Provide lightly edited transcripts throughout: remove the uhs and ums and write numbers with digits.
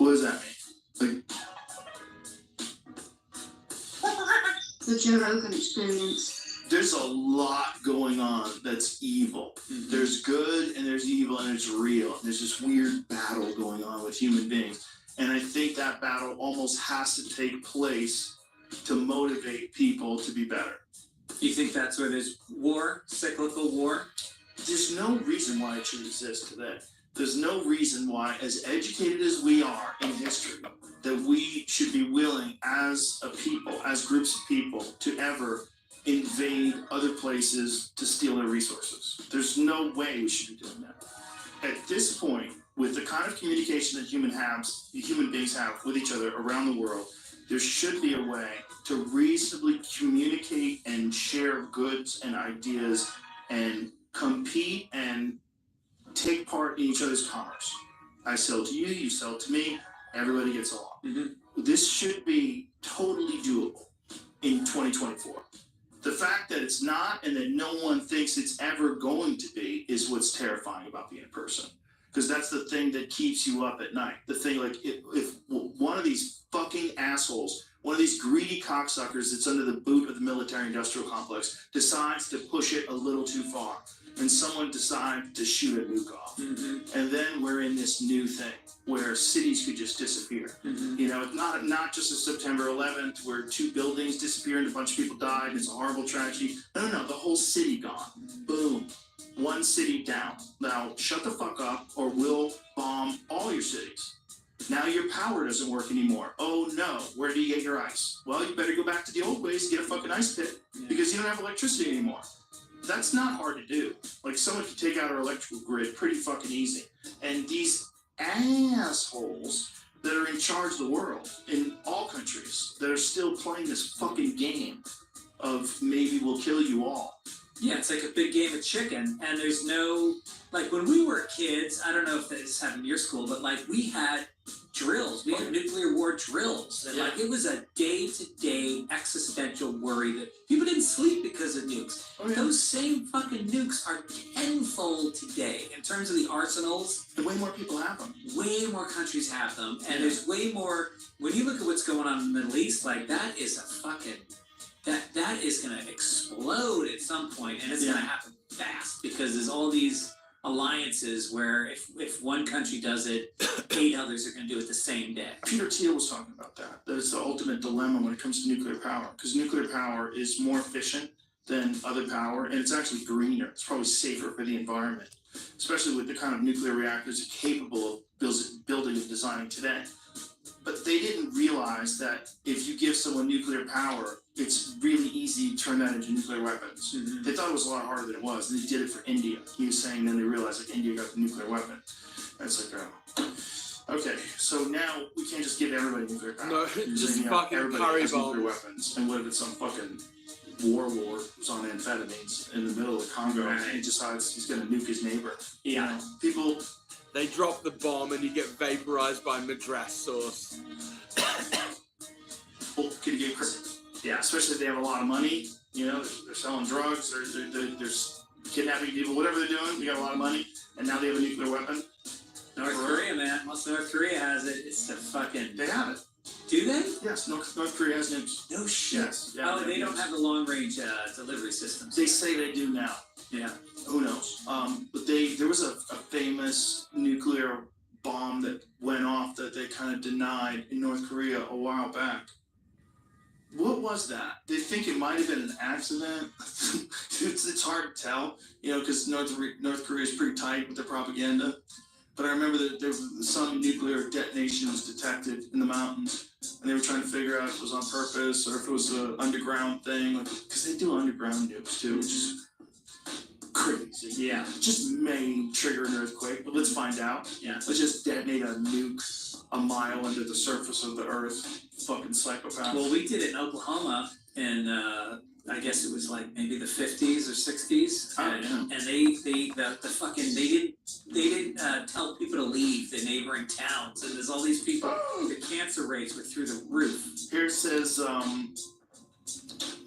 What does that mean? The Joe Rogan Experience. There's a lot going on that's evil. Mm-hmm. There's good and there's evil and it's real. There's this weird battle going on with human beings. And I think that battle almost has to take place to motivate people to be better. You think that's where there's war, cyclical war? There's no reason why it should exist today. There's no reason why, as educated as we are in history, that we should be willing as a people, as groups of people, to ever invade other places to steal their resources. There's no way we should be doing that. At this point, with the kind of communication that human beings have with each other around the world, there should be a way to reasonably communicate and share goods and ideas and compete and take part in each other's commerce. I sell to you, you sell to me, everybody gets along. Mm-hmm. This should be totally doable in 2024. The fact that it's not and that no one thinks it's ever going to be is what's terrifying about being a person. Because that's the thing that keeps you up at night. The thing, like, if one of these fucking assholes, one of these greedy cocksuckers that's under the boot of the military-industrial complex decides to push it a little too far, and someone decides to shoot a nuke off, mm-hmm. and then we're in this new thing where cities could just disappear. Mm-hmm. You know, not just a September 11th where 2 buildings disappeared and a bunch of people died and it's a horrible tragedy. No, the whole city gone. Boom. One city down. Now, shut the fuck up or we'll bomb all your cities. Now your power doesn't work anymore. Oh no, where do you get your ice? Well, you better go back to the old ways and get a fucking ice pit because you don't have electricity anymore. That's not hard to do. Like, someone can take out our electrical grid pretty fucking easy. And these assholes that are in charge of the world in all countries that are still playing this fucking game of maybe we'll kill you all. Yeah, it's like a big game of chicken, and there's no, like, when we were kids, I don't know if this happened in your school, but, like, we had drills. We had nuclear war drills. And, like, it was a day-to-day existential worry that people didn't sleep because of nukes. Oh, yeah. Those same fucking nukes are tenfold today in terms of the arsenals. And way more people have them. Way more countries have them, and there's way more, when you look at what's going on in the Middle East, like, that is a fucking... That is going to explode at some point, and it's going to happen fast because there's all these alliances where if one country does it, 8 others are going to do it the same day. Peter Thiel was talking about that. That is the ultimate dilemma when it comes to nuclear power, because nuclear power is more efficient than other power, and it's actually greener. It's probably safer for the environment, especially with the kind of nuclear reactors capable of building and designing today. But they didn't realize that if you give someone nuclear power, it's really easy to turn that into nuclear weapons. Mm-hmm. They thought it was a lot harder than it was. And they did it for India. He was saying then they realized like India got the nuclear weapon. And it's like, okay, so now we can't just give everybody nuclear power. No, just fucking everybody has nuclear weapons. And what if it's some fucking warlord who's on amphetamines in the middle of the Congo and he decides he's going to nuke his neighbor? Yeah. You know, people... They drop the bomb and you get vaporized by Madras sauce. People can get crazy. Yeah, especially if they have a lot of money. You know, they're selling drugs, they're kidnapping people, whatever they're doing. They got a lot of money, and now they have a nuclear weapon. North Korea, man. Once North Korea has it, it's a fucking... They have it. Do they? Yes, North Korea has nukes. No shit. Yes. Yeah, they don't have the long-range delivery systems. They say they do now. Yeah. Who knows? But there was a famous nuclear bomb that went off that they kind of denied in North Korea a while back. What was that? They think it might have been an accident. It's hard to tell, you know, because North Korea is pretty tight with their propaganda. But I remember that there was some nuclear detonation was detected in the mountains, and they were trying to figure out if it was on purpose or if it was an underground thing, because they do underground nukes too, which is crazy. Yeah. Just may trigger an earthquake, but let's find out. Yeah. Let's just detonate a nuke a mile under the surface of the earth. Fucking psychopath. Well, we did it in Oklahoma, and I guess it was like maybe the 50s or 60s, and they didn't tell people to leave the neighboring towns, and there's all these people. The cancer rates were through the roof. Here it says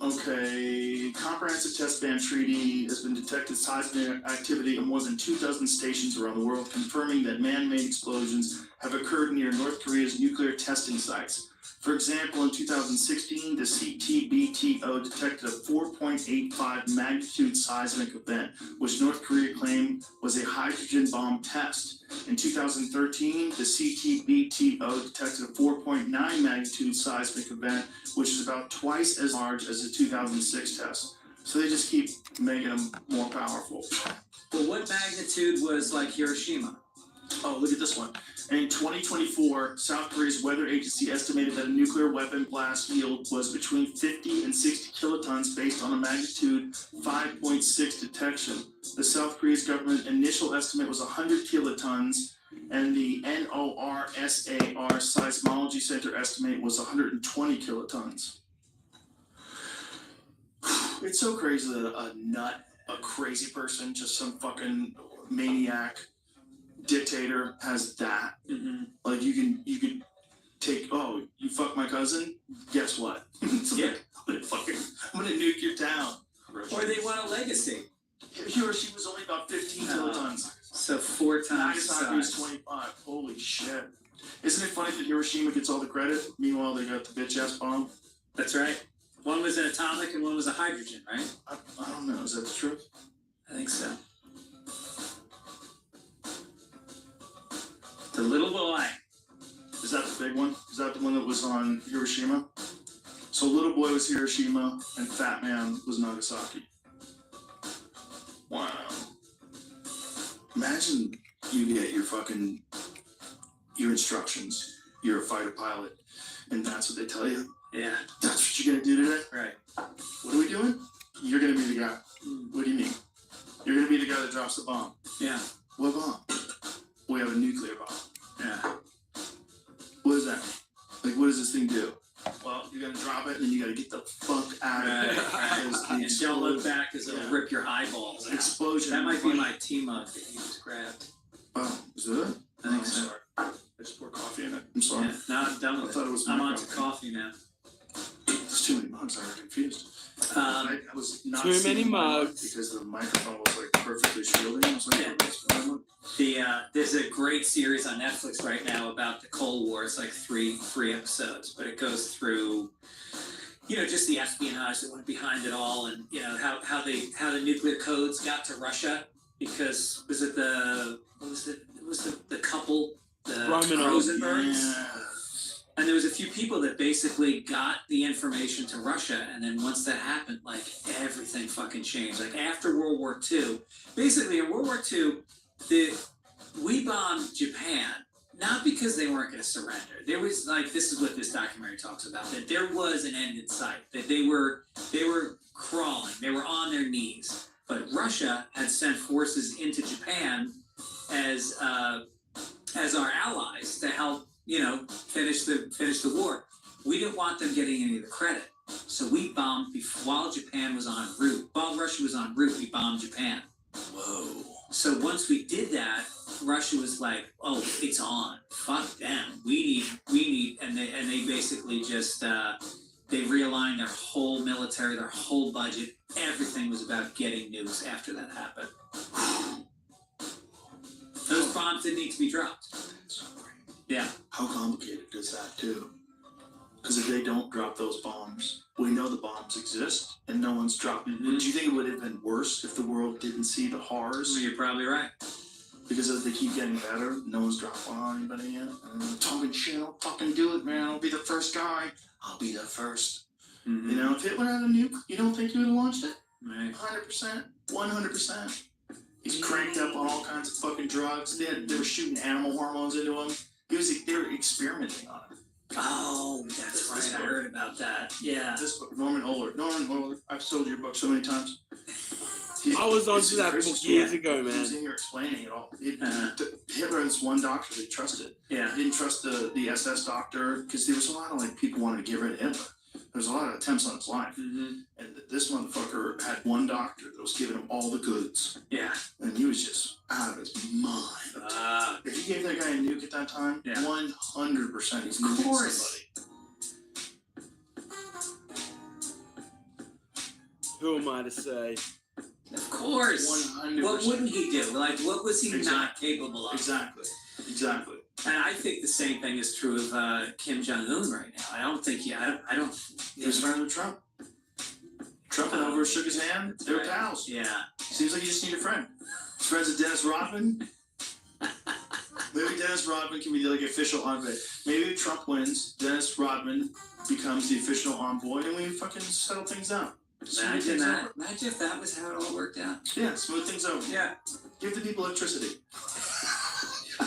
Okay, comprehensive test ban treaty has been detected seismic activity in more than 24 stations around the world, confirming that man-made explosions have occurred near North Korea's nuclear testing sites. For example, in 2016, the CTBTO detected a 4.85 magnitude seismic event, which North Korea claimed was a hydrogen bomb test. In 2013, the CTBTO detected a 4.9 magnitude seismic event, which is about twice as large as the 2006 test. So they just keep making them more powerful. Well, what magnitude was like Hiroshima? Oh, look at this one. In 2024, South Korea's weather agency estimated that a nuclear weapon blast yield was between 50 and 60 kilotons based on a magnitude 5.6 detection. The South Korea's government initial estimate was 100 kilotons, and the NORSAR Seismology Center estimate was 120 kilotons. It's so crazy that a crazy person, just some fucking maniac dictator has that. Mm-hmm. Like you could take, oh, you fuck my cousin? Guess what? It's Yeah. like, I'm gonna nuke your town. Or they want a legacy. Hiroshima was only about 15 kilotons. So 4 times the Nagasaki was size. 25. Holy shit. Isn't it funny that Hiroshima gets all the credit? Meanwhile, they got the bitch ass bomb. That's right. One was an atomic and one was a hydrogen, right? I don't know. Is that the truth? I think so. The little boy. Is that the big one? Is that the one that was on Hiroshima? So Little Boy was Hiroshima and Fat Man was Nagasaki. Wow. Imagine you get your instructions. You're a fighter pilot, and that's what they tell you. Yeah. That's what you're gonna do today? Right. What are we doing? You're gonna be the guy. What do you mean? You're gonna be the guy that drops the bomb. Yeah. What bomb? We have a nuclear bomb. Yeah. What is that? Like, what does this thing do? Well, you're gonna drop it, and then you gotta get the fuck out of there. Because the And don't look explosion- back because it'll Yeah. rip your eyeballs out. Explosion. That might be my tea mug that you just grabbed. Oh, is it? I think I'm so. sorry. I just poured coffee in it. I'm sorry. Yeah. Now I'm done I with thought it. it was I'm my on to coffee now. There's too many mugs. I got confused. I was not Too seeing many my mug mugs. because the microphone was like perfectly shielding. I was like, Yeah. what's going on? There's a great series on Netflix right now about the Cold War. It's like three episodes, but it goes through, just the espionage that went behind it all, and how the nuclear codes got to Russia, because it was the couple, the Romanov. Rosenbergs, Yeah. and there was a few people that basically got the information to Russia, and then once that happened, like everything fucking changed. Like after World War II, basically in World War II, we bombed Japan not because they weren't going to surrender. There was this is what this documentary talks about, that there was an end in sight, that they were crawling, they were on their knees, but Russia had sent forces into Japan as our allies to help finish the war. We didn't want them getting any of the credit, so we bombed while Japan was en route. While Russia was en route, we bombed Japan. Whoa. So once we did that, Russia was like, "Oh, it's on. Fuck them. We need," and they basically just they realigned their whole military, their whole budget. Everything was about getting nukes after that happened. Those bombs didn't need to be dropped. That's great. Yeah. How complicated is that too? Because if they don't drop those bombs, we know the bombs exist and no one's dropping. Mhm. Do you think it would have been worse if the world didn't see the horrors? You're probably right. Because as they keep getting better, no one's dropped bomb on anybody yet. And they're talking shit, I'll fucking do it, man. I'll be the first guy. I'll be the first. Mhm. You know, if Hitler had a nuke, you don't think he would have launched it? Right. 100%. 100%. He's cranked up on all kinds of fucking drugs. They were shooting animal hormones into him. They were experimenting on him. Oh, that's right. I heard about that. Yeah. This book, Norman Ohler. I've sold your book so many times. I was onto that crazy book story. years ago, He was man. in here explaining it all. Uh-huh. Hitler has one doctor that he trusted. Yeah. He didn't trust the SS doctor because there was a lot of people wanting to get rid of Hitler. There was a lot of attempts on his life. Mm-hmm. And this motherfucker had one doctor that was giving him all the goods. Yeah. And he was just out of his mind. If you gave that guy a nuke at that time, Yeah. 100% he's Of nuking course. somebody. Who am I to say? Of course. 100%. What wouldn't he do? Like, what was he Exactly. not capable of? Exactly. Exactly. And I think the same thing is true of Kim Jong Un right now. I don't think I don't. He was friends with Trump. Trump went over, shook his hand. They were pals. Yeah. Seems like you just need a friend. He's friends with Dennis Rodman. Maybe Dennis Rodman can be like official envoy. Maybe if Trump wins, Dennis Rodman becomes the official envoy, and we fucking settle things out. Smooth Imagine things that. over. Imagine if that was how it all worked out. Yeah, smooth things over. Yeah. Give the people electricity.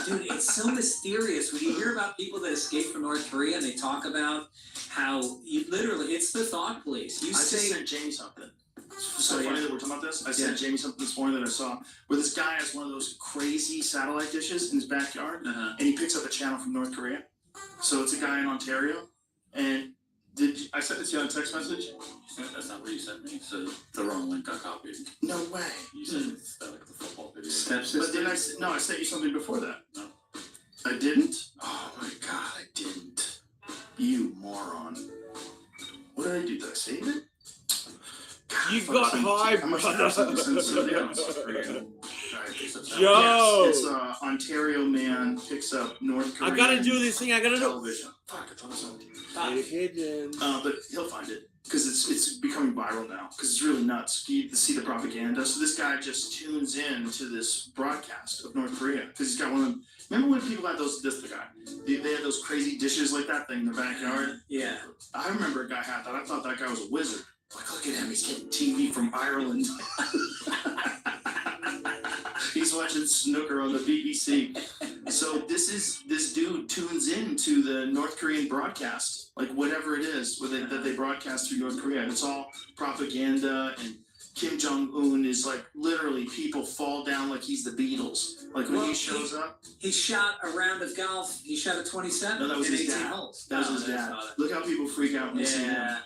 Dude, it's so mysterious when you hear about people that escape from North Korea and they talk about how you literally, it's the thought police. You I just say, sent Jamie something. It's so Oh, yeah. funny that we're talking about this. I sent Jamie something this morning that I saw where this guy has one of those crazy satellite dishes in his backyard, uh-huh. and he picks up a channel from North Korea. So it's a guy in Ontario, and I sent it to you on text message? That's not what you sent me. So the wrong link got copied. No way. You said it's like the football video. But then I sent you something before that. No. I didn't? Oh my god, I didn't. You moron. What did I do? Did I save it? God, You fuck, got send it to high, you. I must have sent it to somebody else. brother. Yes, it's Yo, Ontario man picks up North I Korean gotta do this thing. I gotta do. television. Fuck, I thought it was on TV. Hidden. But he'll find it because it's becoming viral now because it's really nuts. You see the propaganda. So this guy just tunes in to this broadcast of North Korea because he's got one of them. Remember when people had those? This the guy. They had those crazy dishes like that thing in their backyard. Yeah. I remember a guy had that. I thought that guy was a wizard. Like, look at him. He's getting TV from Ireland. He's watching snooker on the BBC. So this dude tunes in to the North Korean broadcast, like whatever it is that they broadcast through North Korea. And it's all propaganda, and Kim Jong Un is like literally people fall down like he's the Beatles. Like when he shows up. He shot a round of golf. He shot a 27. No, that was in his 18 dad. holes. That was Oh, his I dad. saw that. Look how people freak out when they see him. Yeah.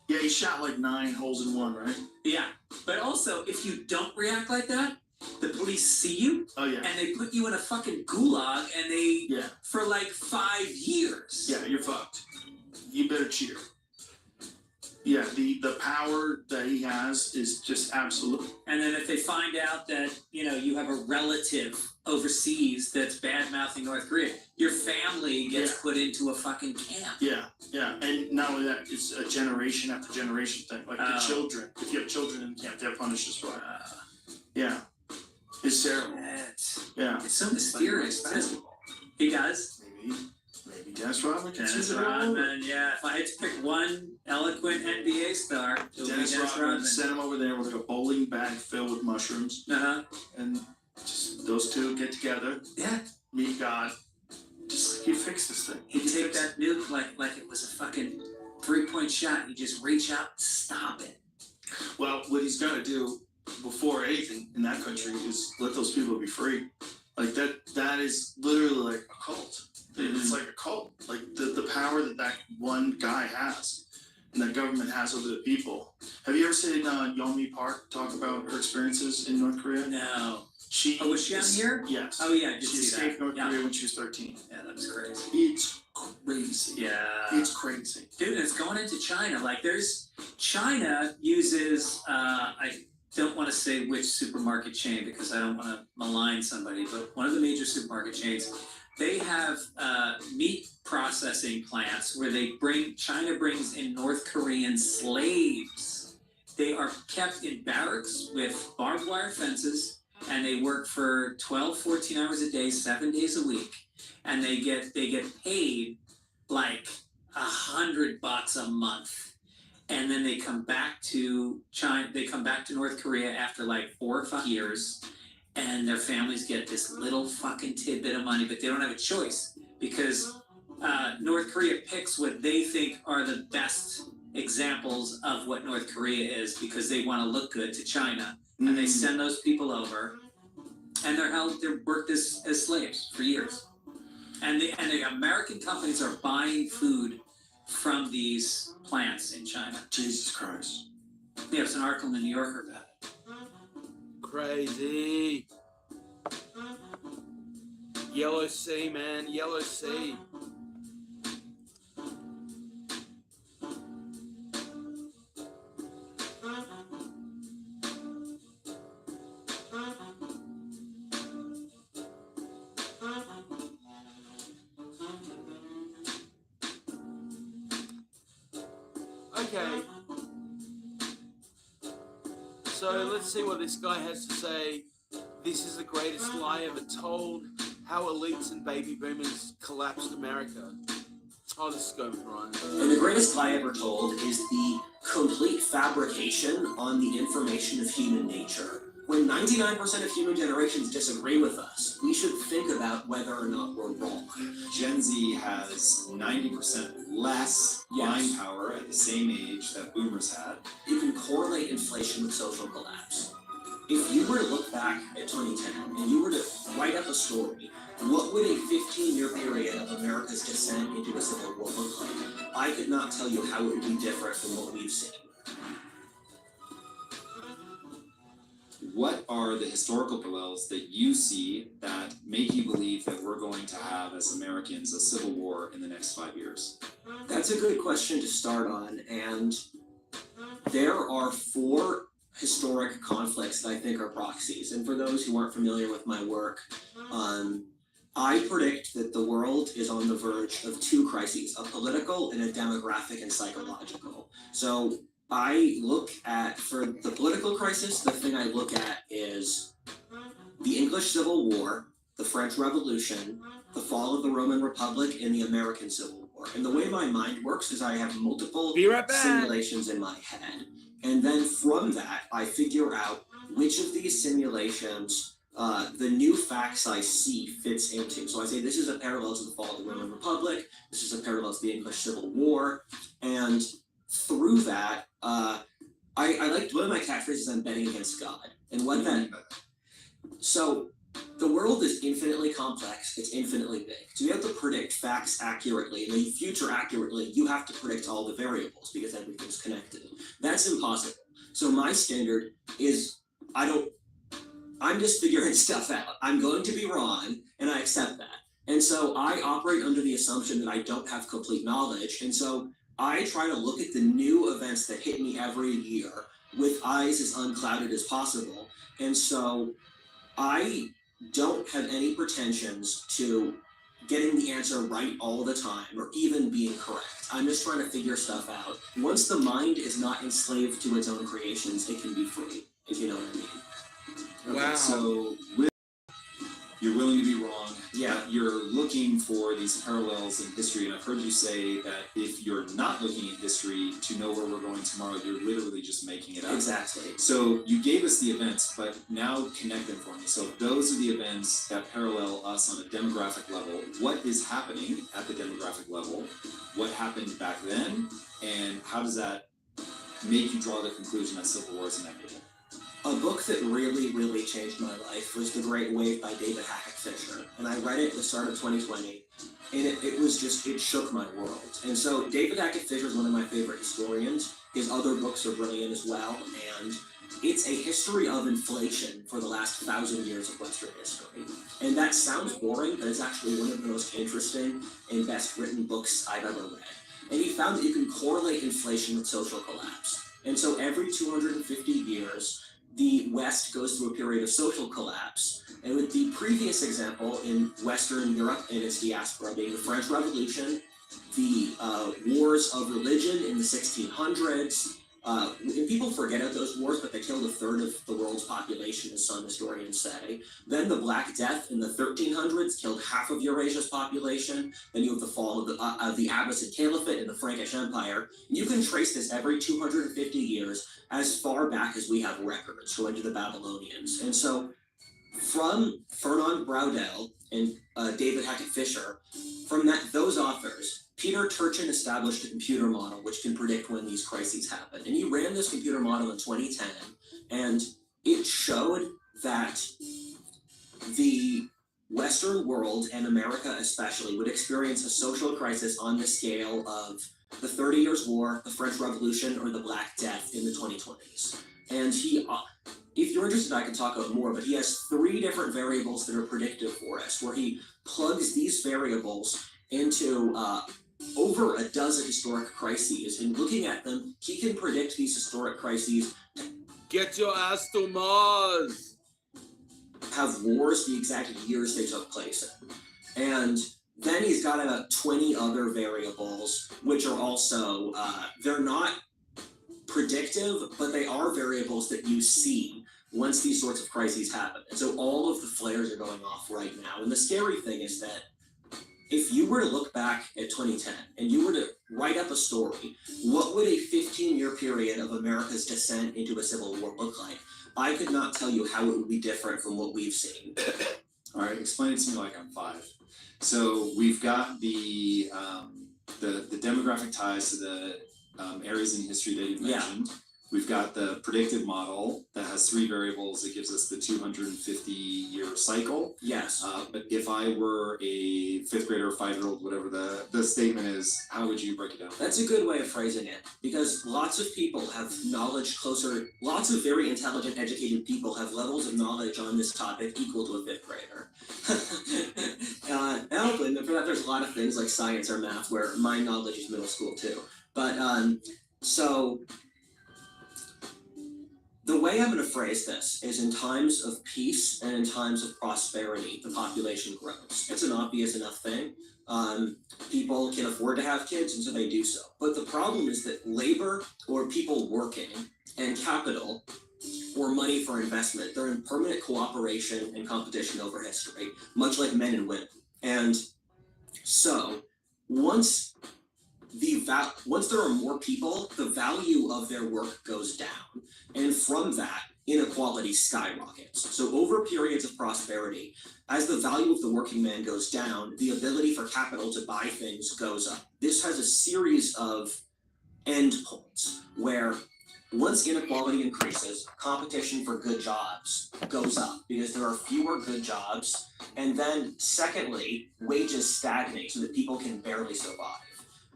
Yeah, he shot like 9 holes in one, right? Yeah. But also, if you don't react like that, the police see you Oh yeah. and they put you in a fucking gulag and they Yeah. for like 5 years. Yeah, you're fucked. You better cheer. Yeah, the power that he has is just absolute. And then if they find out that, you have a relative overseas that's bad mouthing North Korea, your family gets put into a fucking camp. Yeah, yeah. And not only that, it's a generation after generation thing. Like the children. If you have children in camp, they're punished as well. Yeah. It's terrible. Yeah. It's so mysterious. He does. Maybe Dennis Rodman can Dennis take it all over. Rodman, yeah. If I had to pick one eloquent NBA star, it would be Dennis Dennis Rodman, Rodman. send him over there with like a bowling bag filled with mushrooms, Uh-huh. and just those two get together, Yeah. meet God. Just he fix this thing. He'd take fix that nuke like it was a fucking 3-point shot. You just reach out and stop it. Well, what he's got to do before anything in that country is let those people be free. Like that is literally like a cult. It's like a cult. Like the power that one guy has and that government has over the people. Have you ever seen Yeonmi Park talk about her experiences in North Korea? No. She Was she on here? Yes. Oh yeah, I did She see escaped that. North Korea when she was 13. Yeah, that was crazy. It's crazy. Yeah. It's crazy. Dude, it's going into China. Like China uses I don't want to say which supermarket chain because I don't want to malign somebody, but one of the major supermarket chains, they have meat processing plants where China brings in North Korean slaves. They are kept in barracks with barbed wire fences, and they work for 12, 14 hours a day, 7 days a week, and they get paid like $100 a month. And then they come back to China. They come back to North Korea after like 4 or 5 years, and their families get this little fucking tidbit of money, but they don't have a choice because North Korea picks what they think are the best examples of what North Korea is because they want to look good to China, and they send those people over, and they're worked as slaves for years, and the American companies are buying food from these plants in China. Jesus Christ. Yeah, there's an article in the New Yorker about it. Crazy. Yellow Sea, man. Yellow Sea. Okay. So let's see what this guy has to say. This is the greatest lie ever told. How elites and baby boomers collapsed America. I'll just go with Ryan. And the greatest lie ever told is the complete fabrication on the information of human nature. When 99% of human generations disagree with us, we should think about whether or not we're wrong. Gen Z has 90% less buying power at the same age that boomers had. You can correlate inflation with social collapse. If you were to look back at 2010 and you were to write up a story, what would a 15-year period of America's descent into a civil war look like? I could not tell you how it would be different from what we've seen. What are the historical parallels that you see that make you believe that we're going to have, as Americans, a civil war in the next 5 years? That's a good question to start on, and there are 4 historic conflicts that I think are proxies. And for those who aren't familiar with my work, I predict that the world is on the verge of 2 crises, a political and a demographic and psychological. So I look at, for the political crisis, the thing I look at is the English Civil War, the French Revolution, the fall of the Roman Republic, and the American Civil War. And the way my mind works is I have multiple Be right back. simulations in my head. And then from that, I figure out which of these simulations the new facts I see fits into. So I say this is a parallel to the fall of the Roman Republic, this is a parallel to the English Civil War, and through that, I like, one of my catchphrases, I'm betting against God. And what that, so the world is infinitely complex, it's infinitely big. To be able to predict facts accurately, and the future accurately, you have to predict all the variables because everything's connected. That's impossible. So my standard is, I'm just figuring stuff out. I'm going to be wrong, and I accept that. And so I operate under the assumption that I don't have complete knowledge, and so I try to look at the new events that hit me every year with eyes as unclouded as possible. And so I don't have any pretensions to getting the answer right all the time or even being correct. I'm just trying to figure stuff out. Once the mind is not enslaved to its own creations, it can be free, if you know what I mean. Wow. So you're willing to be wrong. Yeah. You're looking for these parallels in history, and I've heard you say that if you're not looking at history to know where we're going tomorrow, you're literally just making it up. Exactly. So you gave us the events, but now connect them for me. So those are the events that parallel us on a demographic level. What is happening at the demographic level? What happened back then? And how does that make you draw the conclusion that civil war is inevitable? A book that really, really changed my life was The Great Wave by David Hackett Fisher. And I read it at the start of 2020, and it shook my world. And so David Hackett Fisher is one of my favorite historians. His other books are brilliant as well, and it's a history of inflation for the last 1,000 years of Western history. And that sounds boring, but it's actually one of the most interesting and best written books I've ever read. And he found that you can correlate inflation with social collapse. And so every 250 years, the West goes through a period of social collapse. And with the previous example in Western Europe and its diaspora being the French Revolution, the wars of religion in the 1600s, and people forget of those wars, but they killed 1/3 of the world's population, as some historians say. Then the Black Death in the 1300s killed half of Eurasia's population. Then you have the fall of the Abbasid Caliphate and the Frankish Empire. And you can trace this every 250 years as far back as we have records, going to the Babylonians. And so from Fernand Braudel and David Hackett Fisher, from those authors, Peter Turchin established a computer model which can predict when these crises happen. And he ran this computer model in 2010, and it showed that the Western world, and America especially, would experience a social crisis on the scale of the 30 Years' War, the French Revolution, or the Black Death in the 2020s. And he, if you're interested, I can talk about more, but he has 3 different variables that are predictive for us, where he plugs these variables into over a dozen historic crises, and looking at them, he can predict these historic crises. Get your ass to Mars! Have wars the exact years they took place in. And then he's got about 20 other variables, which are also, they're not predictive, but they are variables that you see once these sorts of crises happen. And so all of the flares are going off right now. And the scary thing is that if you were to look back at 2010 and you were to write up a story, what would a 15-year period of America's descent into a civil war look like? I could not tell you how it would be different from what we've seen. All right, explain it to me like I'm 5. So we've got the demographic ties to the areas in history that you've mentioned. We've got the predictive model that has 3 variables that gives us the 250-year cycle. Yes. But if I were a 5th grader or 5-year-old, whatever the statement is, how would you break it down? That's a good way of phrasing it, because lots of people have knowledge closer, lots of very intelligent, educated people have levels of knowledge on this topic equal to a 5th grader. And for that, there's a lot of things like science or math where my knowledge is middle school too. But so the way I'm going to phrase this is in times of peace and in times of prosperity, the population grows. It's an obvious enough thing. People can afford to have kids, and so they do so. But the problem is that labor, or people working, and capital, or money for investment, they're in permanent cooperation and competition over history, much like men and women. And so once there are more people, the value of their work goes down. And from that, inequality skyrockets. So over periods of prosperity, as the value of the working man goes down, the ability for capital to buy things goes up. This has a series of endpoints where once inequality increases, competition for good jobs goes up because there are fewer good jobs. And then secondly, wages stagnate so that people can barely survive.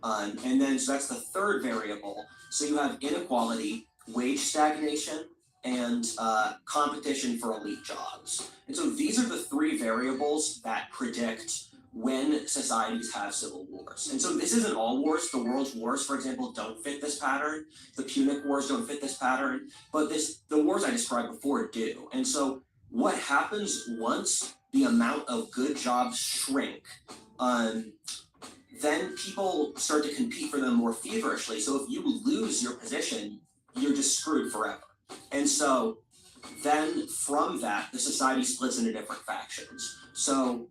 And then, so that's the 3rd variable. So you have inequality, wage stagnation, and competition for elite jobs. And so these are the 3 variables that predict when societies have civil wars. And so this isn't all wars. The world's wars, for example, don't fit this pattern. The Punic Wars don't fit this pattern. But the wars I described before do. And so what happens once the amount of good jobs shrink, then people start to compete for them more feverishly. So if you lose your position, you're just screwed forever. And so then from that, the society splits into different factions. So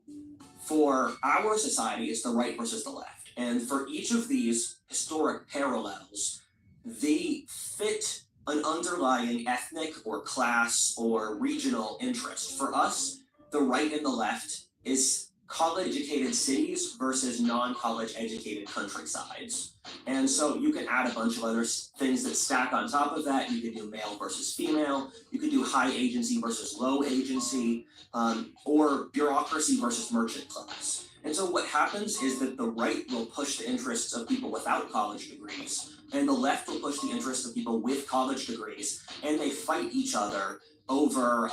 for our society, it's the right versus the left. And for each of these historic parallels, they fit an underlying ethnic or class or regional interest. For us, the right and the left is college-educated cities versus non-college educated countrysides. And so you can add a bunch of other things that stack on top of that. You could do male versus female. You could do high agency versus low agency, or bureaucracy versus merchant class. And so what happens is that the right will push the interests of people without college degrees, and the left will push the interests of people with college degrees, and they fight each other over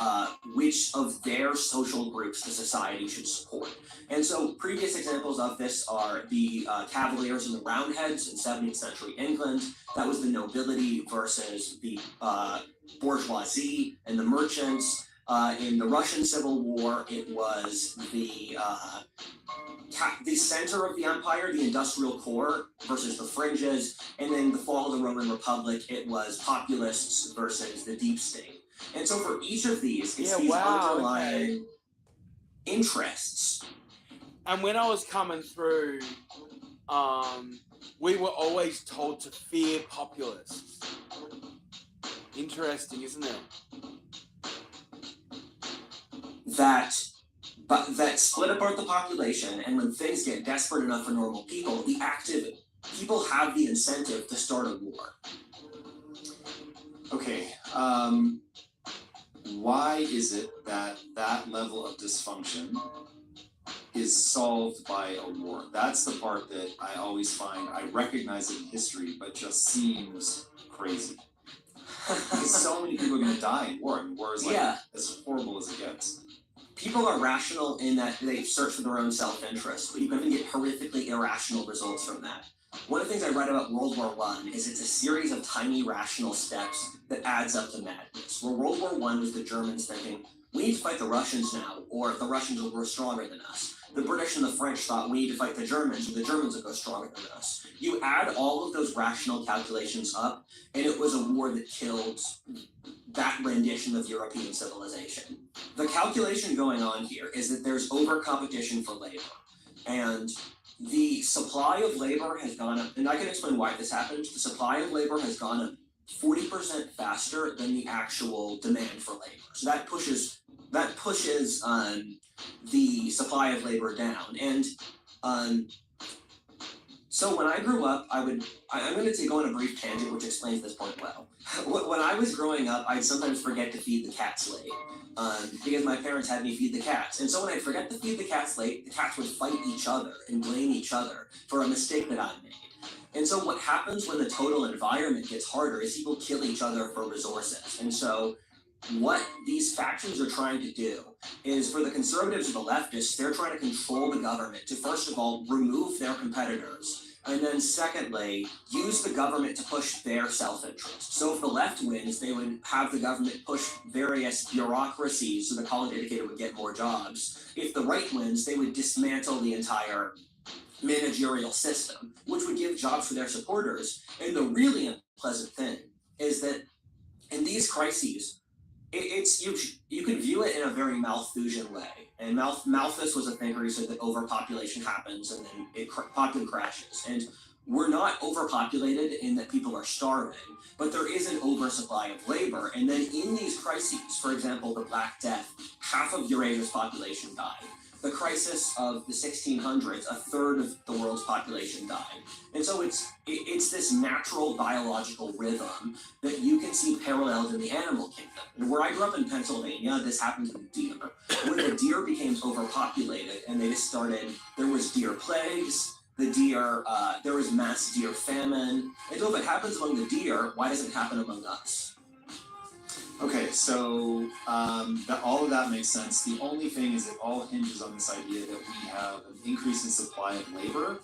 which of their social groups the society should support. And so previous examples of this are the Cavaliers and the Roundheads in 17th century England. That was the nobility versus the bourgeoisie and the merchants. In the Russian Civil War, it was the center of the empire, the industrial core, versus the fringes. And in the fall of the Roman Republic, it was populists versus the deep state. And so for each of these, it's these underlying interests. And when I was coming through, we were always told to fear populists. Interesting, isn't it? That split apart the population, and when things get desperate enough for normal people, the active people have the incentive to start a war. Okay, why is it that level of dysfunction is solved by a war? That's the part that I always find, I recognize it in history, but just seems crazy. Because so many people are going to die in war. I mean, war is like as horrible as it gets. People are rational in that they search for their own self-interest, but you can get horrifically irrational results from that. One of the things I read about World War I is it's a series of tiny rational steps that adds up to madness. Where World War I was the Germans thinking, we need to fight the Russians now, or the Russians will grow stronger than us. The British and the French thought we need to fight the Germans, or the Germans will go stronger than us. You add all of those rational calculations up, and it was a war that killed that rendition of European civilization. The calculation going on here is that there's over competition for labor, and the supply of labor has gone up, and I can explain why this happened. The supply of labor has gone up 40% faster than the actual demand for labor. So that pushes the supply of labor down. And so when I grew up, I'm going to go on a brief tangent which explains this point well. When I was growing up, I'd sometimes forget to feed the cats late because my parents had me feed the cats. And so when I'd forget to feed the cats late, the cats would fight each other and blame each other for a mistake that I made. And so what happens when the total environment gets harder is people kill each other for resources. And so what these factions are trying to do is, for the conservatives or the leftists, they're trying to control the government to, first of all, remove their competitors, and then secondly, use the government to push their self-interest. So if the left wins, they would have the government push various bureaucracies so the college educated would get more jobs. If the right wins, they would dismantle the entire managerial system, which would give jobs for their supporters. And the really unpleasant thing is that in these crises, you can view it in a very Malthusian way. And Malthus was a thinker who said that overpopulation happens and then population crashes. And we're not overpopulated in that people are starving, but there is an oversupply of labor. And then in these crises, for example, the Black Death, half of Eurasia's population died. The crisis of the 1600s, a third of the world's population died. And so it's this natural biological rhythm that you can see paralleled in the animal kingdom. And where I grew up in Pennsylvania, this happened to the deer. When the deer became overpopulated and they just started, there was deer plagues, there was mass deer famine. And so if it happens among the deer, why doesn't it happen among us? Okay, so all of that makes sense. The only thing is it all hinges on this idea that we have an increase in supply of labor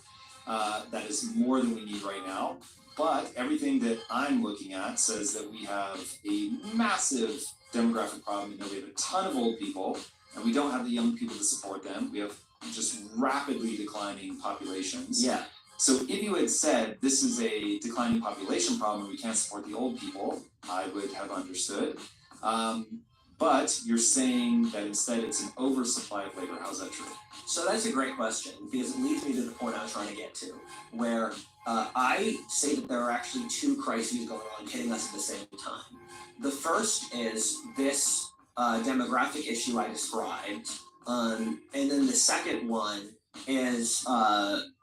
that is more than we need right now. But everything that I'm looking at says that we have a massive demographic problem. You know, we have a ton of old people, and we don't have the young people to support them. We have just rapidly declining populations. Yeah. So if you had said this is a declining population problem and we can't support the old people, I would have understood. But you're saying that instead it's an oversupply of labor. How's that true? So that's a great question, because it leads me to the point I was trying to get to, where I say that there are actually two crises going on hitting us at the same time. The first is this demographic issue I described, and then the second one is the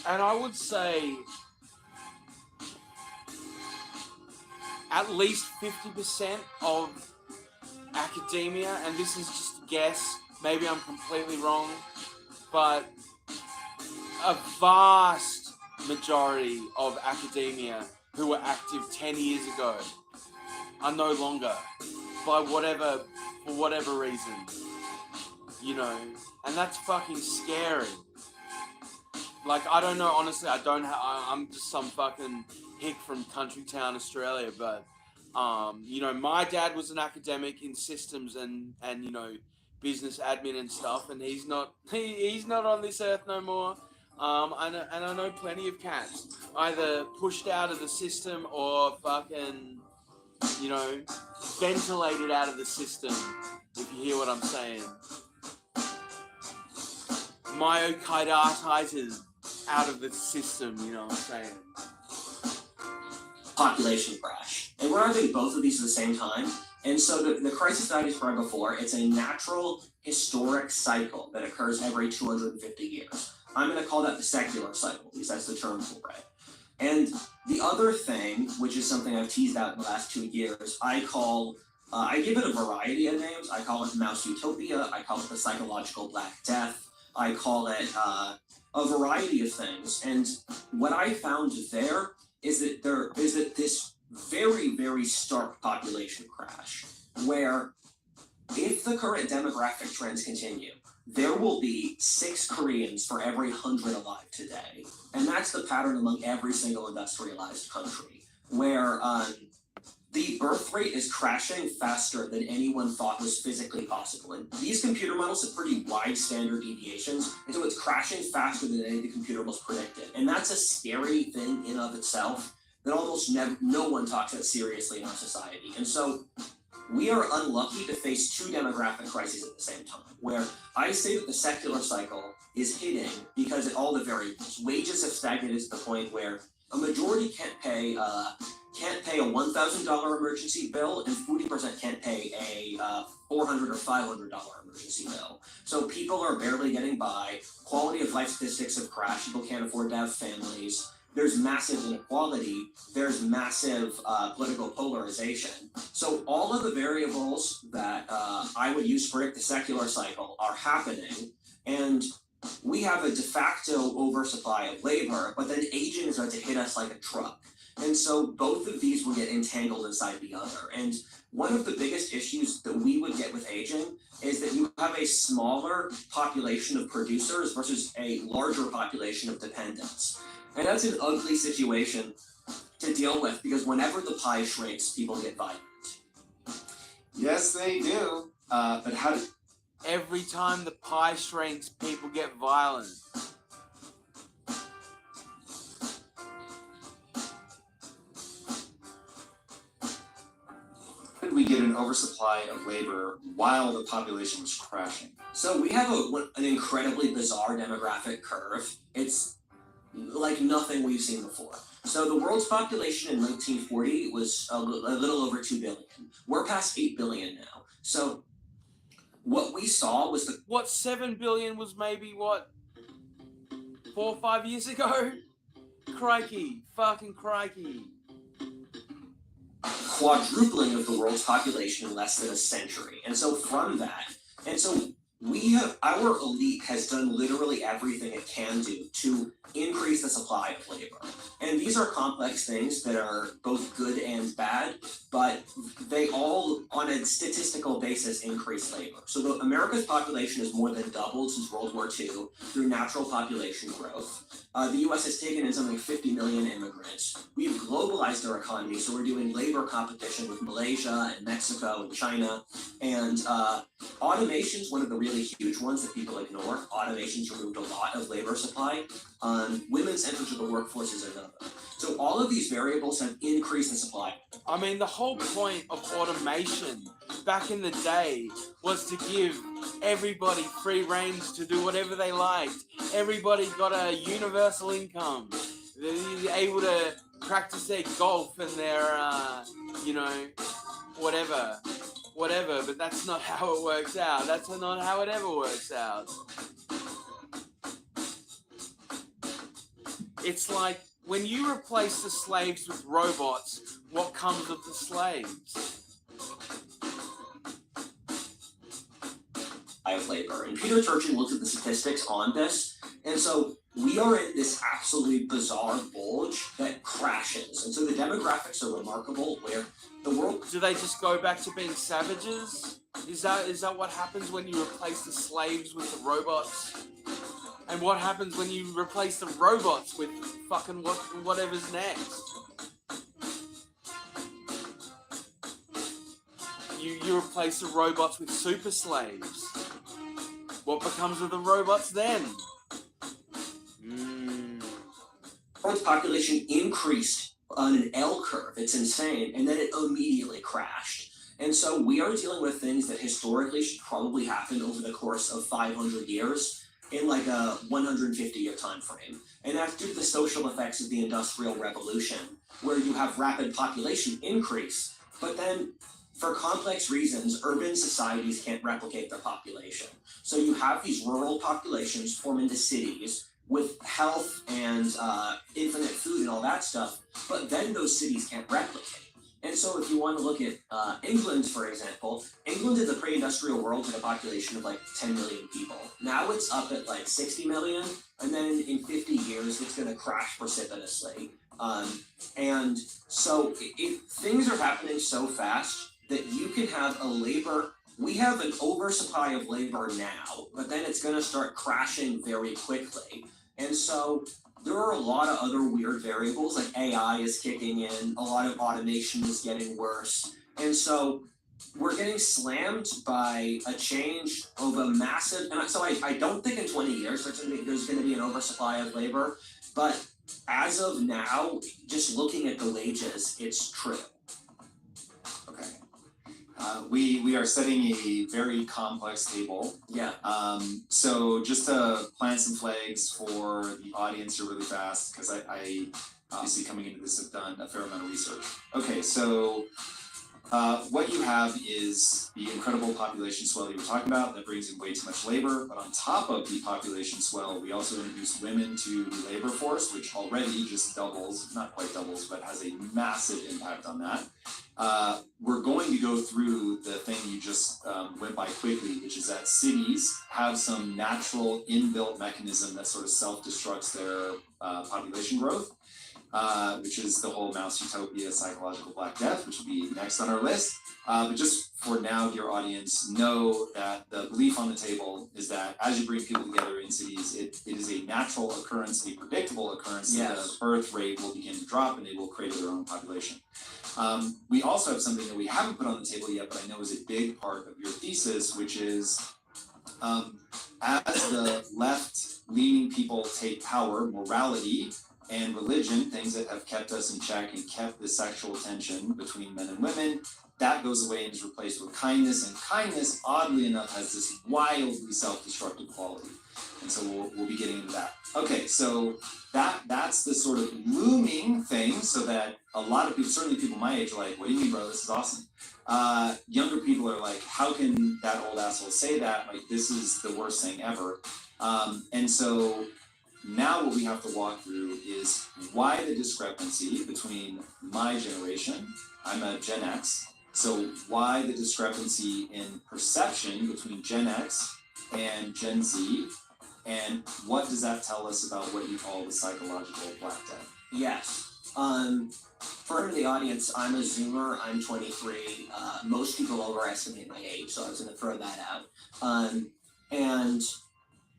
And I would say at least 50% of academia, and this is just a guess, maybe I'm completely wrong, but a vast majority of academia who were active 10 years ago are no longer, for whatever reason, you know, and that's fucking scary. Like, I don't know, honestly, I'm just some fucking hick from country town, Australia, but, you know, my dad was an academic in systems and you know, business admin and stuff, and he's not on this earth no more. I know plenty of cats, either pushed out of the system or fucking, you know, ventilated out of the system, if you hear what I'm saying. Myocarditis out of the system, you know what I'm saying? population crash. And we're having both of these at the same time. And so the crisis that I described before, it's a natural historic cycle that occurs every 250 years. I'm going to call that the secular cycle, because that's the term for it. And the other thing, which is something I've teased out in the last 2 years, I give it a variety of names. I call it Mouse Utopia. I call it the psychological Black Death. I call it a variety of things. And what I found there is that this very, very stark population crash, where if the current demographic trends continue, there will be 6 Koreans for every 100 alive today. And that's the pattern among every single industrialized country, where the birth rate is crashing faster than anyone thought was physically possible. And these computer models have pretty wide standard deviations, and so it's crashing faster than any of the computer models predicted. And that's a scary thing in of itself that almost no one talks about seriously in our society. And so we are unlucky to face two demographic crises at the same time, where I say that the secular cycle is hitting because of all the variables. Wages have stagnated to the point where a majority can't pay a $1,000 emergency bill, and 40% can't pay a $400 or $500 emergency bill. So people are barely getting by. Quality of life statistics have crashed. People can't afford to have families. There's massive inequality. There's massive political polarization. So all of the variables that I would use to predict the secular cycle are happening, and we have a de facto oversupply of labor, but then aging is going to hit us like a truck. And so both of these will get entangled inside the other. And one of the biggest issues that we would get with aging is that you have a smaller population of producers versus a larger population of dependents. And that's an ugly situation to deal with, because whenever the pie shrinks, people get violent. Yes, they do. But how do Every time the pie shrinks, people get violent. did we get an oversupply of labor while the population was crashing? So we have an incredibly bizarre demographic curve. It's like nothing we've seen before. So the world's population in 1940 was a little over 2 billion. We're past 8 billion now. So what we saw was the... What, 7 billion was maybe, what, 4 or 5 years ago? Crikey, fucking crikey. quadrupling of the world's population in less than a century. And so from that, our elite has done literally everything it can do to increase the supply of labor. And these are complex things that are both good and bad, but they all, on a statistical basis, increase labor. So America's population has more than doubled since World War II through natural population growth. The US has taken in something like 50 million immigrants. We've globalized our economy, so we're doing labor competition with Malaysia and Mexico and China. And automation is one of the really huge ones that people ignore. Automation's removed a lot of labor supply. Women's entry to the workforce is another. So all of these variables have increased the supply. I mean, the whole point of automation back in the day was to give everybody free reins to do whatever they liked. Everybody got a universal income. They're able to practice their golf and their, whatever. But that's not how it works out. That's not how it ever works out. It's like when you replace the slaves with robots, what comes of the slaves? Of labor. And Peter Turchin looked at the statistics on this, and so we are in this absolutely bizarre bulge that crashes. And so the demographics are remarkable, where the world... Do they just go back to being savages? Is that what happens when you replace the slaves with the robots? And what happens when you replace the robots with fucking whatever's next? You replace the robots with super slaves. What becomes of the robots then? Earth's population increased on an L curve. It's insane. And then it immediately crashed. And so we are dealing with things that historically should probably happen over the course of 500 years in like a 150-year time frame. And that's due to the social effects of the Industrial Revolution, where you have rapid population increase, but then for complex reasons, urban societies can't replicate their population. So you have these rural populations form into cities with health and infinite food and all that stuff, but then those cities can't replicate. And so if you want to look at England, for example, England in the pre-industrial world had a population of like 10 million people. Now it's up at like 60 million, and then in 50 years, it's going to crash precipitously. And so things are happening so fast that you can have we have an oversupply of labor now, but then it's going to start crashing very quickly. And so there are a lot of other weird variables, like AI is kicking in, a lot of automation is getting worse. And so we're getting slammed by a change of a massive, and so I don't think in 20 years there's going to be an oversupply of labor, but as of now, just looking at the wages, it's true. Okay. We are setting a very complex table. Yeah. So just to plant some flags for the audience here really fast, because I obviously coming into this have done a fair amount of research. Okay, so what you have is the incredible population swell you were talking about that brings in way too much labor, but on top of the population swell, we also introduce women to the labor force, which already just doubles, not quite doubles, but has a massive impact on that. We're going to go through the thing you just went by quickly, which is that cities have some natural inbuilt mechanism that sort of self-destructs their population growth. Which is the whole mouse utopia, psychological black death, which will be next on our list. But just for now, dear audience, know that the belief on the table is that as you bring people together in cities, it is a natural occurrence, a predictable occurrence, that the birth rate will begin to drop and they will create their own population. We also have something that we haven't put on the table yet, but I know is a big part of your thesis, which is as the left-leaning people take power, morality and religion, things that have kept us in check and kept the sexual tension between men and women, that goes away and is replaced with kindness. And kindness, oddly enough, has this wildly self-destructive quality. And so we'll be getting into that. Okay, so that's the sort of looming thing, so that a lot of people, certainly people my age, are like, what do you mean, bro? This is awesome. Younger people are like, how can that old asshole say that? Like, this is the worst thing ever. And so now what we have to walk through is why the discrepancy between my generation, I'm a Gen X, so why the discrepancy in perception between Gen X and Gen Z, and what does that tell us about what you call the psychological black death? Yes. For the audience, I'm a Zoomer, I'm 23. Most people overestimate my age, so I was going to throw that out. And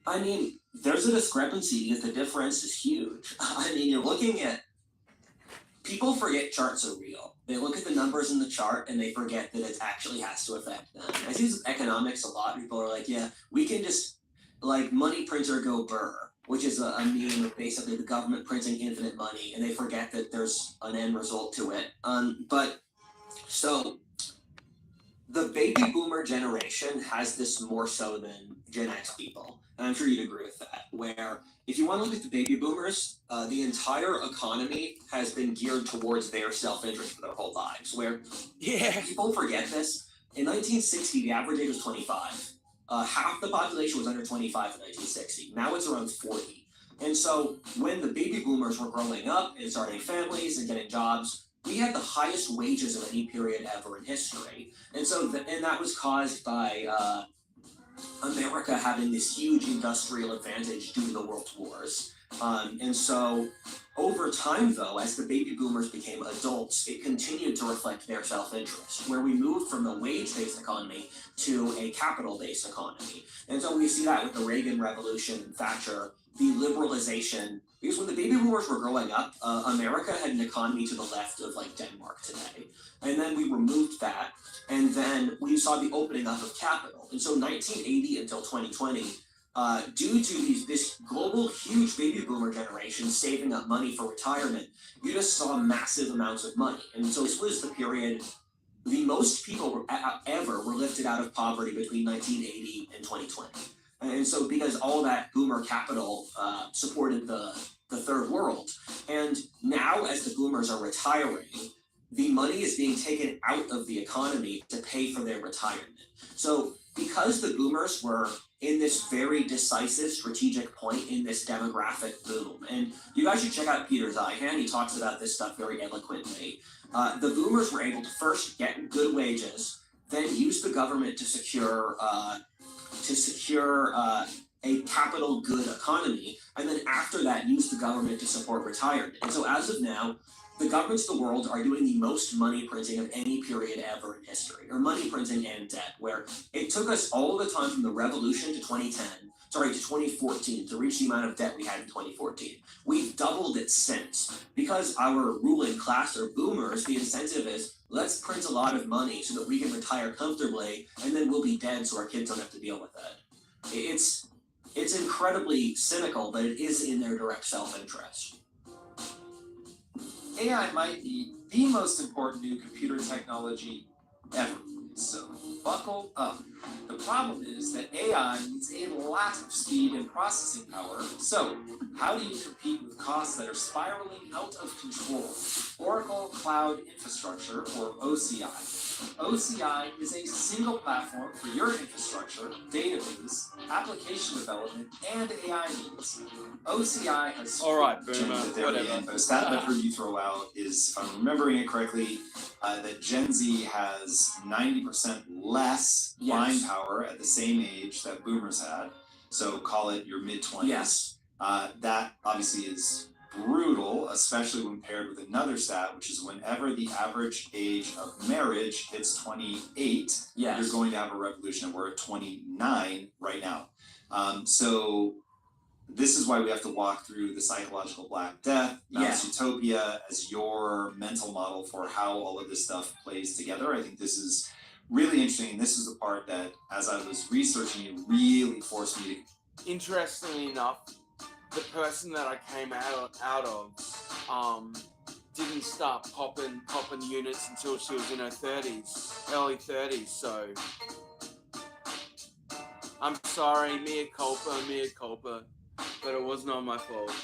I mean, there's a discrepancy because the difference is huge. I mean, you're looking at, people forget charts are real. They look at the numbers in the chart and they forget that it actually has to affect them. I see this with economics a lot. People are like, yeah, we can just, like, money printer go burr, which is a meme of basically the government printing infinite money, and they forget that there's an end result to it. But so the baby boomer generation has this more so than Gen X people. And I'm sure you'd agree with that, where if you want to look at the baby boomers, the entire economy has been geared towards their self-interest for their whole lives, where people forget this. In 1960, the average age was 25. Half the population was under 25 in 1960. Now it's around 40. And so when the baby boomers were growing up and starting families and getting jobs, we had the highest wages of any period ever in history. And so, and that was caused by America having this huge industrial advantage due to the world wars. And so over time, though, as the baby boomers became adults, it continued to reflect their self-interest, where we moved from a wage-based economy to a capital-based economy. And so we see that with the Reagan Revolution and Thatcher, the liberalization, because when the baby boomers were growing up, America had an economy to the left of like Denmark today. And then we removed that, and then we saw the opening up of capital. And so 1980 until 2020, due to this global huge baby boomer generation saving up money for retirement, you just saw massive amounts of money. And so this was the period the most people ever were lifted out of poverty between 1980 and 2020. And so because all that boomer capital supported the third world. And now as the boomers are retiring, the money is being taken out of the economy to pay for their retirement. So because the boomers were in this very decisive strategic point in this demographic boom, and you guys should check out Peter Zeihan, he talks about this stuff very eloquently. The boomers were able to first get good wages, then use the government to secure a capital good economy, and then after that use the government to support retirement. And so as of now, the governments of the world are doing the most money printing of any period ever in history, or money printing and debt, where it took us all the time from the revolution to 2014 to reach the amount of debt we had in 2014. We've doubled it since. Because our ruling class are boomers, the incentive is, let's print a lot of money so that we can retire comfortably, and then we'll be dead so our kids don't have to deal with it. It's incredibly cynical, but it is in their direct self-interest. AI might be the most important new computer technology ever, so buckle up. The problem is that AI needs a lot of speed and processing power, so how do you compete with costs that are spiraling out of control? Oracle Cloud Infrastructure, or OCI. OCI is a single platform for your infrastructure, database, application development, and AI needs. OCI has All right, Gen boomer, Z at the very whatever. end, but a stat that I've heard you throw out is, if I'm remembering it correctly, that Gen Z has 90% less mind power at the same age that boomers had. So call it your mid-20s. Yes. That obviously is brutal, especially when paired with another stat, which is whenever the average age of marriage hits 28, Yes. you're going to have a revolution, and we're at 29 right now. So this is why we have to walk through the psychological Black Death, Mass Utopia, as your mental model for how all of this stuff plays together. I think this is really interesting, and this is the part that, as I was researching it, really forced me to. Interestingly enough, the person that I came out of didn't start popping units until she was in her 30s, early 30s. So I'm sorry, mea culpa, but it was not my fault.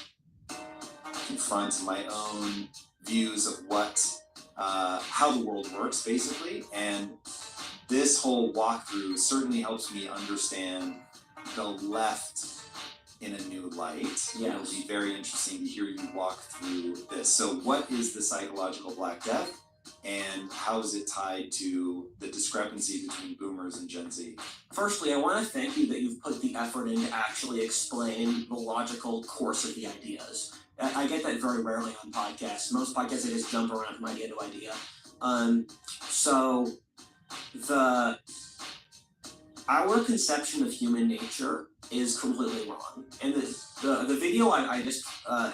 Confront my own views of what, how the world works, basically, and this whole walkthrough certainly helps me understand the left in a new light. Yeah. It'll be very interesting to hear you walk through this. So what is the psychological Black Death, and how is it tied to the discrepancy between boomers and Gen Z? Firstly, I want to thank you that you've put the effort in to actually explain the logical course of the ideas. I get that very rarely on podcasts. Most podcasts, I just jump around from idea to idea. So our conception of human nature is completely wrong. And the video I just,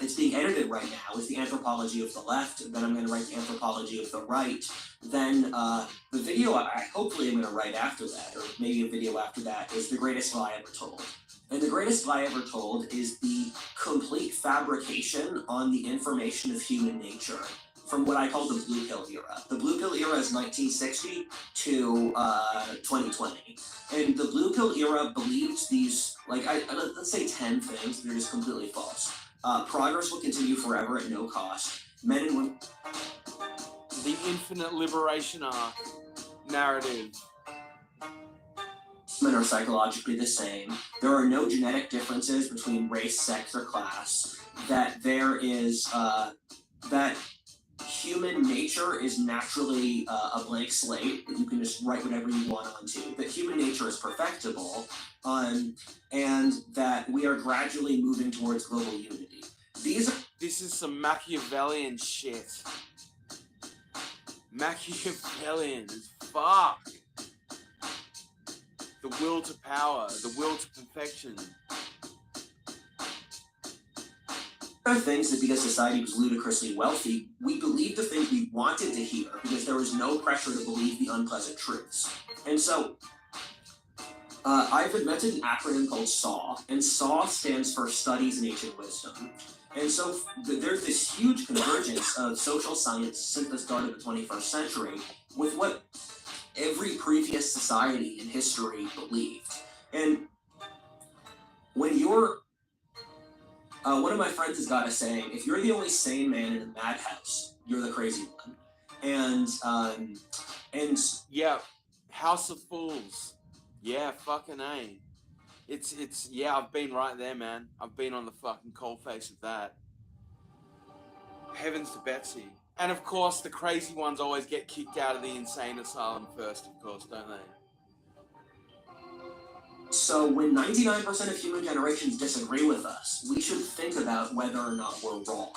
it's being edited right now, is the anthropology of the left. Then I'm going to write the anthropology of the right. Then the video I hopefully am going to write after that, or maybe a video after that, is the greatest lie ever told. And the greatest lie ever told is the complete fabrication on the information of human nature from what I call the Blue Pill era. The Blue Pill era is 1960 to 2020. And the Blue Pill era believes these, like, let's say 10 things that are just completely false. Progress will continue forever at no cost. Men and women. The infinite liberation arc narrative. Men are psychologically the same. There are no genetic differences between race, sex, or class. That there is, that human nature is naturally a blank slate that you can just write whatever you want onto, that human nature is perfectible, and that we are gradually moving towards global unity. This is some Machiavellian shit. Machiavellian as fuck. The will to power, the will to perfection. There are things that, because society was ludicrously wealthy, we believed the things we wanted to hear because there was no pressure to believe the unpleasant truths. And so, I've invented an acronym called SAW, and SAW stands for Studies in Ancient Wisdom. And so there's this huge convergence of social science since the start of the 21st century with what every previous society in history believed. And when you're one of my friends has got a saying, if you're the only sane man in a madhouse, you're the crazy one. And yeah, House of Fools. Yeah, fucking A. It's yeah, I've been right there, man. I've been on the fucking coalface of that. Heavens to Betsy. And of course, the crazy ones always get kicked out of the insane asylum first, of course, don't they? So when 99% of human generations disagree with us, we should think about whether or not we're wrong.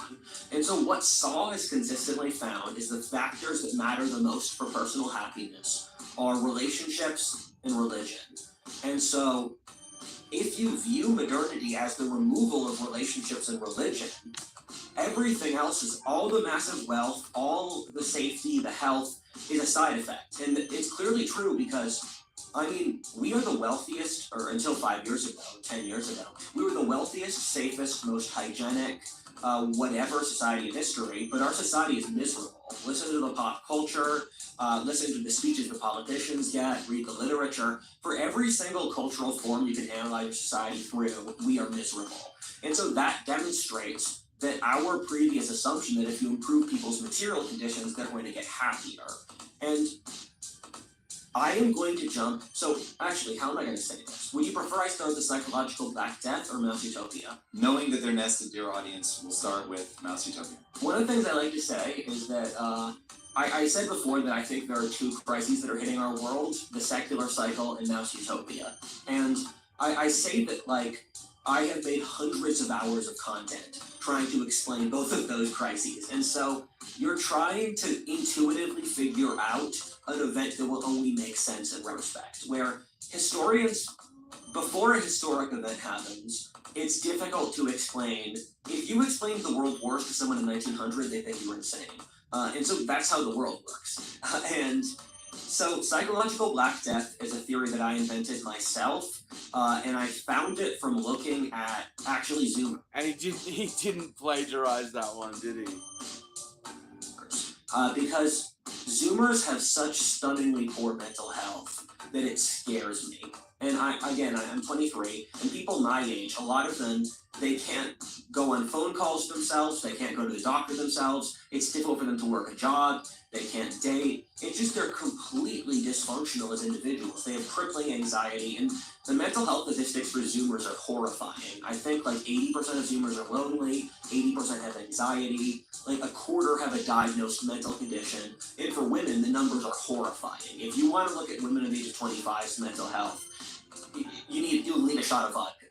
And so what Saw has consistently found is the factors that matter the most for personal happiness are relationships and religion. And so if you view modernity as the removal of relationships and religion, everything else is all the massive wealth, all the safety, the health is a side effect. And it's clearly true because I mean, we are the wealthiest, or until 5 years ago, 10 years ago, we were the wealthiest, safest, most hygienic, whatever society in history, but our society is miserable. Listen to the pop culture, listen to the speeches the politicians get, read the literature. For every single cultural form you can analyze your society through, we are miserable. And so that demonstrates that our previous assumption that if you improve people's material conditions, they're going to get happier. And I am going to jump. So, actually, how am I going to say this? Would you prefer I start the psychological Black Death or Mouse Utopia? Knowing that they're nested, dear audience, we'll start with Mouse Utopia. One of the things I like to say is that I said before that I think there are two crises that are hitting our world: the secular cycle and Mouse Utopia. And I say that, like, I have made hundreds of hours of content trying to explain both of those crises. And so you're trying to intuitively figure out an event that will only make sense in retrospect, where historians, before a historic event happens, it's difficult to explain. If you explained the world wars to someone in 1900, they think you were insane. And so that's how the world works. And so psychological Black Death is a theory that I invented myself, and I found it from looking at actually Zoomer. And he didn't plagiarize that one, did he? Because Zoomers have such stunningly poor mental health that it scares me. And I'm 23, and people my age, a lot of them, they can't go on phone calls themselves, they can't go to the doctor themselves, it's difficult for them to work a job, they can't date. It's just they're completely dysfunctional as individuals. They have crippling anxiety, and the mental health statistics for Zoomers are horrifying. I think like 80% of Zoomers are lonely, 80% have anxiety, like a quarter have a diagnosed mental condition, and for women, the numbers are horrifying. If you want to look at women of the age of 25's mental health, you'll need a shot of vodka.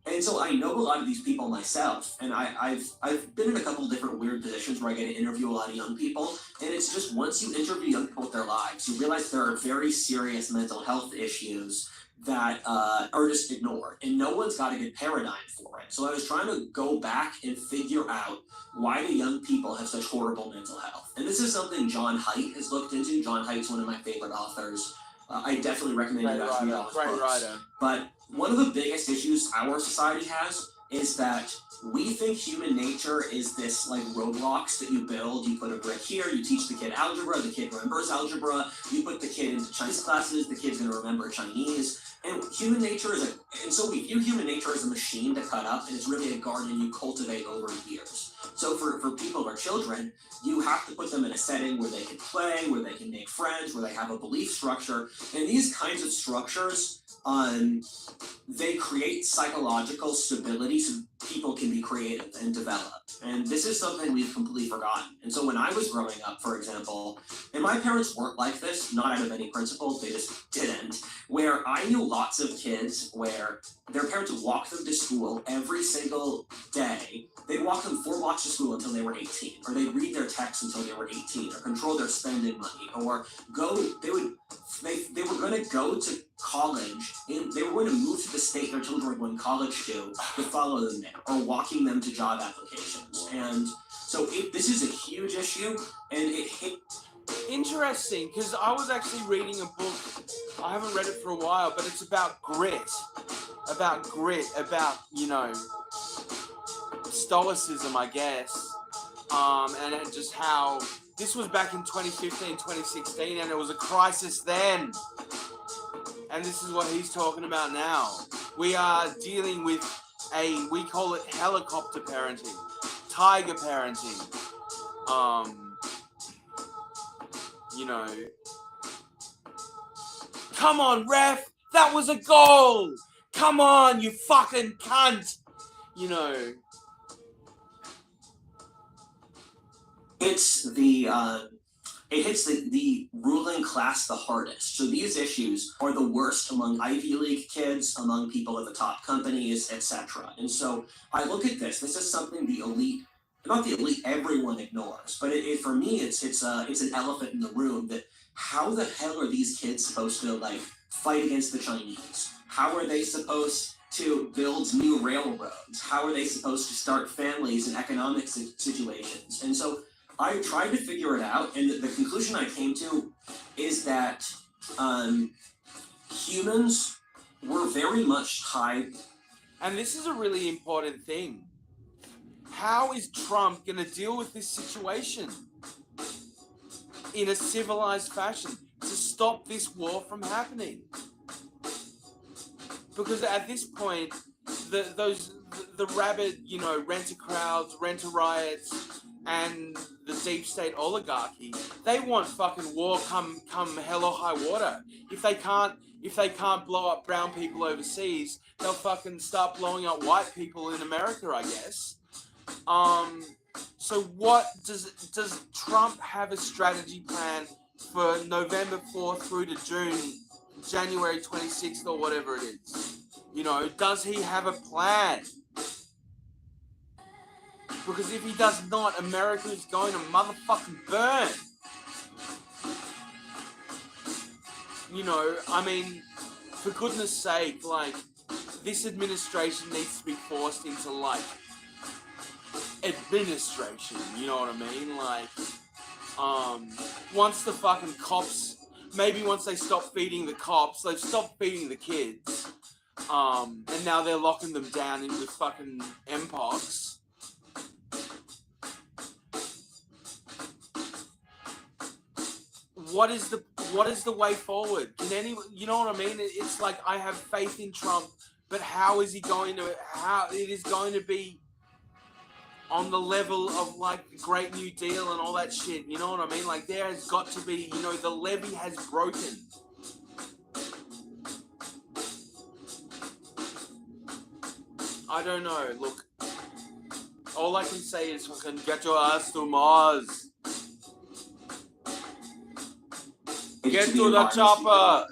And so I know a lot of these people myself, and I've been in a couple different weird positions where I get to interview a lot of young people, and it's just once you interview young people with their lives, you realize there are very serious mental health issues that are just ignored, and no one's got a good paradigm for it. So I was trying to go back and figure out why do young people have such horrible mental health. And this is something John Haidt has looked into. John Haidt's one of my favorite authors. I definitely recommend you guys read all his books. Writer. But one of the biggest issues our society has is that we think human nature is this like roadblocks that you build. You put a brick here, you teach the kid algebra, the kid remembers algebra, you put the kid into Chinese classes, the kid's gonna remember Chinese. And human nature and so we view human nature as a machine to cut up, and it's really a garden you cultivate over years. So for people who are children, you have to put them in a setting where they can play, where they can make friends, where they have a belief structure. And these kinds of structures, they create psychological stability so people can be creative and develop. And this is something we've completely forgotten. And so when I was growing up, for example, and my parents weren't like this, not out of any principles, they just didn't, where I knew lots of kids where their parents would walk them to school every single day. They'd walk them 4 blocks to school until they were 18, or they'd read their texts until they were 18, or control their spending money, or they were going to go to college, and they were going to move to the state their children were going to college to follow them there, or walking them to job applications. And so this is a huge issue, and it hit. Interesting, because I was actually reading a book, I haven't read it for a while, but it's about grit, about, you know, stoicism, I guess, and just how this was back in 2015, 2016, and it was a crisis then, and this is what he's talking about now. We are dealing with we call it helicopter parenting, tiger parenting, you know, come on, ref, that was a goal, come on, you fucking cunt, you know. It's the it hits the ruling class the hardest. So these issues are the worst among Ivy League kids, among people at the top companies, etc. And so I look at this. This is something the elite, not the elite, everyone ignores. But for me, it's an elephant in the room. That how the hell are these kids supposed to like fight against the Chinese? How are they supposed to build new railroads? How are they supposed to start families in economic situations? And so I tried to figure it out, and the conclusion I came to is that humans were very much tied. And this is a really important thing. How is Trump going to deal with this situation in a civilized fashion to stop this war from happening? Because at this point, the rabid, rent-a-crowds, rent-a-riots, and the deep state oligarchy, they want fucking war come hell or high water. If they can't blow up brown people overseas, they'll fucking start blowing up white people in America, I guess. So what does Trump have a strategy plan for November 4th through to January 26th or whatever it is? Does he have a plan? Because if he does not, America is going to motherfucking burn. For goodness sake, this administration needs to be forced into, administration, you know what I mean? Once the fucking cops, maybe once they stop feeding the cops, they've stopped feeding the kids, and now they're locking them down in with fucking Mpox. What is the way forward? Can anyone, you know what I mean? It's like, I have faith in Trump, but how is he going to, it is going to be on the level of the Great New Deal and all that shit, you know what I mean? There has got to be, the levee has broken. I don't know, look, all I can say is fucking get your ass to Mars. Get to the chopper.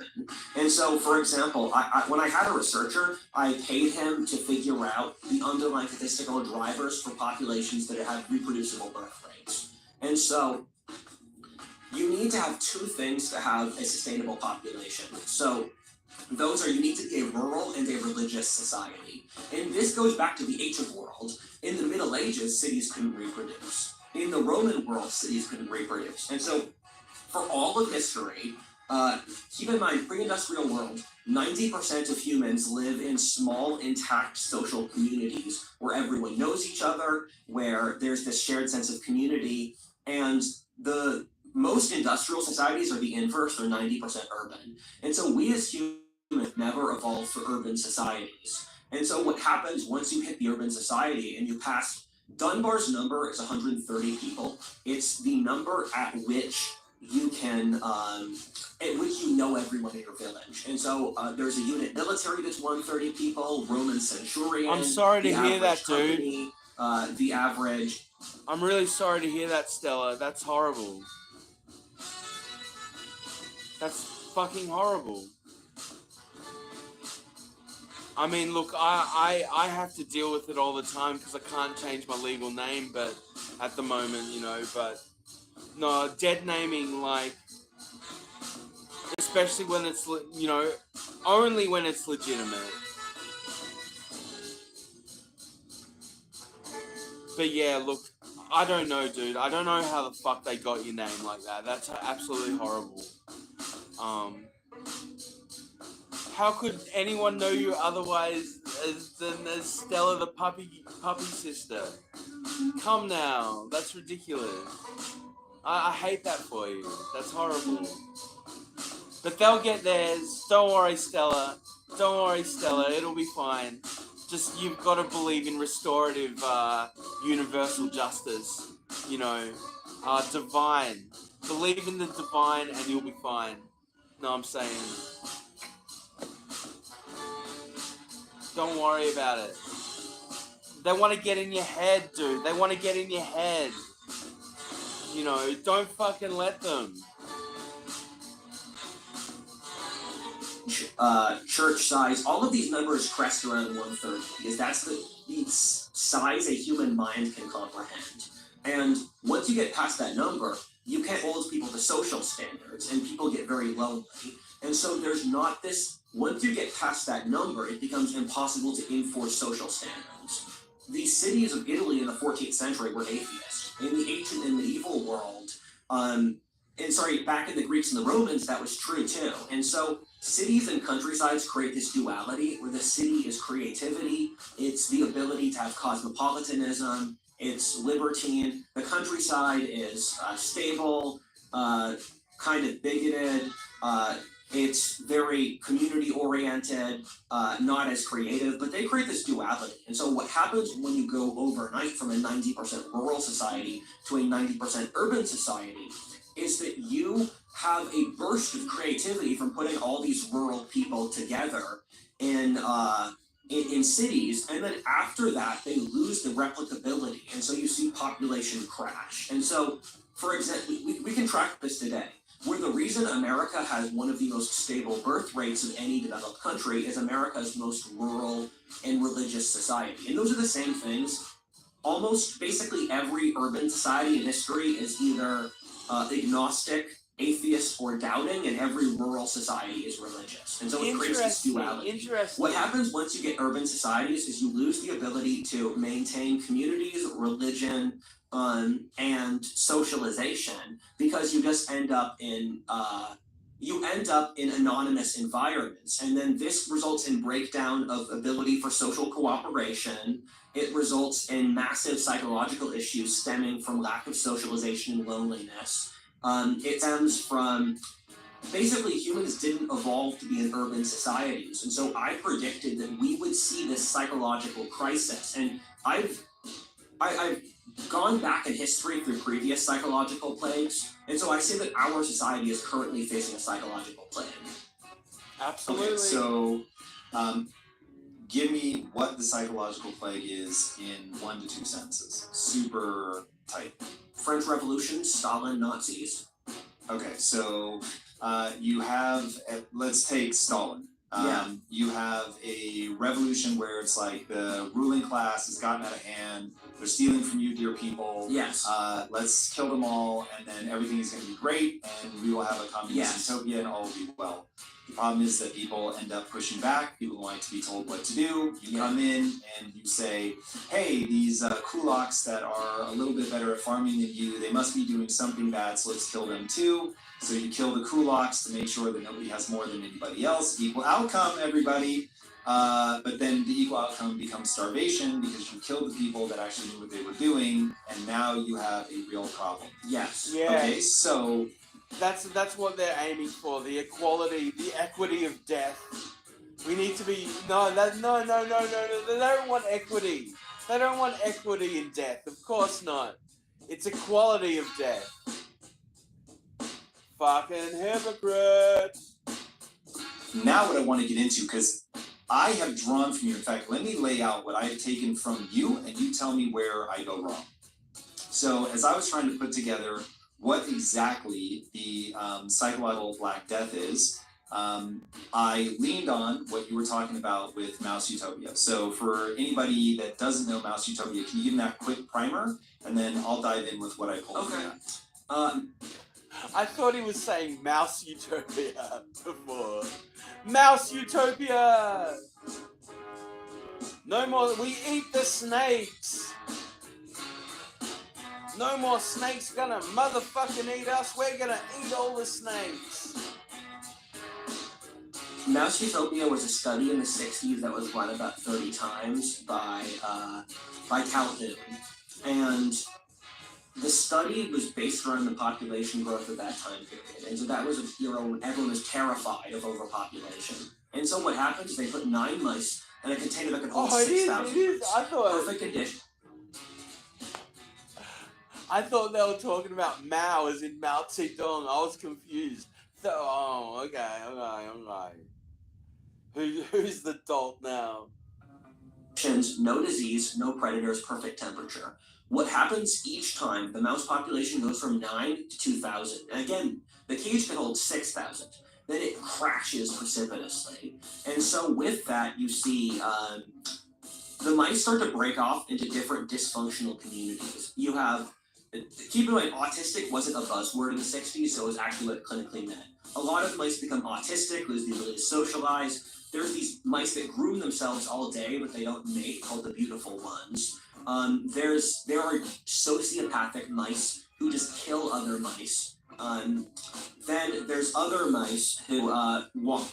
And so, for example, when I had a researcher, I paid him to figure out the underlying statistical drivers for populations that have reproducible birth rates. And so, you need to have two things to have a sustainable population. So, those are, you need to be a rural and a religious society. And this goes back to the ancient world. In the Middle Ages, cities couldn't reproduce. In the Roman world, cities couldn't reproduce. And so, for all of history, keep in mind, pre-industrial world, 90% of humans live in small, intact social communities where everyone knows each other, where there's this shared sense of community, and the most industrial societies are the inverse, they're 90% urban. And so we as humans never evolved for urban societies. And so what happens once you hit the urban society and you pass, Dunbar's number is 130 people. It's the number at which you can, at which you know everyone in your village. And so there's a unit military that's 130 people, Roman centurion. I'm sorry to hear that, company, dude. The average. I'm really sorry to hear that, Stella. That's horrible. That's fucking horrible. I mean, look, I have to deal with it all the time because I can't change my legal name, but at the moment, but no, dead naming, especially when it's, only when it's legitimate. But yeah, look, I don't know, dude. I don't know how the fuck they got your name like that. That's absolutely horrible. How could anyone know you otherwise than as Stella the puppy sister? Come now, that's ridiculous. I hate that for you. That's horrible. But they'll get theirs. Don't worry, Stella. Don't worry, Stella. It'll be fine. Just, you've got to believe in restorative, universal justice. Divine. Believe in the divine and you'll be fine. No, I'm saying. Don't worry about it. They want to get in your head, dude. They want to get in your head. you know, don't fucking let them. Church size, all of these numbers crest around 130 because that's the size a human mind can comprehend. And once you get past that number, you can't hold people to social standards, and people get very lonely. And so there's not this, once you get past that number, it becomes impossible to enforce social standards. The cities of Italy in the 14th century were atheist. In the ancient and medieval world, back in the Greeks and the Romans, that was true too. And so cities and countrysides create this duality where the city is creativity, it's the ability to have cosmopolitanism, it's libertine. The countryside is stable, kind of bigoted, it's very community oriented, not as creative, but they create this duality. And so what happens when you go overnight from a 90% rural society to a 90% urban society is that you have a burst of creativity from putting all these rural people together in cities, and then after that they lose the replicability, and so you see population crash. And so, for example, we can track this today, where the reason America has one of the most stable birth rates of any developed country is America's most rural and religious society. And those are the same things. Almost basically every urban society in history is either agnostic, atheist, or doubting, and every rural society is religious. And so it creates this duality. Interesting. What happens once you get urban societies is you lose the ability to maintain communities, religion, and socialization, because you just end up in anonymous environments, and then this results in breakdown of ability for social cooperation. It results in massive psychological issues stemming from lack of socialization and loneliness. It stems from basically humans didn't evolve to be in urban societies, and so I predicted that we would see this psychological crisis. And I've gone back in history through previous psychological plagues, and so I say that our society is currently facing a psychological plague. Absolutely. Okay, so give me what the psychological plague is in 1 to 2 sentences. Super tight. French Revolution, Stalin, Nazis. Okay, so you have, let's take Stalin. You have a revolution where it's like the ruling class has gotten out of hand. They're stealing from you, dear people. Yes. Let's kill them all, and then everything is going to be great, and we will have a communist Yes. utopia, and all will be well. The problem is that people end up pushing back. People want to be told what to do. You come in and you say, hey, these kulaks that are a little bit better at farming than you, they must be doing something bad, so let's kill them too. So you kill the kulaks to make sure that nobody has more than anybody else. Equal outcome, everybody. But then the equal outcome becomes starvation because you killed the people that actually knew what they were doing, and now you have a real problem. Yes. Yeah. Okay, so That's what they're aiming for, the equality, the equity of death. We need to be no, they don't want equity. They don't want equity in death. Of course not. It's equality of death. Fucking hypocrites. now what I want to get into, because I have drawn from you, in fact, let me lay out what I have taken from you, and you tell me where I go wrong. So as I was trying to put together what exactly the psychological Black Death is, I leaned on what you were talking about with Mouse Utopia. So for anybody that doesn't know Mouse Utopia, can you give them that quick primer? And then I'll dive in with what I pulled from that. I thought he was saying Mouse Utopia before. Mouse Utopia! No more, we eat the snakes! No more snakes gonna motherfucking eat us, we're gonna eat all the snakes! Mouse Utopia was a study in the 60s that was run about 30 times by Calhoun. And the study was based around the population growth of that time period. And so that was a era when everyone was terrified of overpopulation. And so what happens is they put 9 mice in a container that could hold 6,000 it is. mice. I thought Perfect condition. they were talking about Mao as in Mao Zedong. I was confused. So, okay. Who's the dolt now? No disease, no predators, perfect temperature. what happens each time the mouse population goes from 9 to 2,000, and again, the cage can hold 6,000, then it crashes precipitously. And so with that, you see the mice start to break off into different dysfunctional communities. You have, keep in mind, autistic wasn't a buzzword in the 60s, so it was actually what it clinically meant. A lot of mice become autistic, lose the ability to socialize. There's these mice that groom themselves all day, but they don't mate, called the beautiful ones. There are sociopathic mice who just kill other mice. Then there's other mice who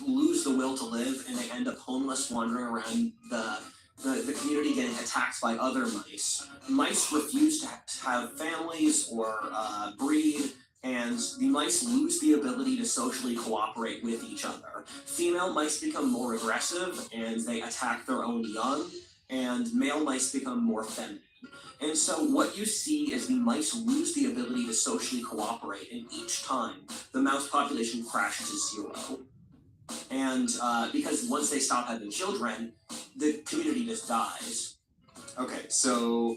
lose the will to live, and they end up homeless, wandering around the community, getting attacked by other mice. Mice refuse to have families or breed, and the mice lose the ability to socially cooperate with each other. Female mice become more aggressive, and they attack their own young, and male mice become more feminine. And so what you see is the mice lose the ability to socially cooperate, and each time the mouse population crashes to 0. And because once they stop having children, the community just dies. Okay, so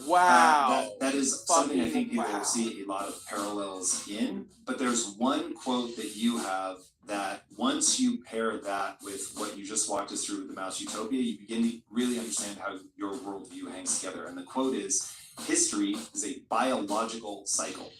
Wow. that is something I Fucking think people wow. see a lot of parallels in. But there's one quote that you have that once you pair that with what you just walked us through with the Mouse Utopia, you begin to really understand how your worldview hangs together. And the quote is, "History is a biological cycle."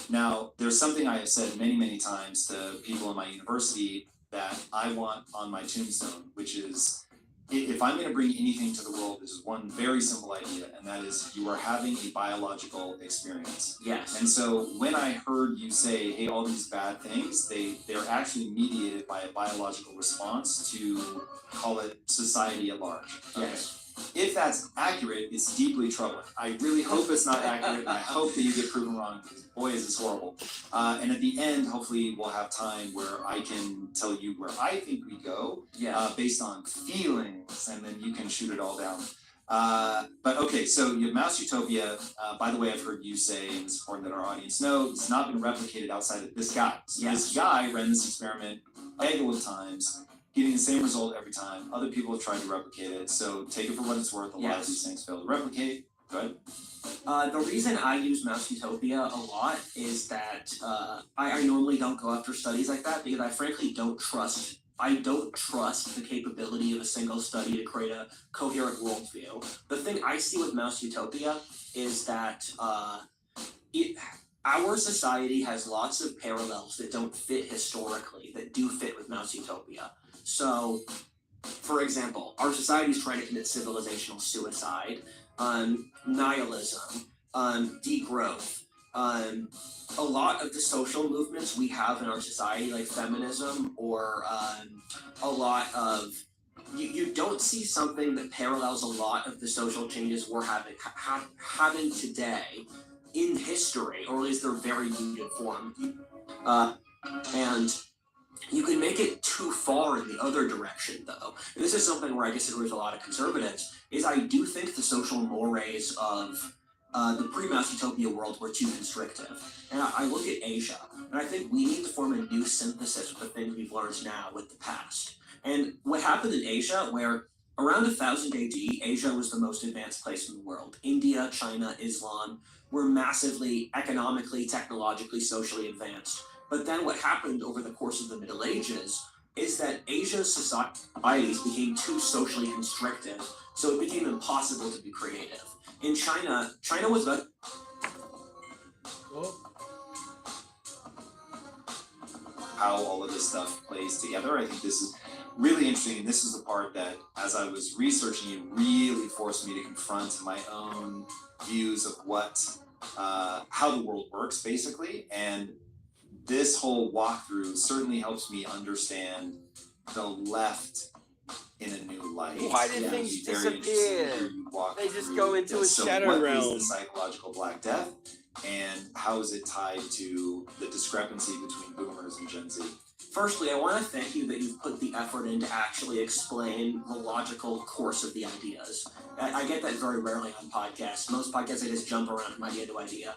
Now, there's something I have said many, many times to people in my university that I want on my tombstone, which is, if I'm going to bring anything to the world, this is one very simple idea, and that is you are having a biological experience. Yes. And so when I heard you say, hey, all these bad things, they're actually mediated by a biological response to, call it, society at large. Yes. If that's accurate, it's deeply troubling. I really hope it's not accurate, and I hope that you get proven wrong, because boy, is this horrible. And at the end, hopefully we'll have time where I can tell you where I think we go, based on feelings, and then you can shoot it all down. But okay, so you have Mouse Utopia. By the way, I've heard you say, and it's important that our audience know, it's not been replicated outside of this guy. So this guy ran this experiment a bagel of times, getting the same result every time. Other people have tried to replicate it, so take it for what it's worth. A lot of these things fail to replicate. Go ahead. The reason I use Mouse Utopia a lot is that I normally don't go after studies like that, because I frankly don't trust the capability of a single study to create a coherent worldview. The thing I see with Mouse Utopia is that our society has lots of parallels that don't fit historically, that do fit with Mouse Utopia. So, for example, our society is trying to commit civilizational suicide, nihilism, degrowth. A lot of the social movements we have in our society, like feminism, or a lot of you don't see something that parallels a lot of the social changes we're having today in history, or at least their very muted form. And you can make it too far in the other direction, though. And this is something where I disagree with a lot of conservatives, is I do think the social mores of the pre-Mouse Utopia world were too constrictive. And I look at Asia, and I think we need to form a new synthesis with the things we've learned now with the past. And what happened in Asia, where around 1000 AD, Asia was the most advanced place in the world. India, China, Islam were massively economically, technologically, socially advanced. But then what happened over the course of the Middle Ages is that Asia's societies became too socially constrictive, so it became impossible to be creative. In China was the how all of this stuff plays together. I think this is really interesting, and this is the part that, as I was researching, it really forced me to confront my own views of how the world works, basically. And this whole walkthrough certainly helps me understand the left in a new light. Why did things disappear? They just go into a shadow realm. What is the psychological Black Death, and how is it tied to the discrepancy between boomers and Gen Z? Firstly, I want to thank you that you've put the effort in to actually explain the logical course of the ideas. I get that very rarely on podcasts. Most podcasts, I just jump around from idea to idea.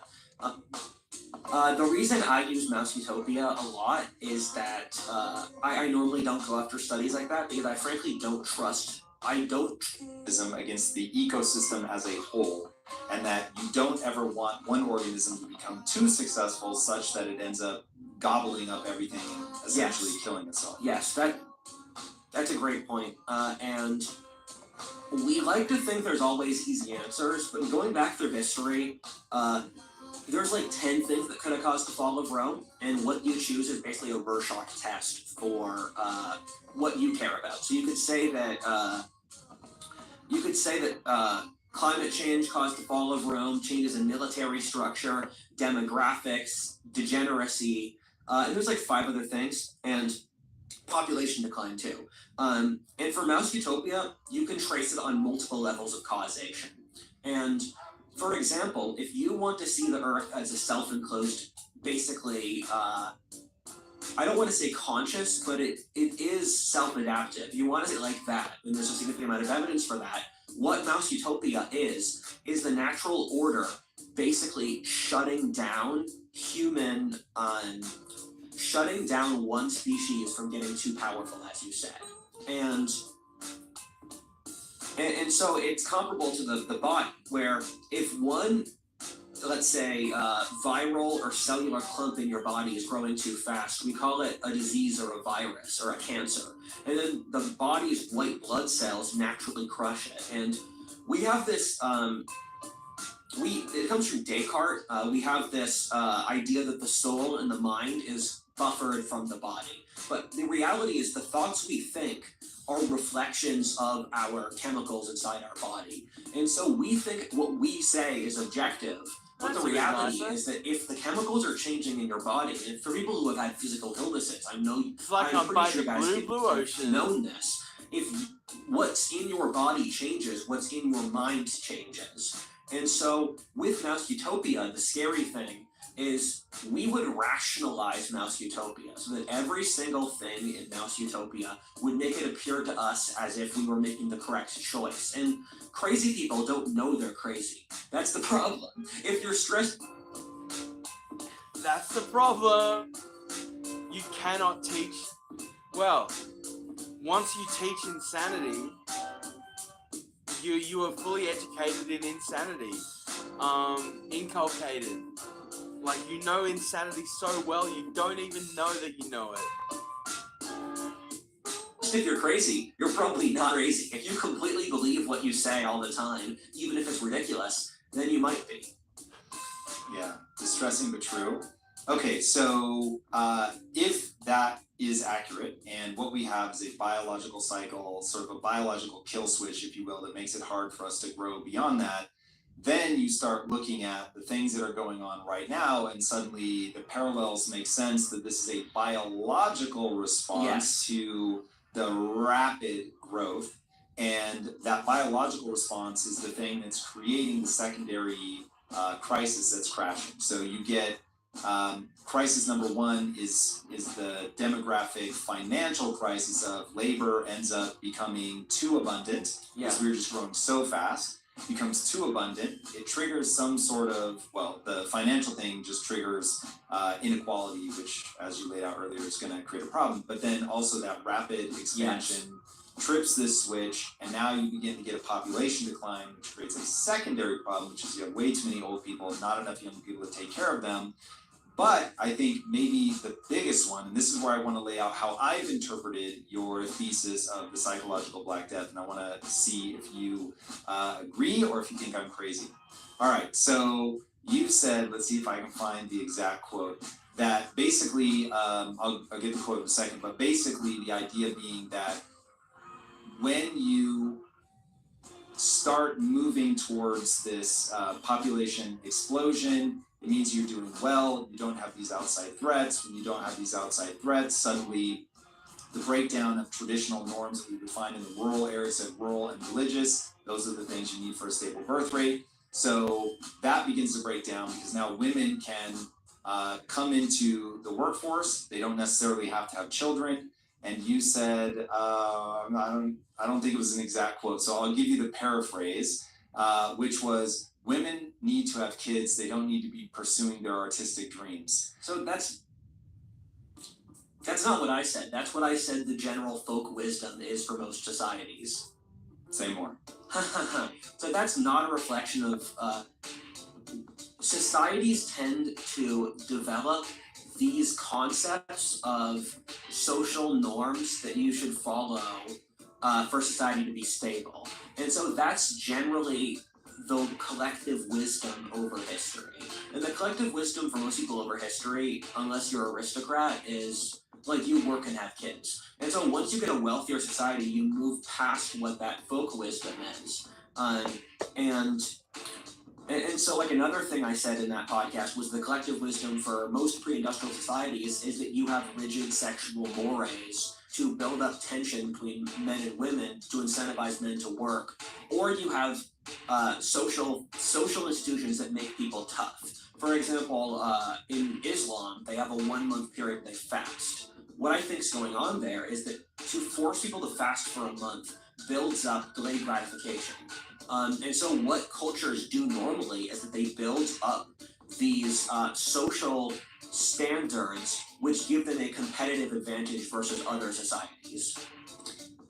The reason I use Mouse Utopia a lot is that I normally don't go after studies like that, because I frankly don't trust. Against the ecosystem as a whole, and that you don't ever want one organism to become too successful such that it ends up gobbling up everything and essentially killing itself. Yes, that's a great point. And we like to think there's always easy answers, but going back through history, there's like 10 things that could have caused the fall of Rome, and what you choose is basically a Rorschach test for what you care about. So you could say that climate change caused the fall of Rome, changes in military structure, demographics, degeneracy, and there's like 5 other things, and population decline too. And for Mouse Utopia, you can trace it on multiple levels of causation. And for example, if you want to see the Earth as a self-enclosed, basically, I don't want to say conscious, but it is self-adaptive. You want to say it like that, and there's a significant amount of evidence for that. What Mouse Utopia is the natural order basically shutting down one species from getting too powerful, as you said. And so it's comparable to the body, where if one, let's say, viral or cellular clump in your body is growing too fast, we call it a disease or a virus or a cancer. And then the body's white blood cells naturally crush it. And we have this, it comes from Descartes. We have this idea that the soul and the mind is buffered from the body. But the reality is the thoughts we think are reflections of our chemicals inside our body. And so we think what we say is objective. But That's the a good reality mindset. is that if the chemicals are changing in your body, and for people who have had physical illnesses, It's like I'm I'm pretty by sure the you guys blue have ocean. known this. If what's in your body changes, what's in your mind changes. And so with Mouse Utopia, the scary thing is we would rationalize Mouse Utopia so that every single thing in Mouse Utopia would make it appear to us as if we were making the correct choice. And crazy people don't know they're crazy. That's the problem. If you're stressed, That's the problem. You cannot teach. Well, once you teach insanity, you are fully educated in insanity, inculcated. Like, you know insanity so well, you don't even know that you know it. if you're crazy, you're probably not crazy. If you completely believe what you say all the time, even if it's ridiculous, then you might be. Yeah, distressing but true. Okay, so if that is accurate, and what we have is a biological cycle, sort of a biological kill switch, if you will, that makes it hard for us to grow beyond that, then you start looking at the things that are going on right now, and suddenly the parallels make sense that this is a biological response to the rapid growth, and that biological response is the thing that's creating the secondary crisis that's crashing. So you get crisis number one is the demographic financial crisis of labor ends up becoming too abundant because we're just growing so fast. Becomes too abundant, it triggers some sort of, well, the financial thing just triggers inequality, which, as you laid out earlier, is going to create a problem. But then also that rapid expansion trips this switch, and now you begin to get a population decline, which creates a secondary problem, which is you have way too many old people, not enough young people to take care of them. But I think maybe the biggest one, and this is where I want to lay out how I've interpreted your thesis of the psychological Black Death, and I want to see if you agree or if you think I'm crazy. All right, so you said, let's see if I can find the exact quote, that basically, I'll get the quote in a second, but basically the idea being that when you start moving towards this population explosion, it means you're doing well, you don't have these outside threats. When you don't have these outside threats, suddenly the breakdown of traditional norms that we would find in the rural areas, of rural and religious, those are the things you need for a stable birth rate. So that begins to break down because now women can come into the workforce. They don't necessarily have to have children. And you said, I don't think it was an exact quote, so I'll give you the paraphrase, which was, women need to have kids, they don't need to be pursuing their artistic dreams. So that's not what I said. That's what I said the general folk wisdom is for most societies. Say more. So that's not a reflection of societies tend to develop these concepts of social norms that you should follow for society to be stable. And so that's generally the collective wisdom over history. And the collective wisdom for most people over history, unless you're an aristocrat, is like you work and have kids. And so once you get a wealthier society, you move past what that folk wisdom is. And so like another thing I said in that podcast was the collective wisdom for most pre-industrial societies is that you have rigid sexual mores to build up tension between men and women to incentivize men to work, or you have social institutions that make people tough. For example, in Islam, they have a 1 month period they fast. What I think is going on there is that to force people to fast for a month builds up delayed gratification. And so what cultures do normally is that they build up these social standards which give them a competitive advantage versus other societies.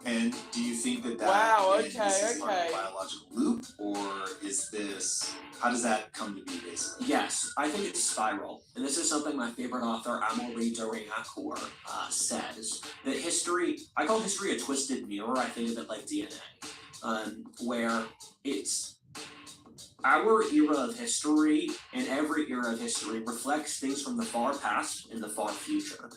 And do you think that Wow, is part of okay. a biological loop, or is this, how does that come to be basically? Yes, I think it's spiral. And this is something my favorite author, Amaury de Réaucourt, says. That history, I call history a twisted mirror. I think of it like DNA, where it's our era of history and every era of history reflects things from the far past and the far future.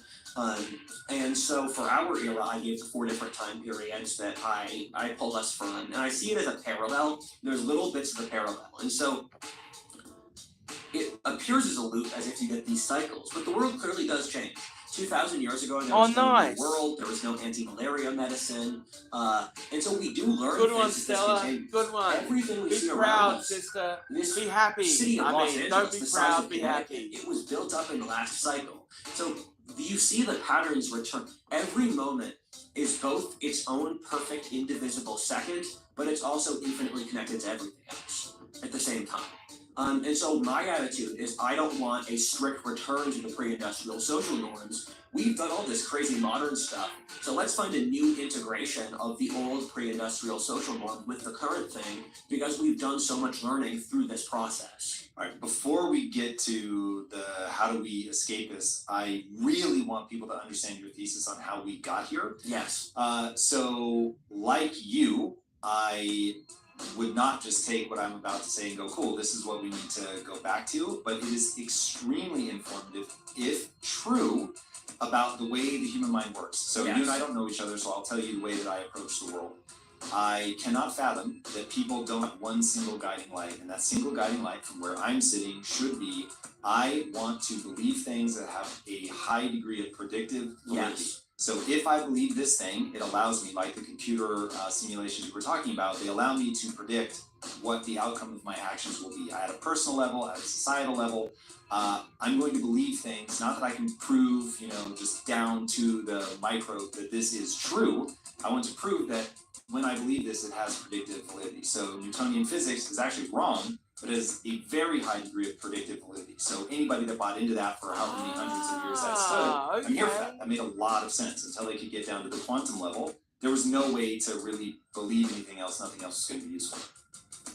And so for our era, I gave 4 different time periods that I pulled us from, and I see it as a parallel. There's little bits of a parallel. And so it appears as a loop as if you get these cycles, but the world clearly does change. 2,000 years ago, there was no nice. New world, there was no anti-malaria medicine, and so we do learn Good things one, as this Stella. continues. Good one. Everything we Be see around proud, us, sister. this Be happy. city of I Los mean, Angeles, don't be the size proud, of be Connecticut, happy. it was built up in the last cycle. So you see the patterns return. Every moment is both its own perfect indivisible second, but it's also infinitely connected to everything else at the same time. And so my attitude is I don't want a strict return to the pre-industrial social norms. We've done all this crazy modern stuff, so let's find a new integration of the old pre-industrial social norm with the current thing, because we've done so much learning through this process. All right, before we get to the how do we escape this, I really want people to understand your thesis on how we got here. Yes. So like you, I would not just take what I'm about to say and go, cool, this is what we need to go back to, but it is extremely informative, if true, about the way the human mind works. So Yes. you and I don't know each other, so I'll tell you the way that I approach the world. I cannot fathom that people don't have one single guiding light, and that single guiding light from where I'm sitting should be, I want to believe things that have a high degree of predictive validity. Yes. So if I believe this thing, it allows me, like the computer simulations you were talking about, they allow me to predict what the outcome of my actions will be at a personal level, at a societal level. I'm going to believe things, not that I can prove, just down to the microbe that this is true. I want to prove that when I believe this, it has predictive validity. So Newtonian physics is actually wrong, but it has a very high degree of predictive validity. So anybody that bought into that for however many hundreds of years that stood, I'm here for that. That made a lot of sense until they could get down to the quantum level. There was no way to really believe anything else. Nothing else was going to be useful.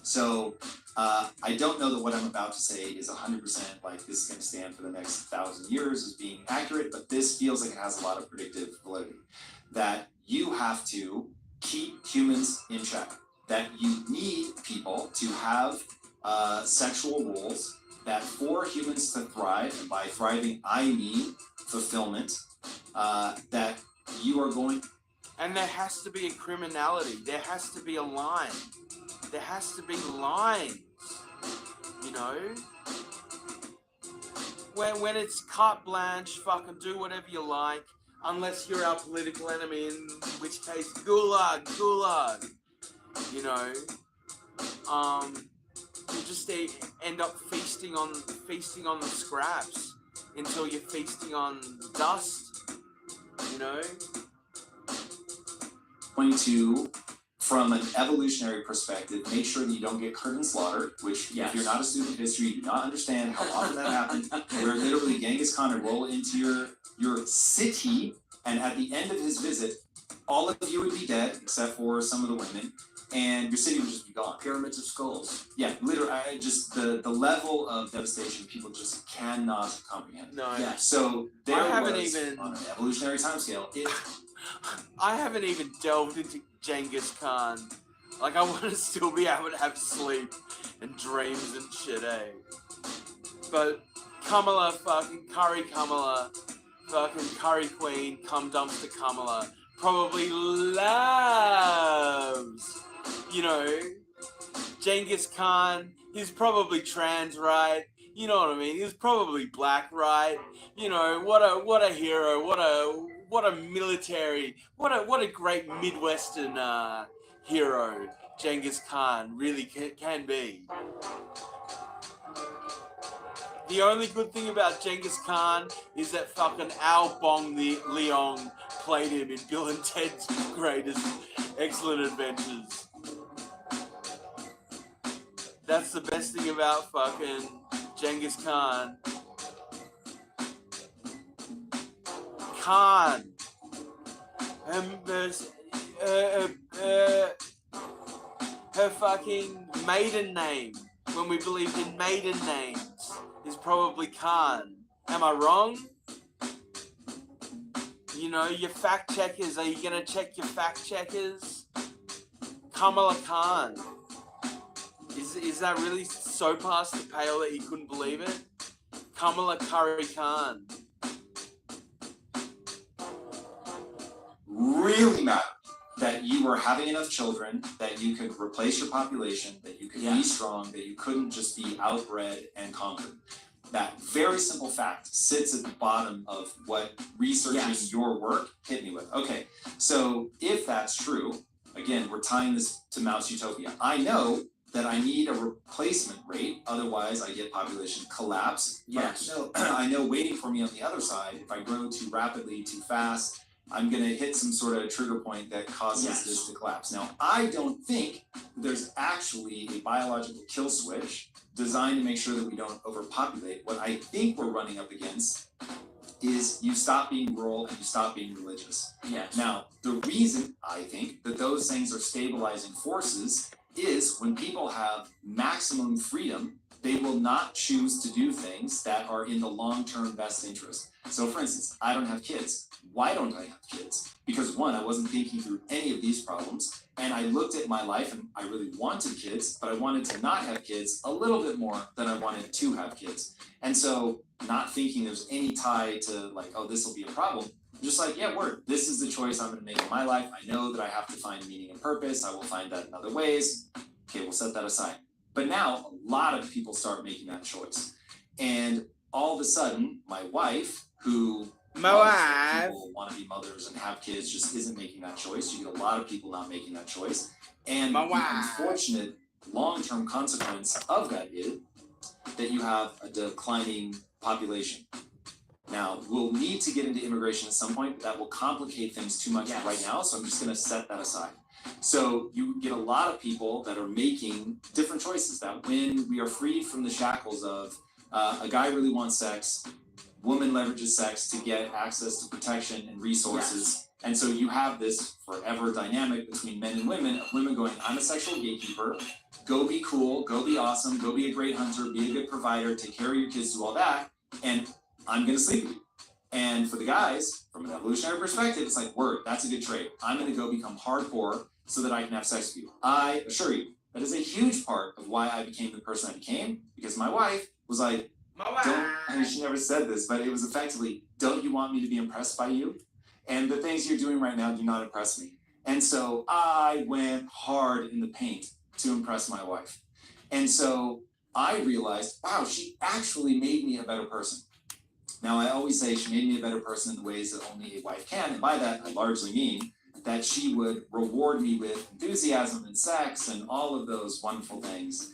So I don't know that what I'm about to say is 100% like this is going to stand for the next 1,000 years as being accurate, but this feels like it has a lot of predictive validity. That you have to keep humans in check. That you need people to have sexual roles, that for humans to thrive, and by thriving I mean fulfillment, that you are going. And there has to be a criminality. There has to be a line. There has to be lines. When it's carte blanche, fucking do whatever you like, unless you're our political enemy, in which case gulag. You just end up feasting on the scraps until you're feasting on dust. Going to, from an evolutionary perspective, make sure that you don't get curtain slaughtered, which Yes. if you're not a student of history, you do not understand how often that happened, where literally Genghis Khan would roll into your city, and at the end of his visit, all of you would be dead, except for some of the women, and your city would just be gone. Pyramids of skulls. Yeah, literally, just the level of devastation people just cannot comprehend. No. Yeah. So there I haven't was, even- on an evolutionary timescale, I haven't even delved into Genghis Khan. Like, I want to still be able to have sleep and dreams and shit, eh? But Kamala, fucking Curry Kamala, fucking Curry Queen, cum dumpster Kamala, probably loves, you know, Genghis Khan. He's probably trans, right? You know what I mean? He's probably black, right? You know, what a hero, what a military, what a great Midwestern hero Genghis Khan really can be. The only good thing about Genghis Khan is that fucking Al Bong Leong played him in Bill and Ted's Greatest Excellent Adventures. That's the best thing about fucking Genghis Khan. Khan. Her fucking maiden name, when we believed in maiden names, is probably Khan. Am I wrong? You know, your fact checkers, are you gonna check your fact checkers? Kamala Khan. Is that really so past the pale that you couldn't believe it? Kamala Curry Khan. really mattered that you were having enough children, that you could replace your population, that you could be strong, that you couldn't just be outbred and conquered. That very simple fact sits at the bottom of what researching your work hit me with. Okay, so if that's true, again, we're tying this to Mouse Utopia. I know that I need a replacement rate, otherwise I get population collapse. Yes. I know waiting for me on the other side, if I grow too rapidly, too fast, I'm gonna hit some sort of trigger point that causes this to collapse. Now, I don't think there's actually a biological kill switch designed to make sure that we don't overpopulate. What I think we're running up against is you stop being rural and you stop being religious. Yes. Now, the reason I think that those things are stabilizing forces is when people have maximum freedom, they will not choose to do things that are in the long-term best interest. So for instance, I don't have kids. Why don't I have kids? Because one, I wasn't thinking through any of these problems, and I looked at my life and I really wanted kids, but I wanted to not have kids a little bit more than I wanted to have kids. And so not thinking there's any tie to like, oh, this will be a problem. I'm just like, yeah, word, this is the choice I'm gonna make in my life. I know that I have to find meaning and purpose. I will find that in other ways. Okay, we'll set that aside. But now a lot of people start making that choice. And all of a sudden, my wife, who people want to be mothers and have kids, just isn't making that choice. You get a lot of people not making that choice. And the unfortunate long-term consequence of that is that you have a declining population. Now, we'll need to get into immigration at some point, but that will complicate things too much right now, so I'm just going to set that aside. So you get a lot of people that are making different choices, that when we are freed from the shackles of a guy really wants sex, woman leverages sex to get access to protection and resources. And so you have this forever dynamic between men and women, of women going, I'm a sexual gatekeeper, go be cool, go be awesome, go be a great hunter, be a good provider, take care of your kids, do all that, and I'm gonna sleep with you. And for the guys, from an evolutionary perspective, it's like, word, that's a good trait. I'm gonna go become hardcore so that I can have sex with you. I assure you, that is a huge part of why I became the person I became, because my wife was like, I mean, she never said this, but it was effectively, don't you want me to be impressed by you? And the things you're doing right now do not impress me. And so I went hard in the paint to impress my wife. And so I realized, wow, she actually made me a better person. Now, I always say she made me a better person in the ways that only a wife can. And by that, I largely mean that she would reward me with enthusiasm and sex and all of those wonderful things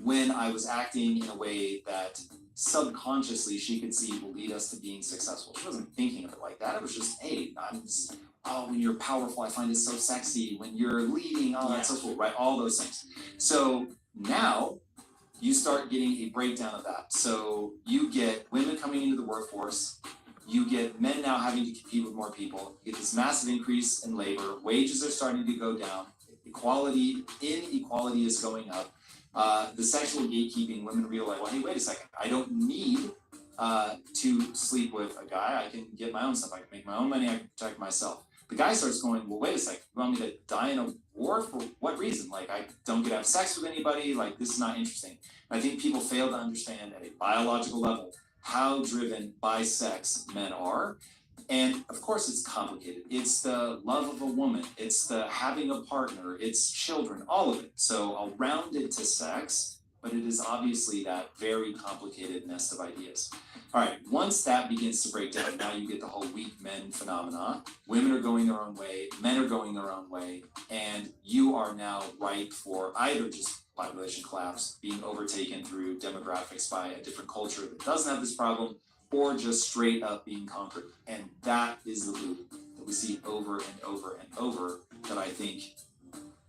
when I was acting in a way that subconsciously she could see will lead us to being successful. She wasn't thinking of it like that. It was just, hey, when you're powerful, I find it so sexy. When you're leading, oh, that's so cool, right? All those things. So now you start getting a breakdown of that. So you get women coming into the workforce. You get men now having to compete with more people. You get this massive increase in labor. Wages are starting to go down. inequality is going up. The sexual gatekeeping, women realize, well, hey, wait a second, I don't need to sleep with a guy. I can get my own stuff. I can make my own money. I can protect myself. The guy starts going, well, wait a second, you want me to die in a war for what reason? Like, I don't get to have sex with anybody. Like, this is not interesting. I think people fail to understand at a biological level how driven by sex men are. And of course, it's complicated. It's the love of a woman, it's the having a partner, it's children, all of it. So I'll round it to sex, but it is obviously that very complicated nest of ideas. All right, once that begins to break down, now you get the whole weak men phenomena. Women are going their own way, men are going their own way, and you are now ripe for either just population collapse, being overtaken through demographics by a different culture that doesn't have this problem, or just straight up being conquered. And that is the loop that we see over and over and over that I think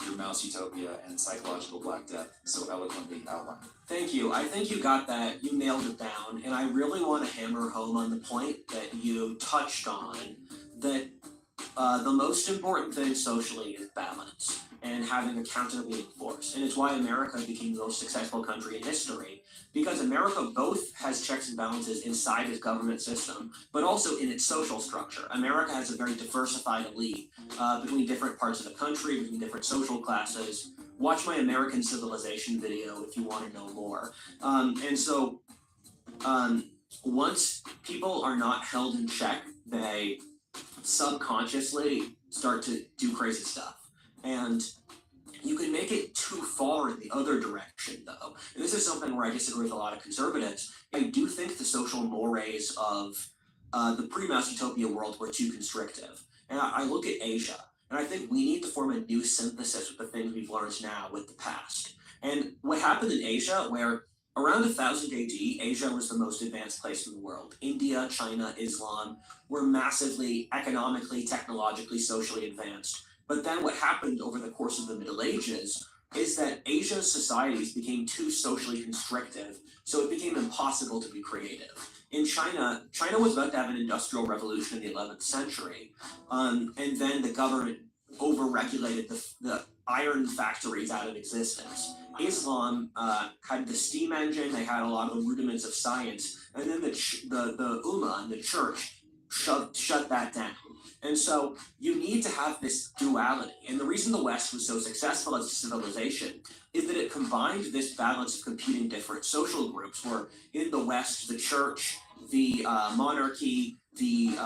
your Mouse Utopia and Psychological Black Death so eloquently outline. Thank you. I think you got that. You nailed it down. And I really want to hammer home on the point that you touched on, that the most important thing socially is balance and having accountability enforced. And it's why America became the most successful country in history, because America both has checks and balances inside its government system, but also in its social structure. America has a very diversified elite between different parts of the country, between different social classes. Watch my American Civilization video if you want to know more. Once people are not held in check, they subconsciously start to do crazy stuff. And you can make it too far in the other direction, though. And this is something where I disagree with a lot of conservatives. I do think the social mores of the pre-Mouse Utopia world were too constrictive. And I look at Asia, and I think we need to form a new synthesis with the things we've learned now with the past. And what happened in Asia, where around 1000 AD, Asia was the most advanced place in the world. India, China, Islam were massively economically, technologically, socially advanced. But then what happened over the course of the Middle Ages is that Asia's societies became too socially constrictive, so it became impossible to be creative. In China, China was about to have an industrial revolution in the 11th century, and then the government overregulated the iron factories out of existence. Islam had the steam engine, they had a lot of the rudiments of science, and then the Ummah and the church shut that down. And so you need to have this duality. And the reason the West was so successful as a civilization is that it combined this balance of competing different social groups, where in the West, the church, the monarchy, the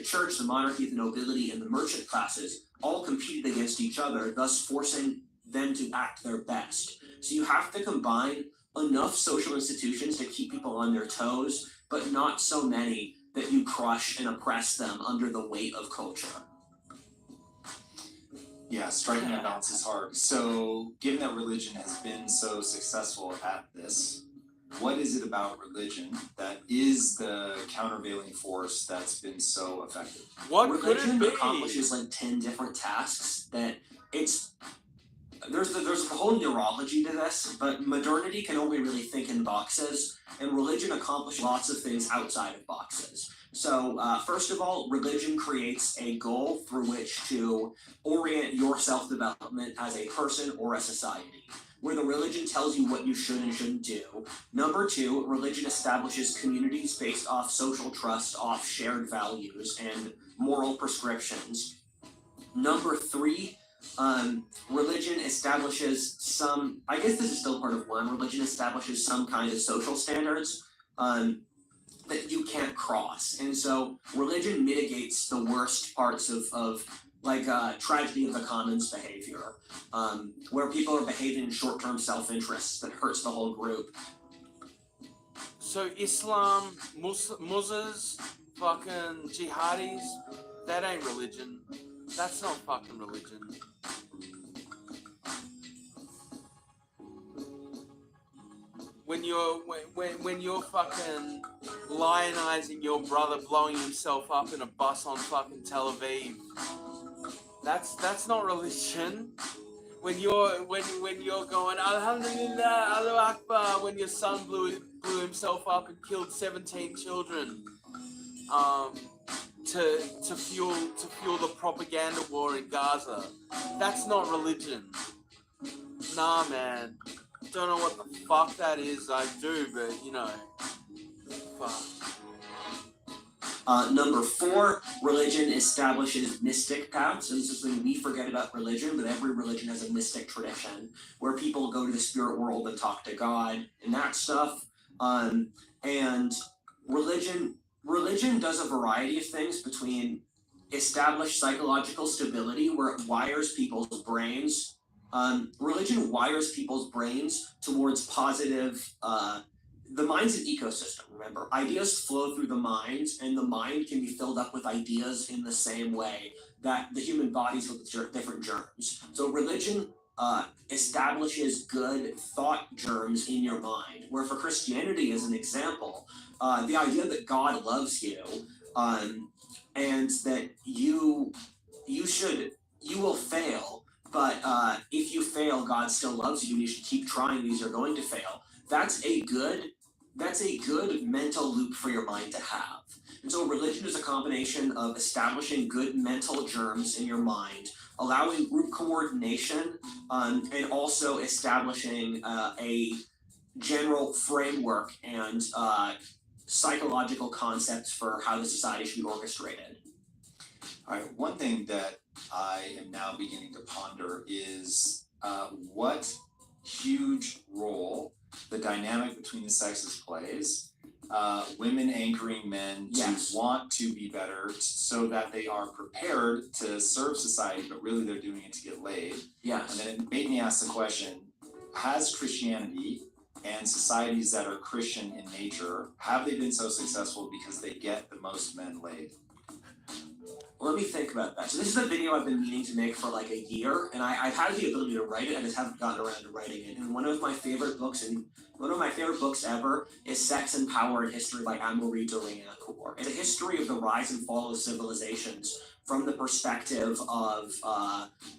church, the monarchy, the nobility, and the merchant classes all competed against each other, thus forcing them to act their best. So you have to combine enough social institutions to keep people on their toes, but not so many that you crush and oppress them under the weight of culture. Yeah, striking that balance is hard. So, given that religion has been so successful at this, what is it about religion that is the countervailing force that's been so effective? What could it Religion be? accomplishes like 10 different tasks that there's a whole neurology to this, but modernity can only really think in boxes, and religion accomplishes lots of things outside of boxes. So first of all, religion creates a goal through which to orient your self-development as a person or a society, where the religion tells you what you should and shouldn't do. Number two, religion establishes communities based off social trust, off shared values and moral prescriptions. Number three, religion establishes some, I guess this is still part of one, religion establishes some kind of social standards that you can't cross. And so religion mitigates the worst parts of tragedy of the commons behavior, where people are behaving in short-term self-interest that hurts the whole group. So Islam, Muslims, fucking jihadis, that ain't religion. That's not fucking religion. When you're fucking lionizing your brother blowing himself up in a bus on fucking Tel Aviv, that's not religion. When you're going Alhamdulillah, Allahu Akbar, when your son blew himself up and killed 17 children, to fuel the propaganda war in Gaza. That's not religion. Nah, man. Don't know what the fuck that is. I do, but you know, fuck. Number 4, religion establishes mystic paths. And this is when we forget about religion, but every religion has a mystic tradition where people go to the spirit world and talk to God and that stuff. And religion does a variety of things between established psychological stability, where it wires people's brains. Religion wires people's brains towards positive. The mind's an ecosystem, remember. Ideas flow through the mind, and the mind can be filled up with ideas in the same way that the human body's with different germs. So religion establishes good thought germs in your mind, where for Christianity, as an example, the idea that God loves you, and that you will fail, but if you fail, God still loves you, and you should keep trying because you're going to fail. That's a good mental loop for your mind to have. And so religion is a combination of establishing good mental germs in your mind, allowing group coordination, and also establishing a general framework and psychological concepts for how the society should be orchestrated. All right, one thing that I am now beginning to ponder is what huge role the dynamic between the sexes plays. Women anchoring men to want to be better so that they are prepared to serve society, but really they're doing it to get laid. Yes. And then it made me ask the question, has Christianity and societies that are Christian in nature, have they been so successful because they get the most men laid? Let me think about that. So this is a video I've been meaning to make for like a year, and I've had the ability to write it, I just haven't gotten around to writing it. And one of my favorite books ever is Sex and Power and History by Amaury de Riencourt. It's a history of the rise and fall of civilizations from the perspective of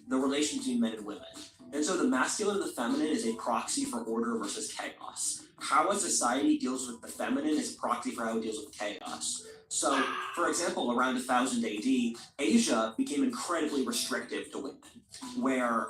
the relation between men and women. And so the masculine and the feminine is a proxy for order versus chaos. How a society deals with the feminine is a proxy for how it deals with chaos. So, for example, around 1000 AD, Asia became incredibly restrictive to women, where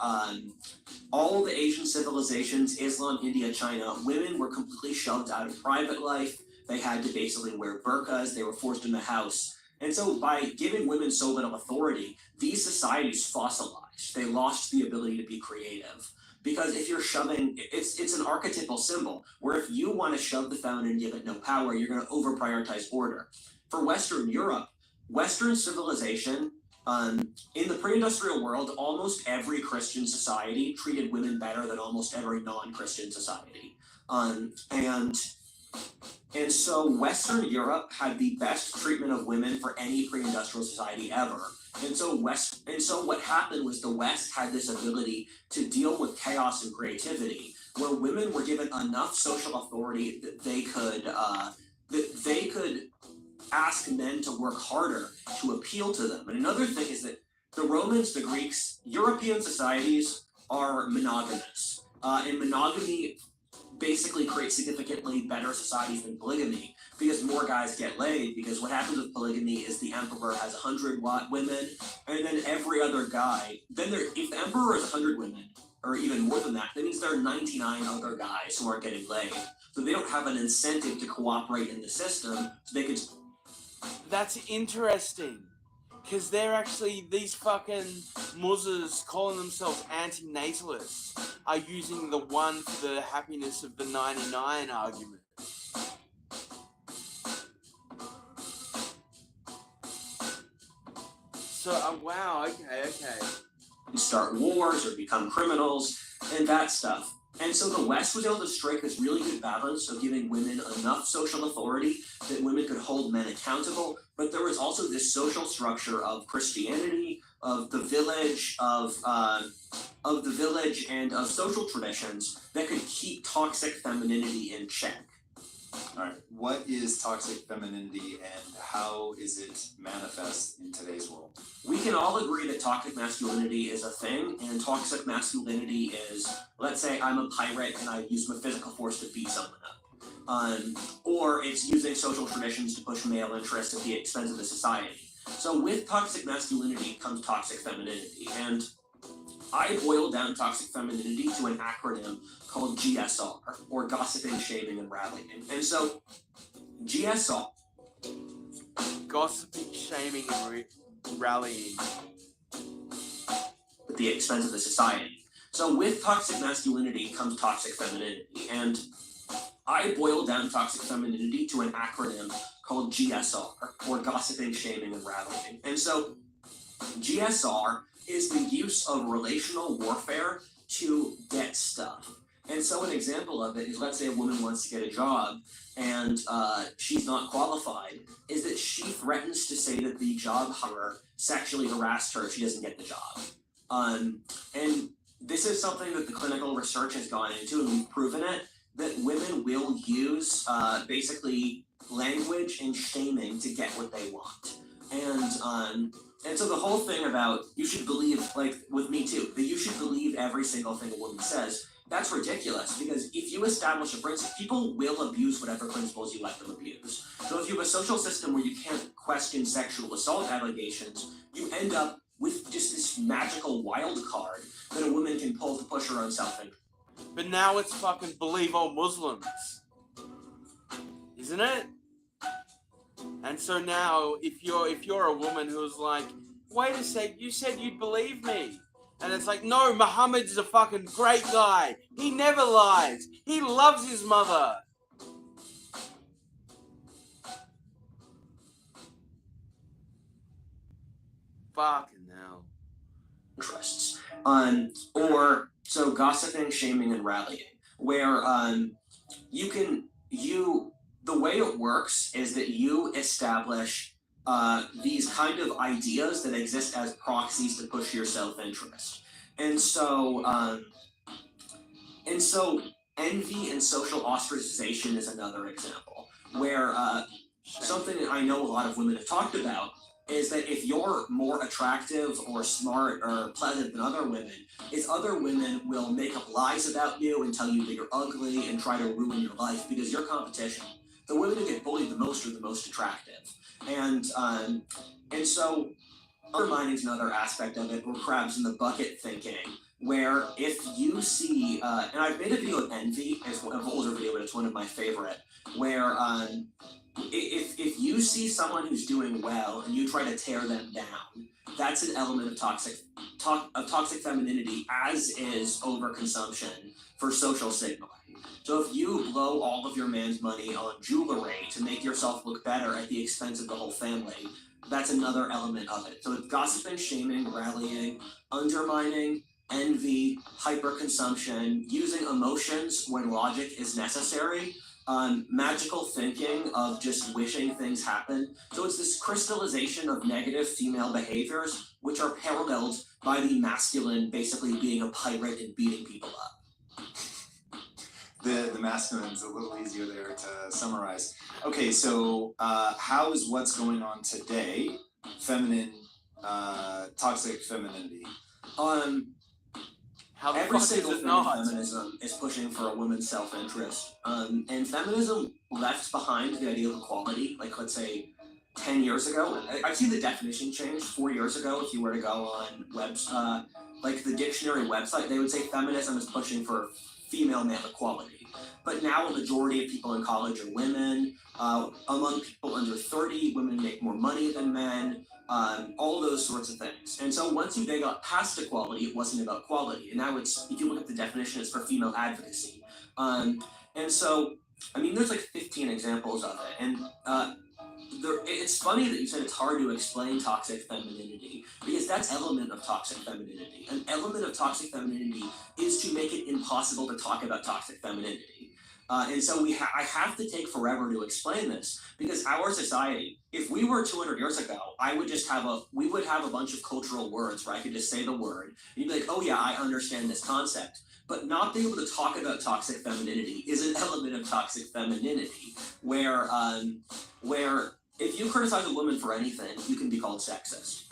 all the Asian civilizations, Islam, India, China, women were completely shoved out of private life. They had to basically wear burqas, they were forced in the house. And so by giving women so little authority, these societies fossilized. They lost the ability to be creative. Because if you're shoving, it's an archetypal symbol, where if you want to shove the feminine and give it no power, you're going to over-prioritize order. For Western Europe, Western civilization, in the pre-industrial world, almost every Christian society treated women better than almost every non-Christian society. And so Western Europe had the best treatment of women for any pre-industrial society ever. And so what happened was the West had this ability to deal with chaos and creativity, where women were given enough social authority that they could ask men to work harder to appeal to them. And another thing is that the Romans, the Greeks, European societies are monogamous. And monogamy basically creates significantly better societies than polygamy, because more guys get laid, because what happens with polygamy is the emperor has 100 women, and then every other guy, if the emperor has 100 women, or even more than that, that means there are 99 other guys who aren't getting laid. So they don't have an incentive to cooperate in the system, so they could... That's interesting, because they're actually, these fucking muzzers calling themselves anti-natalists are using the one for the happiness of the 99 argument. So, wow, okay. Start wars or become criminals and that stuff. And so the West was able to strike this really good balance of giving women enough social authority that women could hold men accountable, but there was also this social structure of Christianity, of the village, and of social traditions that could keep toxic femininity in check. All right, what is toxic femininity and how is it manifest in today's world? We can all agree that toxic masculinity is a thing, and toxic masculinity is, let's say I'm a pirate and I use my physical force to beat someone up. Or it's using social traditions to push male interests at the expense of the society. So with toxic masculinity comes toxic femininity, and I boiled down toxic femininity to an acronym called GSR, or gossiping, shaming, and rallying. And so GSR, Gossiping, shaming, and rallying. at the expense of the society. So with toxic masculinity comes toxic femininity, and I boiled down toxic femininity to an acronym called GSR, or gossiping, shaming, and rallying. And so GSR is the use of relational warfare to get stuff. And so an example of it is, let's say a woman wants to get a job and she's not qualified, is that she threatens to say that the job hunter sexually harassed her if she doesn't get the job. And this is something that the clinical research has gone into, and we've proven it, that women will use basically language and shaming to get what they want. And so the whole thing about you should believe, like with Me Too, that you should believe every single thing a woman says, that's ridiculous, because if you establish a principle, people will abuse whatever principles you let them abuse. So if you have a social system where you can't question sexual assault allegations, you end up with just this magical wild card that a woman can pull to push her own self-interest. But now it's fucking believe all Muslims. Isn't it? And so now if you're a woman who's like, wait a sec, you said you'd believe me. And it's like, no, Muhammad's a fucking great guy. He never lies. He loves his mother. Fucking hell. Interests. Or so gossiping, shaming, and rallying, where the way it works is that you establish these kind of ideas that exist as proxies to push your self-interest. And so envy and social ostracization is another example, where something that I know a lot of women have talked about is that if you're more attractive or smart or pleasant than other women, is other women will make up lies about you and tell you that you're ugly and try to ruin your life because you're competition. The women who get bullied the most are the most attractive. And so undermining is another aspect of it, or crabs in the bucket thinking, where if you see, and I've made a video of envy, it's an older video, but it's one of my favorite, where if you see someone who's doing well and you try to tear them down, that's an element of toxic femininity, as is overconsumption for social signaling. So if you blow all of your man's money on jewelry to make yourself look better at the expense of the whole family, that's another element of it. So it's gossiping, shaming, rallying, undermining, envy, hyperconsumption, using emotions when logic is necessary, magical thinking of just wishing things happen. So it's this crystallization of negative female behaviors, which are paralleled by the masculine basically being a pirate and beating people up. The masculine's a little easier there to summarize. Okay, so how is what's going on today feminine, toxic femininity? How the Every fuck single is it thing in not? feminism is pushing for a woman's self-interest. And feminism left behind the idea of equality, like let's say 10 years ago. I've seen the definition change 4 years ago. If you were to go on like the dictionary website, they would say feminism is pushing for female-male equality. But now a majority of people in college are women. Among people under 30, women make more money than men. All those sorts of things. And so once they got past equality, it wasn't about quality. And now it's, if you look at the definition, it's for female advocacy. And so, I mean, there's like 15 examples of it. And it's funny that you said it's hard to explain toxic femininity, because that's element of toxic femininity. An element of toxic femininity is to make it impossible to talk about toxic femininity. And so I have to take forever to explain this, because our society, if we were 200 years ago, we would have a bunch of cultural words where I could just say the word, and you'd be like, oh yeah, I understand this concept. But not being able to talk about toxic femininity is an element of toxic femininity, where if you criticize a woman for anything, you can be called sexist.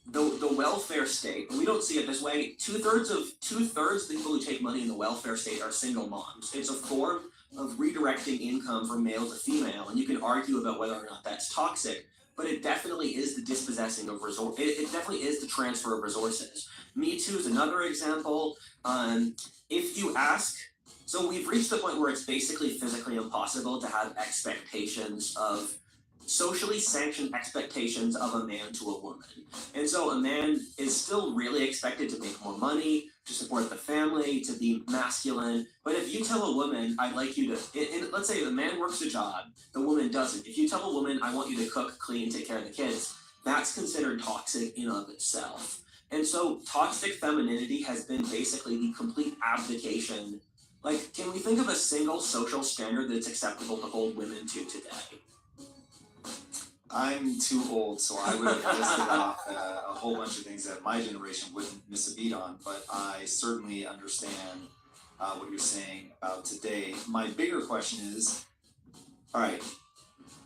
The welfare state, we don't see it this way. Two-thirds of the people who take money in the welfare state are single moms. It's a form of redirecting income from male to female, and you can argue about whether or not that's toxic, but it definitely is the dispossessing of resource. It definitely is the transfer of resources. Me Too is another example. If you ask, so we've reached the point where it's basically physically impossible to have expectations of socially sanctioned expectations of a man to a woman. And so a man is still really expected to make more money, to support the family, to be masculine. But if you tell a woman, I'd like you to, let's say the man works a job, the woman doesn't. If you tell a woman, I want you to cook, clean, take care of the kids, that's considered toxic in and of itself. And so toxic femininity has been basically the complete abdication. Like, can we think of a single social standard that's acceptable to hold women to today? I'm too old, so I would have listed off a whole bunch of things that my generation wouldn't miss a beat on, but I certainly understand what you're saying about today. My bigger question is, all right,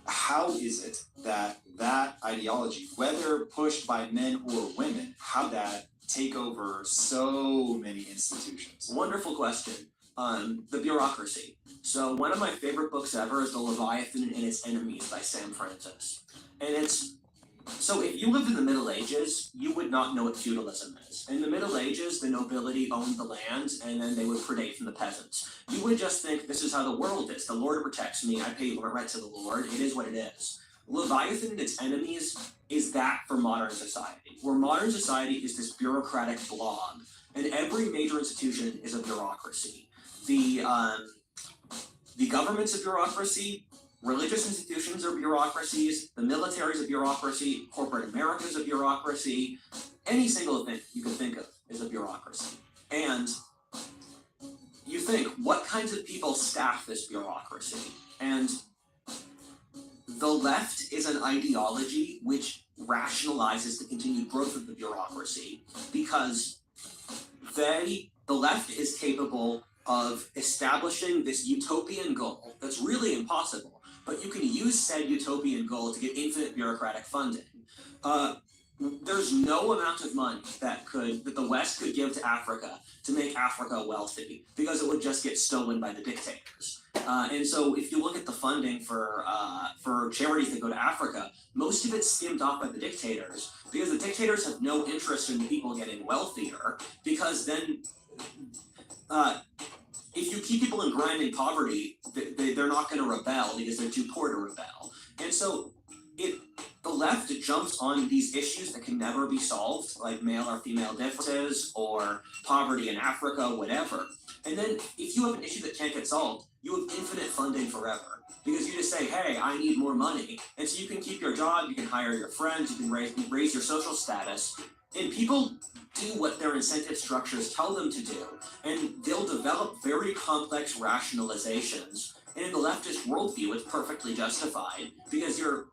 how is it that that ideology, whether pushed by men or women, how that take over so many institutions? Wonderful question. The bureaucracy. So one of my favorite books ever is The Leviathan and Its Enemies by Sam Francis. And so if you lived in the Middle Ages, you would not know what feudalism is. In the Middle Ages, the nobility owned the land and then they would predate from the peasants. You would just think, this is how the world is. The Lord protects me, I pay rent to the Lord, it is what it is. Leviathan and Its Enemies is that for modern society, where modern society is this bureaucratic blob, and every major institution is a bureaucracy. The government's a bureaucracy, religious institutions are bureaucracies, the military is a bureaucracy, corporate America is a bureaucracy, any single thing you can think of is a bureaucracy. And you think, what kinds of people staff this bureaucracy? And the left is an ideology which rationalizes the continued growth of the bureaucracy because the left is capable of establishing this utopian goal that's really impossible, but you can use said utopian goal to get infinite bureaucratic funding. There's no amount of money that the West could give to Africa to make Africa wealthy because it would just get stolen by the dictators. And so if you look at the funding for charities that go to Africa, most of it's skimmed off by the dictators because the dictators have no interest in people getting wealthier because then if you keep people in grinding poverty, they're not going to rebel because they're too poor to rebel. And so the left jumps on these issues that can never be solved, like male or female differences or poverty in Africa, whatever. And then if you have an issue that can't get solved, you have infinite funding forever. Because you just say, hey, I need more money. And so you can keep your job, you can hire your friends, you can raise your social status. And people do what their incentive structures tell them to do. And they'll develop very complex rationalizations. And in the leftist worldview, it's perfectly justified because you're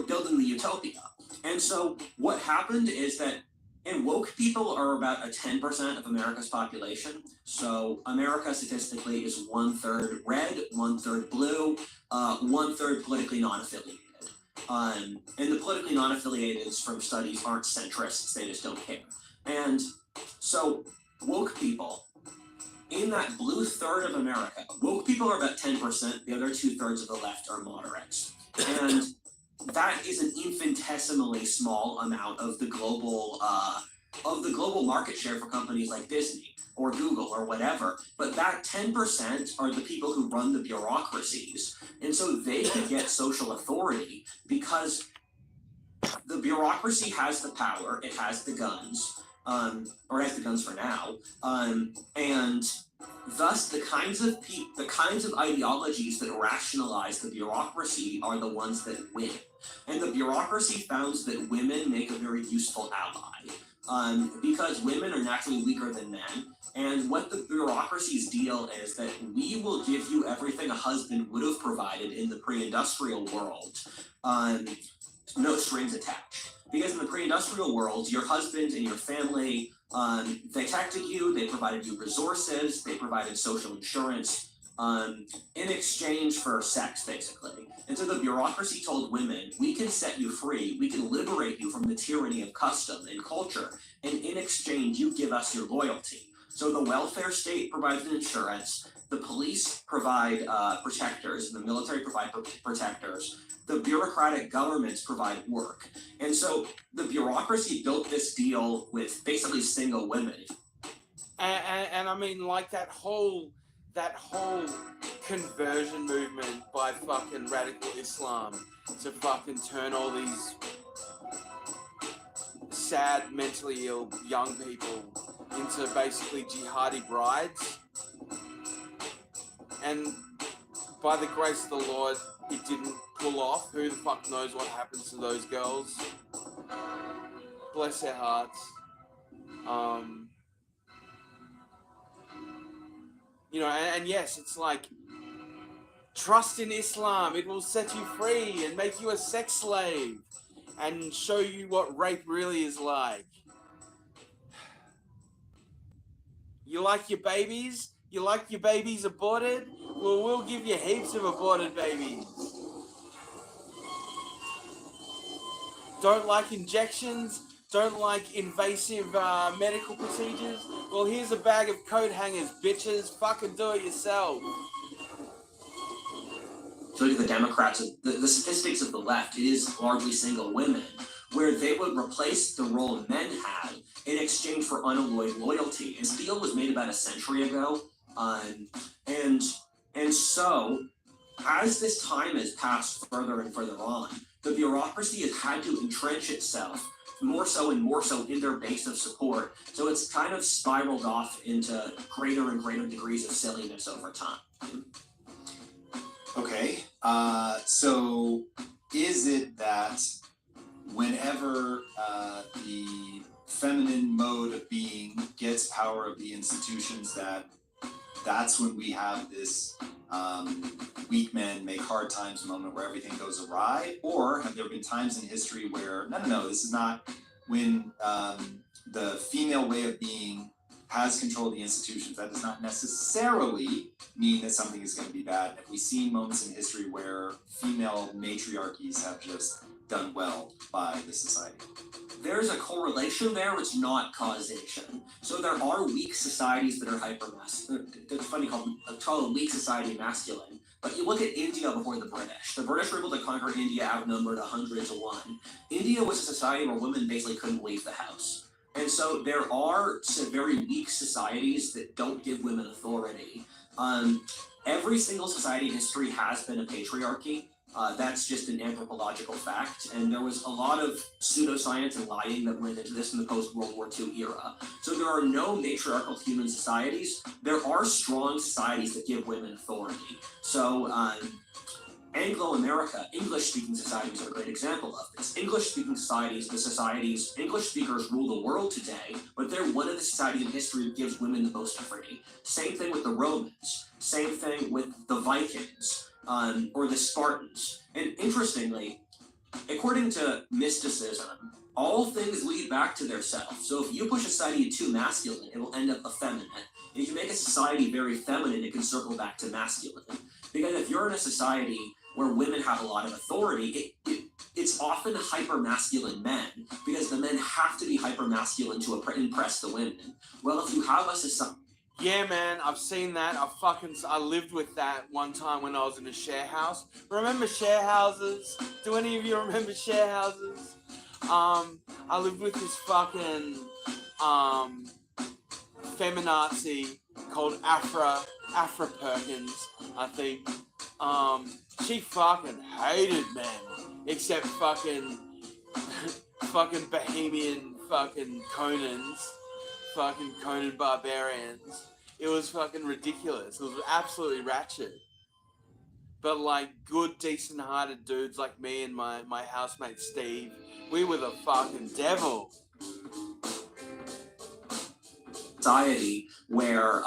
building the utopia. And so what happened is that, and woke people are about a 10% of America's population. So America statistically is 1/3 red, 1/3 blue, 1/3 politically non-affiliated. And the politically non-affiliated from studies aren't centrists, they just don't care. And so woke people, in that blue third of America, woke people are about 10%, the other 2/3 of the left are moderates. And that is an infinitesimally small amount of the global market share for companies like Disney or Google or whatever. But that 10% are the people who run the bureaucracies. And so they can get social authority because the bureaucracy has the power, it has the guns, or has the guns for now, and thus the kinds of ideologies that rationalize the bureaucracy are the ones that win. And the bureaucracy found that women make a very useful ally, because women are naturally weaker than men. And what the bureaucracy's deal is that we will give you everything a husband would have provided in the pre-industrial world, no strings attached. Because in the pre-industrial world, your husband and your family, they protected you, they provided you resources, they provided social insurance, in exchange for sex, basically. And so the bureaucracy told women, we can set you free, we can liberate you from the tyranny of custom and culture, and in exchange, you give us your loyalty. So the welfare state provides an insurance, the police provide protectors, and the military provide protectors, the bureaucratic governments provide work. And so the bureaucracy built this deal with basically single women. And I mean, like that whole conversion movement by fucking radical Islam to fucking turn all these sad, mentally ill young people into basically jihadi brides. And by the grace of the Lord, it didn't pull off. Who the fuck knows what happens to those girls? Bless their hearts. You know, and yes, it's like, trust in Islam, it will set you free and make you a sex slave and show you what rape really is like. You like your babies? You like your babies aborted? Well, we'll give you heaps of aborted babies. Don't like injections? Don't like invasive medical procedures? Well, here's a bag of coat hangers, bitches. Fucking do it yourself. So look at the Democrats, the statistics of the left, it is largely single women, where they would replace the role men had in exchange for unalloyed loyalty. And this deal was made about a century ago. And so, as this time has passed further and further on, the bureaucracy has had to entrench itself more so and more so in their base of support. So it's kind of spiraled off into greater and greater degrees of silliness over time. Okay, so is it that whenever the feminine mode of being gets power of the institutions, that's when we have this weak men make hard times moment where everything goes awry? Or have there been times in history where, no, this is not when the female way of being has control of the institutions? That does not necessarily mean that something is going to be bad. Have we seen moments in history where female matriarchies have just done well by the society? There's a correlation there, it's not causation. So there are weak societies that are hyper-masculine. It's funny called a weak society masculine. But you look at India before the British. The British were able to conquer India outnumbered 100 to 1. India was a society where women basically couldn't leave the house. And so there are some very weak societies that don't give women authority. Every single society in history has been a patriarchy. That's just an anthropological fact, and there was a lot of pseudoscience and lying that went into this in the post-World War II era. So there are no matriarchal human societies. There are strong societies that give women authority. So Anglo-America, English-speaking societies are a great example of this. English-speaking societies, English speakers rule the world today, but they're one of the societies in history that gives women the most authority. Same thing with the Romans. Same thing with the Vikings. Or the Spartans. And interestingly, according to mysticism, all things lead back to their self. So if you push a society too masculine, it will end up effeminate. And if you make a society very feminine, it can circle back to masculine. Because if you're in a society where women have a lot of authority, it's often hyper-masculine men, because the men have to be hyper-masculine to impress the women. Well, if you have a society... Yeah, man, I've seen that. I lived with that one time when I was in a share house. Remember share houses? Do any of you remember share houses? I lived with this fucking feminazi called Afra Perkins, I think. She fucking hated men, except fucking Bohemian fucking Conans. Fucking Conan Barbarians. It was fucking ridiculous. It was absolutely ratchet. But like good, decent-hearted dudes like me and my housemate Steve, we were the fucking devil. Society where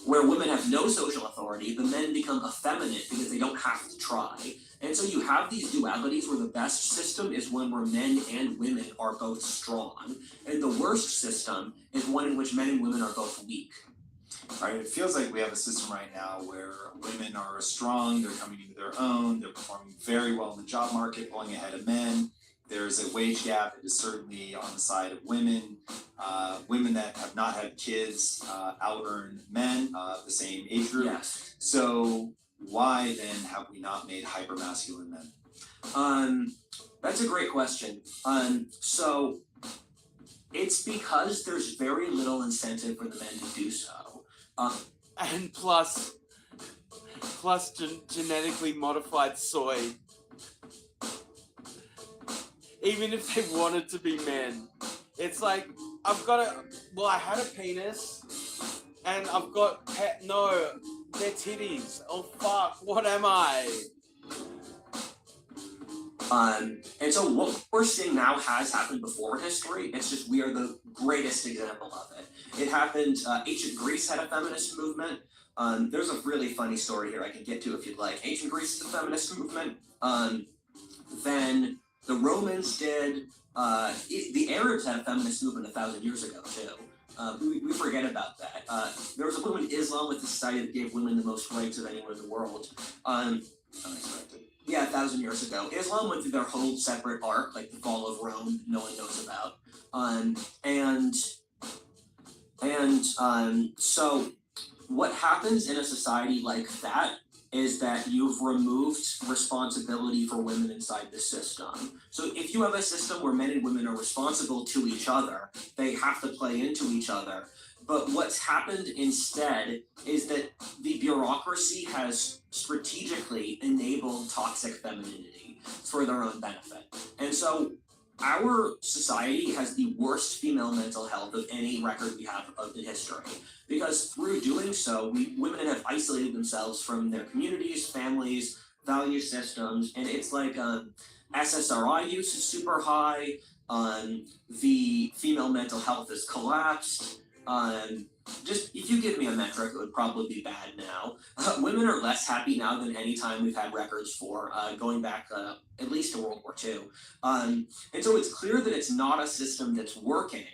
women have no social authority, the men become effeminate because they don't have to try. And so you have these dualities where the best system is one where men and women are both strong. And the worst system is one in which men and women are both weak. All right, it feels like we have a system right now where women are strong, they're coming into their own, they're performing very well in the job market, pulling ahead of men. There there's a wage gap. It is certainly on the side of women. Women that have not had kids out earn men of the same age group. Yes. So why then have we not made hypermasculine men? That's a great question. So it's because there's very little incentive for the men to do so. And plus genetically modified soy. Even if they wanted to be men, it's like I had a penis, and I've got no, they're titties. Oh fuck, what am I? And so what we're seeing now has happened before in history. It's just we are the greatest example of it. It happened. Ancient Greece had a feminist movement. There's a really funny story here I can get to if you'd like. Ancient Greece is a feminist movement. Then the Romans did. The Arabs had a feminist movement 1,000 years ago too. We forget about that. There was a movement in Islam with the society that gave women the most rights of anyone in the world. Unexpected. Yeah, 1,000 years ago. Islam went through their whole separate arc, like the fall of Rome, no one knows about. So what happens in a society like that is that you've removed responsibility for women inside the system. So if you have a system where men and women are responsible to each other, they have to play into each other. But what's happened instead is that the bureaucracy has strategically enabled toxic femininity for their own benefit. And so our society has the worst female mental health of any record we have of the history. Because through doing so, women have isolated themselves from their communities, families, value systems, and it's like SSRI use is super high, the female mental health has collapsed. Just if you give me a metric, it would probably be bad now. Women are less happy now than any time we've had records for, going back at least to World War II. And so it's clear that it's not a system that's working.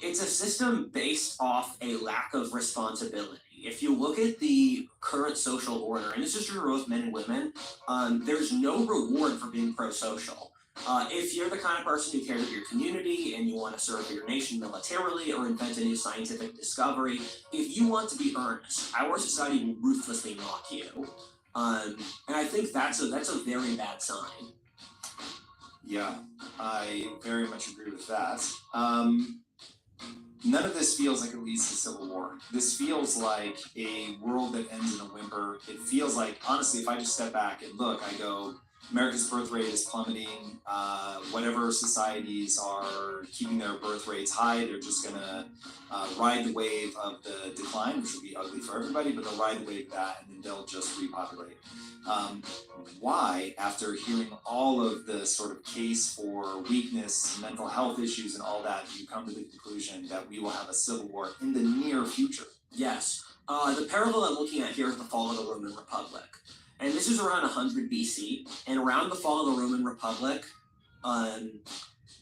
It's a system based off a lack of responsibility. If you look at the current social order, and this is true for both men and women, there's no reward for being pro-social. If you're the kind of person who cares about your community and you want to serve your nation militarily or invent a new scientific discovery, if you want to be earnest, our society will ruthlessly mock you. And I think that's a very bad sign. Yeah, I very much agree with that. None of this feels like it leads to civil war. This feels like a world that ends in a whimper. It feels like, honestly, if I just step back and look, I go, America's birth rate is plummeting. Whatever societies are keeping their birth rates high, they're just gonna ride the wave of the decline, which will be ugly for everybody, but they'll ride the wave of that and then they'll just repopulate. Why, after hearing all of the sort of case for weakness, mental health issues and all that, do you come to the conclusion that we will have a civil war in the near future? Yes. The parallel I'm looking at here is the fall of the Roman Republic. And this is around 100 BC. And around the fall of the Roman Republic,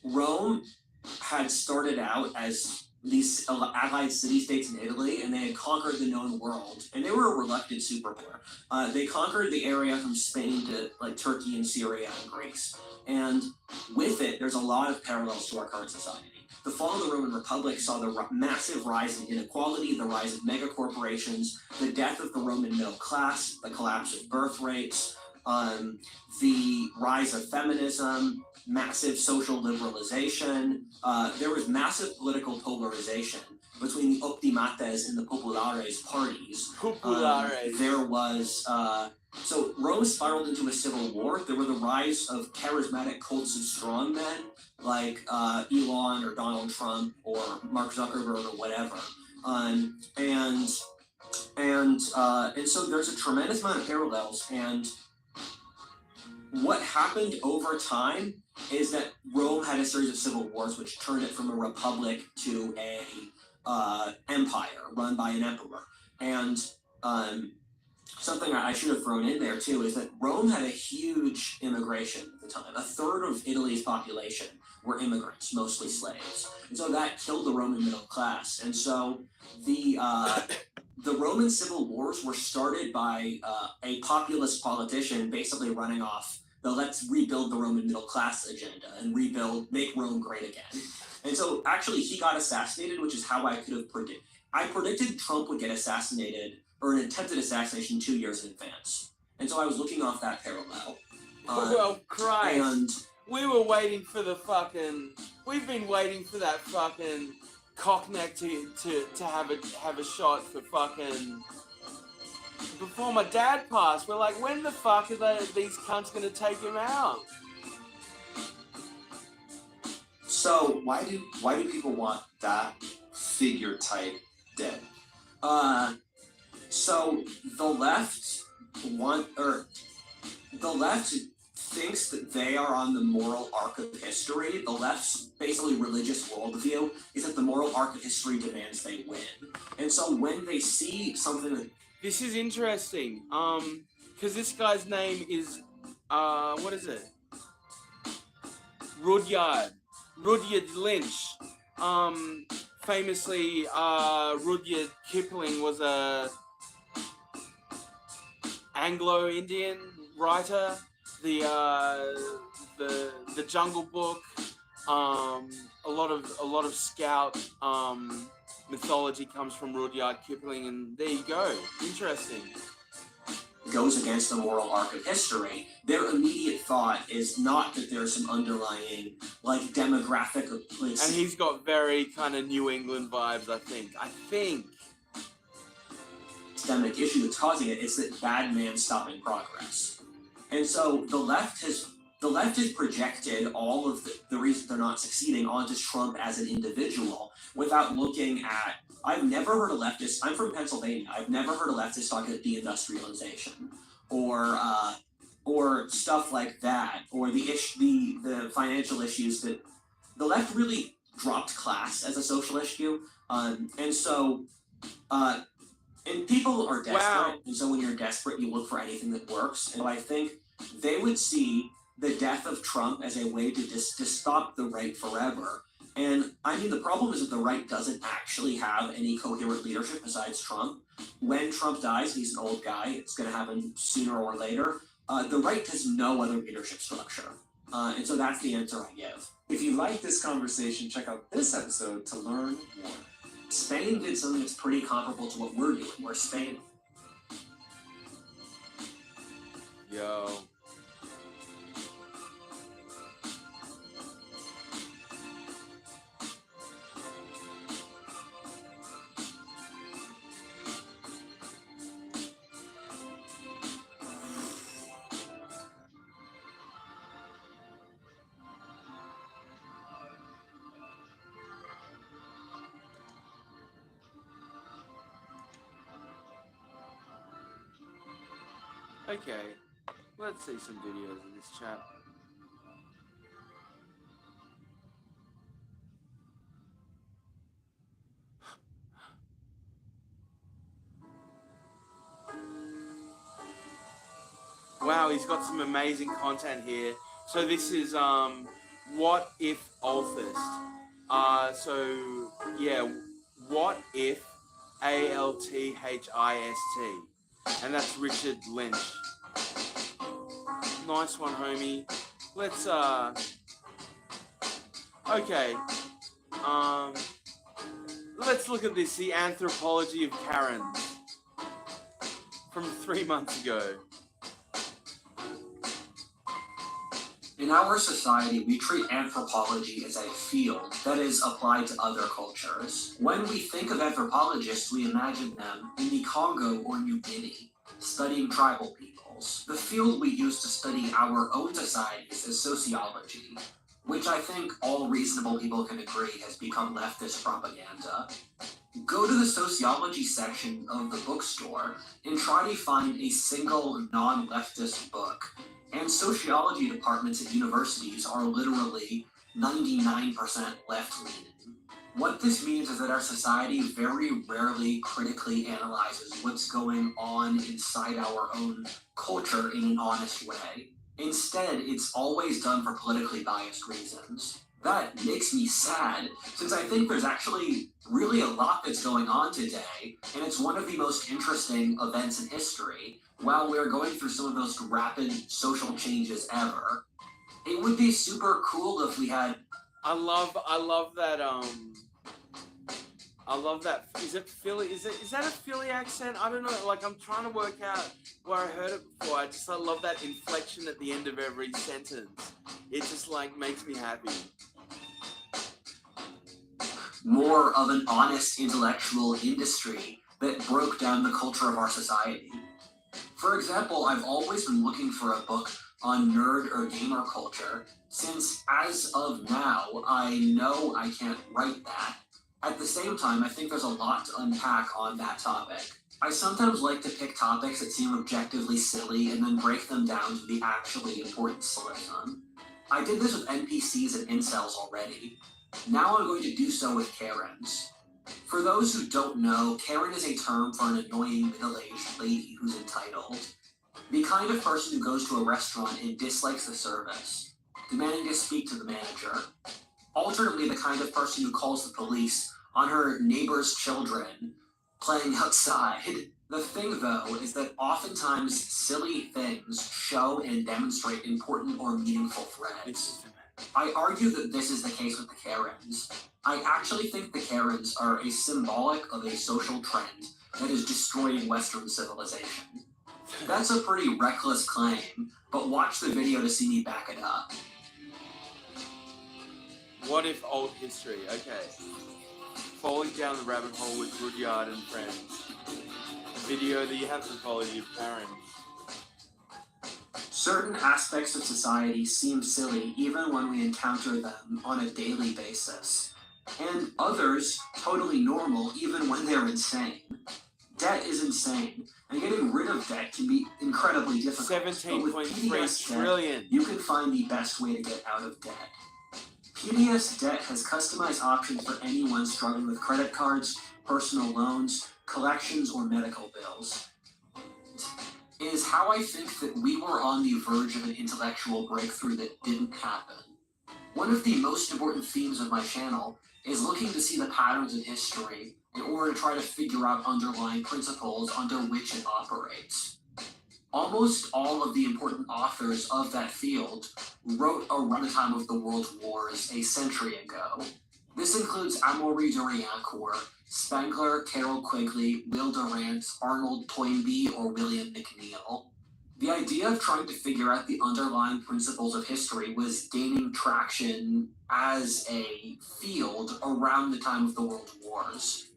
Rome had started out as these allied city-states in Italy, and they had conquered the known world. And they were a reluctant superpower. They conquered the area from Spain to like Turkey and Syria and Greece. And with it, there's a lot of parallels to our current society. The fall of the Roman Republic saw the massive rise in inequality, the rise of megacorporations, the death of the Roman middle class, the collapse of birth rates, the rise of feminism, massive social liberalization. There was massive political polarization between the Optimates and the Populares parties. Populares. There was so Rome spiraled into a civil war. There were the rise of charismatic cults of strongmen like Elon or Donald Trump or Mark Zuckerberg or whatever. And so there's a tremendous amount of parallels. And what happened over time is that Rome had a series of civil wars which turned it from a republic to a empire run by an emperor. And something I should have thrown in there too is that Rome had a huge immigration at the time. A third of Italy's population were immigrants, mostly slaves. And so that killed the Roman middle class. And so the Roman civil wars were started by a populist politician basically running off the let's rebuild the Roman middle class agenda and make Rome great again. And so actually he got assassinated, which is how I could have predicted. I predicted Trump would get assassinated, or an attempted assassination 2 years in advance. And so I was looking off that parallel. Well, Christ. And We were waiting for we've been waiting for that fucking cockneck to have a shot for fucking, before my dad passed. We're like, when the fuck are these cunts gonna take him out? So why do people want that figure type dead? So the left thinks that they are on the moral arc of history. The left's basically religious worldview is that the moral arc of history demands they win. And so when they see something that... This is interesting, because this guy's name is, what is it? Rudyard Lynch. Famously, Rudyard Kipling was a Anglo-Indian writer. The Jungle Book, a lot of Scout mythology comes from Rudyard Kipling, and there you go. Interesting. Goes against the moral arc of history, their immediate thought is not that there's some underlying, like, demographic of place. And he's got very kind of New England vibes, I think. Systemic issue that's causing it is that bad man stopping progress. And so the left has projected all of the reasons they're not succeeding onto Trump as an individual without looking at... I've never heard a leftist... I'm from Pennsylvania. I've never heard a leftist talk about deindustrialization or stuff like that, or the financial issues that... The left really dropped class as a social issue. And people are desperate. Wow. And so when you're desperate, you look for anything that works. And I think they would see the death of Trump as a way to stop the right forever. And I mean, the problem is that the right doesn't actually have any coherent leadership besides Trump. When Trump dies, he's an old guy, it's going to happen sooner or later. The right has no other leadership structure. And so that's the answer I give. If you like this conversation, check out this episode to learn more. Spain did something that's pretty comparable to what we're doing. We're Spain. Yo. Okay, let's see some videos of this chap. Wow, he's got some amazing content here. So this is What If Althist. So yeah, What If Althist. And that's Richard Lynch. Nice one, homie. Let's okay. Let's look at this, the anthropology of Karens from 3 months ago. In our society, we treat anthropology as a field that is applied to other cultures. When we think of anthropologists, we imagine them in the Congo or New Guinea, studying tribal peoples. The field we use to study our own societies is sociology, which I think all reasonable people can agree has become leftist propaganda. Go to the sociology section of the bookstore and try to find a single non-leftist book. And sociology departments at universities are literally 99% left-leaning. What this means is that our society very rarely critically analyzes what's going on inside our own culture in an honest way. Instead, it's always done for politically biased reasons. That makes me sad, since I think there's actually really a lot that's going on today, and it's one of the most interesting events in history. while we're going through some of the most rapid social changes ever, it would be super cool if we had. I love that. I love that. Is it Philly? Is that a Philly accent? I don't know. Like, I'm trying to work out where I heard it before. I love that inflection at the end of every sentence. It just like makes me happy. More of an honest intellectual industry that broke down the culture of our society. For example, I've always been looking for a book on nerd or gamer culture, since as of now, I know I can't write that. At the same time, I think there's a lot to unpack on that topic. I sometimes like to pick topics that seem objectively silly and then break them down to the actually important solution. I did this with NPCs and incels already. Now I'm going to do so with Karens. For those who don't know, Karen is a term for an annoying middle-aged lady who's entitled. The kind of person who goes to a restaurant and dislikes the service, demanding to speak to the manager. Alternately, the kind of person who calls the police on her neighbor's children playing outside. The thing, though, is that oftentimes silly things show and demonstrate important or meaningful threads. I argue that this is the case with the Karens. I actually think the Karens are a symbolic of a social trend that is destroying Western civilization. That's a pretty reckless claim, but watch the video to see me back it up. What if old history? Okay. Falling down the rabbit hole with Rudyard and friends. A video that you have to follow your parents. Certain aspects of society seem silly even when we encounter them on a daily basis, and others totally normal even when they're insane. Debt is insane, and getting rid of debt can be incredibly difficult. 17.3 trillion. You can find the best way to get out of debt. PDS Debt has customized options for anyone struggling with credit cards, personal loans, collections, or medical bills. Is how I think that we were on the verge of an intellectual breakthrough that didn't happen. One of the most important themes of my channel is looking to see the patterns in history in order to try to figure out underlying principles under which it operates. Almost all of the important authors of that field wrote around the time of the World Wars a century ago. This includes Amaury de Riencourt, Spengler, Carroll Quigley, Will Durant, Arnold Toynbee, or William McNeill. The idea of trying to figure out the underlying principles of history was gaining traction as a field around the time of the World Wars.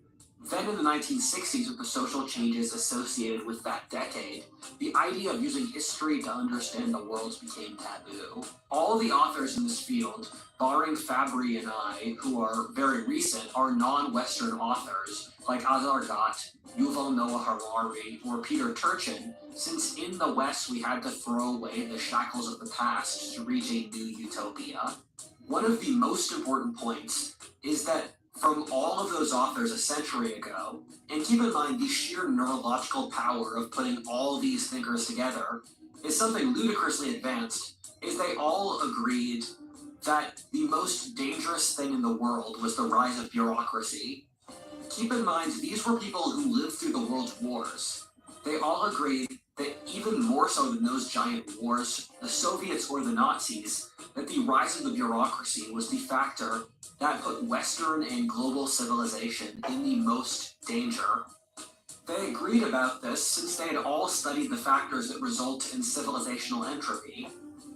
Then in the 1960s, with the social changes associated with that decade, the idea of using history to understand the world became taboo. All the authors in this field, barring Fabry and I, who are very recent, are non-Western authors, like Azar Gott, Yuval Noah Harari, or Peter Turchin, since in the West we had to throw away the shackles of the past to reach a new utopia. One of the most important points is that from all of those authors a century ago, and keep in mind the sheer neurological power of putting all these thinkers together is something ludicrously advanced, is they all agreed that the most dangerous thing in the world was the rise of bureaucracy. Keep in mind, these were people who lived through the world wars. They all agreed that even more so than those giant wars, the Soviets or the Nazis, that the rise of the bureaucracy was the factor that put Western and global civilization in the most danger. They agreed about this since they had all studied the factors that result in civilizational entropy.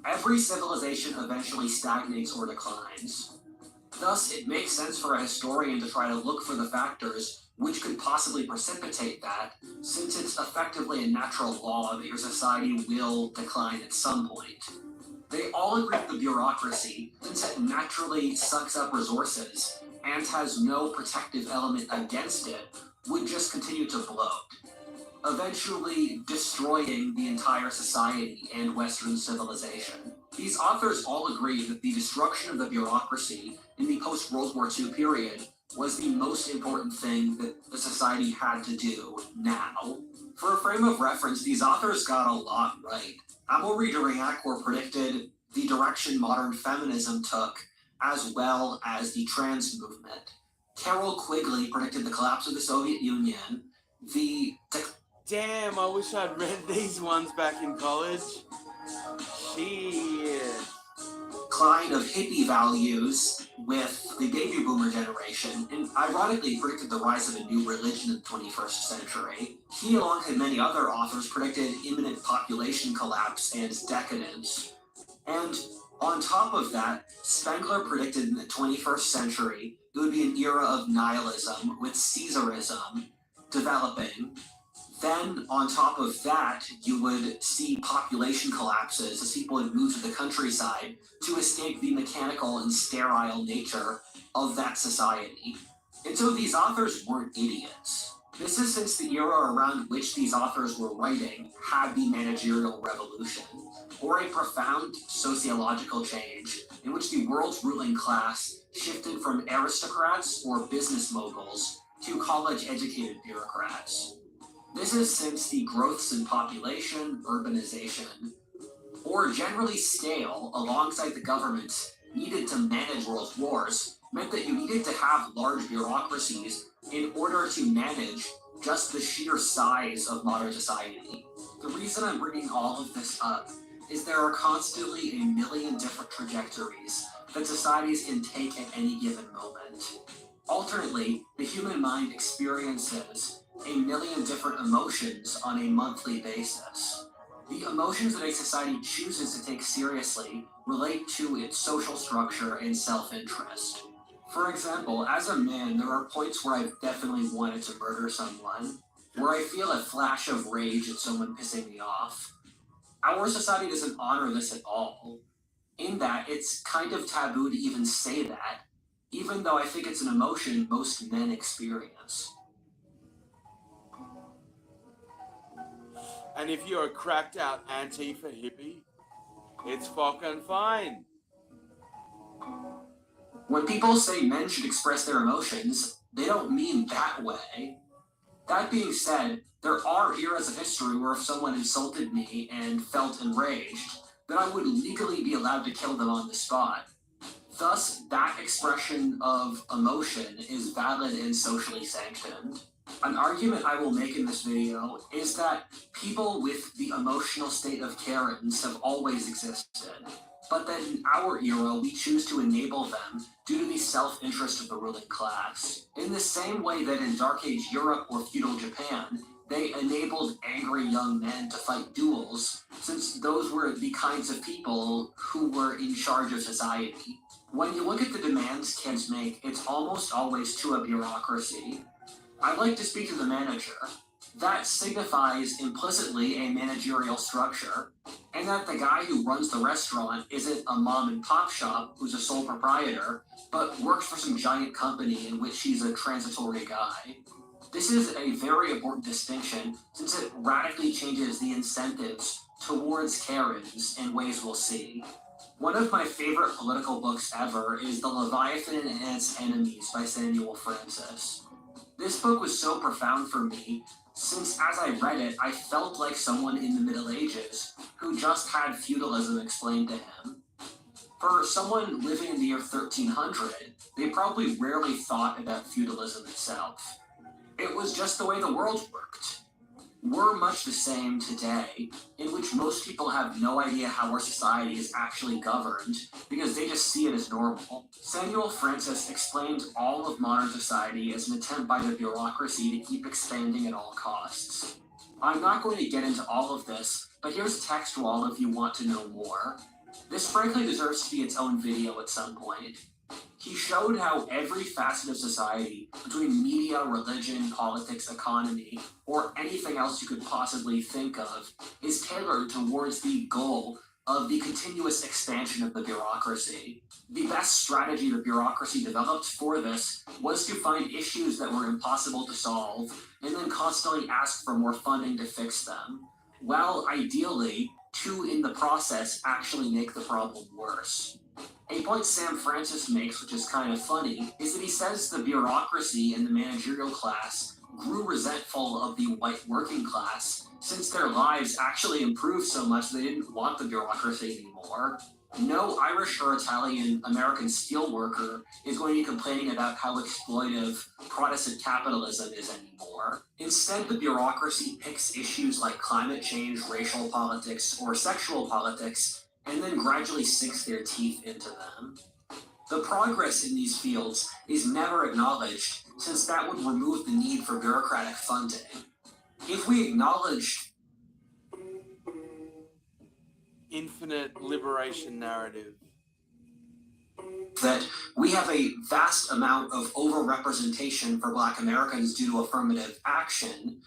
Every civilization eventually stagnates or declines. Thus, it makes sense for a historian to try to look for the factors which could possibly precipitate that, since it's effectively a natural law that your society will decline at some point. They all agree that the bureaucracy, since it naturally sucks up resources and has no protective element against it, would just continue to bloat, eventually destroying the entire society and Western civilization. These authors all agree that the destruction of the bureaucracy in the post-World War II period was the most important thing that the society had to do now. For a frame of reference, these authors got a lot right. Amaury de Riencourt predicted the direction modern feminism took, as well as the trans movement. Carroll Quigley predicted the collapse of the Soviet Union, the Damn, I wish I'd read these ones back in college. Shit. Klein of hippie values with the baby boomer generation, and ironically predicted the rise of a new religion in the 21st century. He, along with many other authors, predicted imminent population collapse and decadence. And on top of that, Spengler predicted in the 21st century it would be an era of nihilism with Caesarism developing. Then, on top of that, you would see population collapses as people would move to the countryside to escape the mechanical and sterile nature of that society. And so these authors weren't idiots. This is since the era around which these authors were writing had the managerial revolution, or a profound sociological change in which the world's ruling class shifted from aristocrats or business moguls to college-educated bureaucrats. This is since the growths in population, urbanization, or generally scale alongside the governments needed to manage world wars meant that you needed to have large bureaucracies in order to manage just the sheer size of modern society. The reason I'm bringing all of this up is there are constantly a million different trajectories that societies can take at any given moment. Alternately, the human mind experiences a million different emotions on a monthly basis. The emotions that a society chooses to take seriously relate to its social structure and self-interest. For example, as a man, there are points where I've definitely wanted to murder someone, where I feel a flash of rage at someone pissing me off. Our society doesn't honor this at all, in that it's kind of taboo to even say that, even though I think it's an emotion most men experience. And if you're a cracked out Antifa hippie, it's fucking fine. When people say men should express their emotions, they don't mean that way. That being said, there are eras of history where if someone insulted me and felt enraged, then I would legally be allowed to kill them on the spot. Thus, that expression of emotion is valid and socially sanctioned. An argument I will make in this video is that people with the emotional state of Karens have always existed, but that in our era we choose to enable them due to the self-interest of the ruling class. In the same way that in Dark Age Europe or feudal Japan, they enabled angry young men to fight duels, since those were the kinds of people who were in charge of society. When you look at the demands kids make, it's almost always to a bureaucracy. I like to speak to the manager. That signifies implicitly a managerial structure, and that the guy who runs the restaurant isn't a mom and pop shop who's a sole proprietor, but works for some giant company in which he's a transitory guy. This is a very important distinction since it radically changes the incentives towards Karens in ways we'll see. One of my favorite political books ever is The Leviathan and Its Enemies by Samuel Francis. This book was so profound for me, since as I read it, I felt like someone in the Middle Ages who just had feudalism explained to him. For someone living in the year 1300, they probably rarely thought about feudalism itself. It was just the way the world worked. We're much the same today, in which most people have no idea how our society is actually governed, because they just see it as normal. Samuel Francis explained all of modern society as an attempt by the bureaucracy to keep expanding at all costs. I'm not going to get into all of this, but here's textual if you want to know more. This frankly deserves to be its own video at some point. He showed how every facet of society, between media, religion, politics, economy, or anything else you could possibly think of, is tailored towards the goal of the continuous expansion of the bureaucracy. The best strategy the bureaucracy developed for this was to find issues that were impossible to solve, and then constantly ask for more funding to fix them, while ideally, to in the process actually make the problem worse. A point Sam Francis makes, which is kind of funny, is that he says the bureaucracy and the managerial class grew resentful of the white working class since their lives actually improved so much they didn't want the bureaucracy anymore. No Irish or Italian American steelworker is going to be complaining about how exploitive Protestant capitalism is anymore. Instead, the bureaucracy picks issues like climate change, racial politics, or sexual politics, and then gradually sinks their teeth into them. The progress in these fields is never acknowledged, since that would remove the need for bureaucratic funding. If we acknowledged Infinite liberation narrative. that we have a vast amount of overrepresentation for Black Americans due to affirmative action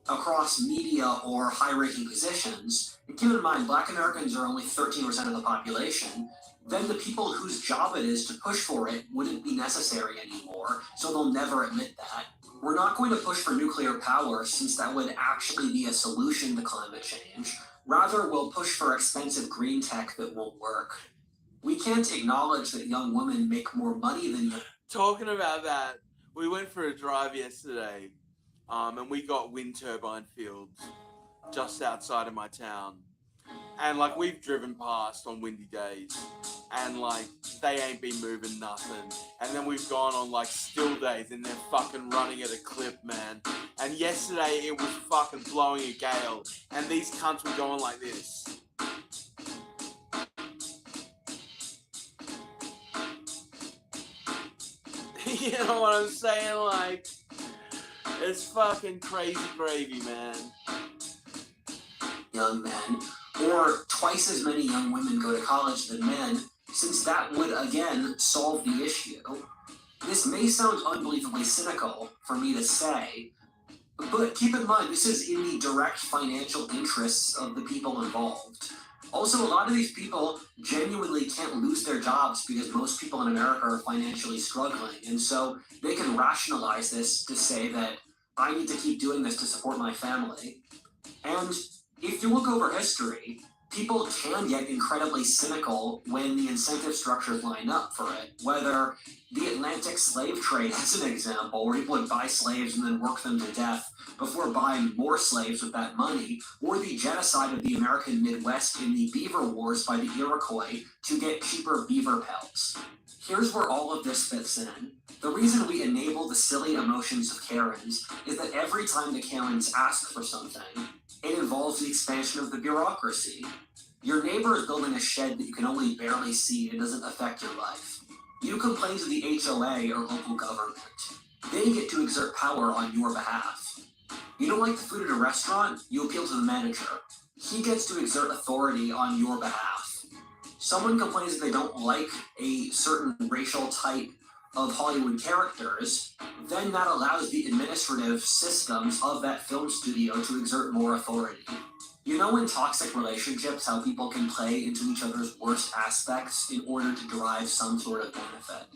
across media or high-ranking positions, and keep in mind, Black Americans are only 13% of the population, then the people whose job it is to push for it wouldn't be necessary anymore, so they'll never admit that. We're not going to push for nuclear power, since that would actually be a solution to climate change. Rather, we'll push for expensive green tech that won't work. We can't acknowledge that young women make more money than young. Talking about that, we went for a drive yesterday, and we got wind turbine fields just outside of my town. And like we've driven past on windy days, and like they ain't been moving nothing. And then we've gone on like still days, and they're fucking running at a clip, man. And yesterday it was fucking blowing a gale, and these cunts were going like this. You know what I'm saying? Like, it's fucking crazy gravy, man. Young men, or twice as many young women go to college than men, since that would again solve the issue. This may sound unbelievably cynical for me to say, but keep in mind this is in the direct financial interests of the people involved. Also, a lot of these people genuinely can't lose their jobs because most people in America are financially struggling, and so they can rationalize this to say that I need to keep doing this to support my family. And if you look over history, people can get incredibly cynical when the incentive structures line up for it. Whether the Atlantic slave trade as an example, where people would buy slaves and then work them to death before buying more slaves with that money, or the genocide of the American Midwest in the Beaver Wars by the Iroquois to get cheaper beaver pelts. Here's where all of this fits in. The reason we enable the silly emotions of Karens is that every time the Karens ask for something, it involves the expansion of the bureaucracy. Your neighbor is building a shed that you can only barely see and doesn't affect your life. You complain to the HOA or local government. They get to exert power on your behalf. You don't like the food at a restaurant? You appeal to the manager. He gets to exert authority on your behalf. Someone complains that they don't like a certain racial type of Hollywood characters, then that allows the administrative systems of that film studio to exert more authority. You know, in toxic relationships, how people can play into each other's worst aspects in order to derive some sort of benefit.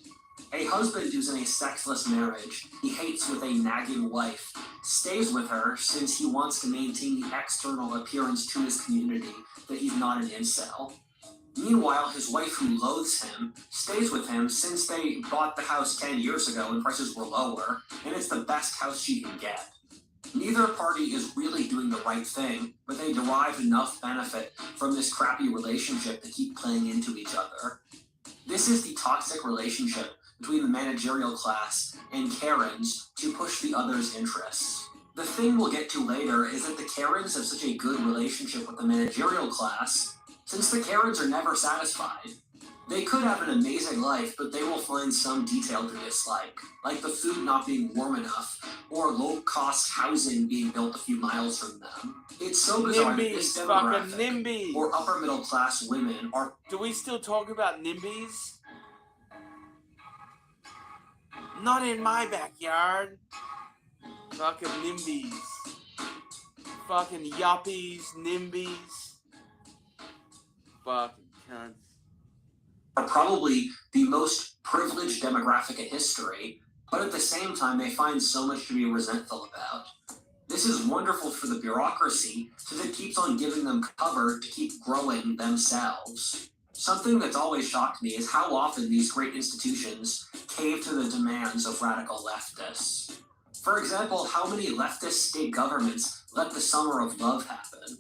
A husband who's in a sexless marriage he hates with a nagging wife stays with her since he wants to maintain the external appearance to his community that he's not an incel. Meanwhile, his wife, who loathes him, stays with him since they bought the house 10 years ago and prices were lower, and it's the best house she can get. Neither party is really doing the right thing, but they derive enough benefit from this crappy relationship to keep playing into each other. This is the toxic relationship between the managerial class and Karens to push the other's interests. The thing we'll get to later is that the Karens have such a good relationship with the managerial class, since the Karens are never satisfied. They could have an amazing life, but they will find some detail to dislike, like the food not being warm enough, or low-cost housing being built a few miles from them. It's so bizarre that this demographic, NIMBYs. or upper-middle-class women are... Do we still talk about NIMBYs? Not in my backyard. Fucking NIMBYs. Fucking yuppies, NIMBYs. Fucking cunts. Are probably the most privileged demographic in history, but at the same time they find so much to be resentful about. This is wonderful for the bureaucracy, since it keeps on giving them cover to keep growing themselves. Something that's always shocked me is how often these great institutions cave to the demands of radical leftists. For example, how many leftist state governments let the summer of love happen?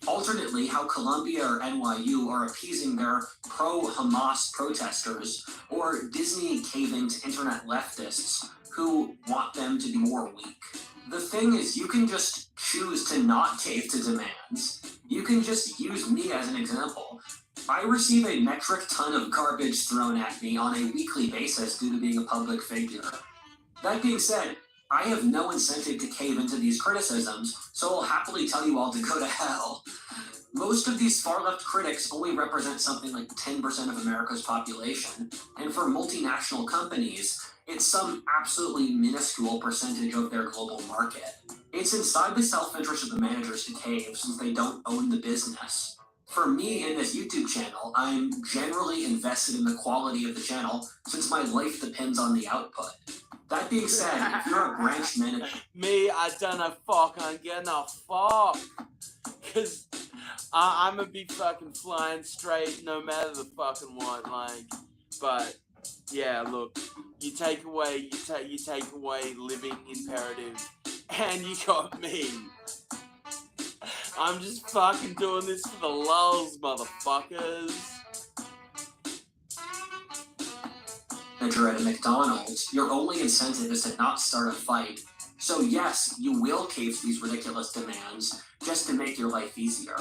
Alternately, how Columbia or NYU are appeasing their pro-Hamas protesters, or Disney caving to internet leftists who want them to be more weak. The thing is, you can just choose to not cave to demands. You can just use me as an example. I receive a metric ton of garbage thrown at me on a weekly basis due to being a public figure. That being said, I have no incentive to cave into these criticisms, so I'll happily tell you all to go to hell. Most of these far-left critics only represent something like 10% of America's population, and for multinational companies, it's some absolutely minuscule percentage of their global market. It's inside the self-interest of the managers to cave since they don't own the business. For me in this YouTube channel, I'm generally invested in the quality of the channel since my life depends on the output. That being said, if you're a branch manager... Me, I don't know fuck, I get no fuck. Cause I'm gonna be fucking flying straight no matter the fucking what, like, but yeah, look, you take away living imperative, and you got me. I'm just fucking doing this for the lulz, motherfuckers. Manager at a McDonald's, your only incentive is to not start a fight. So yes, you will cave to these ridiculous demands just to make your life easier.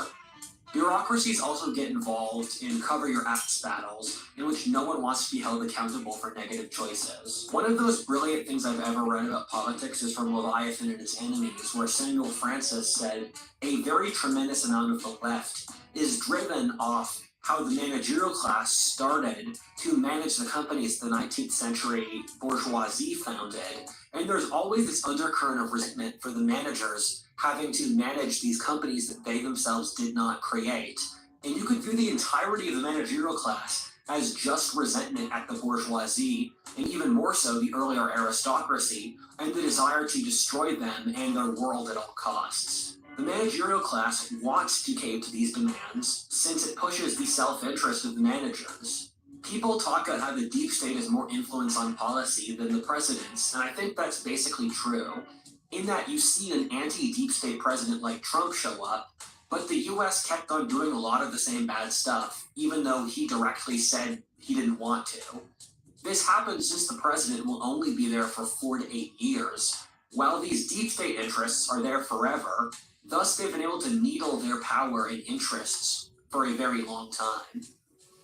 Bureaucracies also get involved in cover your ass battles, in which no one wants to be held accountable for negative choices. One of those brilliant things I've ever read about politics is from Leviathan and Its Enemies, where Samuel Francis said, a very tremendous amount of the left is driven off how the managerial class started to manage the companies the 19th century bourgeoisie founded, and there's always this undercurrent of resentment for the managers having to manage these companies that they themselves did not create. And you could view the entirety of the managerial class as just resentment at the bourgeoisie, and even more so the earlier aristocracy, and the desire to destroy them and their world at all costs. The managerial class wants to cave to these demands since it pushes the self-interest of the managers. People talk about how the deep state has more influence on policy than the presidents, and I think that's basically true, in that you see an anti-deep state president like Trump show up, but the US kept on doing a lot of the same bad stuff, even though he directly said he didn't want to. This happens since the president will only be there for 4 to 8 years, while these deep state interests are there forever. Thus, they've been able to needle their power and interests for a very long time.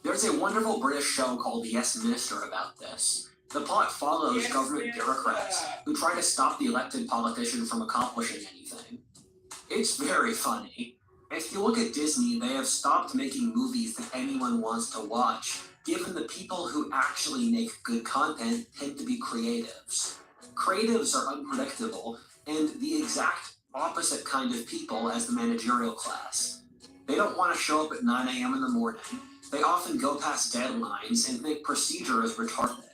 There's a wonderful British show called The Yes Minister about this. The plot follows government bureaucrats who try to stop the elected politician from accomplishing anything. It's very funny. If you look at Disney, they have stopped making movies that anyone wants to watch, given the people who actually make good content tend to be creatives. Creatives are unpredictable, and the exact opposite kind of people as the managerial class. They don't want to show up at 9 a.m. in the morning. They often go past deadlines and think procedure is retarded.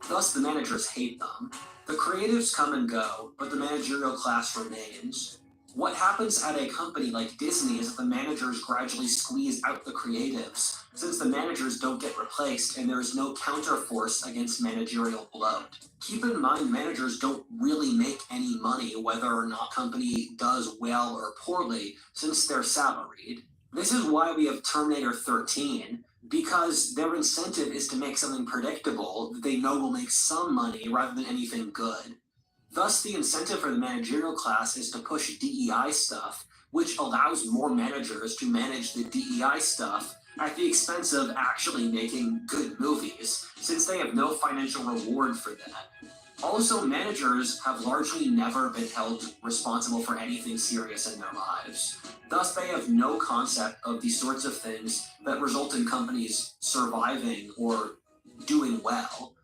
Thus, the managers hate them. The creatives come and go, but the managerial class remains. What happens at a company like Disney is that the managers gradually squeeze out the creatives, since the managers don't get replaced and there is no counterforce against managerial bloat. Keep in mind, managers don't really make any money whether or not company does well or poorly, since they're salaried. This is why we have Terminator 13, because their incentive is to make something predictable that they know will make some money rather than anything good. Thus, the incentive for the managerial class is to push DEI stuff, which allows more managers to manage the DEI stuff at the expense of actually making good movies, since they have no financial reward for that. Also, managers have largely never been held responsible for anything serious in their lives. Thus, they have no concept of the sorts of things that result in companies surviving or doing well.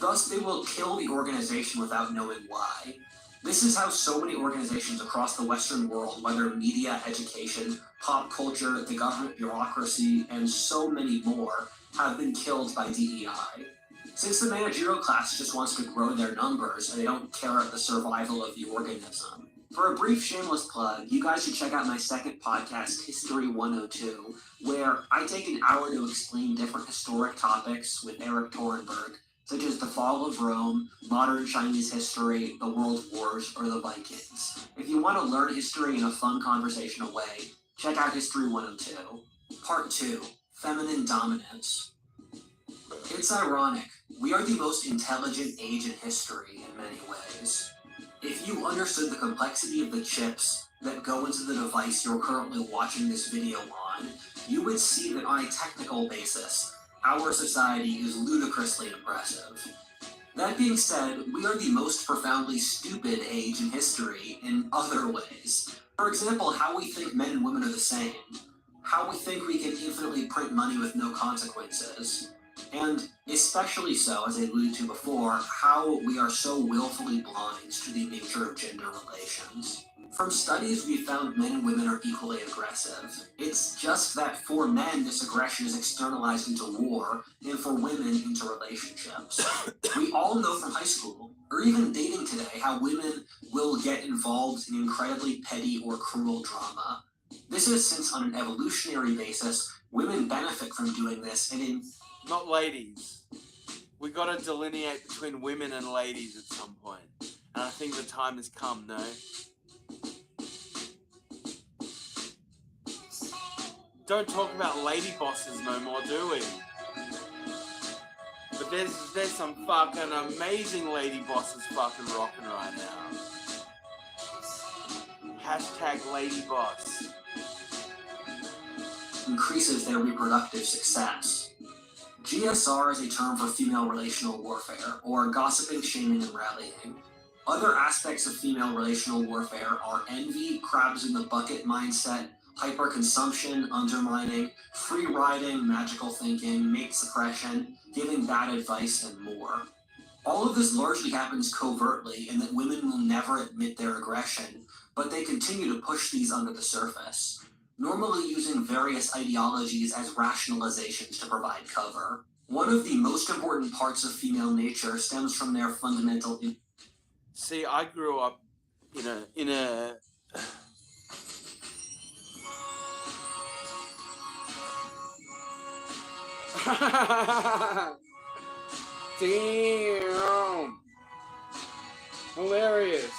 Thus, they will kill the organization without knowing why. This is how so many organizations across the Western world, whether media, education, pop culture, the government bureaucracy, and so many more, have been killed by DEI. Since the managerial class just wants to grow their numbers and they don't care about the survival of the organism. For a brief shameless plug, you guys should check out my second podcast, History 102, where I take an hour to explain different historic topics with Eric Torenberg, such as the fall of Rome, modern Chinese history, the World Wars, or the Vikings. If you want to learn history in a fun conversational way, Check out History 102. Part 2, Feminine Dominance. It's ironic. We are the most intelligent age in history in many ways. If you understood the complexity of the chips that go into the device you're currently watching this video on, you would see that on a technical basis, our society is ludicrously impressive. That being said, we are the most profoundly stupid age in history in other ways. For example, how we think men and women are the same. How we think we can infinitely print money with no consequences. And especially so, as I alluded to before, how we are so willfully blind to the nature of gender relations. From studies, we found men and women are equally aggressive. It's just that for men, this aggression is externalized into war, and for women, into relationships. We all know from high school, or even dating today, how women will get involved in incredibly petty or cruel drama. This is since, on an evolutionary basis, women benefit from doing this, and in Not ladies. We gotta delineate between women and ladies at some point. And I think the time has come, no? Don't talk about lady bosses no more, do we? But there's some fucking amazing lady bosses fucking rocking right now. Hashtag lady boss. increases their reproductive success. GSR is a term for female relational warfare, or gossiping, shaming, and rallying. Other aspects of female relational warfare are envy, crabs in the bucket mindset, hyperconsumption, undermining, free riding, magical thinking, mate suppression, giving bad advice, and more. All of this largely happens covertly in that women will never admit their aggression, but they continue to push these under the surface, normally using various ideologies as rationalizations to provide cover. One of the most important parts of female nature stems from their fundamental... See, I grew up in a Damn. Hilarious.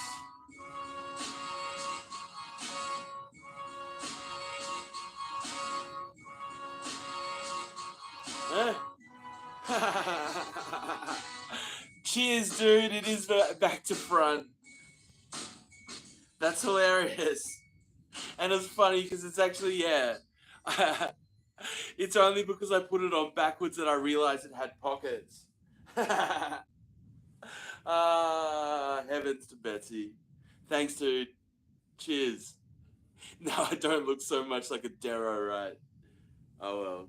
Cheers, dude. It is back to front. That's hilarious. And it's funny because it's actually, yeah. It's only because I put it on backwards that I realized it had pockets. Heavens to Betsy. Thanks, dude. Cheers. No, I don't look so much like a Darrow, right? Oh well.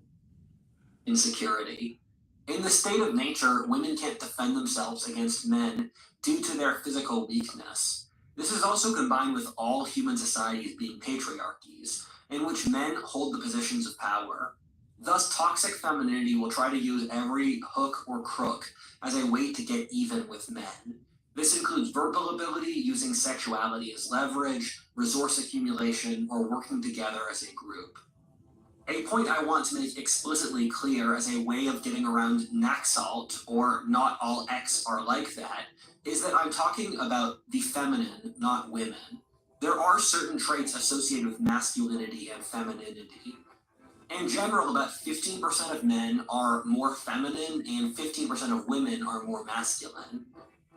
insecurity. In the state of nature, women can't defend themselves against men due to their physical weakness. This is also combined with all human societies being patriarchies, in which men hold the positions of power. Thus, toxic femininity will try to use every hook or crook as a way to get even with men. This includes verbal ability, using sexuality as leverage, resource accumulation, or working together as a group. A point I want to make explicitly clear as a way of getting around Naxalt, or not all X are like that, is that I'm talking about the feminine, not women. There are certain traits associated with masculinity and femininity. In general, about 15% of men are more feminine and 15% of women are more masculine.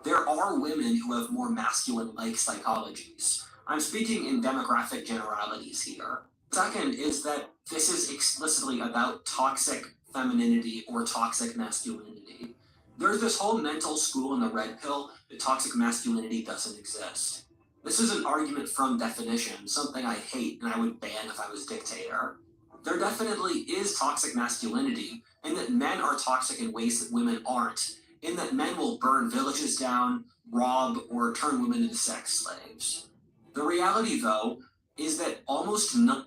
There are women who have more masculine-like psychologies. I'm speaking in demographic generalities here. Second is that this is explicitly about toxic femininity or toxic masculinity. There's this whole mental school in the red pill that toxic masculinity doesn't exist. This is an argument from definition, something I hate and I would ban if I was dictator. There definitely is toxic masculinity, in that men are toxic in ways that women aren't, in that men will burn villages down, rob, or turn women into sex slaves. The reality, though, is that almost none...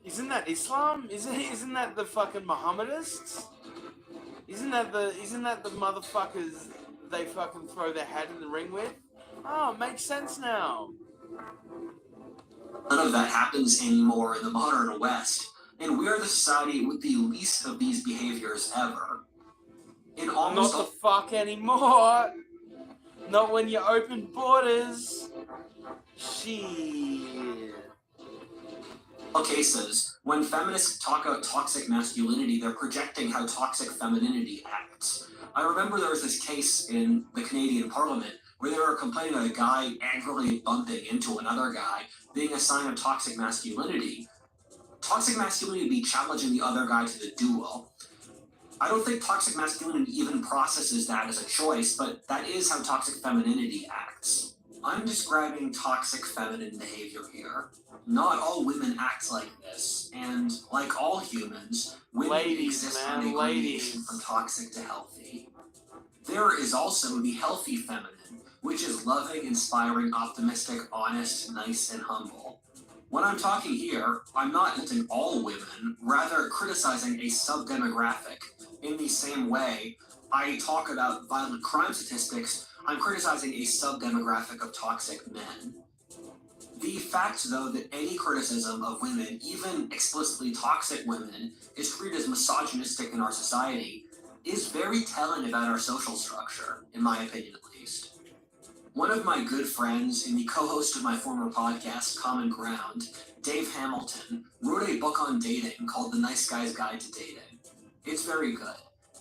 Isn't that Islam? Isn't that the fucking Mohammedists? Isn't that the motherfuckers they fucking throw their hat in the ring with? Oh, it makes sense now. None of that happens anymore in the modern West, and we are the society with the least of these behaviors ever. In almost Not the fuck anymore. Not when you open borders. Shit. cases, when feminists talk about toxic masculinity, they're projecting how toxic femininity acts. I remember there was this case in the Canadian Parliament where they were complaining about a guy angrily bumping into another guy being a sign of toxic masculinity. Toxic masculinity would be challenging the other guy to the duel. I don't think toxic masculinity even processes that as a choice, but that is how toxic femininity acts. I'm describing toxic feminine behavior here. Not all women act like this, and like all humans, women Ladies, exist man, on a gradation ladies. from toxic to healthy. There is also the healthy feminine, which is loving, inspiring, optimistic, honest, nice, and humble. When I'm talking here, I'm not insulting all women, rather criticizing a sub-demographic. In the same way, I talk about violent crime statistics, I'm criticizing a sub-demographic of toxic men. The fact, though, that any criticism of women, even explicitly toxic women, is treated as misogynistic in our society, is very telling about our social structure, in my opinion at least. One of my good friends and the co-host of my former podcast, Common Ground, Dave Hamilton, wrote a book on dating called The Nice Guy's Guide to Dating. It's very good.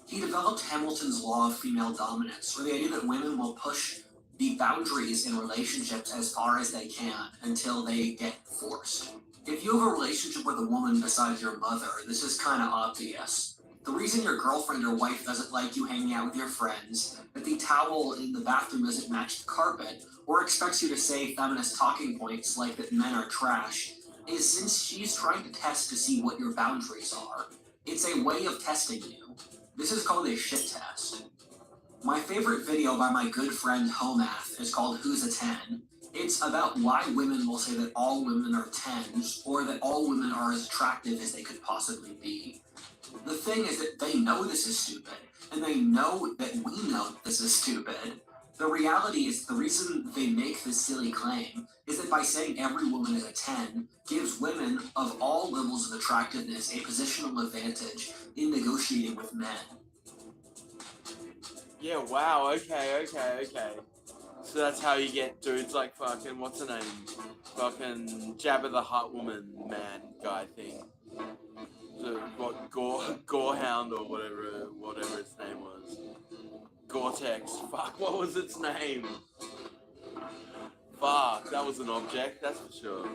He developed Hamilton's law of female dominance, or the idea that women will push the boundaries in relationships as far as they can until they get forced. If you have a relationship with a woman besides your mother, this is kind of obvious. The reason your girlfriend or wife doesn't like you hanging out with your friends, that the towel in the bathroom doesn't match the carpet, or expects you to say feminist talking points like that men are trash, is since she's trying to test to see what your boundaries are. It's a way of testing you. This is called a shit test. My favorite video by my good friend Homath is called Who's a 10? It's about why women will say that all women are 10s, or that all women are as attractive as they could possibly be. The thing is that they know this is stupid, and they know that we know this is stupid. The reality is the reason they make this silly claim is that by saying every woman is a 10 gives women of all levels of attractiveness a positional advantage in negotiating with men. Yeah, wow, okay. So that's how you get dudes like fucking, what's her name? Fucking Jabba the Hutt woman man guy thing. The, what, Gorehound or whatever its name was. Gore-Tex. Fuck, what was its name? Fuck, that was an object, that's for sure.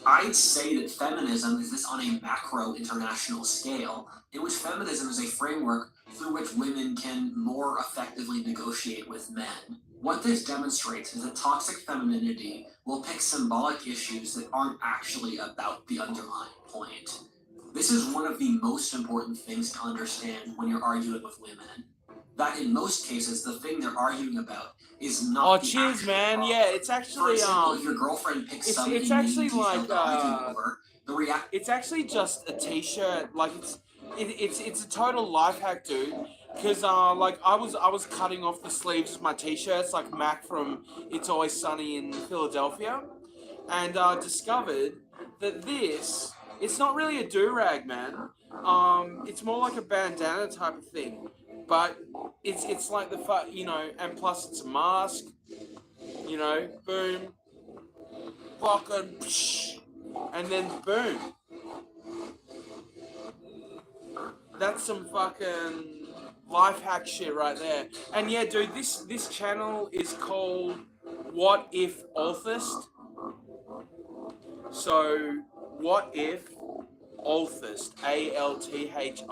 I'd say that feminism is this on a macro international scale, in which feminism is a framework through which women can more effectively negotiate with men. What this demonstrates is that toxic femininity will pick symbolic issues that aren't actually about the underlying point. This is one of the most important things to understand when you're arguing with women. That in most cases, the thing they're arguing about is not Oh, the cheers, actual man. problem. Yeah, it's For actually example, if your girlfriend picks some it's actually like over, it's actually just a t-shirt. Like it's a total life hack, dude. Because like I was cutting off the sleeves of my t-shirts like Mac from It's Always Sunny in Philadelphia, and discovered that it's not really a do-rag, man. It's more like a bandana type of thing, but it's like and plus it's a mask, boom, fucking, psh, and then boom. That's some fucking life hack shit right there. And yeah, dude, this channel is called What If Althist. So What If Althist, ALTHIST.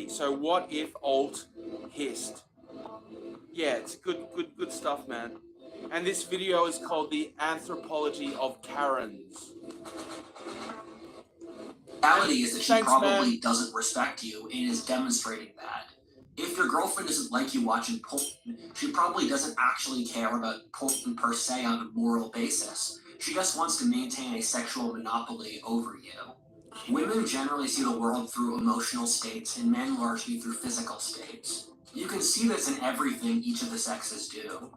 So What If Alt Hist. Yeah, it's good stuff, man. And this video is called The Anthropology of Karens. reality is that she Thanks, probably man. doesn't respect you and is demonstrating that. If your girlfriend doesn't like you watching porn, she probably doesn't actually care about porn per se on a moral basis. She just wants to maintain a sexual monopoly over you. Women generally see the world through emotional states and men largely through physical states. You can see this in everything each of the sexes do.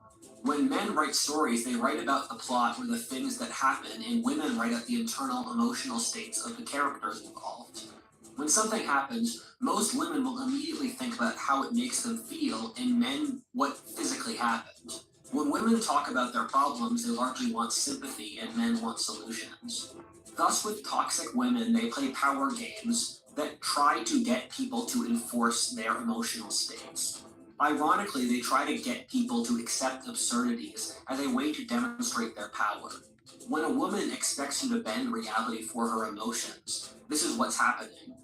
When men write stories, they write about the plot or the things that happen, and women write out the internal emotional states of the characters involved. When something happens, most women will immediately think about how it makes them feel, and men what physically happened. When women talk about their problems, they largely want sympathy and men want solutions. Thus, with toxic women, they play power games that try to get people to enforce their emotional states. Ironically, they try to get people to accept absurdities as a way to demonstrate their power. When a woman expects you to bend reality for her emotions, this is what's happening.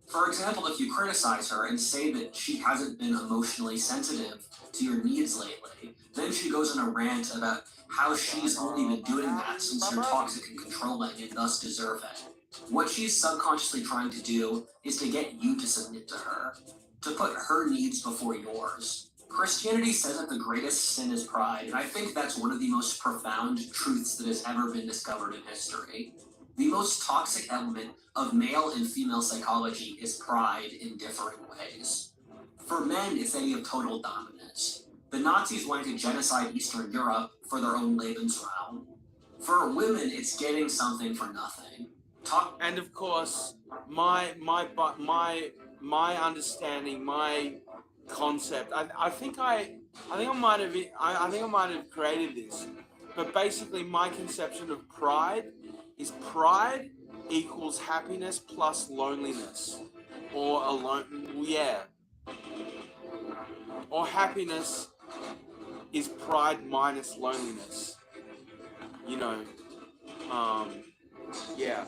For example, if you criticize her and say that she hasn't been emotionally sensitive to your needs lately, then she goes on a rant about how she's only been doing that since you're toxic and controlling and thus deserve it. What she's subconsciously trying to do is to get you to submit to her, to put her needs before yours. Christianity says that the greatest sin is pride, and I think that's one of the most profound truths that has ever been discovered in history. The most toxic element of male and female psychology is pride in differing ways. For men, it's the idea of total dominance. The Nazis wanted to genocide Eastern Europe for their own Lebensraum. For women, it's getting something for nothing. And of course, my understanding, my concept. I think I might have created this, but basically, my conception of pride is pride equals happiness plus loneliness, or alone. Yeah. Or happiness is pride minus loneliness. You know. Yeah.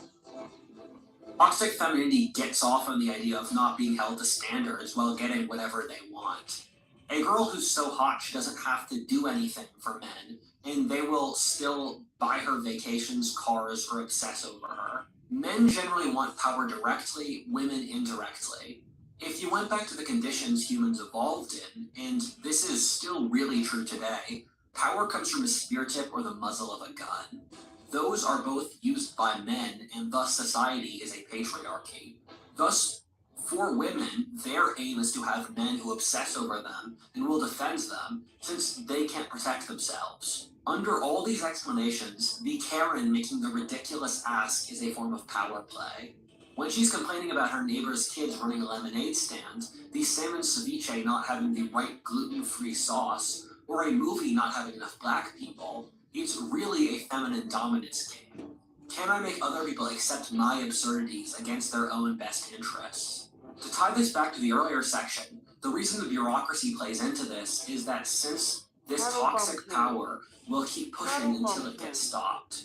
Toxic femininity gets off on the idea of not being held to standards while getting whatever they want. A girl who's so hot she doesn't have to do anything for men, and they will still buy her vacations, cars, or obsess over her. Men generally want power directly, women indirectly. If you went back to the conditions humans evolved in, and this is still really true today, power comes from a spear tip or the muzzle of a gun. Those are both used by men, and thus society is a patriarchy. Thus, for women, their aim is to have men who obsess over them and will defend them, since they can't protect themselves. Under all these explanations, the Karen making the ridiculous ask is a form of power play. When she's complaining about her neighbor's kids running a lemonade stand, the salmon ceviche not having the right gluten-free sauce, or a movie not having enough black people, it's really a feminine dominance game. Can I make other people accept my absurdities against their own best interests? To tie this back to the earlier section, the reason the bureaucracy plays into this is that since this toxic power will keep pushing until it gets stopped.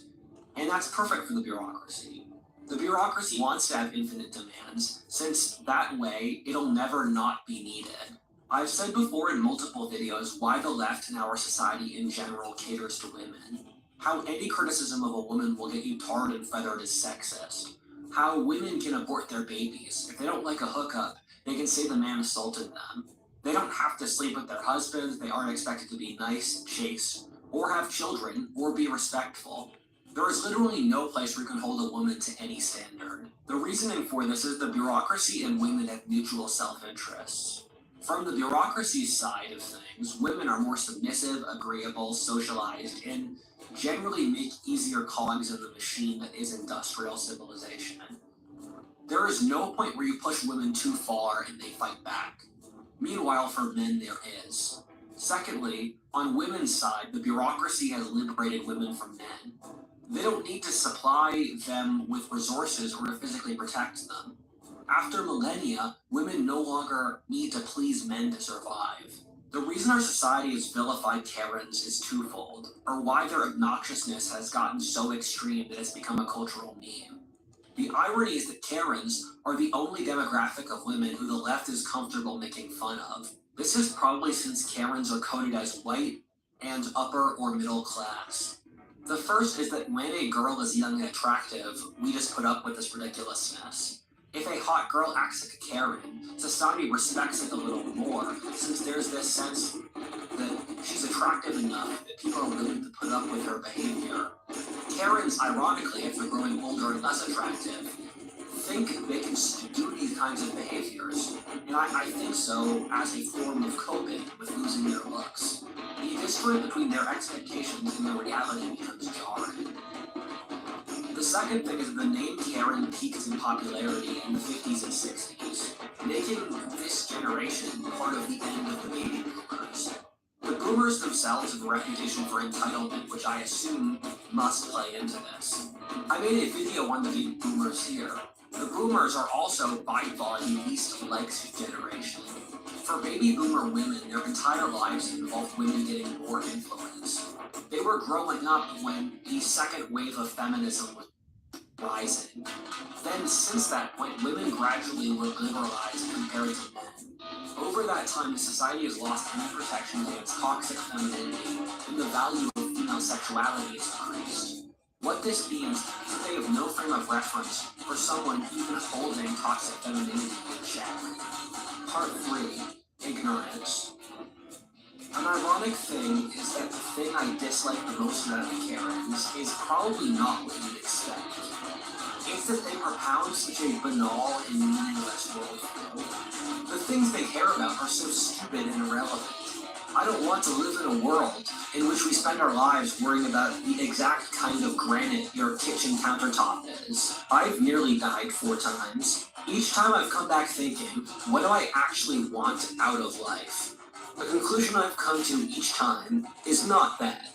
And that's perfect for the bureaucracy. The bureaucracy wants to have infinite demands, since that way it'll never not be needed. I've said before in multiple videos why the left in our society in general caters to women. How any criticism of a woman will get you tarred and feathered as sexist. How women can abort their babies. If they don't like a hookup, they can say the man assaulted them. They don't have to sleep with their husbands, they aren't expected to be nice, chaste, or have children, or be respectful. There is literally no place where you can hold a woman to any standard. The reasoning for this is the bureaucracy and women have mutual self-interests. From the bureaucracy's side of things, women are more submissive, agreeable, socialized, and generally make easier cogs in the machine that is industrial civilization. There is no point where you push women too far and they fight back. Meanwhile, for men, there is. Secondly, on women's side, the bureaucracy has liberated women from men. They don't need to supply them with resources or to physically protect them. After millennia, women no longer need to please men to survive. The reason our society has vilified Karens is twofold, or why their obnoxiousness has gotten so extreme that it's become a cultural meme. The irony is that Karens are the only demographic of women who the left is comfortable making fun of. This is probably since Karens are coded as white and upper or middle class. The first is that when a girl is young and attractive, we just put up with this ridiculousness. If a hot girl acts like a Karen, society respects it a little more, since there's this sense that she's attractive enough that people are willing to put up with her behavior. Karens, ironically, if they're growing older and less attractive, think they can do these kinds of behaviors, and I think so as a form of coping with losing their looks. The disconnect between their expectations and their reality becomes jarring. The second thing is the name Karen peaked in popularity in the 50s and 60s, making this generation part of the end of the baby boomers. The boomers boomers themselves have a reputation for entitlement, which I assume must play into this. I made a video on the baby boomers here. The boomers are also, by far, the least liked generation. For baby boomer women, their entire lives involved women getting more influence. They were growing up when the second wave of feminism was rising. Then, since that point, women gradually were liberalized compared to men. Over that time, society has lost any protection against toxic femininity, and the value of female sexuality has decreased. What this means is that they have no frame of reference for someone even holding toxic femininity in check. Part 3. Ignorance. An ironic thing is that the thing I dislike the most about the Karens is probably not what you'd expect. It's that they propound such a banal and meaningless worldview. The things they care about are so stupid and irrelevant. I don't want to live in a world in which we spend our lives worrying about the exact kind of granite your kitchen countertop is. I've nearly died 4 times. Each time I've come back thinking, what do I actually want out of life? The conclusion I've come to each time is not that.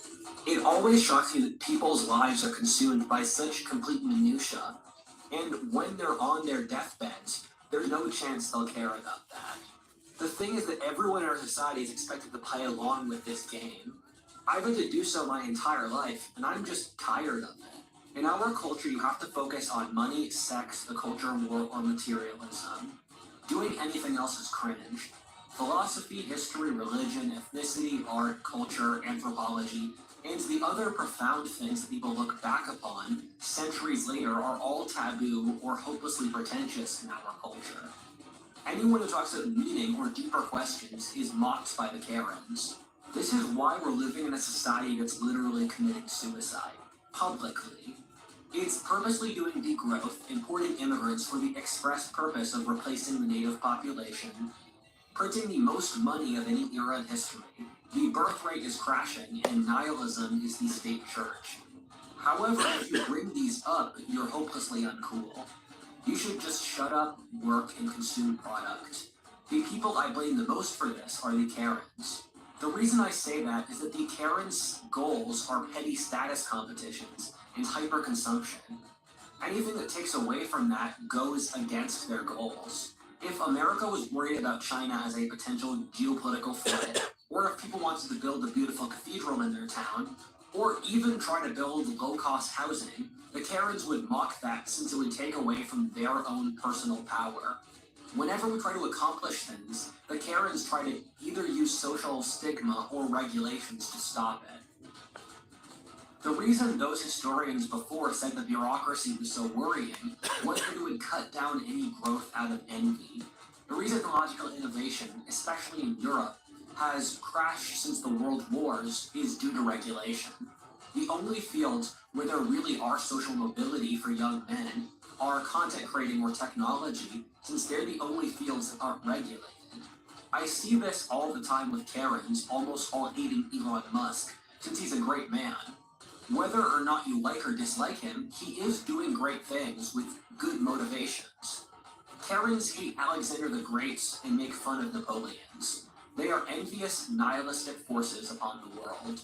It always shocks me that people's lives are consumed by such complete minutiae, and when they're on their deathbeds, there's no chance they'll care about that. The thing is that everyone in our society is expected to play along with this game. I've had to do so my entire life, and I'm just tired of it. In our culture, you have to focus on money, sex, the culture war, or materialism. Doing anything else is cringe. Philosophy, history, religion, ethnicity, art, culture, anthropology, and the other profound things that people look back upon centuries later are all taboo or hopelessly pretentious in our culture. Anyone who talks about meaning or deeper questions is mocked by the Karens. This is why we're living in a society that's literally committing suicide, publicly. It's purposely doing degrowth, importing immigrants for the express purpose of replacing the native population, printing the most money of any era in history. The birth rate is crashing, and nihilism is the state church. However, if you bring these up, you're hopelessly uncool. You should just shut up, work, and consume product. The people I blame the most for this are the Karens. The reason I say that is that the Karens' goals are petty status competitions and hyper-consumption. Anything that takes away from that goes against their goals. If America was worried about China as a potential geopolitical threat, or if people wanted to build a beautiful cathedral in their town, or even try to build low-cost housing, the Karens would mock that since it would take away from their own personal power. Whenever we try to accomplish things, the Karens try to either use social stigma or regulations to stop it. The reason those historians before said the bureaucracy was so worrying was that it would cut down any growth out of envy. The reason technological innovation, especially in Europe, has crashed since the world wars is due to regulation. The only fields where there really are social mobility for young men are content creating or technology, since they're the only fields that aren't regulated. I see this all the time with Karens, almost all hating Elon Musk, since he's a great man. Whether or not you like or dislike him, he is doing great things with good motivations. Karens hate Alexander the Great and make fun of Napoleons. They are envious, nihilistic forces upon the world.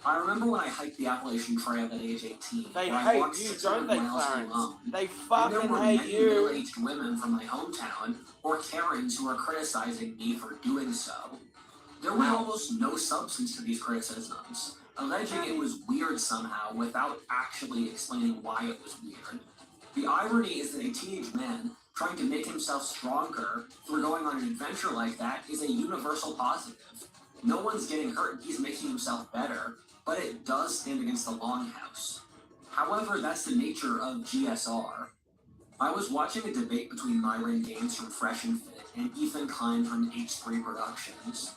I remember when I hiked the Appalachian Trail at age 18. They I hate walked you, 600 don't they, miles Clarence? alone. They And there fucking were hate many you. middle-aged women from my hometown, or Karens who were criticizing me for doing so. There was almost no substance to these criticisms, alleging it was weird somehow without actually explaining why it was weird. The irony is that a teenage man trying to make himself stronger through going on an adventure like that is a universal positive. No one's getting hurt and he's making himself better, but it does stand against the longhouse. However, that's the nature of GSR. I was watching a debate between Myron Gaines from Fresh and Fit and Ethan Klein from H3 Productions.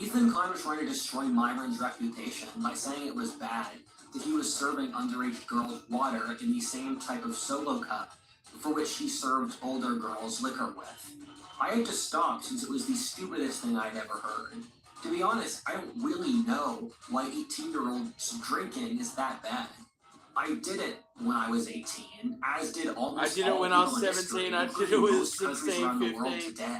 Ethan Klein was trying to destroy Myron's reputation by saying it was bad that he was serving underage girls water in the same type of solo cup for which he served older girls liquor with. I had to stop since it was the stupidest thing I'd ever heard. To be honest, I don't really know why 18-year-olds drinking is that bad. I did it when I was 18, as did almost I did it all when I was people in 17, history, I did it including when I was most countries 16, around the world 15. today.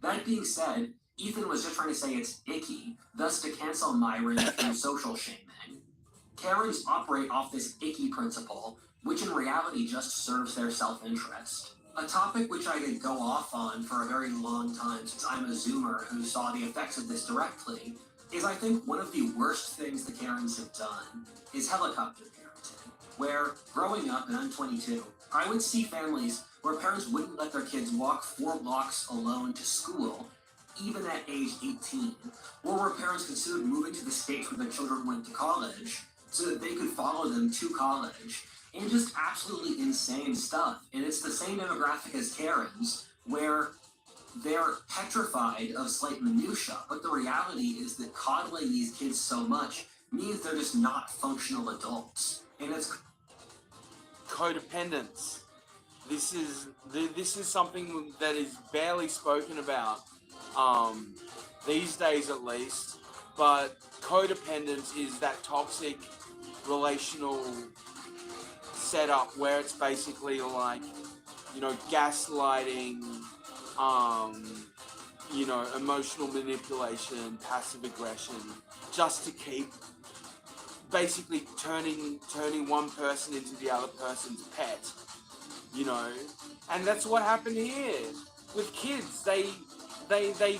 That being said, Ethan was just trying to say it's icky, thus to cancel Myron through social shaming. Karens operate off this icky principle, which in reality just serves their self-interest. A topic which I could go off on for a very long time, since I'm a Zoomer who saw the effects of this directly, is I think one of the worst things the Karens have done is helicopter parenting, where growing up, and I'm 22, I would see families where parents wouldn't let their kids walk 4 blocks alone to school, even at age 18, or where parents considered moving to the states where their children went to college so that they could follow them to college, and just absolutely insane stuff. And it's the same demographic as Karens, where they're petrified of slight minutia, but the reality is that coddling these kids so much means they're just not functional adults. And it's Codependence. This is something that is barely spoken about these days, at least. But codependence is that toxic relational setup where it's basically like, you know, gaslighting, you know, emotional manipulation, passive aggression, just to keep basically turning one person into the other person's pet, you know. And that's what happened here with kids. They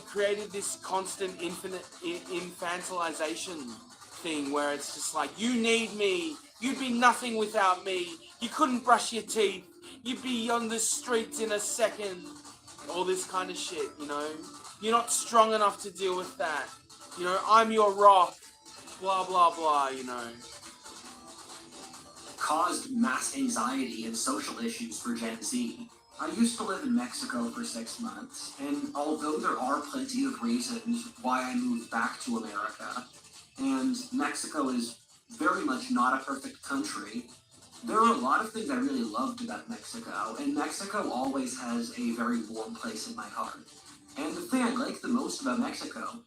created this constant infinite infantilization thing where it's just like, you need me, you'd be nothing without me, you couldn't brush your teeth, you'd be on the streets in a second, all this kind of shit, you know. You're not strong enough to deal with that, you know, I'm your rock, blah blah blah, you know. caused mass anxiety and social issues for Gen Z. I used to live in Mexico for 6 months, and although there are plenty of reasons why I moved back to America, and Mexico is very much not a perfect country, there are a lot of things I really loved about Mexico, and Mexico always has a very warm place in my heart. And the thing I like the most about Mexico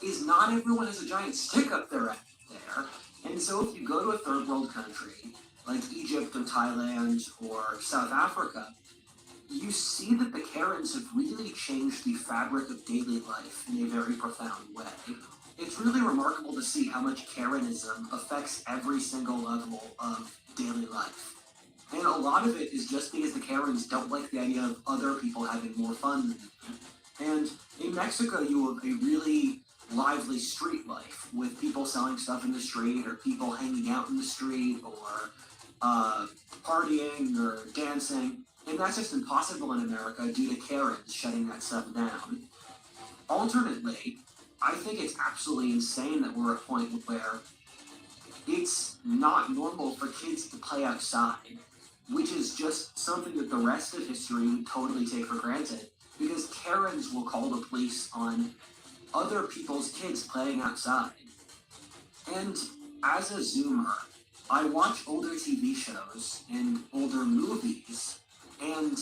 is not everyone has a giant stick up their ass there, and so if you go to a third world country, like Egypt or Thailand or South Africa, you see that the Karens have really changed the fabric of daily life in a very profound way. It's really remarkable to see how much Karenism affects every single level of daily life. And a lot of it is just because the Karens don't like the idea of other people having more fun than them. And in Mexico, you have a really lively street life with people selling stuff in the street or people hanging out in the street or partying or dancing. And that's just impossible in America due to Karens shutting that stuff down. Alternately, I think it's absolutely insane that we're at a point where it's not normal for kids to play outside, which is just something that the rest of history would totally take for granted, because Karens will call the police on other people's kids playing outside. And as a Zoomer, I watch older TV shows and older movies, and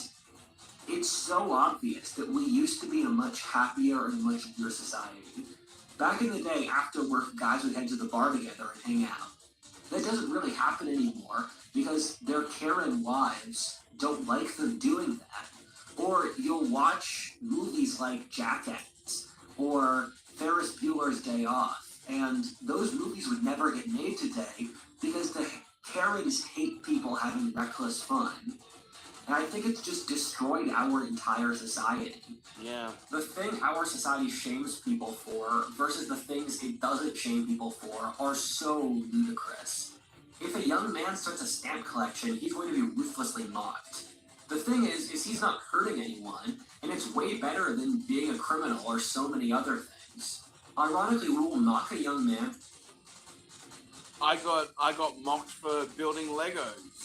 it's so obvious that we used to be in a much happier and much better society. Back in the day, after work, guys would head to the bar together and hang out. That doesn't really happen anymore because their Karen wives don't like them doing that. Or you'll watch movies like Jackass or Ferris Bueller's Day Off, and those movies would never get made today because the Karens hate people having reckless fun. And I think it's just destroyed our entire society. Yeah. The thing our society shames people for versus the things it doesn't shame people for are so ludicrous. If a young man starts a stamp collection, he's going to be ruthlessly mocked. The thing is he's not hurting anyone, and it's way better than being a criminal or so many other things. Ironically, we will mock a young man. I got mocked for building Legos.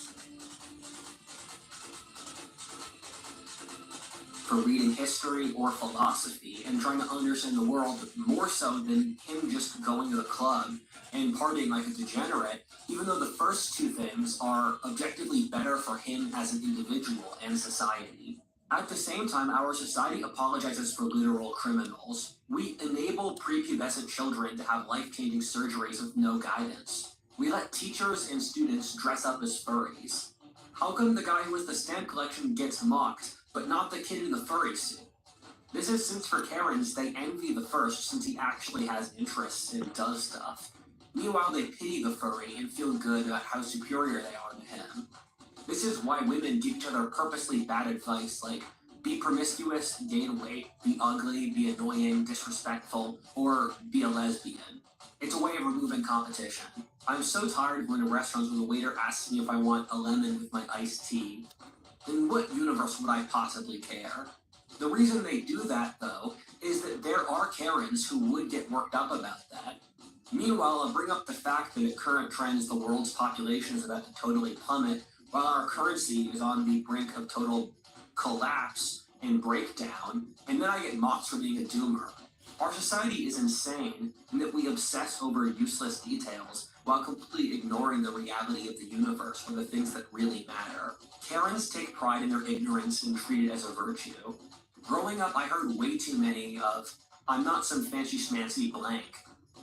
For reading history or philosophy and trying to understand the world more so than him just going to the club and partying like a degenerate, even though the first two things are objectively better for him as an individual and society. At the same time, our society apologizes for literal criminals. We enable prepubescent children to have life-changing surgeries with no guidance. We let teachers and students dress up as furries. How come the guy who has the stamp collection gets mocked, but not the kid in the furry suit? This is since for Karens, they envy the first since he actually has interests and does stuff. Meanwhile, they pity the furry and feel good about how superior they are to him. This is why women give each other purposely bad advice like be promiscuous, gain weight, be ugly, be annoying, disrespectful, or be a lesbian. It's a way of removing competition. I'm so tired of going to restaurants where the waiter asks me if I want a lemon with my iced tea. In what universe would I possibly care? The reason they do that, though, is that there are Karens who would get worked up about that. Meanwhile, I'll bring up the fact that at current trends, the world's population is about to totally plummet, while our currency is on the brink of total collapse and breakdown, and then I get mocked for being a doomer. Our society is insane in that we obsess over useless details while completely ignoring the reality of the universe or the things that really matter. Karens take pride in their ignorance and treat it as a virtue. Growing up, I heard way too many of, I'm not some fancy schmancy blank.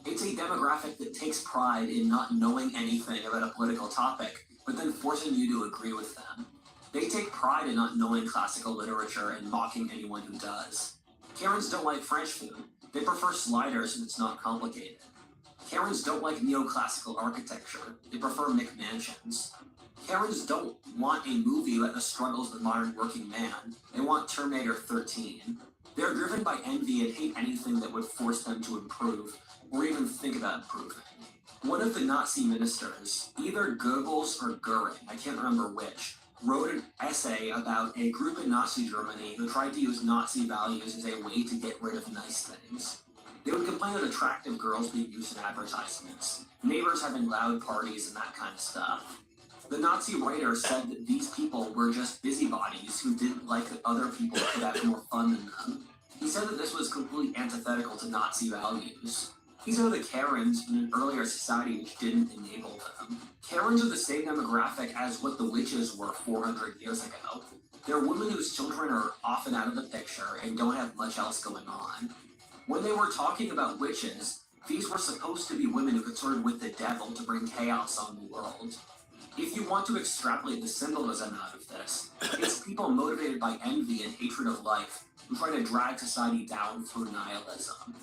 It's a demographic that takes pride in not knowing anything about a political topic, but then forcing you to agree with them. They take pride in not knowing classical literature and mocking anyone who does. Karens don't like French food. They prefer sliders and it's not complicated. Karens don't like neoclassical architecture. They prefer McMansions. Karens don't want a movie about the struggles of the modern working man. They want Terminator 13. They're driven by envy and hate anything that would force them to improve, or even think about improving. One of the Nazi ministers, either Goebbels or Goering, I can't remember which, wrote an essay about a group in Nazi Germany who tried to use Nazi values as a way to get rid of nice things. They would complain that attractive girls being used in advertisements, neighbors having loud parties and that kind of stuff. The Nazi writer said that these people were just busybodies who didn't like that other people could have more fun than them. He said that this was completely antithetical to Nazi values. These are the Karens in an earlier society which didn't enable them. Karens are the same demographic as what the witches were 400 years ago. They're women whose children are often out of the picture and don't have much else going on. When they were talking about witches, these were supposed to be women who consorted with the devil to bring chaos on the world. If you want to extrapolate the symbolism out of this, it's people motivated by envy and hatred of life who try to drag society down through nihilism.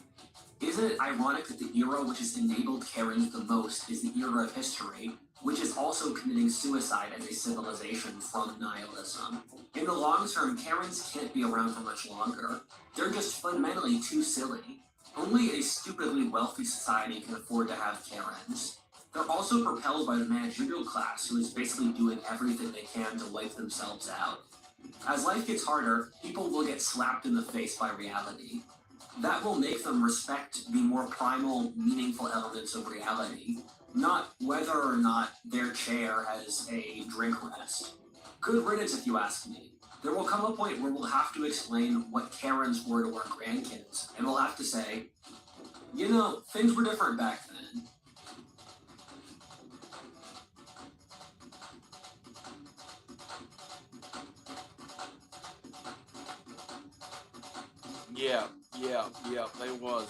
Isn't it ironic that the era which has enabled Karens the most is the era of history, which is also committing suicide as a civilization from nihilism? In the long term, Karens can't be around for much longer. They're just fundamentally too silly. Only a stupidly wealthy society can afford to have Karens. They're also propelled by the managerial class, who is basically doing everything they can to wipe themselves out. As life gets harder, people will get slapped in the face by reality. That will make them respect the more primal, meaningful elements of reality, not whether or not their chair has a drink rest. Good riddance, if you ask me. There will come a point where we'll have to explain what Karens were to our grandkids, and we'll have to say, you know, things were different back then. Yeah, they was.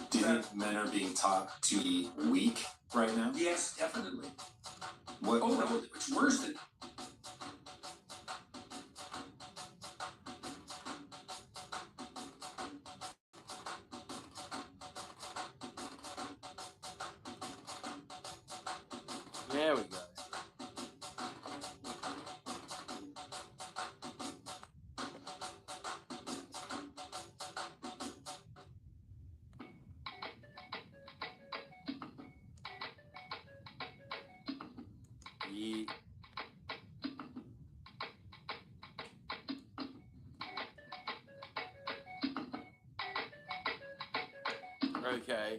Do you think men are being taught to be weak right now? Yes, definitely. What? Oh no, it's worse than. There we go. Yeah. Okay.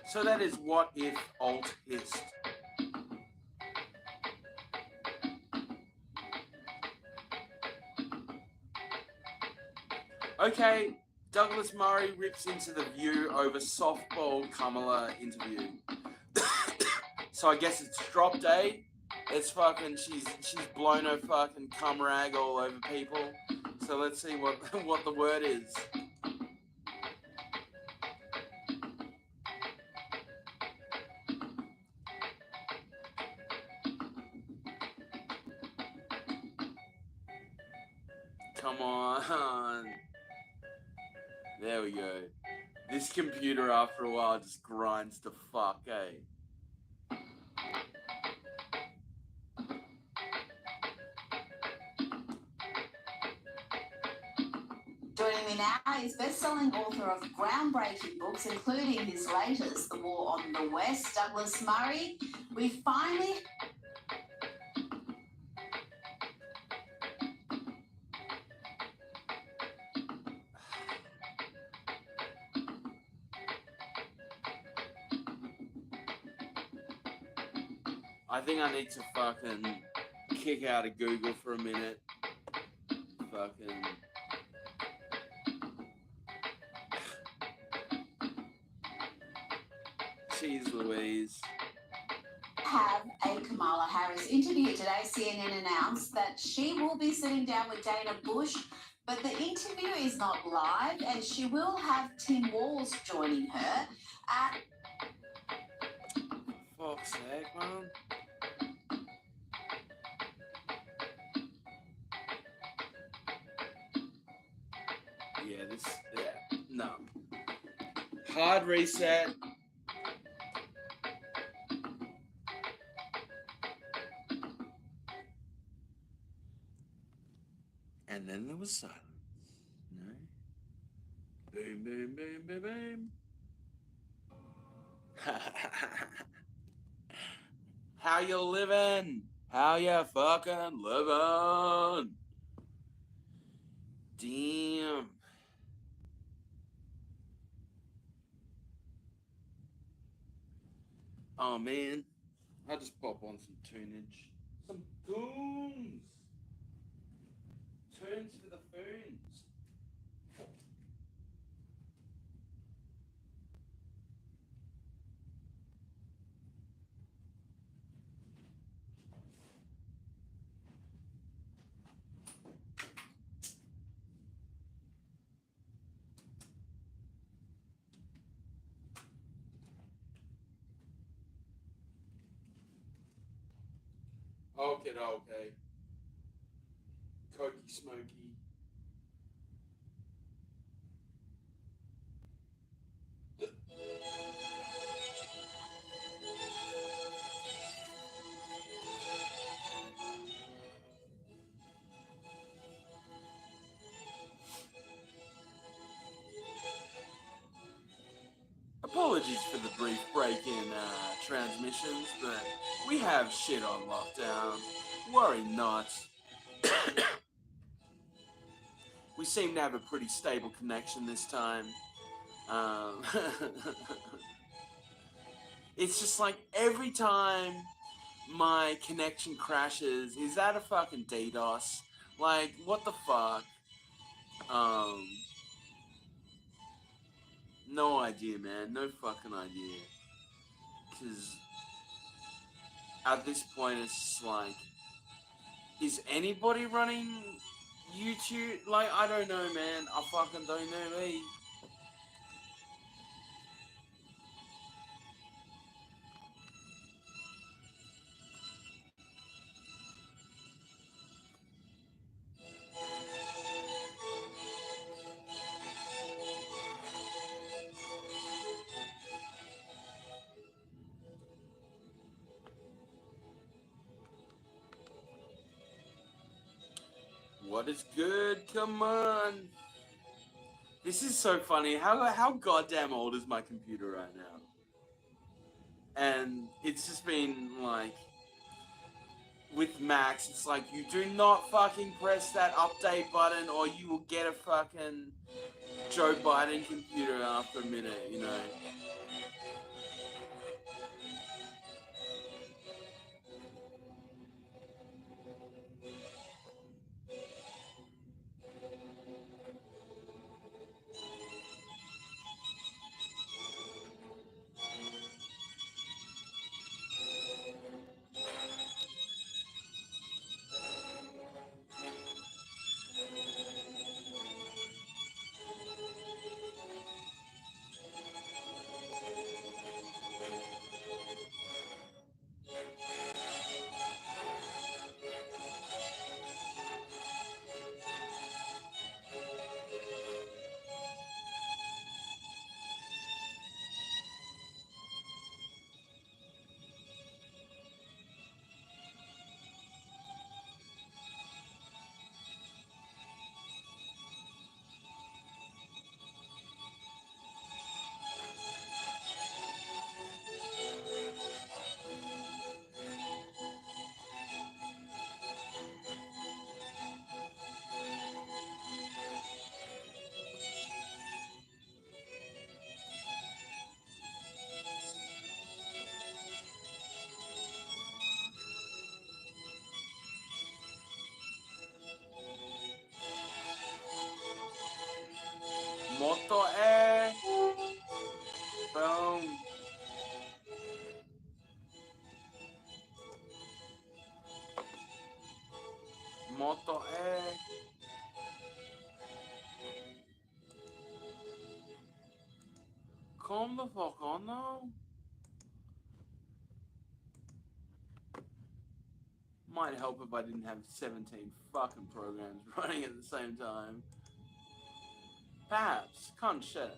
So that is what if alt hist. Okay, Douglas Murray rips into The View over softball Kamala interview. So I guess it's drop day. It's fucking, she's blown her fucking cum rag all over people. So let's see what the word is. Come on. There we go. This computer after a while just grinds to fuck, eh? Joining me now is best-selling author of groundbreaking books, including his latest, The War on the West, Douglas Murray. We finally... I think I need to fucking kick out of Google for a minute. Fucking... Jeez Louise. have a Kamala Harris interview today. CNN announced that she will be sitting down with Dana Bush, but the interview is not live, and she will have Tim Walz joining her. Fuck's sake, man. No. Hard reset. And then there was silence. No. Boom, boom, boom, boom, boom. How you living? How you fucking living? Damn. Oh man, I'll just pop on some tunage. Some tunes. Tunes for the phones. Okay. Cokey smoky. Apologies for the brief break in transmissions, but we have shit on lockdown. Worry not. We seem to have a pretty stable connection this time. It's just like every time my connection crashes, is that a fucking DDoS? Like, what the fuck? No idea, man. No fucking idea. Because at this point, it's just like, is anybody running YouTube? Like, I don't know, man. I fucking don't know me. What is good? Come on. This is so funny. How goddamn old is my computer right now? And it's just been like, with Macs, it's like, you do not fucking press that update button or you will get a fucking Joe Biden computer after a minute, you know? moto Come the fuck on now. Might help if I didn't have 17 fucking programs running at the same time. Perhaps. Can't share.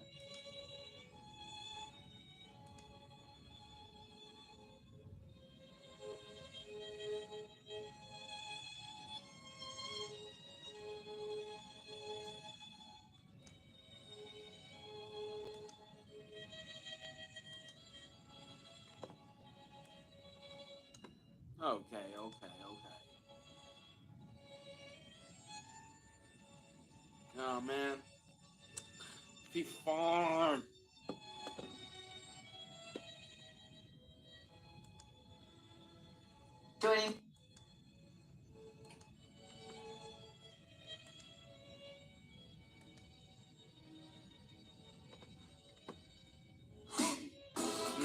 Okay. Oh man. Be fun. Joining.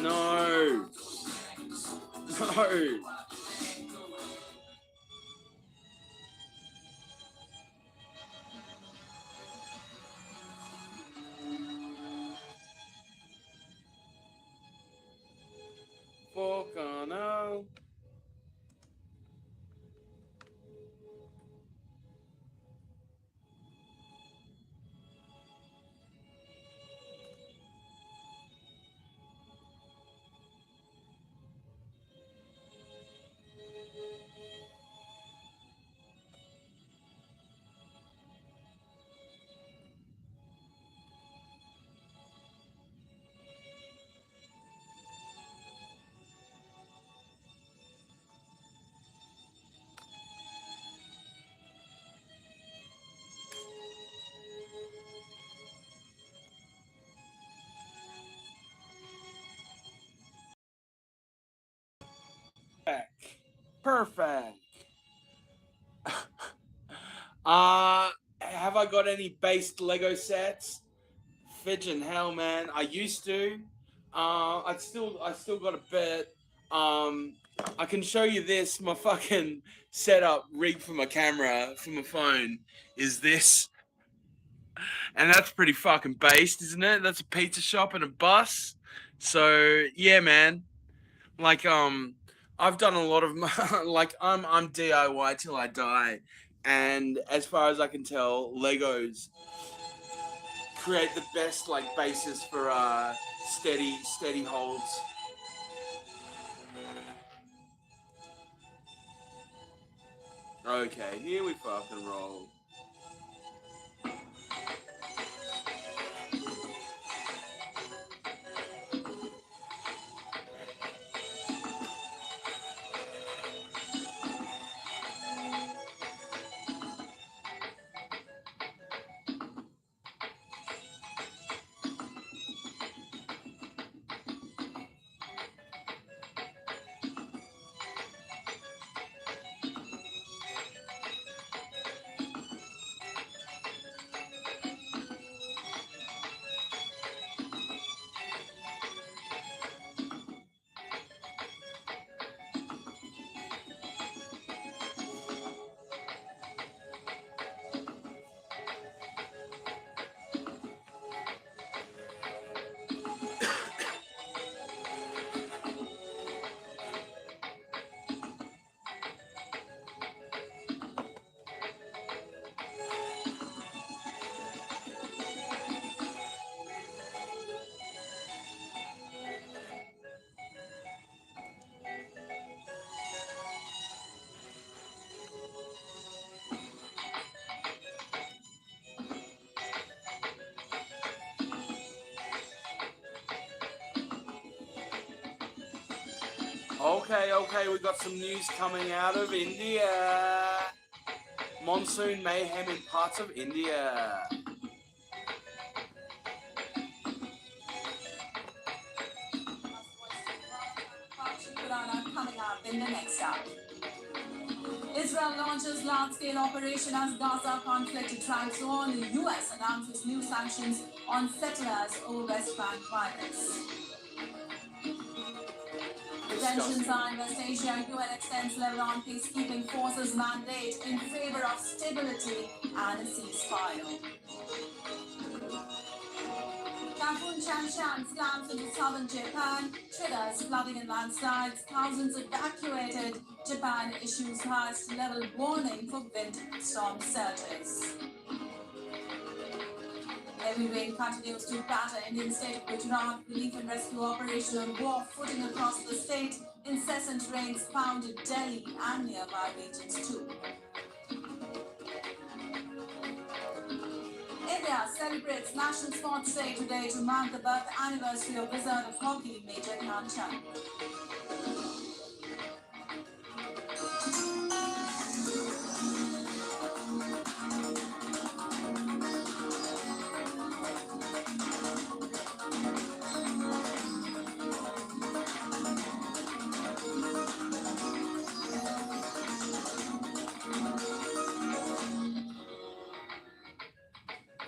No. No. Fuck on no. Perfect. Have I got any based Lego sets? Fidgin' hell, man. I used to. I still got a bit. I can show you this. My fucking setup rig for my camera for my phone is this, and that's pretty fucking based, isn't it? That's a pizza shop and a bus. So yeah, man. Like I've done a lot of like I'm DIY till I die, and as far as I can tell, Legos create the best like basis for steady holds. Okay, here we fucking roll. Okay, we got some news coming out of India. Monsoon mayhem in parts of India. Coming up in the next hour. Israel launches large-scale operation as Gaza conflict drags on. The US announces new sanctions on settlers over West Bank violence. Tensions are in West Asia. UN extends Lebanon peacekeeping forces mandate in favor of stability and a ceasefire. Typhoon Shanshan slams into southern Japan, triggers flooding and landslides, thousands evacuated. Japan issues highest level warning for wind storm surges. Heavy rain continues to batter Indian state of Gujarat. Relief and rescue operation on war footing across the state. Incessant rains pounded Delhi and nearby regions too. India celebrates National Sports Day today to mark the birth anniversary of Wizard of Hockey, Major Dhyanchandani.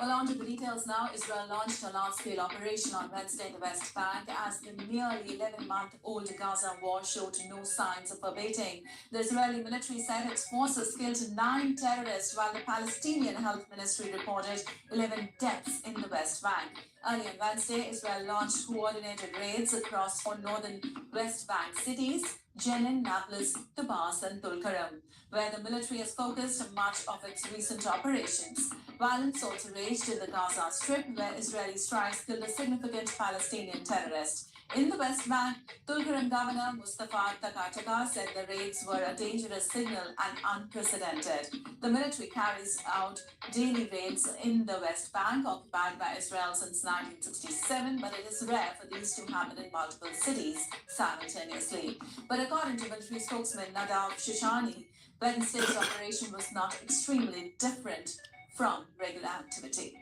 Well, on to the details now. Israel launched a large-scale operation on Wednesday in the West Bank as the nearly 11-month-old Gaza war showed no signs of abating. The Israeli military said its forces killed 9 terrorists, while the Palestinian Health Ministry reported 11 deaths in the West Bank. Early on Wednesday, Israel launched coordinated raids across 4 northern West Bank cities, Jenin, Nablus, Tabas and Tulkarem, where the military has focused much of its recent operations. Violence also raged in the Gaza Strip, where Israeli strikes killed a significant Palestinian terrorist. In the West Bank, Tulkarem Governor Mustafa Takataka said the raids were a dangerous signal and unprecedented. The military carries out daily raids in the West Bank, occupied by Israel since 1967, but it is rare for these to happen in multiple cities simultaneously. But according to military spokesman Nadav Shishani, Wednesday's operation was not extremely different from regular activity.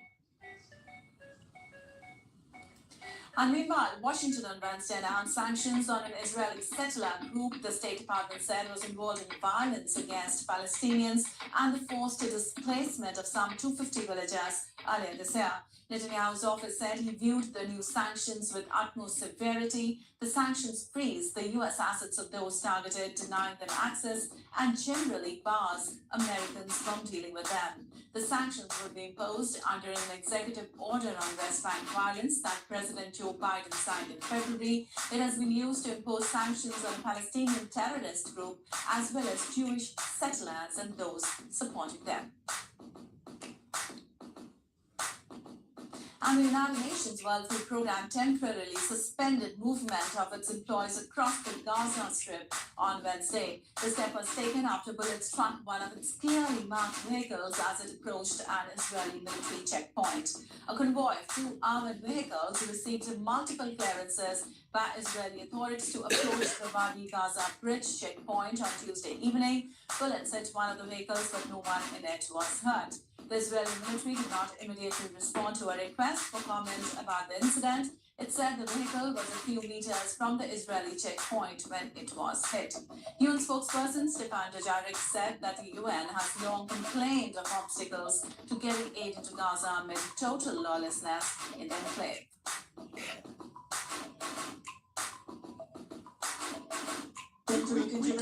And meanwhile, Washington on Wednesday announced sanctions on an Israeli settler group the State Department said was involved in violence against Palestinians and the forced displacement of some 250 villagers earlier this year. Netanyahu's office said he viewed the new sanctions with utmost severity. The sanctions freeze the U.S. assets of those targeted, denying them access, and generally bars Americans from dealing with them. The sanctions will be imposed under an executive order on West Bank violence that President Joe Biden signed in February. It has been used to impose sanctions on a Palestinian terrorist group as well as Jewish settlers and those supporting them. And the United Nations World Food Programme temporarily suspended movement of its employees across the Gaza Strip on Wednesday. The step was taken after bullets struck one of its clearly marked vehicles as it approached an Israeli military checkpoint. A convoy of 2 armored vehicles received multiple clearances by Israeli authorities to approach the Wadi Gaza Bridge checkpoint on Tuesday evening. Bullets hit one of the vehicles, but no one in it was hurt. The Israeli military did not immediately respond to a request for comment about the incident. It said the vehicle was a few meters from the Israeli checkpoint when it was hit. UN spokesperson Stefan Dujarric said that the UN has long complained of obstacles to getting aid into Gaza amid total lawlessness in the enclave. We continue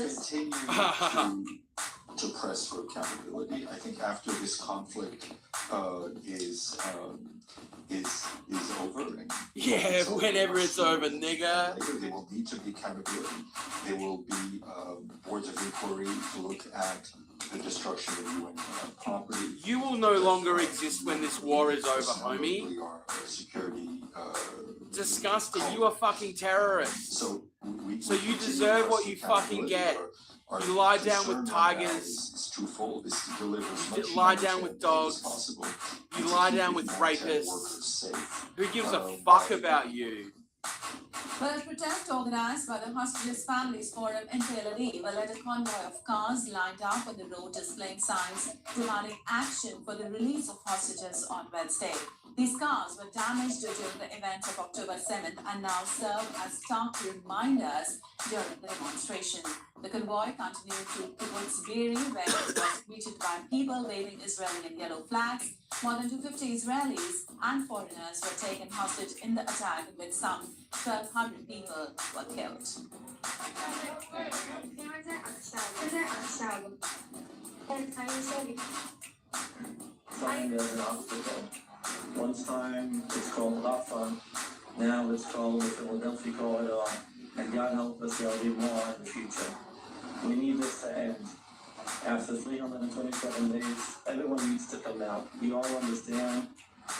to press for accountability. I think after this conflict is over. And Yeah, whenever it's over, nigga. There will need to be accountability. There will be boards of inquiry to look at the destruction of UN property. You will no longer exist when this war is over, homie. Our security. Disgusting. You are fucking terrorists. So you deserve what you fucking get. You lie down with tigers. It's twofold. It's to deliver as much You lie down with as dogs. possible. You lie down with rapists. Who gives a fuck about you? Well, a protest organized by the Hostages Families Forum in Tel Aviv led a convoy of cars lined up on the road displaying signs demanding action for the release of hostages on Wednesday. These cars were damaged during the events of October 7th and now serve as stark reminders during the demonstration. The convoy continued through kibbutz Be'eri, where it was greeted by people waving Israeli and yellow flags. More than 250 Israelis and foreigners were taken hostage in the attack, in which some 1,200 people were killed. Find as an obstacle. One time it's called Rafa, now it's called the Philadelphia Corridor, and God help us, there'll be more in the future. We need this to end. After 327 days, everyone needs to come out. We all understand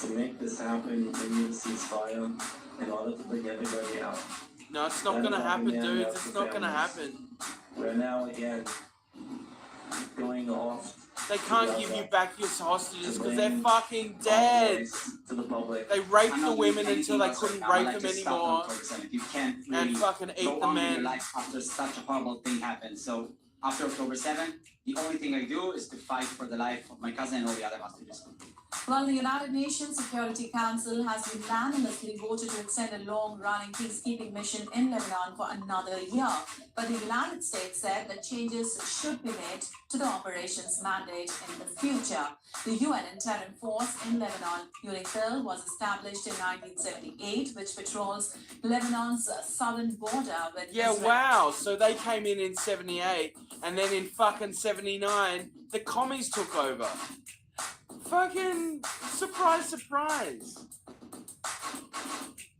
to make this happen, we need a ceasefire in order to bring everybody out. No, it's not gonna happen, dude. It's not gonna happen. We're now again going off. They can't give you back your hostages because they're fucking dead. To the public. They raped the women until they couldn't rape them just anymore, You can't really and fucking go eat the on with your men. life after such a horrible thing happens. So after October 7, the only thing I do is to fight for the life of my cousin and all the other hostages. Well, the United Nations Security Council has unanimously voted to extend a long-running peacekeeping mission in Lebanon for another year. But the United States said that changes should be made to the operation's mandate in the future. The UN Interim Force in Lebanon, UNIFIL, was established in 1978, which patrols Lebanon's southern border with Yeah, Israel. wow. So they came in 78, and then in fucking 79, the commies took over. Fucking surprise, surprise.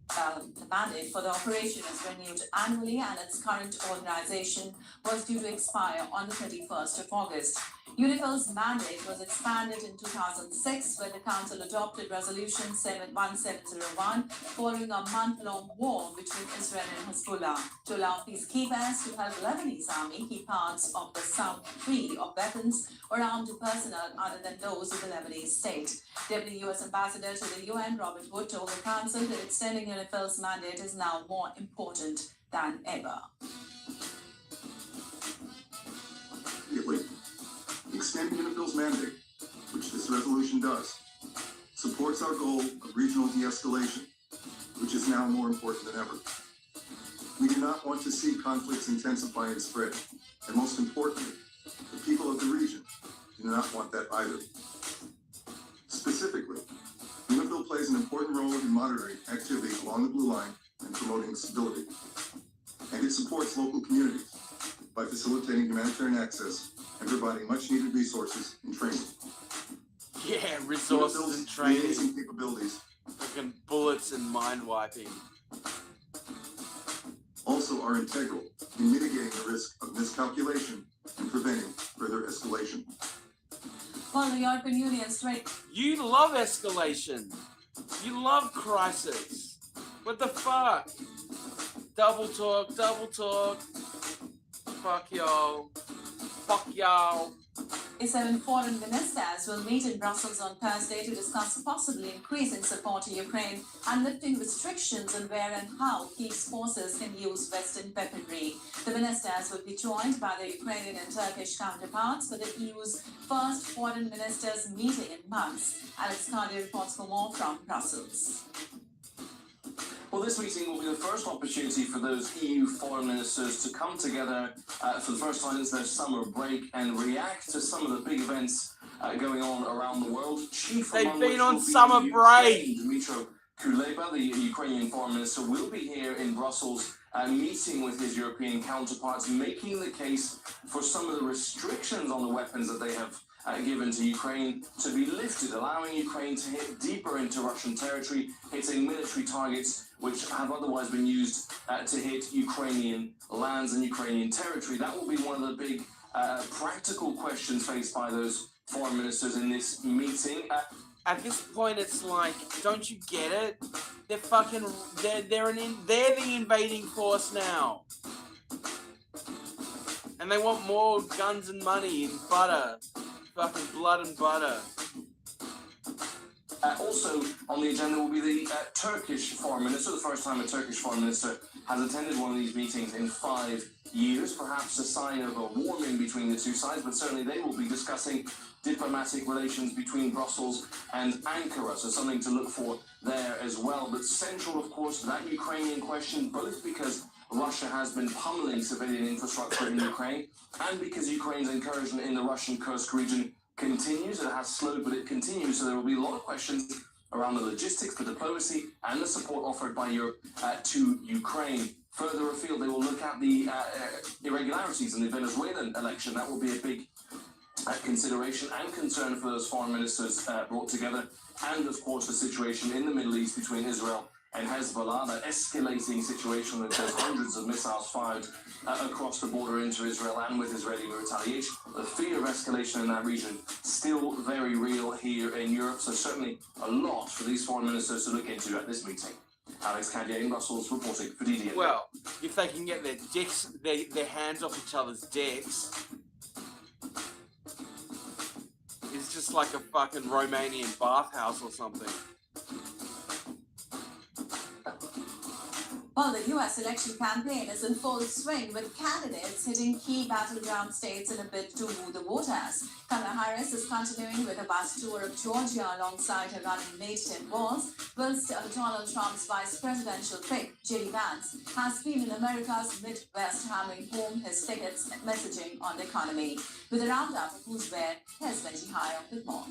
The mandate for the operation is renewed annually, and its current organization was due to expire on the 31st of August. UNIFIL's mandate was expanded in 2006 when the Council adopted Resolution 1701 following a month-long war between Israel and Hezbollah to allow peacekeepers to help Lebanese army keep parts of the south free of weapons or armed personnel other than those of the Lebanese state. Deputy U.S. Ambassador to the UN, Robert Wood, told the Council that extending UNIFIL's mandate is now more important than ever. Extending UNIFIL's mandate, which this resolution does, supports our goal of regional de-escalation, which is now more important than ever. We do not want to see conflicts intensify and spread, and most importantly, the people of the region do not want that either. Specifically, UNIFIL plays an important role in monitoring activity along the Blue Line and promoting stability. And it supports local communities by facilitating humanitarian access and providing much-needed resources and training. Yeah, resources and training. Amazing capabilities. Fucking bullets and mind wiping. Also are integral in mitigating the risk of miscalculation and preventing further escalation. Well, the European Union's trade. You love escalation. You love crisis. What the fuck? Double talk, double talk. Fuck y'all. Fuck y'all. Seven foreign ministers will meet in Brussels on Thursday to discuss possibly increasing support to Ukraine and lifting restrictions on where and how Kiev's forces can use Western weaponry. The ministers will be joined by their Ukrainian and Turkish counterparts for the EU's first foreign ministers meeting in months. Alex Cardi reports for more from Brussels. Well, this meeting will be the first opportunity for those EU foreign ministers to come together for the first time since their summer break and react to some of the big events going on around the world. They've been on summer break. Dmytro Kuleba, the Ukrainian foreign minister, will be here in Brussels meeting with his European counterparts, making the case for some of the restrictions on the weapons that they have given to Ukraine to be lifted, allowing Ukraine to hit deeper into Russian territory, hitting military targets which have otherwise been used to hit Ukrainian lands and Ukrainian territory. That will be one of the big practical questions faced by those foreign ministers in this meeting. At this point, it's like, don't you get it? They're fucking, they're the invading force now. And they want more guns and money and butter. Fucking blood and butter. Also on the agenda will be the Turkish foreign minister. The first time a Turkish foreign minister has attended one of these meetings in 5 years. Perhaps a sign of a warming between the two sides, but certainly they will be discussing diplomatic relations between Brussels and Ankara. So something to look for there as well. But central, of course, to that Ukrainian question, both because Russia has been pummeling civilian infrastructure in Ukraine, and because Ukraine's incursion in the Russian Kursk region continues. It has slowed, but it continues. So there will be a lot of questions around the logistics, the diplomacy, and the support offered by Europe to Ukraine. Further afield, they will look at the irregularities in the Venezuelan election. That will be a big consideration and concern for those foreign ministers brought together. And, of course, the situation in the Middle East between Israel and Hezbollah, that escalating situation with there's hundreds of missiles fired across the border into Israel and with Israeli retaliation. The fear of escalation in that region still very real here in Europe. So certainly a lot for these foreign ministers to look into at this meeting. Alex Cadier in Brussels reporting for ThE. Well, if they can get their dicks, their hands off each other's dicks, it's just like a fucking Romanian bathhouse or something. Well, the US election campaign is in full swing with candidates hitting key battleground states in a bid to woo the voters. Kamala Harris is continuing with a bus tour of Georgia alongside her running mate Tim Walz, whilst Donald Trump's vice presidential pick, J.D. Vance, has been in America's Midwest hammering home his tickets messaging on the economy. With a roundup of who's where, here's Benji Hire with more.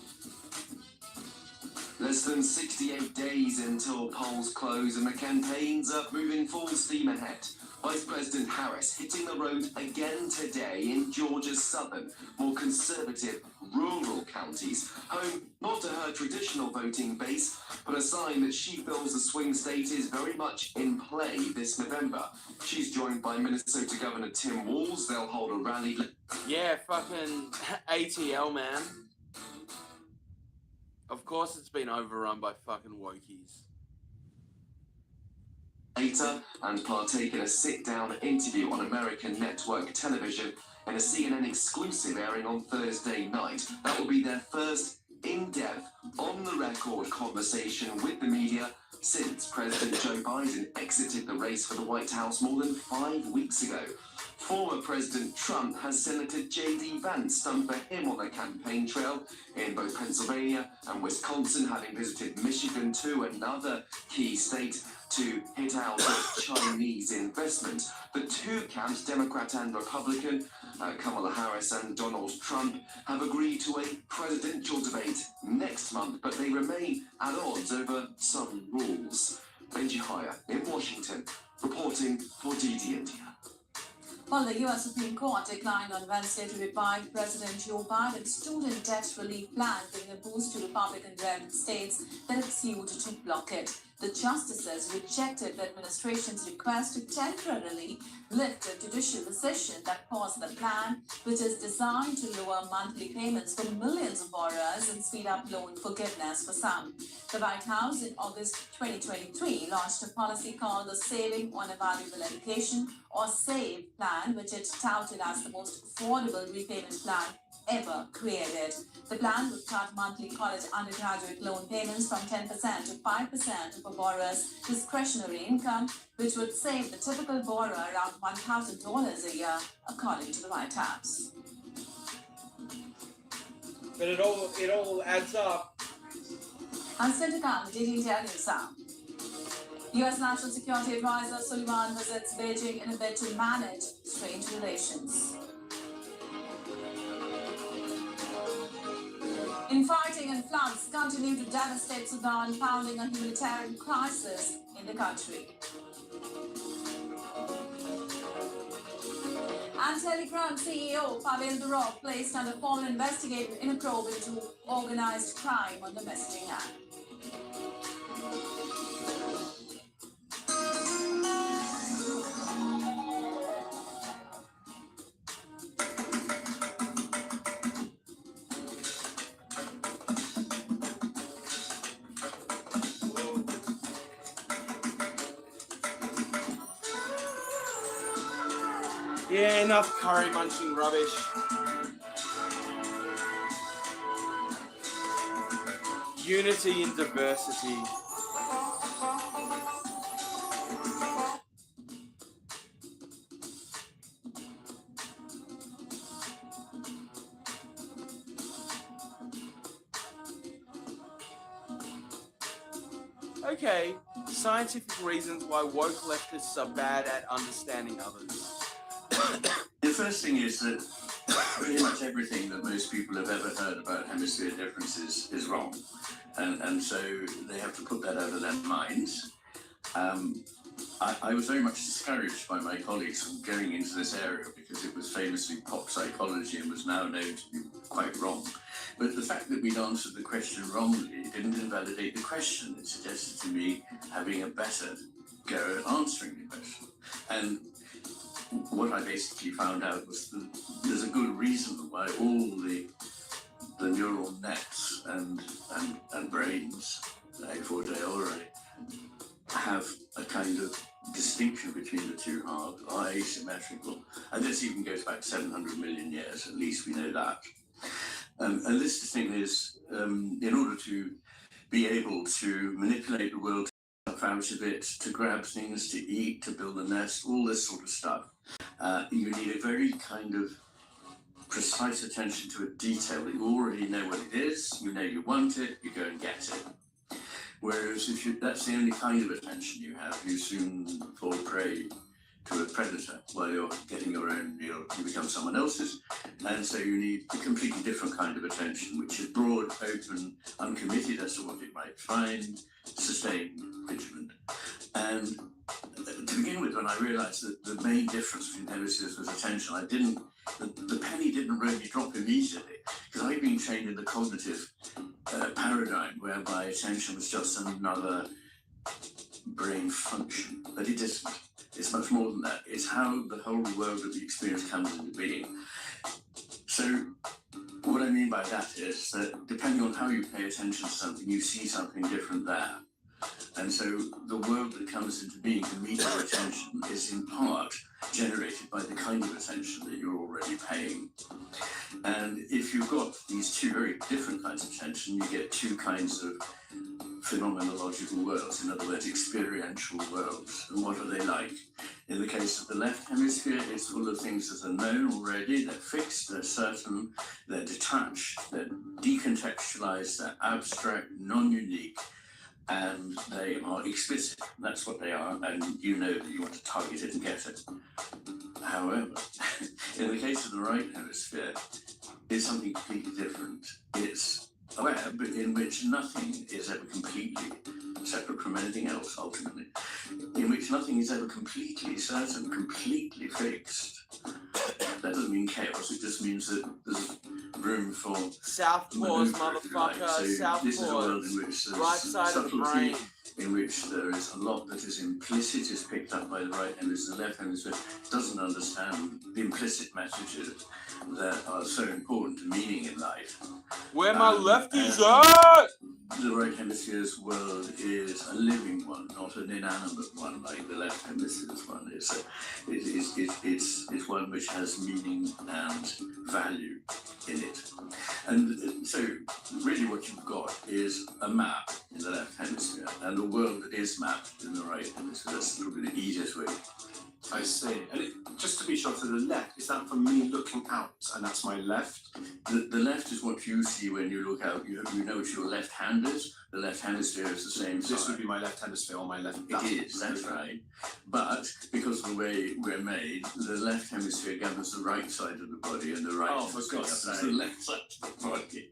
Less than 68 days until polls close and the campaigns are moving full steam ahead. Vice President Harris hitting the road again today in Georgia's southern, more conservative, rural counties, home not to her traditional voting base, but a sign that she feels the swing state is very much in play this November. She's joined by Minnesota Governor Tim Walz. They'll hold a rally. Yeah, fucking ATL, man. Of course it's been overrun by fucking wokies. Later and partake in a sit-down interview on American network television in a CNN exclusive airing on Thursday night. That will be their first in-depth, on-the-record conversation with the media since President Joe Biden exited the race for the White House more than 5 weeks ago. Former President Trump has Senator J.D. Vance stand for him on the campaign trail in both Pennsylvania and Wisconsin, having visited Michigan too, another key state to hit out with Chinese investment. The two camps, Democrat and Republican, Kamala Harris and Donald Trump, have agreed to a presidential debate next month, but they remain at odds over some rules. Benji Hire in Washington, reporting for ThE India. Well, the U.S. Supreme Court declined on Wednesday to revive President Joe Biden's student debt relief plan, giving a boost to Republican-led states that had sued to block it. The justices rejected the administration's request to temporarily lift a judicial decision that paused the plan, which is designed to lower monthly payments for millions of borrowers and speed up loan forgiveness for some. The White House in August 2023 launched a policy called the Saving on a Valuable Education, or SAVE plan, which it touted as the most affordable repayment plan ever created. The plan would cut monthly college undergraduate loan payments from 10% to 5% of a borrower's discretionary income, which would save the typical borrower around $1,000 a year, according to the White House. But it all adds up. I'm still to come, ThE News Sound. U.S. National Security Advisor Sullivan visits Beijing in a bid to manage strained relations. Infighting and floods continue to devastate Sudan, pounding a humanitarian crisis in the country. And Telecom CEO Pavel Durov placed under formal investigation in a probe into organized crime on the messaging app. Yeah, enough curry munching rubbish. Unity in diversity. Okay, scientific reasons why woke leftists are bad at understanding others. The first thing is that pretty much everything that most people have ever heard about hemisphere differences is wrong. And so they have to put that out of their minds. I was very much discouraged by my colleagues from going into this area because it was famously pop psychology and was now known to be quite wrong. But the fact that we'd answered the question wrongly didn't invalidate the question. It suggested to me having a better go at answering the question. And what I basically found out was that there's a good reason why all the neural nets and brains, like for Deore, have a kind of distinction between the two halves, are asymmetrical. And this even goes back 700 million years, at least we know that. And this distinction is, in order to be able to manipulate the world, to out of it, to grab things, to eat, to build a nest, all this sort of stuff, you need a very kind of precise attention to a detail. You already know what it is, you know you want it, you go and get it. Whereas if that's the only kind of attention you have, you soon fall prey to a predator while you're getting your own meal. You become someone else's. And so you need a completely different kind of attention, which is broad, open, uncommitted as to what it might find, sustained, vigilant. And to begin with, when I realized that the main difference between hemispheres was attention, the penny didn't really drop immediately, because I'd been trained in the cognitive paradigm whereby attention was just another brain function, but it isn't. It's much more than that. It's how the whole world of the experience comes into being. So what I mean by that is that depending on how you pay attention to something, you see something different there. And so the world that comes into being to meet your attention is in part generated by the kind of attention that you're already paying. And if you've got these two very different kinds of attention, you get two kinds of phenomenological worlds, in other words, experiential worlds. And what are they like? In the case of the left hemisphere, it's full of things that are known already, they're fixed, they're certain, they're detached, they're decontextualized, they're abstract, non-unique, and they are explicit. That's what they are, and you know that you want to target it and get it. However, in the case of the right hemisphere, it's something completely different. It's a web in which nothing is ever completely separate from anything else, ultimately, in which nothing is ever completely certain, completely fixed. That doesn't mean chaos, it just means that there's room for South Pause, motherfucker, so South this is a world Pause. in which there's Right side of the brain. in which there is a lot that is implicit, is picked up by the right hemisphere. The left hemisphere doesn't understand the implicit messages that are so important to meaning in life. Where my lefties at? The right hemisphere's world is a living one, not an inanimate one like the left hemisphere's one. It's one which has meaning and value in it. And so really what you've got is a map in the left hemisphere and a world that is mapped in the right hemisphere. That's probably the easiest way. I see. And just to be sure, to the left, is that from me looking out, and that's my left? The left is what you see when you look out. You know what your left hand is. The left hemisphere is the same size. This would be my left hemisphere or my left. It is, that's right. But because of the way we're made, the left hemisphere governs the right side of the body, and the right hemisphere governs the left side of the body.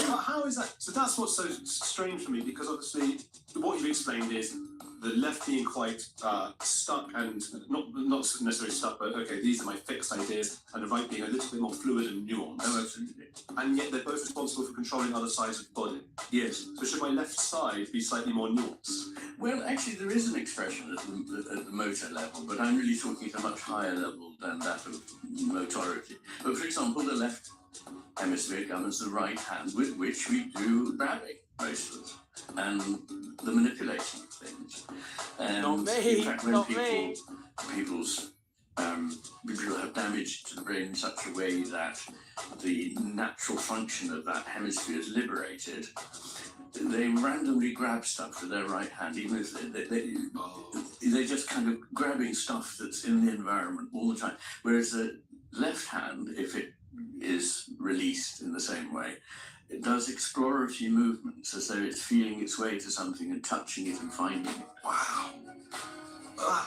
How is that? So that's what's so strange for me, because obviously what you've explained is the left being quite stuck and not necessarily stuck, but okay, these are my fixed ideas, and the right being a little bit more fluid and nuanced. Oh, absolutely. And yet they're both responsible for controlling other sides of the body. Yes. So should my left side be slightly more nuanced? Well, actually, there is an expression at the motor level, but I'm really talking at a much higher level than that of motority. But for example, the left hemisphere governs the right hand, with which we do grabbing, most of us, and the manipulating of things. And not me, in fact, when not people me. have damage to the brain in such a way that the natural function of that hemisphere is liberated, they randomly grab stuff with their right hand, even if they're just kind of grabbing stuff that's in the environment all the time. Whereas the left hand, if it is released in the same way, it does exploratory movements as though it's feeling its way to something and touching it and finding it. Wow.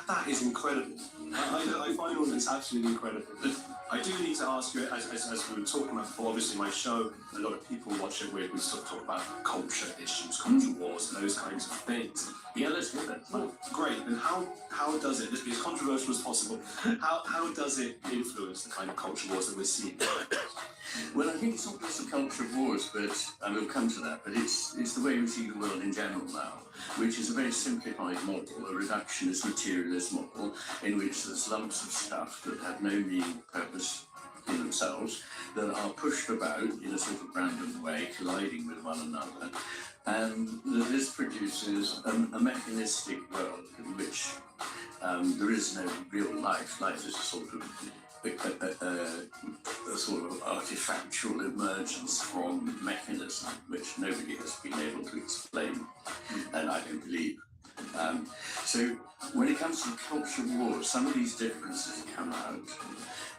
That is incredible. I find all this absolutely incredible. But I do need to ask you, as we were talking about before, obviously my show, a lot of people watch it where we sort of talk about culture issues, culture wars, and those kinds of things. Yeah, let's do that. Oh, great. And how does it, let's be as controversial as possible, how does it influence the kind of culture wars that we're seeing? Well, I think it's not just the culture of wars, but and we'll come to that. But it's the way we see the world in general now, which is a very simplified model, a reductionist materialist model, in which there's lumps of stuff that have no meaning or purpose in themselves, that are pushed about in a sort of random way, colliding with one another, and that this produces a mechanistic world in which there is no real life. Life is a sort of a sort of artifactual emergence from mechanism which nobody has been able to explain, and I don't believe. So when it comes to culture wars, some of these differences come out.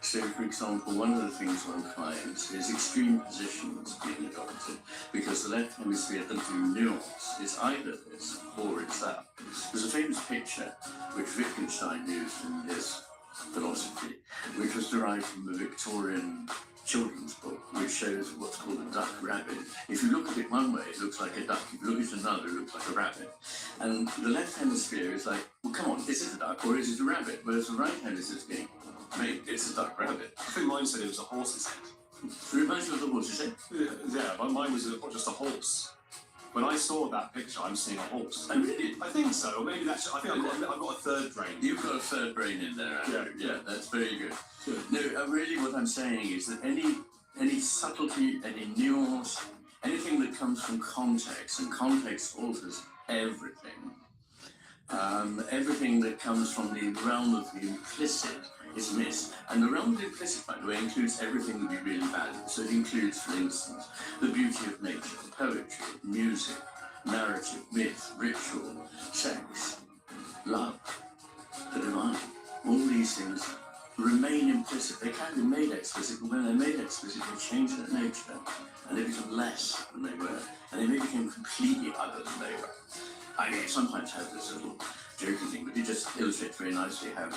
So, for example, one of the things one finds is extreme positions being adopted, because the left hemisphere doesn't do nuance. It's either this or it's that. There's a famous picture which Wittgenstein used in his philosophy, which was derived from a Victorian children's book, which shows what's called a duck rabbit. If you look at it one way, it looks like a duck. If you look at it another, it looks like a rabbit. And the left hemisphere is like, well, come on, is it a duck or is it a rabbit? Whereas the right hemisphere is going, mate, it's a duck rabbit. I think mine said it was a horse's head. It reminds you of the horse's head? Yeah, but mine was just a horse. When I saw that picture, I'm seeing a horse. Oh, really? I think so. Or maybe that's. I think I've got a third brain. You've got a third brain in there, Andrew. Yeah, that's very good. No, really, what I'm saying is that any subtlety, any nuance, anything that comes from context, and context alters everything. Everything that comes from the realm of the implicit is missed. And the realm of the implicit, by the way, includes everything that we really value. So it includes, for instance, the beauty of nature, poetry, music, narrative, myth, ritual, sex, love, the divine. All these things remain implicit. They can be made explicit, but when they're made explicit, they change their nature, and they become less than they were, and they may become completely other than they were. I sometimes have this little joking thing, but it just illustrates very nicely how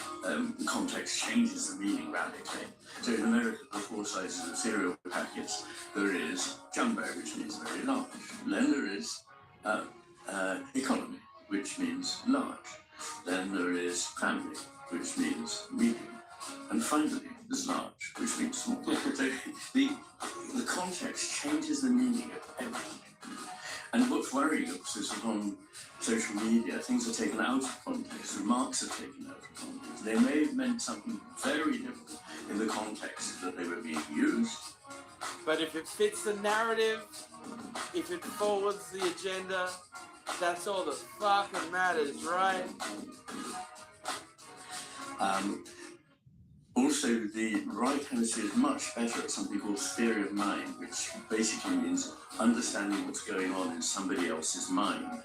context changes the meaning radically. So in America, the four sizes of cereal packets, there is jumbo, which means very large. Then there is economy, which means large. Then there is family, which means medium. And finally, there's large, which means small. So the context changes the meaning of everything. And what's worrying us is that on social media, things are taken out of context, remarks are taken out of context. They may have meant something very different in the context that they were being used. But if it fits the narrative, if it forwards the agenda, that's all that fucking matters, right? Also, the right hemisphere is much better at something called theory of mind, which basically means understanding what's going on in somebody else's mind.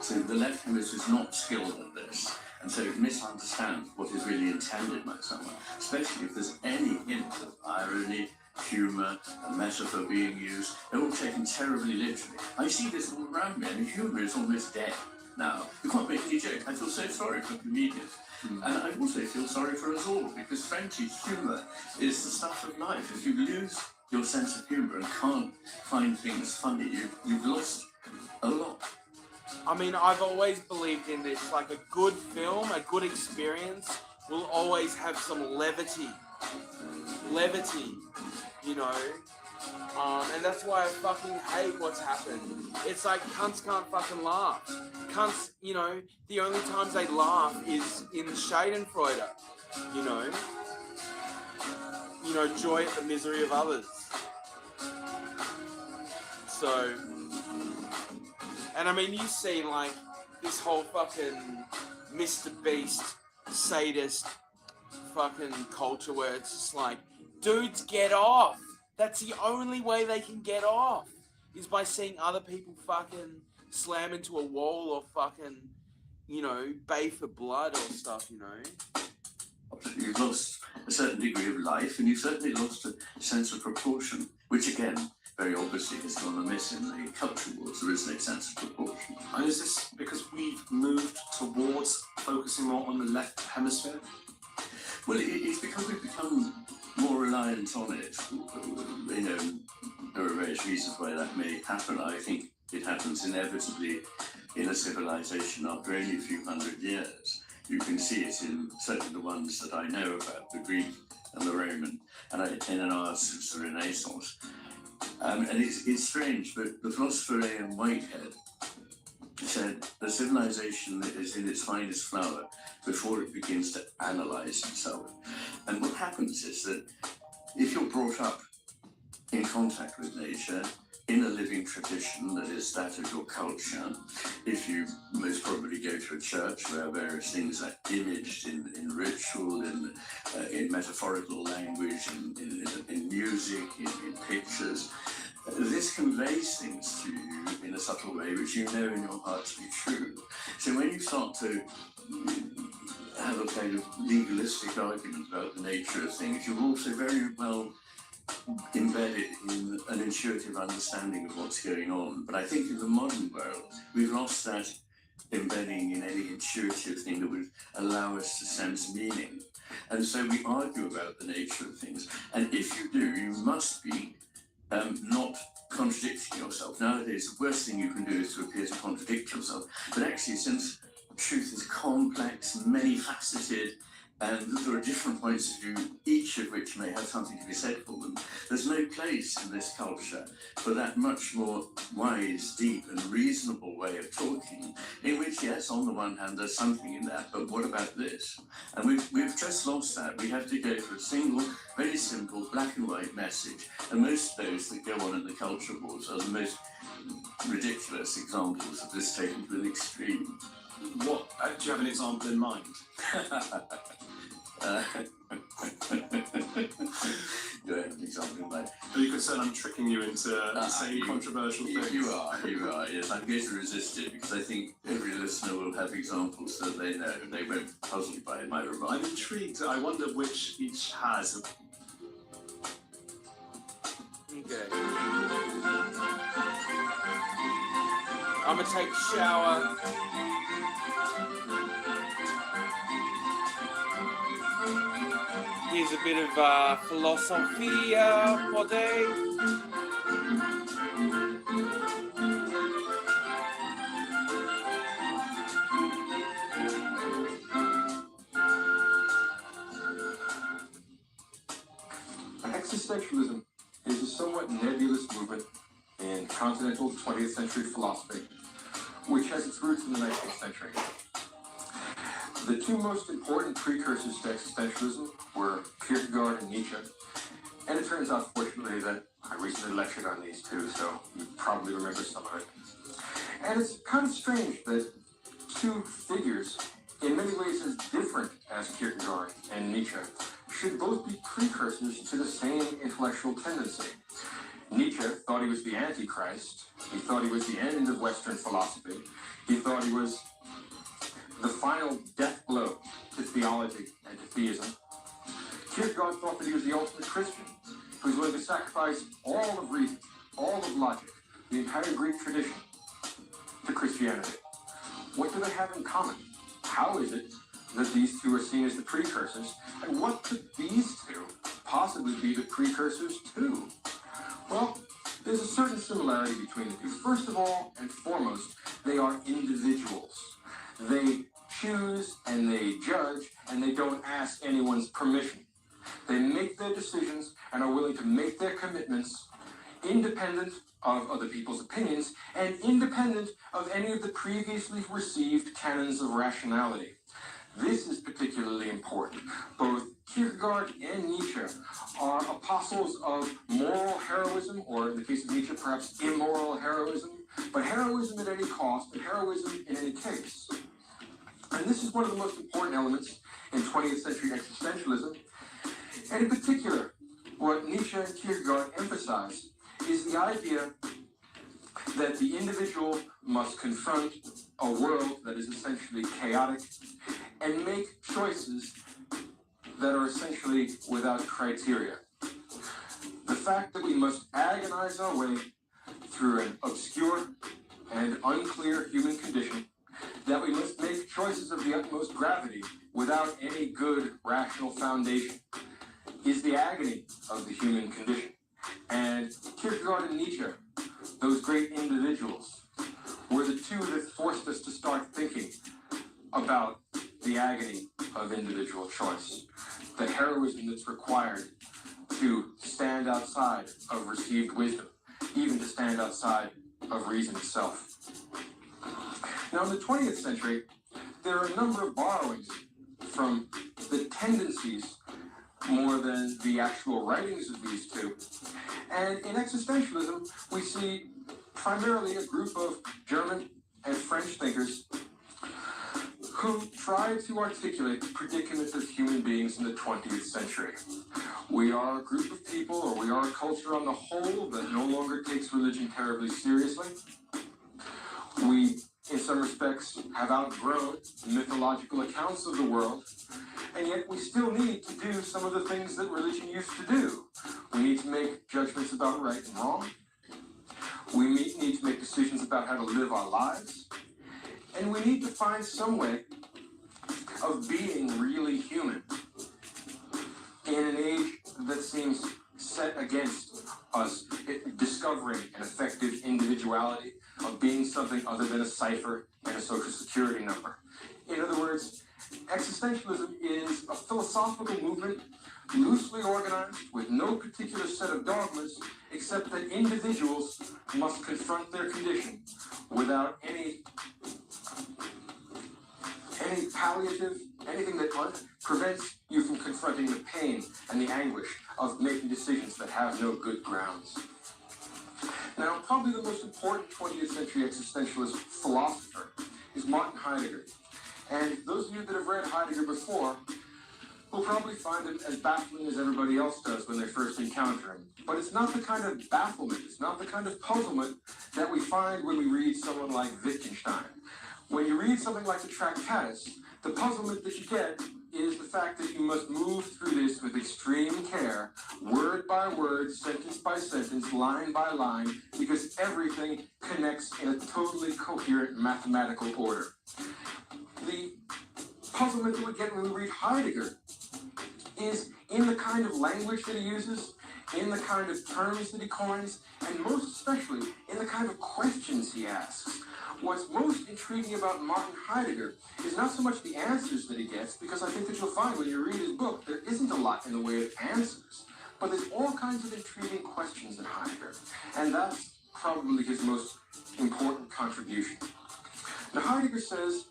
So the left hemisphere is not skilled at this, and so it misunderstands what is really intended by someone, especially if there's any hint of irony, humour, a metaphor being used. They're all taken terribly literally. I see this all around me, and humour is almost dead now. You can't make any joke. I feel so sorry for comedians. And I also feel sorry for us all, because frankly, humour is the stuff of life. If you lose your sense of humour and can't find things funny, you've lost a lot. I mean, I've always believed in this, like a good film, a good experience will always have some levity, you know? And that's why I fucking hate what's happened. It's like cunts can't fucking laugh. Cunts, you know, the only times they laugh is in Schadenfreude, you know? Joy at the misery of others. So, and I mean, you see like this whole fucking Mr. Beast, sadist fucking culture where it's just like, dudes, get off. That's the only way they can get off, is by seeing other people fucking slam into a wall or fucking, bay for blood or stuff, You've lost a certain degree of life, and you've certainly lost a sense of proportion, which again very obviously has gone amiss in the culture wars. There is no sense of proportion. And is this because we've moved towards focusing more on the left hemisphere? Well, it's because we've become more reliant on it. You know, there are various reasons why that may happen. I think it happens inevitably in a civilization after only a few hundred years. You can see it in certainly the ones that I know about, the Greek and the Roman, and in ours since the Renaissance. And it's strange, but the philosopher A.M. Whitehead said the civilization is in its finest flower before it begins to analyze itself. And what happens is that if you're brought up in contact with nature, in a living tradition that is that of your culture, if you most probably go to a church where various things are imaged in ritual, in metaphorical language, in music, in pictures, this conveys things to you in a subtle way which you know in your heart to be true. So when you start to have a kind of legalistic argument about the nature of things, you're also very well embedded in an intuitive understanding of what's going on. But I think in the modern world, we've lost that embedding in any intuitive thing that would allow us to sense meaning. And so we argue about the nature of things. And if you do, you must be not contradicting yourself. Nowadays, the worst thing you can do is to appear to contradict yourself. But actually, since truth is complex, many-faceted, and there are different points of view, each of which may have something to be said for them, there's no place in this culture for that much more wise, deep, and reasonable way of talking, in which, yes, on the one hand, there's something in that, but what about this? And we've just lost that. We have to go for a single, very simple, black and white message, and most of those that go on in the culture wars are the most ridiculous examples of this taken to an extreme. What, do you have an example in mind? Do I have an example in mind? Are you concerned I'm tricking you into saying controversial things? You are, yes. I'm going to resist it because I think every listener will have examples that they know and they won't be puzzled by my remarks. I'm intrigued. I wonder which each has. Okay. I'm gonna take a shower. Here's a bit of philosophia for day. Existentialism is a somewhat nebulous movement in continental 20th century philosophy, which has its roots in the 19th century. The two most important precursors to existentialism were Kierkegaard and Nietzsche, and it turns out, fortunately, that I recently lectured on these two, so you probably remember some of it. And it's kind of strange that two figures, in many ways as different as Kierkegaard and Nietzsche, should both be precursors to the same intellectual tendency. Nietzsche thought he was the Antichrist. He thought he was the end of Western philosophy. He thought he was the final death blow to theology and to theism. Kierkegaard thought that he was the ultimate Christian, who was willing to sacrifice all of reason, all of logic, the entire Greek tradition to Christianity. What do they have in common? How is it that these two are seen as the precursors, and what could these two possibly be the precursors to? Well, there's a certain similarity between the two. First of all and foremost, they are individuals. They choose and they judge, and they don't ask anyone's permission. They make their decisions and are willing to make their commitments independent of other people's opinions and independent of any of the previously received canons of rationality. This is particularly important. Both Kierkegaard and Nietzsche are apostles of moral heroism, or in the case of Nietzsche, perhaps immoral heroism, but heroism at any cost and heroism in any case. And this is one of the most important elements in 20th century existentialism. And in particular, what Nietzsche and Kierkegaard emphasize is the idea that the individual must confront a world that is essentially chaotic and make choices that are essentially without criteria. The fact that we must agonize our way through an obscure and unclear human condition, that we must make choices of the utmost gravity without any good rational foundation, is the agony of the human condition. And Kierkegaard and Nietzsche, those great individuals, were the two that forced us to start thinking about the agony of individual choice, the heroism that's required to stand outside of received wisdom, even to stand outside of reason itself. Now, in the 20th century, there are a number of borrowings from the tendencies more than the actual writings of these two. And in existentialism, we see primarily a group of German and French thinkers who try to articulate the predicament of human beings in the 20th century. We are a group of people, or we are a culture on the whole, that no longer takes religion terribly seriously. We, in some respects, have outgrown mythological accounts of the world, and yet we still need to do some of the things that religion used to do. We need to make judgments about right and wrong. We need to make decisions about how to live our lives. And we need to find some way of being really human in an age that seems set against us discovering an effective individuality, of being something other than a cipher and a social security number. In other words, existentialism is a philosophical movement loosely organized with no particular set of dogmas, except that individuals must confront their condition without any palliative, anything that prevents you from confronting the pain and the anguish of making decisions that have no good grounds. Now, probably the most important 20th century existentialist philosopher is Martin Heidegger. And those of you that have read Heidegger before will probably find him as baffling as everybody else does when they first encounter him. But it's not the kind of bafflement, it's not the kind of puzzlement that we find when we read someone like Wittgenstein. When you read something like the Tractatus, the puzzlement that you get is the fact that you must move through this with extreme care, word by word, sentence by sentence, line by line, because everything connects in a totally coherent mathematical order. The puzzlement that we get when we read Heidegger is in the kind of language that he uses, in the kind of terms that he coins, and most especially in the kind of questions he asks. What's most intriguing about Martin Heidegger is not so much the answers that he gets, because I think that you'll find when you read his book, there isn't a lot in the way of answers, but there's all kinds of intriguing questions in Heidegger, and that's probably his most important contribution. Now, Heidegger says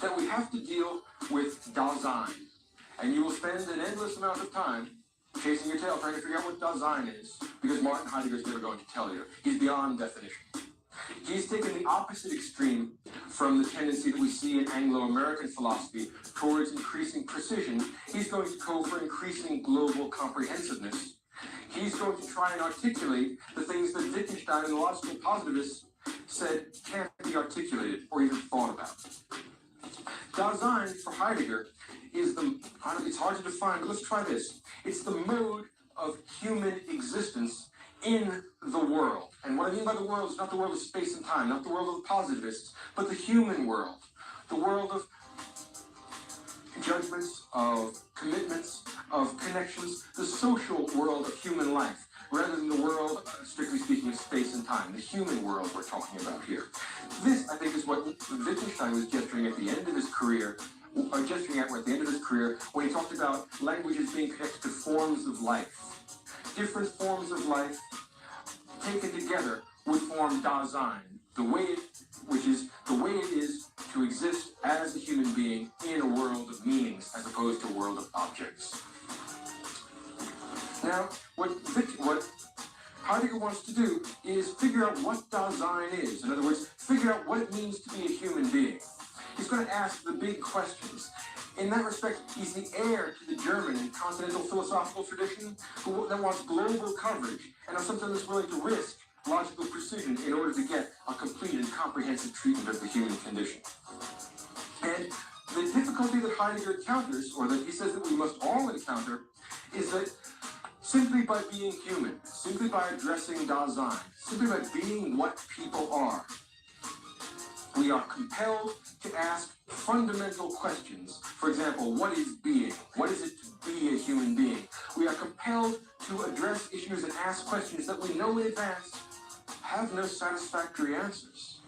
that we have to deal with Dasein, and you will spend an endless amount of time chasing your tail trying to figure out what Dasein is, because Martin Heidegger is never going to tell you. He's beyond definition. He's taken the opposite extreme from the tendency that we see in Anglo-American philosophy towards increasing precision. He's going to go for increasing global comprehensiveness. He's going to try and articulate the things that Wittgenstein and the logical positivists said can't be articulated or even thought about. Dasein for Heidegger is it's hard to define, but let's try this. It's the mode of human existence in the world. And what I mean by the world is not the world of space and time, not the world of the positivists, but the human world. The world of judgments, of commitments, of connections, the social world of human life, rather than the world, strictly speaking, of space and time, the human world we're talking about here. This, I think, is what Wittgenstein was gesturing at the end of his career, when he talked about languages being connected to forms of life. Different forms of life taken together would form Dasein, which is the way it is to exist as a human being in a world of meanings as opposed to a world of objects. Now, what Heidegger wants to do is figure out what Dasein is. In other words, figure out what it means to be a human being. He's going to ask the big questions. In that respect, he's the heir to the German and continental philosophical tradition that wants global coverage and is sometimes willing to risk logical precision in order to get a complete and comprehensive treatment of the human condition. And the difficulty that Heidegger encounters, or that he says that we must all encounter, is that simply by being human, simply by addressing Dasein, simply by being what people are, we are compelled to ask fundamental questions. For example, what is being? What is it to be a human being? We are compelled to address issues and ask questions that we know in advance have no satisfactory answers.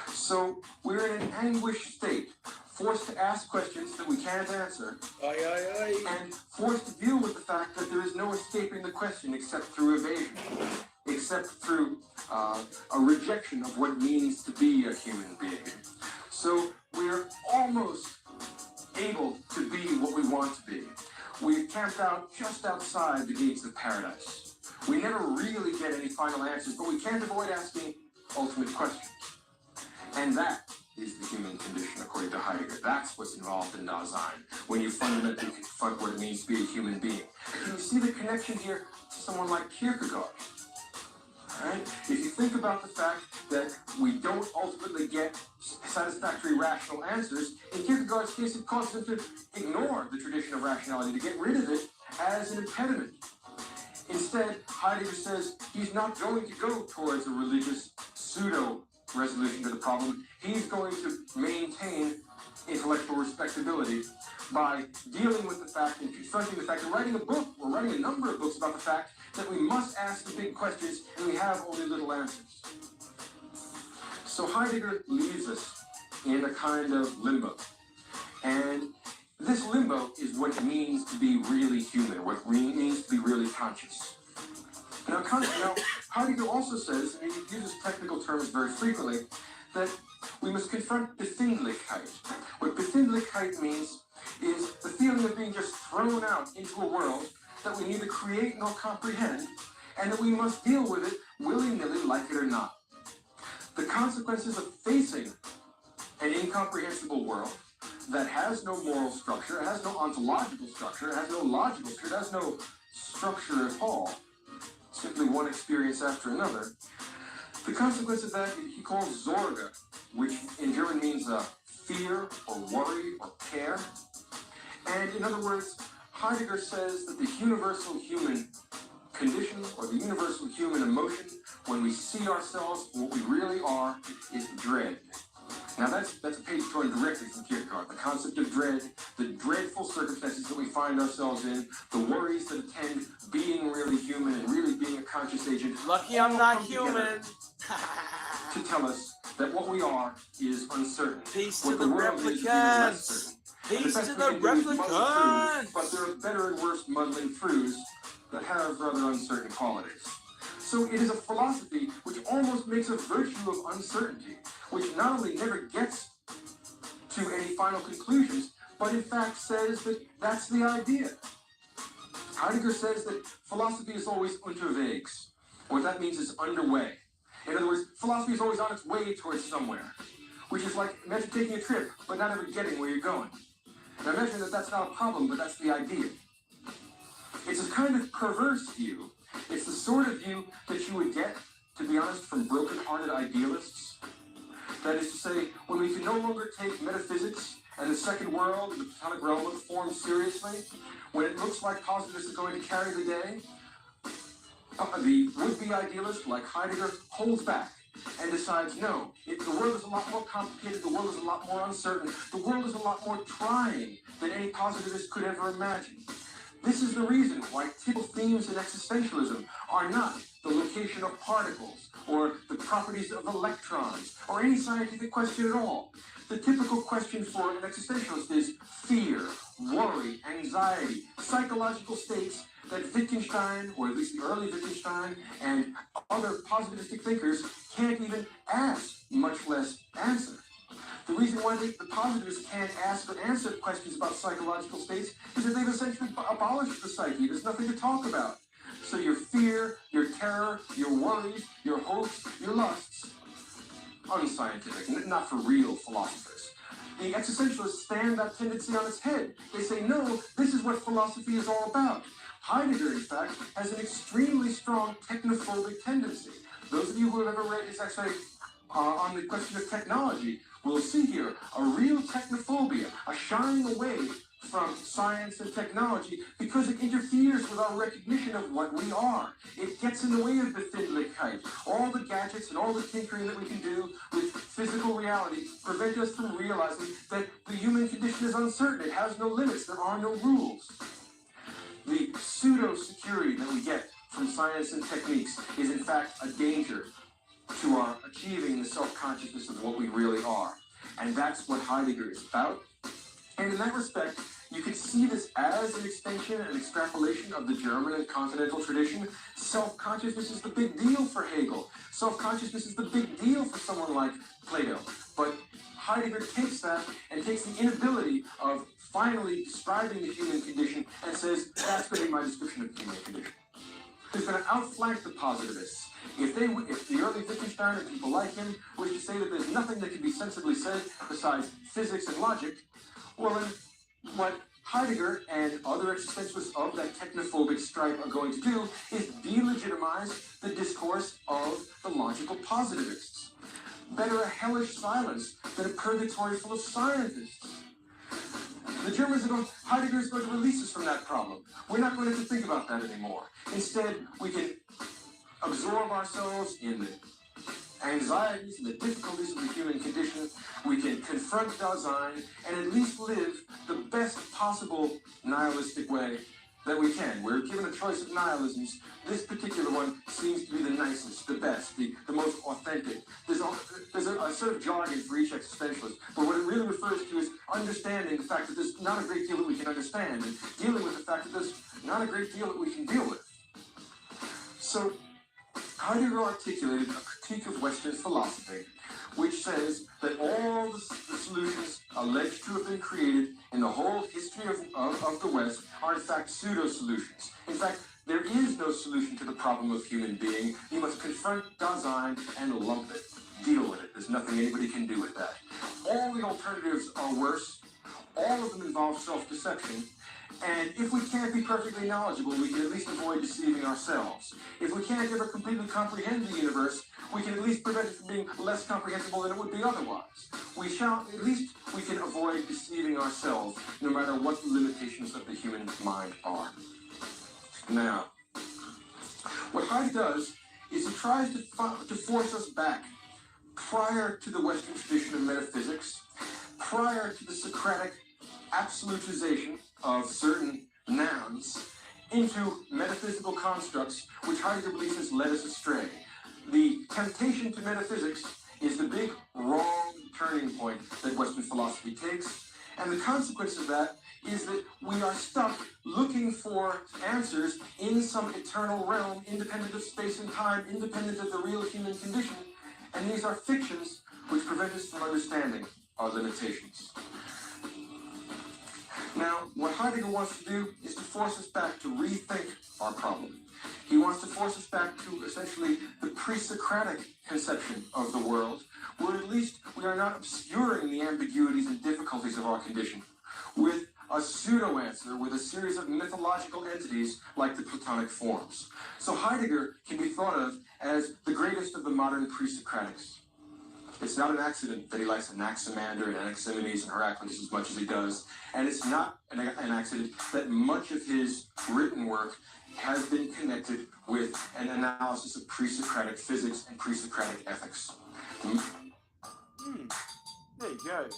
So we're in an anguished state, forced to ask questions that we can't answer, and forced to deal with the fact that there is no escaping the question except through evasion, except through a rejection of what it means to be a human being. So we're almost able to be what we want to be. We've camped out just outside the gates of paradise. We never really get any final answers, but we can't avoid asking ultimate questions. And that is the human condition, according to Heidegger. That's what's involved in Dasein, when you fundamentally confront what it means to be a human being. Can you see the connection here to someone like Kierkegaard? Right? If you think about the fact that we don't ultimately get satisfactory rational answers, in Kierkegaard's case, it causes him to ignore the tradition of rationality, to get rid of it as an impediment. Instead, Heidegger says he's not going to go towards a religious pseudo-resolution to the problem. He's going to maintain intellectual respectability by dealing with the fact and confronting the fact and writing a book, or writing a number of books about the fact that we must ask the big questions and we have only little answers. So Heidegger leaves us in a kind of limbo. And this limbo is what it means to be really human, what it means to be really conscious. Now Heidegger also says, and he uses technical terms very frequently, that we must confront Befindlichkeit. What Befindlichkeit means is the feeling of being just thrown out into a world that we neither create nor comprehend, and that we must deal with it willy-nilly, like it or not. The consequences of facing an incomprehensible world that has no moral structure, has no ontological structure, has no logical structure, has no structure at all, simply one experience after another. The consequence of that he calls Sorge, which in German means fear or worry or care. And in other words, Heidegger says that the universal human condition, or the universal human emotion, when we see ourselves for what we really are, is dread. Now that's a page torn directly from Kierkegaard. The concept of dread, the dreadful circumstances that we find ourselves in, the worries that attend being really human and really being a conscious agent. Lucky I'm not human. To tell us that what we are is uncertain. Peace what to the replicants. Peace to the replicants. But there are better and worse muddling throughs that have rather uncertain qualities. So it is a philosophy which almost makes a virtue of uncertainty, which not only never gets to any final conclusions, but in fact says that that's the idea. Heidegger says that philosophy is always unterwegs. What that means is underway. In other words, philosophy is always on its way towards somewhere, which is like, imagine taking a trip, but not ever getting where you're going. Now imagine that that's not a problem, but that's the idea. It's a kind of perverse view. It's the sort of view that you would get, to be honest, from broken-hearted idealists. That is to say, when we can no longer take metaphysics and the second world and the Platonic realm of the form seriously, when it looks like positivists are going to carry the day, the would-be idealist, like Heidegger, holds back and decides, no, the world is a lot more complicated, the world is a lot more uncertain, the world is a lot more trying than any positivist could ever imagine. This is the reason why typical themes in existentialism are not the location of particles, or the properties of electrons, or any scientific question at all. The typical question for an existentialist is fear, worry, anxiety, psychological states that Wittgenstein, or at least the early Wittgenstein, and other positivistic thinkers can't even ask, much less answer. The reason why the positivists can't ask or answer questions about psychological states is that they've essentially abolished the psyche. There's nothing to talk about. So your fear, your terror, your worries, your hopes, your lusts, unscientific, not for real philosophers. The existentialists stand that tendency on its head. They say, no, this is what philosophy is all about. Heidegger, in fact, has an extremely strong technophobic tendency. Those of you who have ever read his essay on the question of technology will see here a real technophobia, a shying away from science and technology because it interferes with our recognition of what we are. It gets in the way of the Befindlichkeit. All the gadgets and all the tinkering that we can do with physical reality prevent us from realizing that the human condition is uncertain. It has no limits. There are no rules. The pseudo-security that we get from science and techniques is in fact a danger to our achieving the self-consciousness of what we really are. And that's what Heidegger is about. And in that respect, you can see this as an extension and extrapolation of the German and continental tradition. Self-consciousness is the big deal for Hegel. Self-consciousness is the big deal for someone like Plato. But Heidegger takes that and takes the inability of finally describing the human condition and says, that's going to be my description of the human condition. He's going to outflank the positivists. If the early Wittgenstein and people like him wish to say that there's nothing that can be sensibly said besides physics and logic, well then, what Heidegger and other existentialists of that technophobic stripe are going to do is delegitimize the discourse of the logical positivists. Better a hellish silence than a purgatory full of scientists. The Germans are going, Heidegger is going to release us from that problem. We're not going to have to think about that anymore. Instead, we can absorb ourselves in the anxieties and the difficulties of the human condition. We can confront ThE and at least live the best possible nihilistic way that we can. We're given a choice of nihilisms. This particular one seems to be the nicest, the best, the most authentic. There's a sort of jargon for each existentialist, but what it really refers to is understanding the fact that there's not a great deal that we can understand and dealing with the fact that there's not a great deal that we can deal with. So Heidegger articulated a critique of Western philosophy, which says that all the solutions alleged to have been created in the whole history of the West are in fact pseudo-solutions. In fact, there is no solution to the problem of human being. You must confront ThE and lump it, deal with it. There's nothing anybody can do with that. All the alternatives are worse. All of them involve self-deception. And if we can't be perfectly knowledgeable, we can at least avoid deceiving ourselves. If we can't ever completely comprehend the universe, we can at least prevent it from being less comprehensible than it would be otherwise. At least we can avoid deceiving ourselves, no matter what the limitations of the human mind are. Now, what Heidegger does is he tries to force us back prior to the Western tradition of metaphysics, prior to the Socratic absolutization of certain nouns into metaphysical constructs which Heidegger believes has led us astray. The temptation to metaphysics is the big wrong turning point that Western philosophy takes, and the consequence of that is that we are stuck looking for answers in some eternal realm, independent of space and time, independent of the real human condition, and these are fictions which prevent us from understanding our limitations. Now, what Heidegger wants to do is to force us back to rethink our problem. He wants to force us back to essentially the pre-Socratic conception of the world, where at least we are not obscuring the ambiguities and difficulties of our condition with a pseudo-answer with a series of mythological entities like the Platonic forms. So Heidegger can be thought of as the greatest of the modern pre-Socratics. It's not an accident that he likes Anaximander and Anaximenes and Heraclitus as much as he does, and it's not an accident that much of his written work has been connected with an analysis of pre-Socratic physics and pre-Socratic ethics. There you go.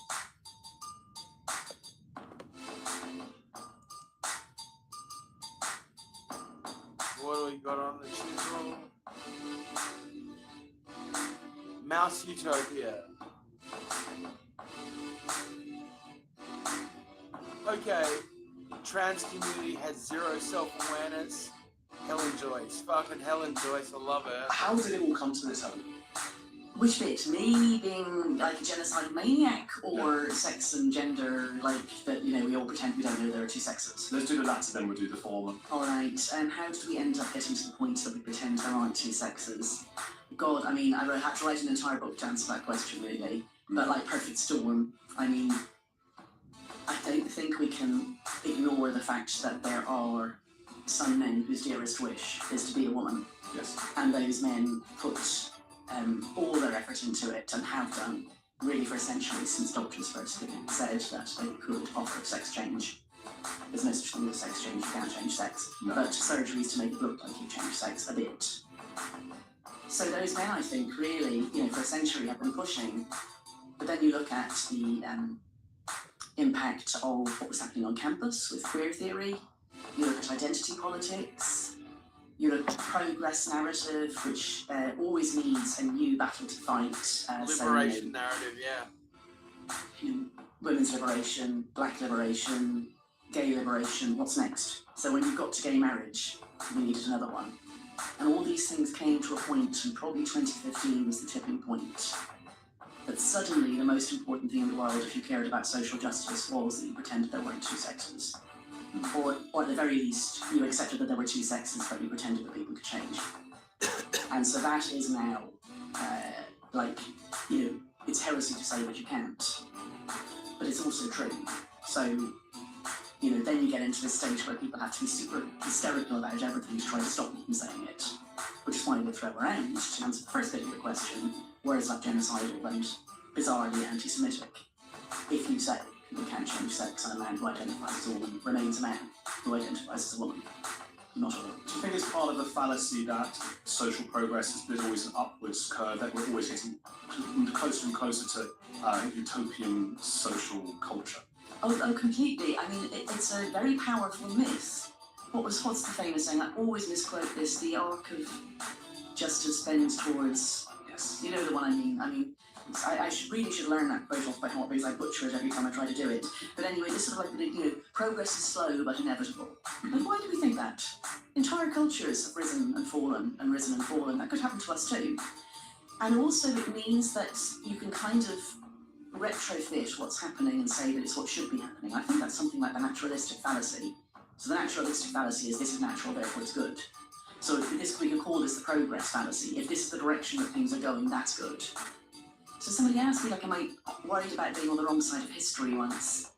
What do we got on the chisel? Mouse Utopia. Okay, trans community has zero self-awareness. Helen Joyce, fucking Helen Joyce, I love her. How did it all come to this, Helen? Which bit? Me being like a genocide maniac, or sex and gender, like that, you know, we all pretend we don't know there are two sexes? Let's do the latter, then we'll do the former. Alright, and how did we end up getting to the point that we pretend there aren't two sexes? God, I mean, I had to write an entire book to answer that question, really. But like Perfect Storm, I mean, I don't think we can ignore the fact that there are some men whose dearest wish is to be a woman. Yes. And those men put all their effort into it and have done, really for centuries since doctors first said that they could offer sex change. There's no such thing as sex change, you can't change sex. No. But surgeries to make it look like you change sex a bit. So those men, I think, really, for a century have been pushing. But then you look at the impact of what was happening on campus with queer theory, you look at identity politics, you look at the progress narrative, which always needs a new battle to fight. Liberation narrative, yeah. Women's liberation, black liberation, gay liberation, what's next? So when you got to gay marriage, we needed another one. And all these things came to a point, and probably 2015 was the tipping point, that suddenly the most important thing in the world, if you cared about social justice, was that you pretended there weren't two sexes. Or at the very least, you accepted that there were two sexes, but you pretended that people could change. And so that is now, it's heresy to say that you can't. But it's also true. So, then you get into this stage where people have to be super hysterical about everything to try to stop you from saying it. Which is why we throw around, to answer the first bit of your question, where is that genocidal and bizarrely anti-Semitic? If you say you can't change sex and a man who identifies as a woman remains a man who identifies as a woman, not a woman. Do you think it's part of the fallacy that social progress there's always an upwards curve, that we're always getting closer and closer to utopian social culture? Oh, completely. I mean, it's a very powerful myth. What's the famous saying? I always misquote this. The arc of justice bends towards. Yes. You know the one I mean. I really should learn that quote off by heart because I butcher it every time I try to do it. But anyway, this sort of progress is slow but inevitable. And why do we think that? Entire cultures have risen and fallen and risen and fallen. That could happen to us too. And also it means that you can kind of retrofit what's happening and say that it's what should be happening. I think that's something like the naturalistic fallacy. So the naturalistic fallacy is this is natural, therefore it's good. So we can call this the progress fallacy. If this is the direction that things are going, that's good. So somebody asked me, am I worried about being on the wrong side of history once?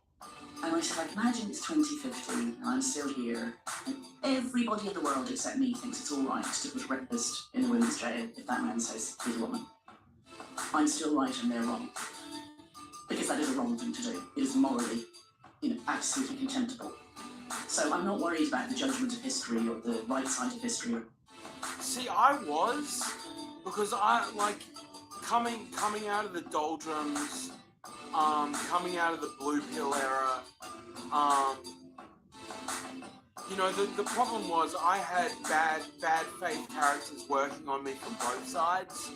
And I said, imagine it's 2050 and I'm still here, and everybody in the world except me thinks it's all right to put a rapist in a women's jail if that man says he's a woman. I'm still right and they're wrong. Because that is a wrong thing to do. It is morally, absolutely contemptible. So I'm not worried about the judgment of history or the right side of history. See, I was, because coming out of the doldrums, coming out of the blue pill era, the problem was I had bad faith characters working on me from both sides.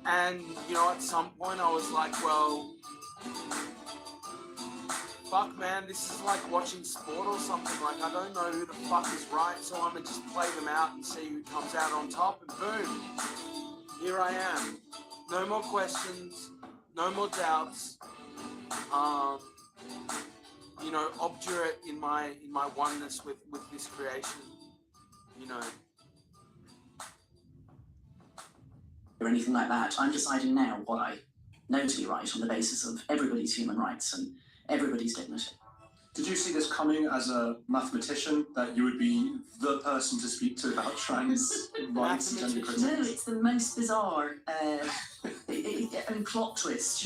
And, at some point I was like, well, fuck man, this is like watching sport or something. Like, I don't know who the fuck is right, so I'm gonna just play them out and see who comes out on top, and boom, here I am. No more questions, no more doubts. Obdurate in my oneness with this creation, Or anything like that. I'm deciding now what I know to be right on the basis of everybody's human rights and everybody's dignity. Did you see this coming as a mathematician, that you would be the person to speak to about trans rights and gender criticism? No, it's the most bizarre plot twist,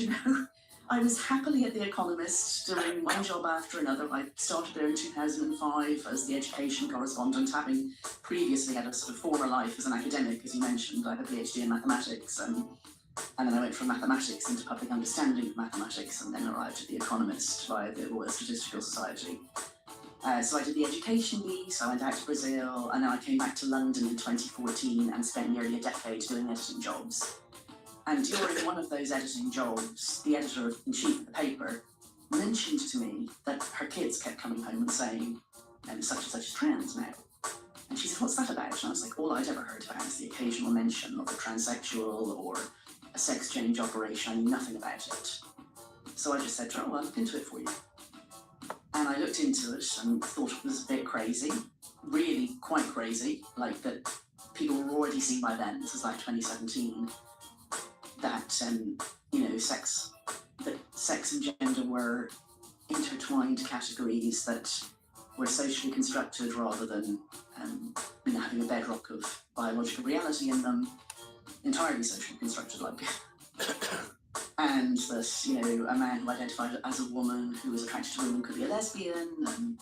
I was happily at The Economist doing one job after another. I started there in 2005 as the education correspondent, having previously had a sort of former life as an academic, as you mentioned. I had a PhD in mathematics, and then I went from mathematics into public understanding of mathematics, and then arrived at The Economist via the Royal Statistical Society. So I did the education piece, I went out to Brazil, and then I came back to London in 2014 and spent nearly a decade doing editing jobs. And during one of those editing jobs, the editor-in-chief of the paper mentioned to me that her kids kept coming home and saying, such and such is trans now. And she said, what's that about? And I was like, all I'd ever heard about is the occasional mention of a transsexual or a sex change operation. I knew nothing about it. So I just said to her, well, I'll look into it for you. And I looked into it and thought it was a bit crazy, really quite crazy, like that people were already seeing by then, this was like 2017, that sex and gender were intertwined categories that were socially constructed rather than having a bedrock of biological reality in them, entirely socially constructed. and that, you know, a man who identified as a woman who was attracted to women could be a lesbian, and,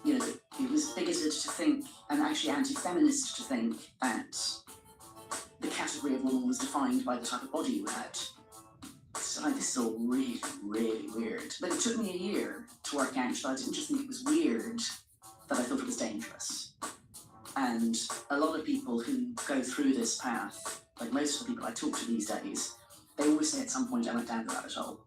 you know, it was bigoted to think, and actually anti-feminist to think, that the category of woman was defined by the type of body you had. So like, this is all really, really weird. But it took me a year to work out that I didn't just think it was weird, that I thought it was dangerous. And a lot of people who go through this path, like most of the people I talk to these days, they always say at some point I went down the rabbit hole.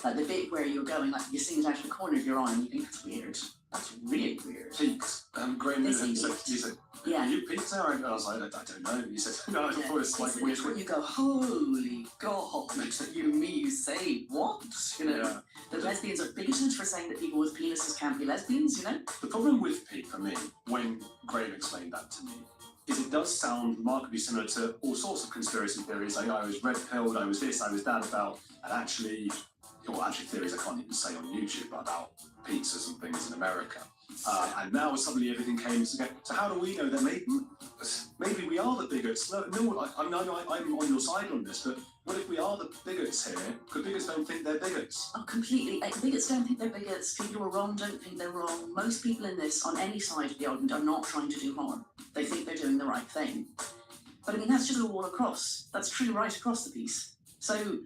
Like the bit where you're going, like you're seeing it out of the corner of your eye and you think that's weird. That's really weird. Peaks. Graham, you This said, yeah. You peaked there? I was like, I don't know. You said, no, I thought it's like weird. When you go, holy God, you say what? You know, Yeah. the lesbians are bigoted for saying that people with penises can't be lesbians, you know? The problem with peak for me, when Graham explained that to me, is it does sound remarkably similar to all sorts of conspiracy theories. Like I was red pilled, I was this, I was that about, and actually theories I can't even say on YouTube about pizzas and things in America. And now suddenly everything came together. So how do we know that maybe we are the bigots? No, I'm on your side on this, but what if we are the bigots here? Because bigots don't think they're bigots. Oh, completely. Bigots don't think they're bigots. People who are wrong don't think they're wrong. Most people in this, on any side of the argument, are not trying to do harm. They think they're doing the right thing. But I mean, that's just all across. That's true right across the piece. So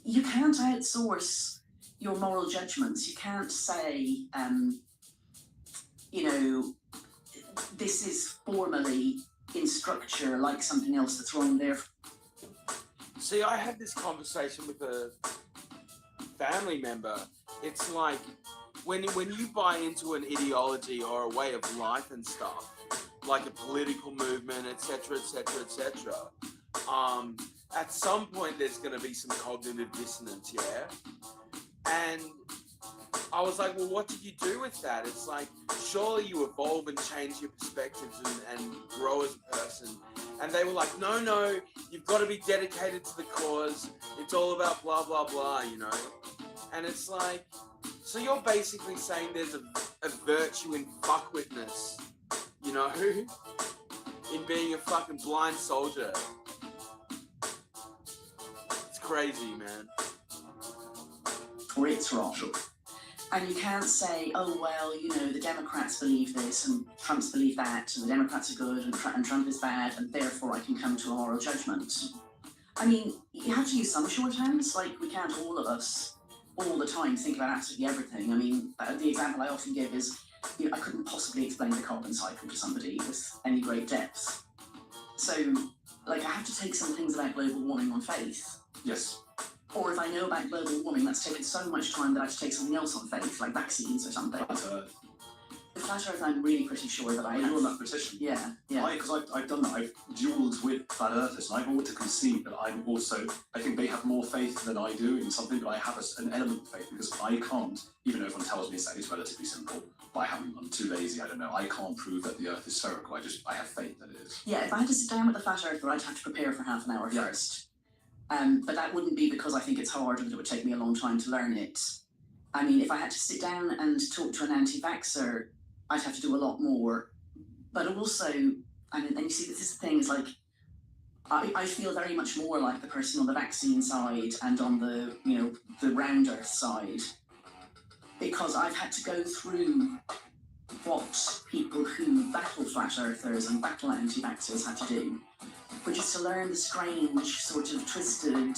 you can't outsource your moral judgments. You can't say, you know, this is formally in structure like something else that's wrong there. See, I had this conversation with a family member. It's like when you buy into an ideology or a way of life and stuff, like a political movement, etc., etc., etc. At some point there's going to be some cognitive dissonance, yeah? And I was like, well, what did you do with that? It's like, surely you evolve and change your perspectives and grow as a person. And they were like, no, you've got to be dedicated to the cause. It's all about blah, blah, blah, you know? And it's like, so you're basically saying there's a virtue in fuckwitness, you know? In being a fucking blind soldier. It's crazy, man. Or it's wrong. And you can't say, oh, well, you know, the Democrats believe this and Trump's believe that, and the Democrats are good and Trump is bad, and therefore I can come to a moral judgment. I mean, you have to use some shorthands. Like, we can't all of us, all the time, think about absolutely everything. I mean, the example I often give is, you know, I couldn't possibly explain the carbon cycle to somebody with any great depth. So, like, I have to take some things about global warming on faith. Yes. Or if I know about global warming, that's taken so much time that I have to take something else on faith, like vaccines or something. The flat earth, I'm really pretty sure that I have. You're on that petition. Yeah. Because I've done that. I've duelled with flat earthers, and I've ought to concede that I'm also, I think they have more faith than I do in something, but I have an element of faith because I can't, even though everyone tells me it's relatively simple, but I'm too lazy, I don't know. I can't prove that the earth is spherical. I have faith that it is. Yeah, if I had to sit down with a flat earther, I'd have to prepare for half an hour first. But that wouldn't be because I think it's hard and it would take me a long time to learn it. I mean, if I had to sit down and talk to an anti-vaxxer, I'd have to do a lot more. But also, I mean, and you see, this is the thing, is like, I feel very much more like the person on the vaccine side and on the, you know, the round earth side, because I've had to go through what people who battle flat earthers and battle anti-vaxxers had to do, which is to learn the strange, sort of twisted,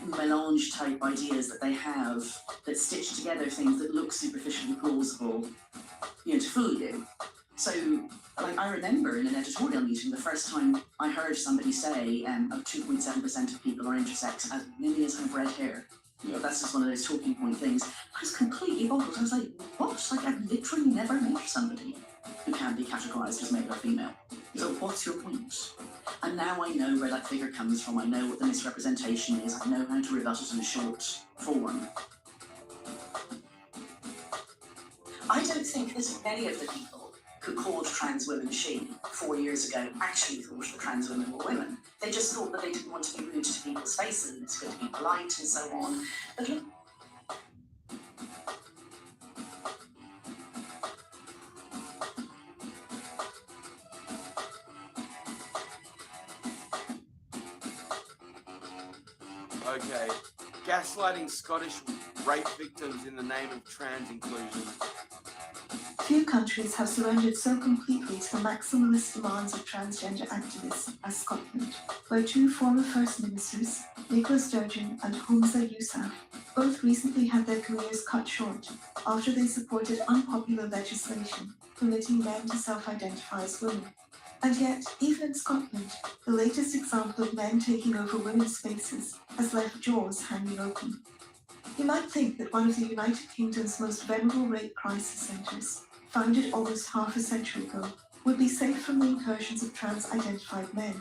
melange type ideas that they have that stitch together things that look superficially plausible, you know, to fool you. So, like, I remember in an editorial meeting the first time I heard somebody say 2.7% of people are intersex as millions have red hair. You know, that's just one of those talking point things. I was completely boggled. I was like, what? Like, I've literally never met somebody who can be categorised as male or female. So what's your point? And now I know where that figure comes from. I know what the misrepresentation is. I know how to rebut it in a short form. I don't think that many of the people who called trans women she 4 years ago actually thought that trans women were women. They just thought that they didn't want to be rude to people's faces, to be polite and so on. But look, Okay. Gaslighting Scottish rape victims in the name of trans inclusion. Few countries have surrendered so completely to the maximalist demands of transgender activists as Scotland, where two former First Ministers, Nicola Sturgeon and Humza Yousaf, both recently had their careers cut short after they supported unpopular legislation permitting men to self-identify as women. And yet, even in Scotland, the latest example of men taking over women's spaces has left jaws hanging open. You might think that one of the United Kingdom's most venerable rape crisis centres, founded almost half a century ago, would be safe from the incursions of trans-identified men.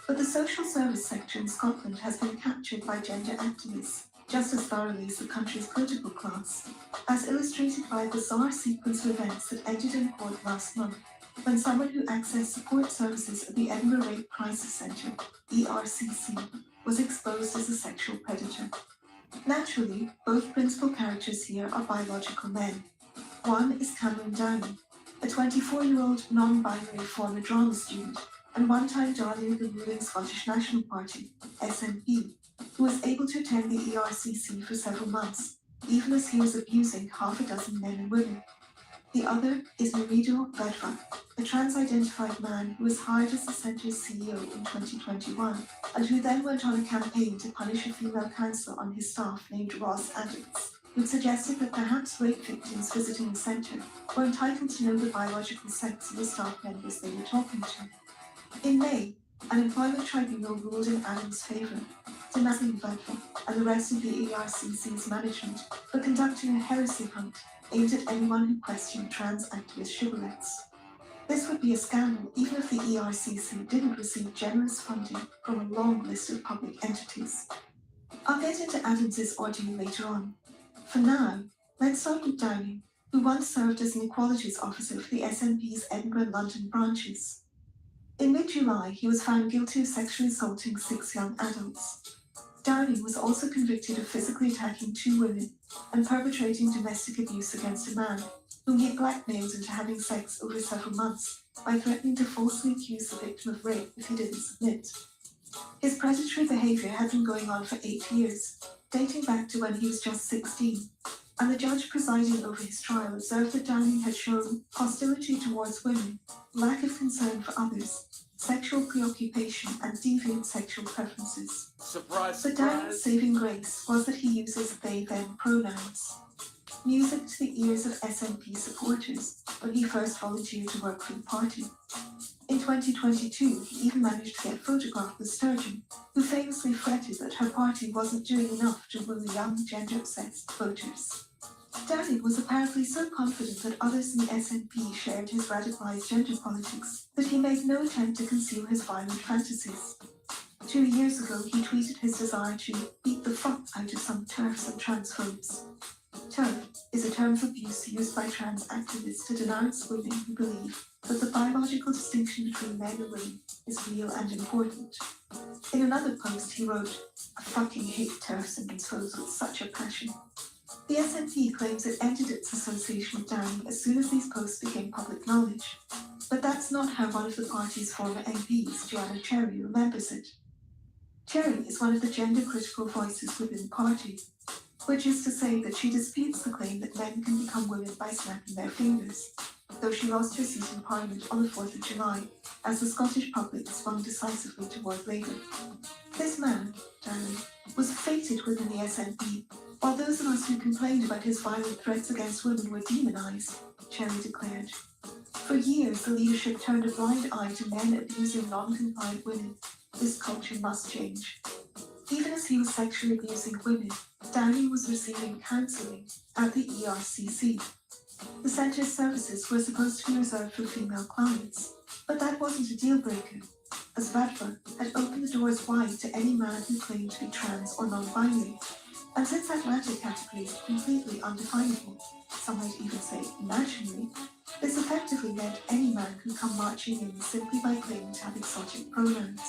But the social service sector in Scotland has been captured by gender activists just as thoroughly as the country's political class, as illustrated by a bizarre sequence of events that ended in court last month, when someone who accessed support services at the Edinburgh Rape Crisis Centre, ERCC, was exposed as a sexual predator. Naturally, both principal characters here are biological men. One is Cameron Downey, a 24-year-old non-binary former drama student and one-time darling of the ruling Scottish National Party, SNP, who was able to attend the ERCC for several months, even as he was abusing half a dozen men and women. The other is Murido Bedva, a trans-identified man who was hired as the centre's CEO in 2021, and who then went on a campaign to punish a female counsellor on his staff named Ross Adams, who suggested that perhaps rape victims visiting the centre were entitled to know the biological sex of the staff members they were talking to. In May, an employment tribunal ruled in Adams' favour, denouncing Bedva and the rest of the ERCC's management for conducting a heresy hunt aimed at anyone who questioned trans activist shibboleths. This would be a scandal even if the ERCC didn't receive generous funding from a long list of public entities. I'll get into Adams's ordeal later on. For now, let's start with Downey, who once served as an equalities officer for the SNP's Edinburgh and London branches. In mid-July, he was found guilty of sexually assaulting 6 young adults. Downey was also convicted of physically attacking 2 women and perpetrating domestic abuse against a man whom he blackmailed into having sex over several months by threatening to falsely accuse the victim of rape if he didn't submit. His predatory behaviour had been going on for 8 years, dating back to when he was just 16, and the judge presiding over his trial observed that Downey had shown hostility towards women, lack of concern for others, sexual preoccupation, and deviant sexual preferences. Surprise, But Downey's saving grace was that he uses they-them pronouns. Music to the ears of SNP supporters when he first volunteered to work for the party. In 2022, he even managed to get photographed with Sturgeon, who famously fretted that her party wasn't doing enough to woo young, gender-obsessed voters. Downey was apparently so confident that others in the SNP shared his radicalised gender politics that he made no attempt to conceal his violent fantasies. 2 years ago, he tweeted his desire to beat the fuck out of some TERFs and transphobes. TERF is a term for abuse used by trans activists to denounce women who believe that the biological distinction between men and women is real and important. In another post, he wrote, "I fucking hate TERFs and transphobes with such a passion." The SNP claims it ended its association with Downey as soon as these posts became public knowledge. But that's not how one of the party's former MPs, Joanna Cherry, remembers it. Cherry is one of the gender-critical voices within the party, which is to say that she disputes the claim that men can become women by snapping their fingers, though she lost her seat in Parliament on the 4th of July, as the Scottish public swung decisively toward Labour. This man, Downey, was fated within the SNP, while those of us who complained about his violent threats against women were demonised, Cherry declared. For years, the leadership turned a blind eye to men abusing non-compliant women. This culture must change. Even as he was sexually abusing women, Downey was receiving counselling at the ERCC. The centre's services were supposed to be reserved for female clients, but that wasn't a deal breaker, as Bedva had opened the doors wide to any man who claimed to be trans or non-binary. And since that latter category is completely undefinable, some might even say imaginary, this effectively meant any man could come marching in simply by claiming to have exotic pronouns.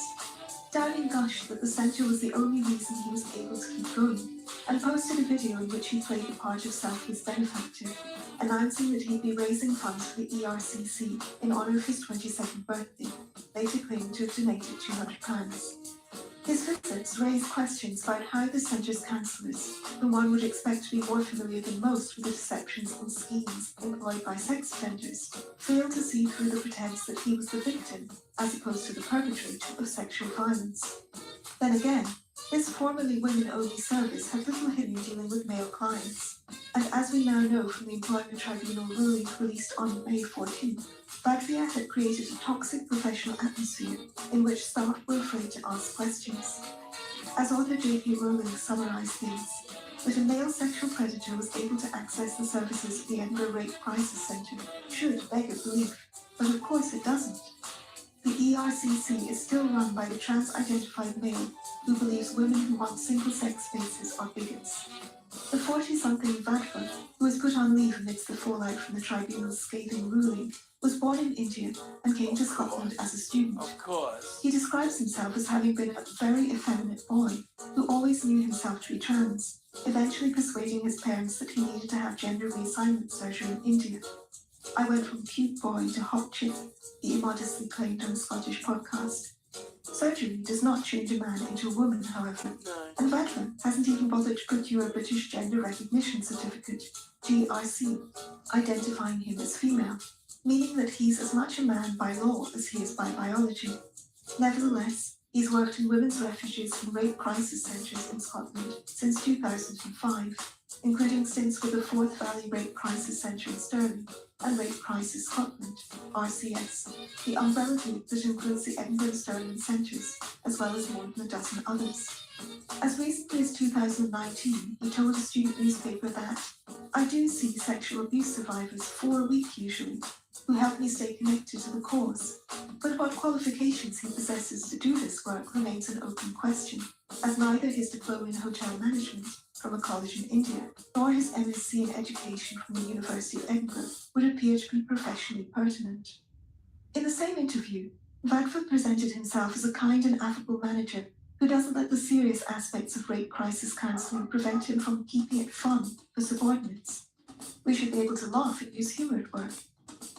Downey gushed that the centre was the only reason he was able to keep going, and posted a video in which he played the part of selfless benefactor, announcing that he'd be raising funds for the ERCC in honour of his 22nd birthday, later claiming to have donated £200. His visits raised questions about how the centre's counsellors, whom one would expect to be more familiar than most with the deceptions and schemes employed by sex offenders, failed to see through the pretense that he was the victim, as opposed to the perpetrator of sexual violence. Then again, this formerly women-only service had little history dealing with male clients, and as we now know from the Employment Tribunal ruling released on May 14th, ThE had created a toxic professional atmosphere in which staff were afraid to ask questions. As author J.K. Rowling summarised things, that a male sexual predator was able to access the services of the Edinburgh Rape Crisis Centre should beg a belief, but of course it doesn't. The ERCC is still run by the trans-identified male who believes women who want single-sex spaces are bigots. The 40-something Vadva, who was put on leave amidst the fallout from the tribunal's scathing ruling, was born in India and came to Scotland as a student. Of course. He describes himself as having been a very effeminate boy who always knew himself to be trans, eventually persuading his parents that he needed to have gender reassignment surgery in India. I went from cute boy to hot chick, he immodestly claimed on a Scottish podcast. Surgery does not change a man into a woman, however, and Vadva hasn't even bothered to procure a British Gender Recognition Certificate, GRC, identifying him as female, meaning that he's as much a man by law as he is by biology. Nevertheless, he's worked in women's refuges and rape crisis centres in Scotland since 2005, including stints with the Forth Valley Rape Crisis Centre in Stirling and Rape Crisis Scotland, RCS, the umbrella group that includes the Edinburgh and Stirling centres, as well as more than a dozen others. As recently as 2019, he told a student newspaper that, "I do see sexual abuse survivors 4 a week usually, who help me stay connected to the cause, but what qualifications he possesses to do this work remains an open question, as neither his diploma in hotel management from a college in India, nor his MSc in education from the University of Edinburgh would appear to be professionally pertinent." In the same interview, Vadva presented himself as a kind and affable manager who doesn't let the serious aspects of rape crisis counselling prevent him from keeping it fun for subordinates. "We should be able to laugh and use humour at work.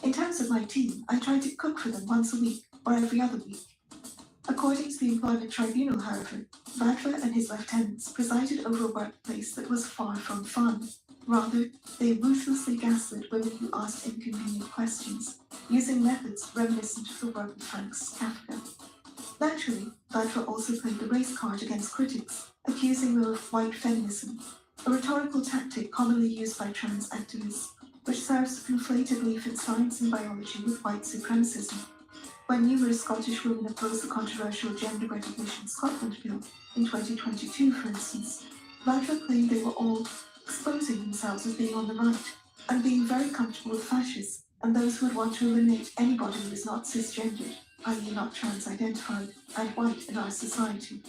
In terms of my team, I try to cook for them once a week or every other week." According to the Employment Tribunal, however, Vadva and his lieutenants presided over a workplace that was far from fun. Rather, they ruthlessly gaslit women who asked inconvenient questions, using methods reminiscent of the work of Frank Kafka. Naturally, Vadva also played the race card against critics, accusing them of white feminism, a rhetorical tactic commonly used by trans activists, which serves to conflate a belief in science and biology with white supremacism. When numerous Scottish women opposed the controversial Gender Recognition Scotland Bill in 2022, for instance, Vadva claimed they were all exposing themselves as being on the right and being very comfortable with fascists and those who would want to eliminate anybody who is not cisgendered, i.e. not trans-identified, and white in our society.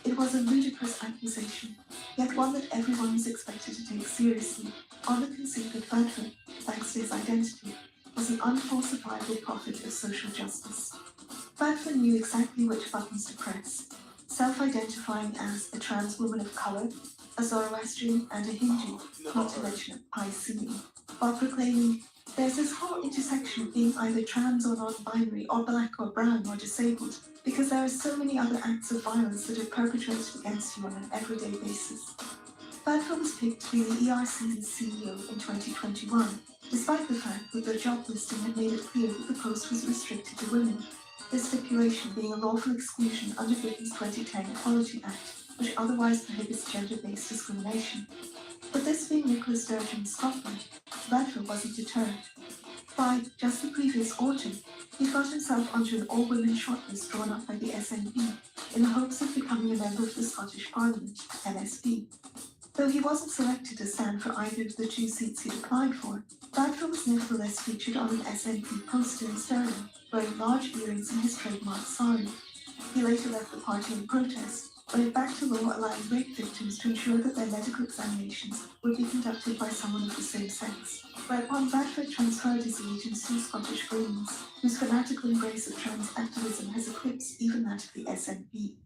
It was a ludicrous accusation, yet one that everyone was expected to take seriously, on the conceit that Vadva, thanks to his identity, was an unfalsifiable prophet of social justice. Vadva knew exactly which buttons to press, self-identifying as a trans woman of colour, a Zoroastrian and a Hindu, not to mention a Piscean, while proclaiming, "There's this whole intersection of being either trans or non-binary or black or brown or disabled, because there are so many other acts of violence that are perpetrated against you on an everyday basis." Vadva was picked to be the ERC's CEO in 2021, despite the fact that the job listing had made it clear that the post was restricted to women, this stipulation being a lawful exclusion under Britain's 2010 Equality Act, which otherwise prohibits gender-based discrimination. But this being Nicola Sturgeon's Scotland, Vadva wasn't deterred. By just the previous autumn, he got himself onto an all-women shortlist drawn up by the SNP in the hopes of becoming a member of the Scottish Parliament, MSP. Though he wasn't selected to stand for either of the 2 seats he'd applied for, Vadva was nevertheless featured on an SNP poster in Stirling, wearing large earrings and his trademark sari. He later left the party in protest, but it backed a law allowing rape victims to ensure that their medical examinations would be conducted by someone of the same sex, whereupon Vadva transferred his allegiance to the Scottish Greens, whose fanatical embrace of trans activism has eclipsed even that of the SNP.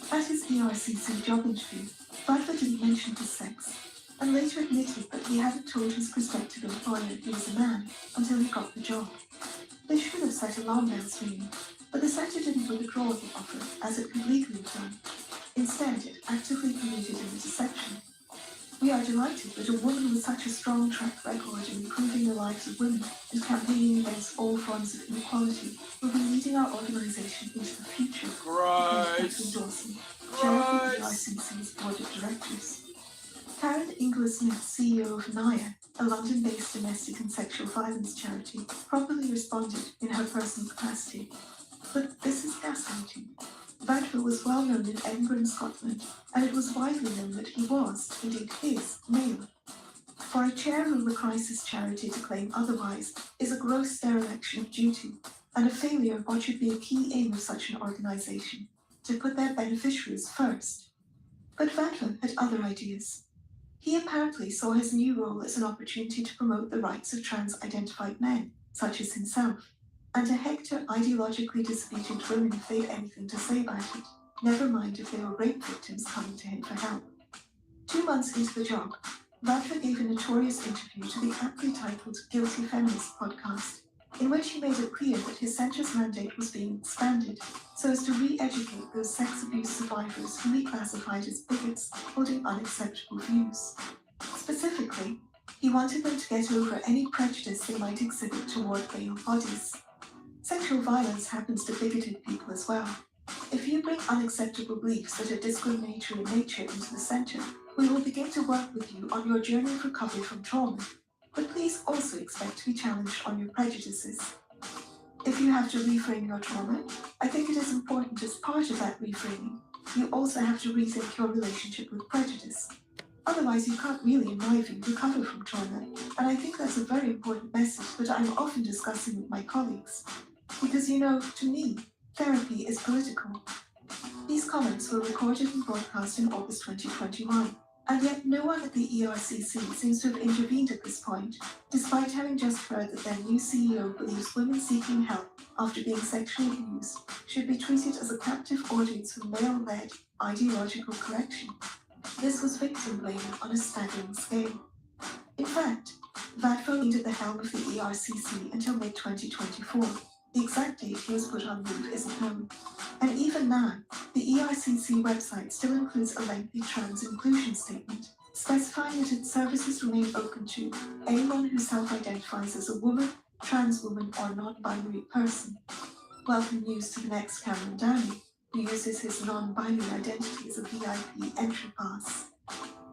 At his ERCC job interview, Vadva didn't mention his sex, and later admitted that he hadn't told his prospective employer he was a man until he got the job. They should have set alarm bells ringing, But the centre didn't withdraw the offer, as it could legally have done. Instead, it actively promoted an intersection. We are delighted that a woman with such a strong track record in improving the lives of women and campaigning against all forms of inequality will be leading our organisation into the future. Gross. Dawson, Chair of the RCC's Board of Directors. Karen Inglis-Smith, CEO of ThE, a London-based domestic and sexual violence charity, properly responded in her personal capacity. But this is fascinating. Vadva was well known in Edinburgh, Scotland, and it was widely known that he was, indeed is, male. For a chair of a crisis charity to claim otherwise is a gross dereliction of duty, and a failure of what should be a key aim of such an organisation, to put their beneficiaries first. But Vadva had other ideas. He apparently saw his new role as an opportunity to promote the rights of trans-identified men, such as himself, and to hector ideologically disobedient women if they had anything to say about it, never mind if they were rape victims coming to him for help. 2 months into the job, Vadva gave a notorious interview to the aptly titled Guilty Feminist podcast, in which he made it clear that his centre's mandate was being expanded so as to re-educate those sex abuse survivors whom he classified as bigots holding unacceptable views. Specifically, he wanted them to get over any prejudice they might exhibit toward male bodies. Sexual violence happens to bigoted people as well. If you bring unacceptable beliefs that are discriminatory in nature into the centre, we will begin to work with you on your journey of recovery from trauma. But please also expect to be challenged on your prejudices. If you have to reframe your trauma, I think it is important as part of that reframing, you also have to rethink your relationship with prejudice. Otherwise, you can't really, in my view, recover from trauma, and I think that's a very important message that I'm often discussing with my colleagues. Because, you know, to me, therapy is political. These comments were recorded and broadcast in August 2021, and yet no one at the ERCC seems to have intervened at this point, despite having just heard that their new CEO believes women seeking help after being sexually abused should be treated as a captive audience for male-led ideological correction. This was victim blaming on a staggering scale. In fact, Vadva remained at the helm of the ERCC until mid-2024. The exact date he was put on leave isn't known. And even now, the ERCC website still includes a lengthy trans inclusion statement, specifying that its services remain open to anyone who self-identifies as a woman, trans woman, or non-binary person. Welcome news to the next Cameron Downey, who uses his non-binary identity as a VIP entry pass.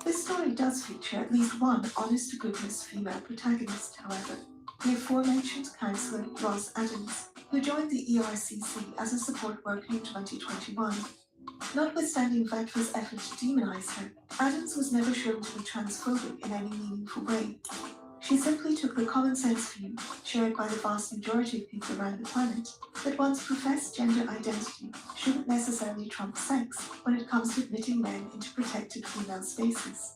This story does feature at least one honest-to-goodness female protagonist, however, the aforementioned counsellor Ross Adams, who joined the ERCC as a support worker in 2021. Notwithstanding Vadva's effort to demonise her, Adams was never shown to be transphobic in any meaningful way. She simply took the common sense view, shared by the vast majority of people around the planet, that one's professed gender identity shouldn't necessarily trump sex when it comes to admitting men into protected female spaces.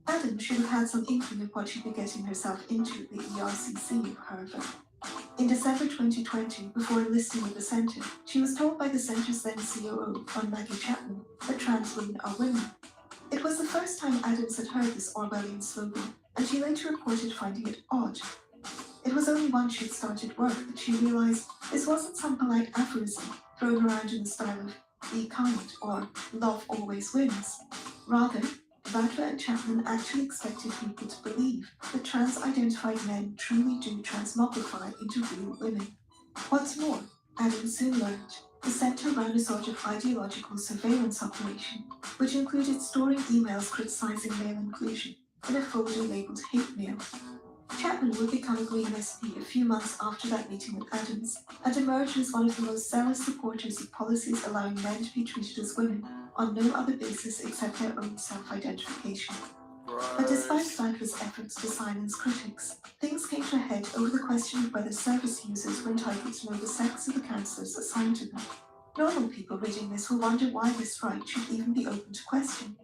Adams should have had some inkling of what she'd be getting herself into at the ERCC, however. In December 2020, before enlisting with the centre, she was told by the centre's then COO, Maggie Chapman, that trans women are women. It was the first time Adams had heard this Orwellian slogan, and she later reported finding it odd. It was only once she'd started work that she realised this wasn't some polite aphorism thrown around in the style of "be kind" or "love always wins." Rather, Vadva and Chapman actually expected people to believe that trans-identified men truly do transmogrify into real women. What's more, Adams soon learned, the centre ran a sort of ideological surveillance operation, which included storing emails criticising male inclusion in a folder labelled hate mail. Chapman would become a Green SP a few months after that meeting with Adams, and emerged as one of the most zealous supporters of policies allowing men to be treated as women on no other basis except their own self-identification. But despite Vadva's efforts to silence critics, things came to a head over the question of whether service users were entitled to know the sex of the counsellors assigned to them. Normal people reading this will wonder why this right should even be open to question.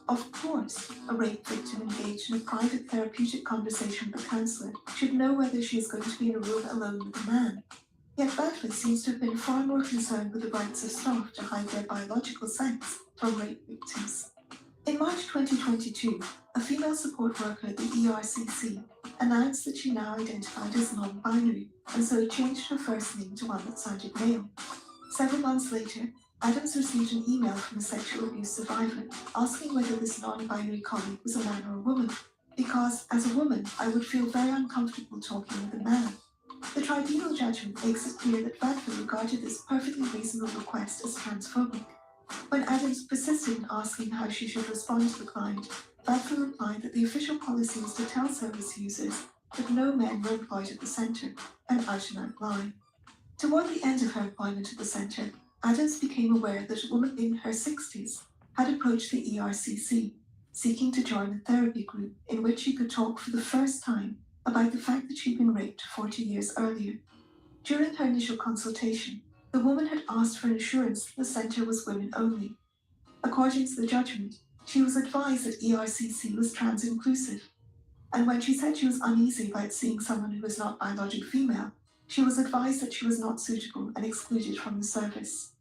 Of course, a rape victim engaged in a private therapeutic conversation with a counsellor should know whether she is going to be in a room alone with a man. Yet Vadva seems to have been far more concerned with the rights of staff to hide their biological sex from rape victims. In March 2022, a female support worker at the ERCC, announced that she now identified as non-binary, and so changed her first name to one that sounded male. Several months later, Adams received an email from a sexual abuse survivor asking whether this non-binary colleague was a man or a woman, because, as a woman, I would feel very uncomfortable talking with a man. The tribunal judgment makes it clear that Vadva regarded this perfectly reasonable request as transphobic. When Adams persisted in asking how she should respond to the client, Vadva replied that the official policy was to tell service users that no men were employed at the centre, an out-and-out lie. Toward the end of her employment at the centre, Adams became aware that a woman in her 60s had approached the ERCC, seeking to join a therapy group in which she could talk for the first time about the fact that she'd been raped 40 years earlier. During her initial consultation, the woman had asked for assurance that the centre was women only. According to the judgment, she was advised that ERCC was trans-inclusive, and when she said she was uneasy about seeing someone who was not biologic female, she was advised that she was not suitable and excluded from the service.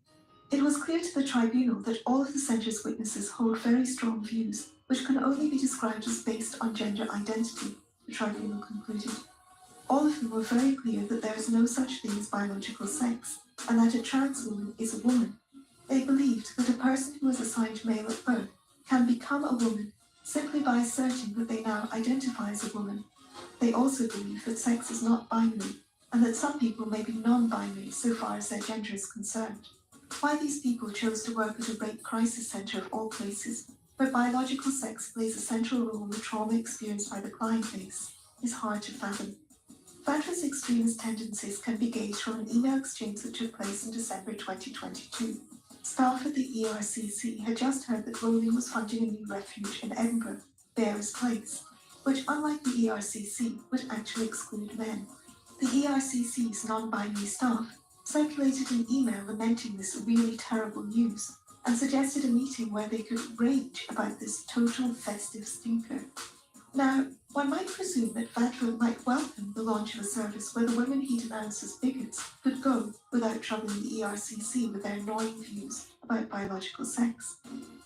It was clear to the tribunal that all of the centre's witnesses hold very strong views, which can only be described as based on gender identity, the tribunal concluded. All of them were very clear that there is no such thing as biological sex, and that a trans woman is a woman. They believed that a person who was assigned male at birth can become a woman simply by asserting that they now identify as a woman. They also believe that sex is not binary, and that some people may be non-binary so far as their gender is concerned. Why these people chose to work at a rape crisis centre of all places, where biological sex plays a central role in the trauma experienced by the client base, is hard to fathom. Vadva's extremist tendencies can be gauged from an email exchange that took place in December 2022. Staff at the ERCC had just heard that Rowling was funding a new refuge in Edinburgh, Bear's Place, which, unlike the ERCC, would actually exclude men. The ERCC's non-binary staff circulated an email lamenting this really terrible news and suggested a meeting where they could rage about this total festive stinker. Now, one might presume that Vadva might welcome the launch of a service where the women he denounced as bigots could go without troubling the ERCC with their annoying views about biological sex.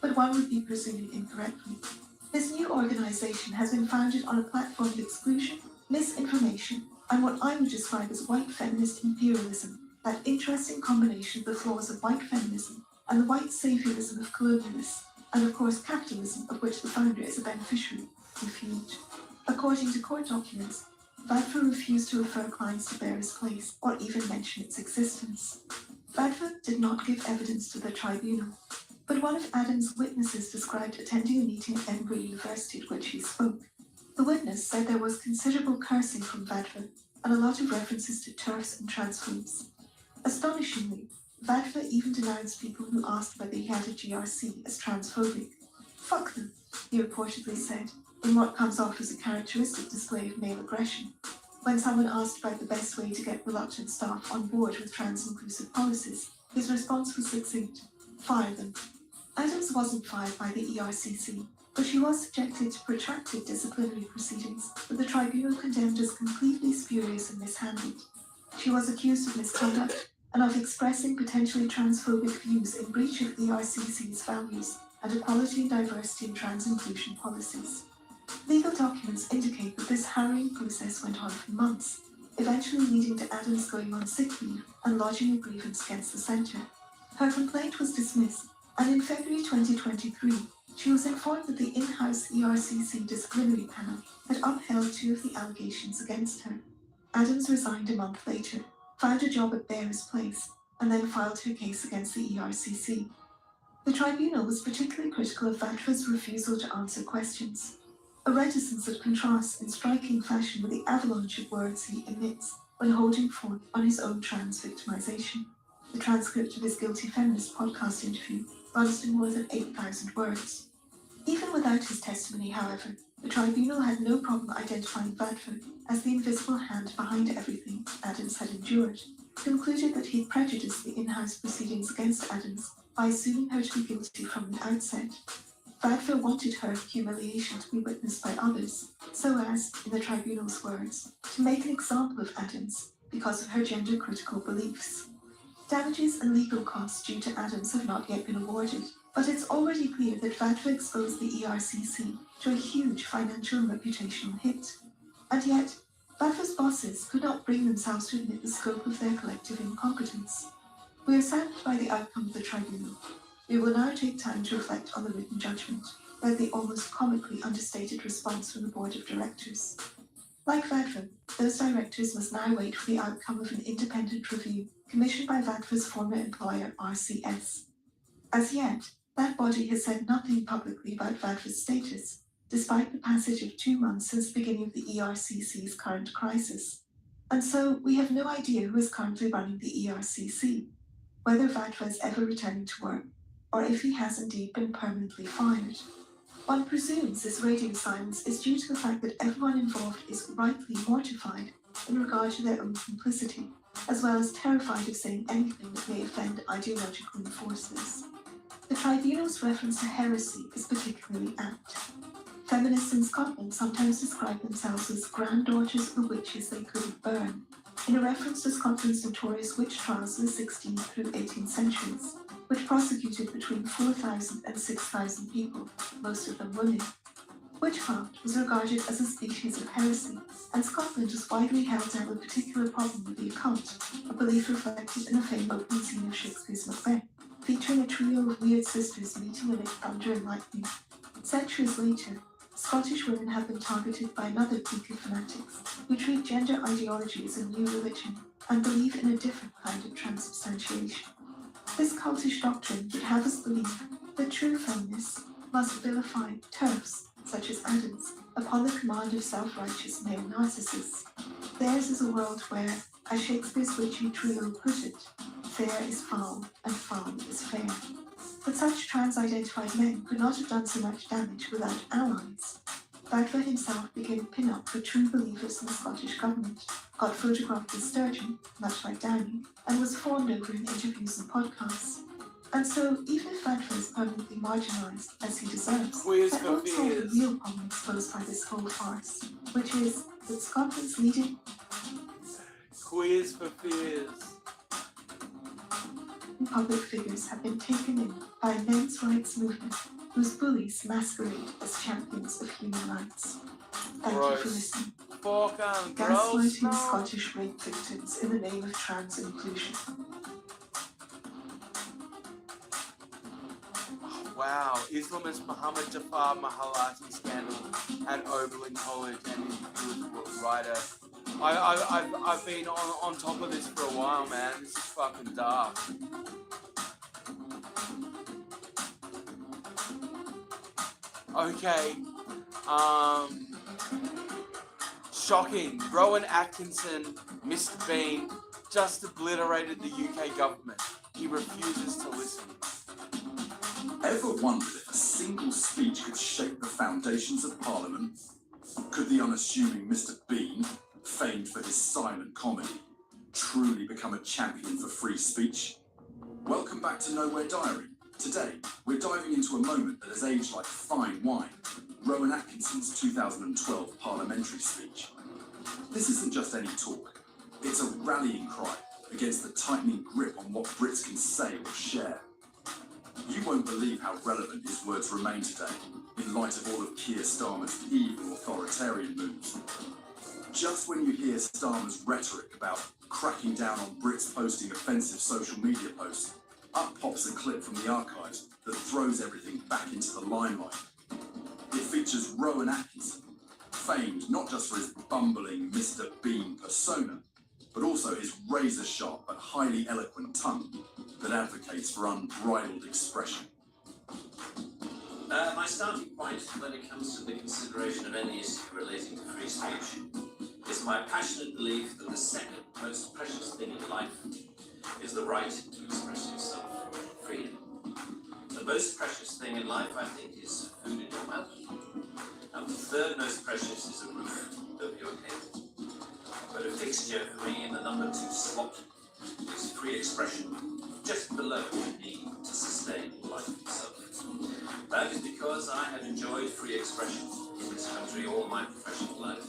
But one would be presuming incorrectly. This new organisation has been founded on a platform of exclusion, misinformation, and what I would describe as white feminist imperialism, that interesting combination of the flaws of white feminism and the white saviorism of colonialists, and of course capitalism, of which the founder is a beneficiary, refute. According to court documents, Vadva refused to refer clients to Bear's Place or even mention its existence. Vadva did not give evidence to the tribunal, but one of Adams' witnesses described attending a meeting at Edinburgh University at which he spoke. The witness said there was considerable cursing from Vadva and a lot of references to TERFs and transphobes. Astonishingly, Vadva even denounced people who asked whether he had a GRC as transphobic. Fuck them, he reportedly said, in what comes off as a characteristic display of male aggression. When someone asked about the best way to get reluctant staff on board with trans-inclusive policies, his response was succinct: fire them. Adams wasn't fired by the ERCC, but she was subjected to protracted disciplinary proceedings that the tribunal condemned as completely spurious and mishandled. She was accused of misconduct and of expressing potentially transphobic views in breach of ERCC's values and equality and diversity and trans-inclusion policies. Legal documents indicate that this harrowing process went on for months, eventually leading to Adams going on sick leave and lodging a grievance against the centre. Her complaint was dismissed, and in February 2023, she was informed that the in-house ERCC disciplinary panel had upheld 2 of the allegations against her. Adams resigned a month later, found a job at Bear's Place, and then filed her case against the ERCC. The tribunal was particularly critical of Vadva's refusal to answer questions, a reticence that contrasts in striking fashion with the avalanche of words he emits when holding forth on his own trans victimization. The transcript of his Guilty Feminist podcast interview runs to more than 8,000 words. Even without his testimony, however, the tribunal had no problem identifying Vadva as the invisible hand behind everything Adams had endured, concluded that he had prejudiced the in-house proceedings against Adams by assuming her to be guilty from the outset. Vadva wanted her humiliation to be witnessed by others, so as, in the tribunal's words, to make an example of Adams because of her gender-critical beliefs. Damages and legal costs due to Adams have not yet been awarded, but it's already clear that Vadva exposed the ERCC to a huge financial and reputational hit. And yet, VATFA's bosses could not bring themselves to admit the scope of their collective incompetence. We are saddened by the outcome of the tribunal. We will now take time to reflect on the written judgment, like the almost comically understated response from the board of directors. Like VATFA, those directors must now wait for the outcome of an independent review commissioned by VATFA's former employer, RCS. As yet, that body has said nothing publicly about VATFA's status, despite the passage of 2 months since the beginning of the ERCC's current crisis. And so we have no idea who is currently running the ERCC, whether VATFA is ever returning to work, or if he has indeed been permanently fired. One presumes this radio silence is due to the fact that everyone involved is rightly mortified in regard to their own complicity, as well as terrified of saying anything that may offend ideological forces. The tribunal's reference to heresy is particularly apt. Feminists in Scotland sometimes describe themselves as granddaughters of the witches they couldn't burn, in a reference to Scotland's notorious witch trials in the 16th through 18th centuries, which prosecuted between 4,000 and 6,000 people, most of them women. Witchcraft was regarded as a species of heresy, and Scotland was widely held to have a particular problem with the occult, a belief reflected in the famed opening scene of Shakespeare's Macbeth, featuring a trio of weird sisters meeting amid thunder and lightning. Centuries later, Scottish women have been targeted by another clique of fanatics who treat gender ideology as a new religion and believe in a different kind of transubstantiation. This cultish doctrine would have us believe that true feminists must vilify TERFs, such as Adams, upon the command of self-righteous male narcissists. Theirs is a world where, as Shakespeare's witchy trio put it, fair is foul and foul is fair. But such trans-identified men could not have done so much damage without allies. VATFA himself became a pin-up for true believers in the Scottish government, got photographed with Sturgeon, much like Downey, and was fawned over in interviews and podcasts. And so, even if VATFA is permanently marginalised, as he deserves, that won't solve the real problem exposed by this whole farce, which is that Scotland's leading Quiz for fears. public figures have been taken in by a men's rights movement whose bullies masquerade as champions of human rights. Thank you for listening. Gaslighting Scottish rape victims in the name of trans inclusion. Wow, Islamist Muhammad Jafar Mahalati scandal at Oberlin College and interview with writer. I've been on top of this for a while, man. This is fucking dark. Okay. Shocking. Rowan Atkinson, Mr. Bean, just obliterated the UK government. He refuses to listen. Ever wondered if a single speech could shake the foundations of Parliament? Could the unassuming Mr. Bean, famed for his silent comedy, truly become a champion for free speech? Welcome back to Nowhere Diary. Today, we're diving into a moment that has aged like fine wine, Rowan Atkinson's 2012 parliamentary speech. This isn't just any talk, it's a rallying cry against the tightening grip on what Brits can say or share. You won't believe how relevant his words remain today, in light of all of Keir Starmer's evil authoritarian moves. Just when you hear Starmer's rhetoric about cracking down on Brits posting offensive social media posts, up pops a clip from the archives that throws everything back into the limelight. It features Rowan Atkinson, famed not just for his bumbling Mr. Bean persona, but also his razor-sharp but highly eloquent tongue that advocates for unbridled expression. My starting point when it comes to the consideration of any issue relating to free speech is my passionate belief that the second most precious thing in life is the right to express yourself freely. The most precious thing in life, I think, is food in your mouth. And the third most precious is a roof over your head. But a fixture for me in the number 2 slot is free expression, just below the need to sustain life itself. That is because I have enjoyed free expression in this country all my professional life,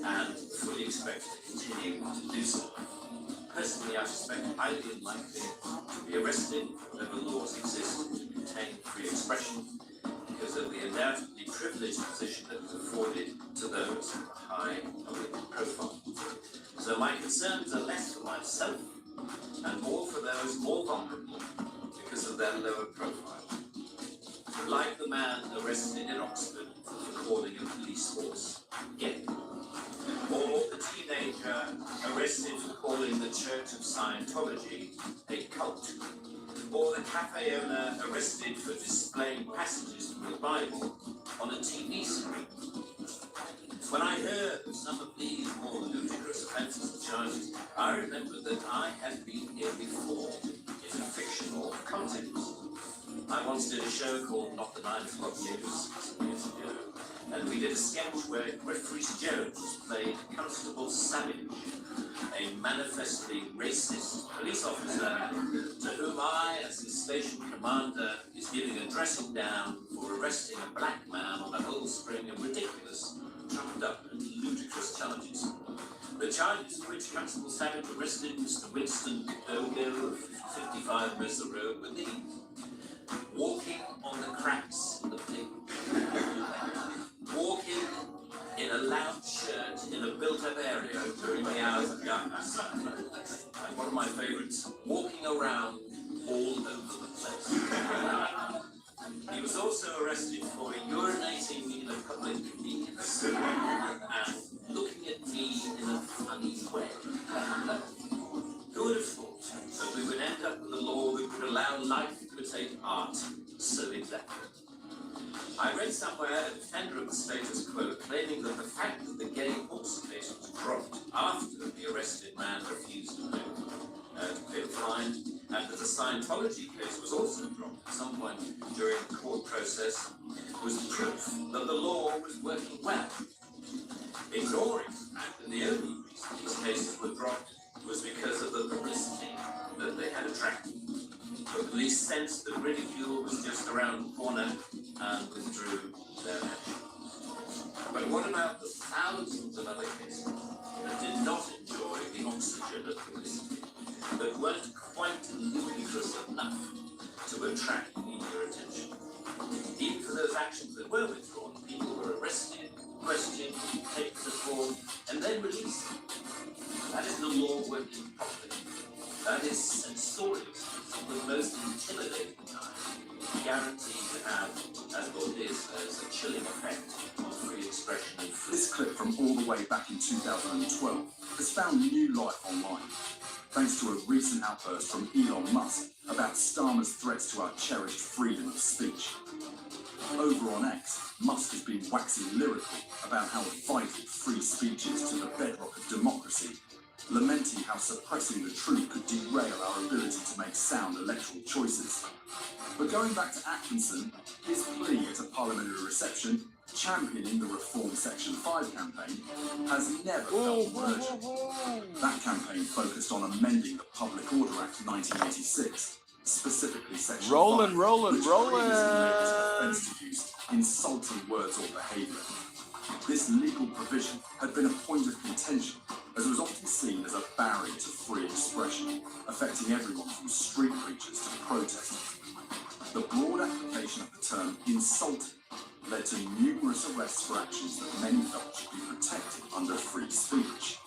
and fully expect to continue to do so. Personally, I suspect highly unlikely to be arrested for whatever laws exist to contain free expression, because of the undoubtedly privileged position that was afforded to those with a high public profile. So my concerns are less for myself and more for those more vulnerable because of their lower profile. Like the man arrested in Oxford for calling a police force gay. Or the teenager arrested for calling the Church of Scientology a cult. Or the cafe owner arrested for displaying passages from the Bible on a TV screen. When I heard of some of these more ludicrous offences and charges, I remembered that I had been here before in a fictional context. I once did a show called Not the 9 O'Clock News some years ago, and we did a sketch where Referees Jones played Constable Savage, a manifestly racist police officer to whom I, as his station commander, is giving a dressing down for arresting a black man on a whole string of ridiculous, trumped up and ludicrous charges. The charges for which Constable Savage arrested Mr. Winston Dogo of 55 Mercer Road were these: walking on the cracks in the pavement, walking in a loud shirt in a built-up area during the hours of darkness, and one of my favourites, walking around all over the place. He was also arrested for urinating in a public convenience and looking at me in a funny way. Who would have thought that we would end up with a law that would allow life to imitate art so exactly? I read somewhere a defender of the status quo claiming that the fact that the gay horse case was dropped after the arrested man refused to pay the fine, and that the Scientology case was also dropped at some point during the court process, was proof that the law was working well. Ignoring the fact that the only reason these cases were dropped was because of the publicity that they had attracted. The police sensed that ridicule was just around the corner and withdrew their action. But what about the thousands of other cases that did not enjoy the oxygen of publicity, that weren't quite ludicrous enough to attract media attention? Even for those actions that were withdrawn, people were arrested, questioned, taken to court, and then released. That is the law working properly. That is censoriousness of the most intimidating kind, guaranteed to have, as Donkeyf says, a chilling effect on free expression and free. This clip from all the way back in 2012 has found new life online, thanks to a recent outburst from Elon Musk about Starmer's threats to our cherished freedom of speech. Over on X, Musk has been waxing lyrical about how vital free speech is to the bedrock of democracy, lamenting how suppressing the truth could derail our ability to make sound electoral choices. But going back to Atkinson, his plea at a parliamentary reception, championing the Reform Section 5 campaign, has never felt urgent. That campaign focused on amending the Public Order Act 1986, specifically Section 5, which previously made it an offence to use insulting words or behaviour. This legal provision had been a point of contention, as it was often seen as a barrier to free expression, affecting everyone from street preachers to protesters. The broad application of the term insulting led to numerous arrests for actions that many felt should be protected under free speech.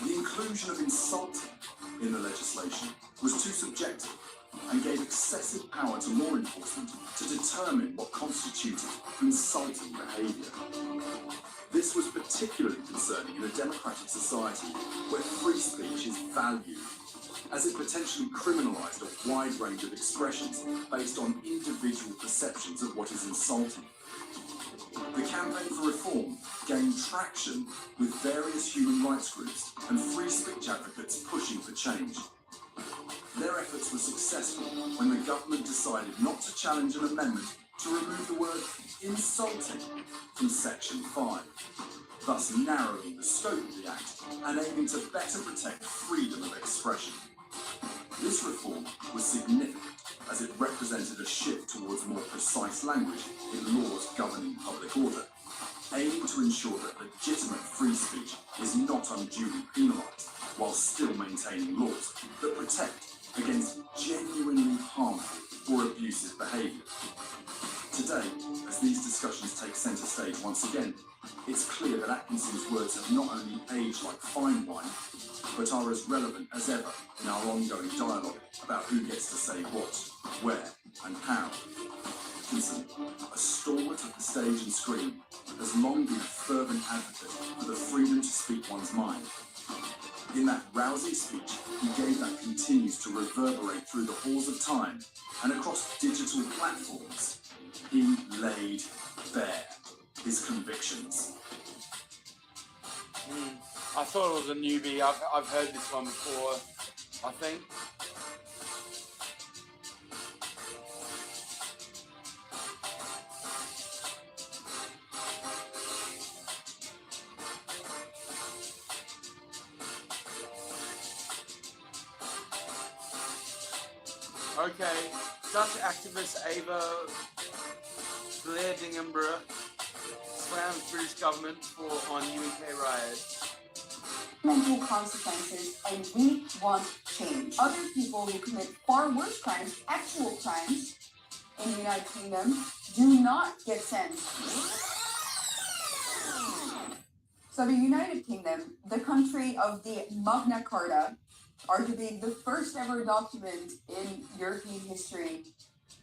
The inclusion of insulting in the legislation was too subjective and gave excessive power to law enforcement to determine what constituted insulting behaviour. This was particularly concerning in a democratic society where free speech is valued, as it potentially criminalised a wide range of expressions based on individual perceptions of what is insulting. The campaign for reform gained traction with various human rights groups and free speech advocates pushing for change. Their efforts were successful when the government decided not to challenge an amendment to remove the word insulting from Section 5, thus narrowing the scope of the Act and aiming to better protect freedom of expression. This reform was significant as it represented a shift towards more precise language in laws governing public order, aiming to ensure that legitimate free speech is not unduly penalised while still maintaining laws that protect against genuinely harmful or abusive behaviour. Today, once again, it's clear that Atkinson's words have not only aged like fine wine, but are as relevant as ever in our ongoing dialogue about who gets to say what, where, and how. Atkinson, a stalwart of the stage and screen, has long been a fervent advocate for the freedom to speak one's mind. In that rousing speech he gave that continues to reverberate through the halls of time and across digital platforms, he laid bare his convictions. I thought it was a newbie. I've heard this one before, I think. Okay, Dutch activist Ava Vleerdingenbroek slams British government on UK riots. Mental consequences, and we want change. Other people who commit far worse crimes, actual crimes, in the United Kingdom, do not get sentenced. So the United Kingdom, the country of the Magna Carta, arguably the first ever document in European history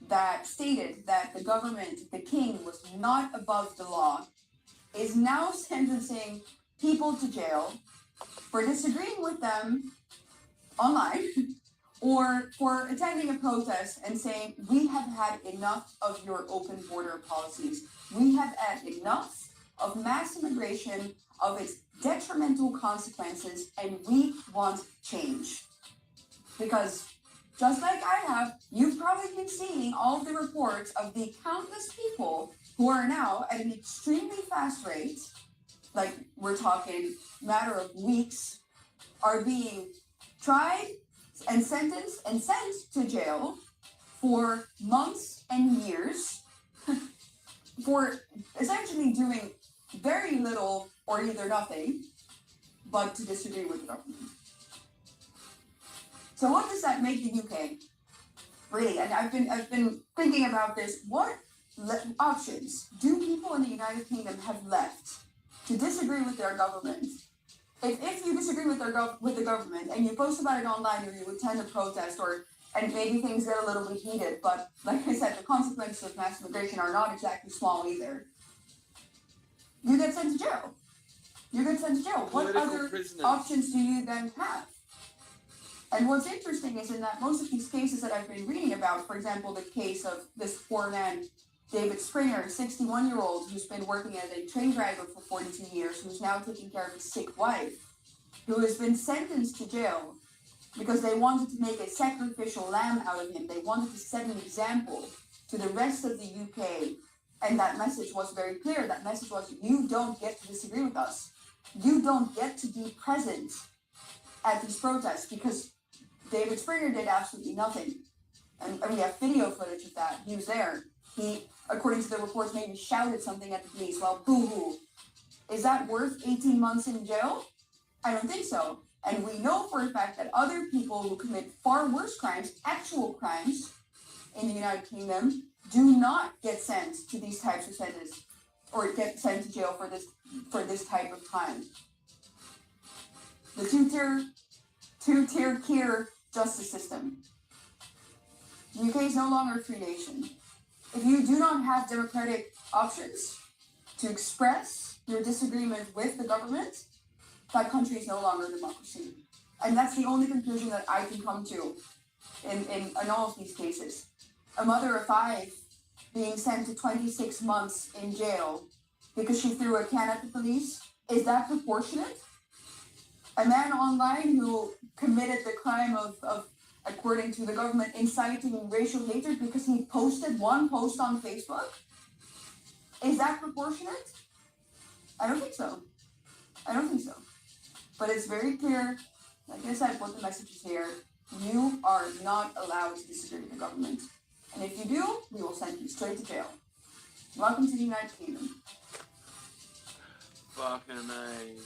that stated that the government, the king, was not above the law, is now sentencing people to jail for disagreeing with them online or for attending a protest and saying, we have had enough of your open border policies. We have had enough of mass immigration, of its detrimental consequences, and we want change. Because just like I have, you've probably been seeing all of the reports of the countless people who are now at an extremely fast rate, like we're talking matter of weeks, are being tried and sentenced and sent to jail for months and years for essentially doing very little or either nothing but to disagree with the government. So what does that make the UK? Really, and I've been thinking about this. What options do people in the United Kingdom have left to disagree with their government? If you disagree with the government and you post about it online or you attend a protest and maybe things get a little bit heated, but like I said, the consequences of mass immigration are not exactly small either. You get sent to jail. You get sent to jail. What other options do you then have? And what's interesting is in that most of these cases that I've been reading about, for example, the case of this poor man, David Springer, a 61-year-old who's been working as a train driver for 42 years, who's now taking care of his sick wife, who has been sentenced to jail because they wanted to make a sacrificial lamb out of him. They wanted to set an example to the rest of the UK. And that message was very clear. That message was, you don't get to disagree with us. You don't get to be present at these protests because David Springer did absolutely nothing. And we have video footage of that. He was there. He, according to the reports, maybe shouted something at the police. Well, boo-hoo. Is that worth 18 months in jail? I don't think so. And we know for a fact that other people who commit far worse crimes, actual crimes, in the United Kingdom, do not get sent to these types of sentences or get sent to jail for this type of crime. The two-tier tier justice system. The UK is no longer a free nation. If you do not have democratic options to express your disagreement with the government, that country is no longer a democracy. And that's the only conclusion that I can come to in all of these cases. A mother of 5 being sent to 26 months in jail because she threw a can at the police, is that proportionate? A man online who committed the crime of according to the government, inciting racial hatred because he posted one post on Facebook? Is that proportionate? I don't think so. I don't think so. But it's very clear, like I said, what the message is here. You are not allowed to disagree with the government. And if you do, we will send you straight to jail. Welcome to the United Kingdom. Fucking A.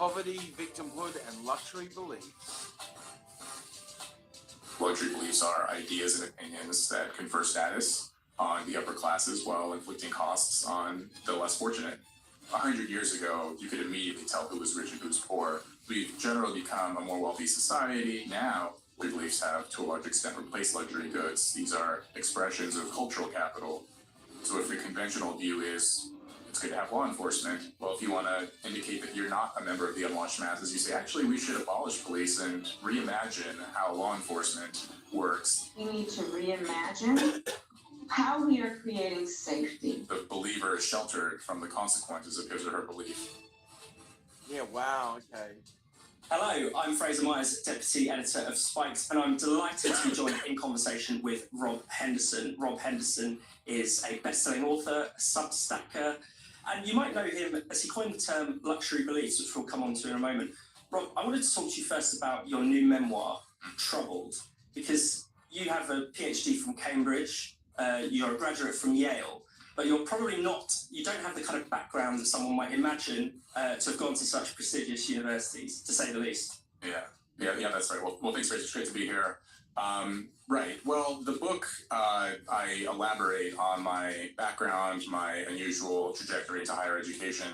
poverty, victimhood, and luxury beliefs. Luxury beliefs are ideas and opinions that confer status on the upper classes while inflicting costs on the less fortunate. 100 years ago, you could immediately tell who was rich and who was poor. We've generally become a more wealthy society. Now, luxury beliefs have, to a large extent, replaced luxury goods. These are expressions of cultural capital. So if the conventional view is, it's good to have law enforcement, well, if you want to indicate that you're not a member of the unwashed masses, you say, actually, we should abolish police and reimagine how law enforcement works. We need to reimagine how we are creating safety. The believer is sheltered from the consequences of his or her belief. Yeah, wow, okay. Hello, I'm Fraser Myers, Deputy Editor of Spikes, and I'm delighted to be joined in conversation with Rob Henderson. Rob Henderson is a best-selling author, a Substacker, and you might know him as he coined the term luxury beliefs, which we'll come on to in a moment. Rob, I wanted to talk to you first about your new memoir, Troubled, because you have a PhD from Cambridge, you're a graduate from Yale, but you're probably not, you don't have the kind of background that someone might imagine to have gone to such prestigious universities, to say the least. Yeah, that's right. Well, thanks, Fraser. It's great to be here. Right. Well, the book, I elaborate on my background, my unusual trajectory into higher education.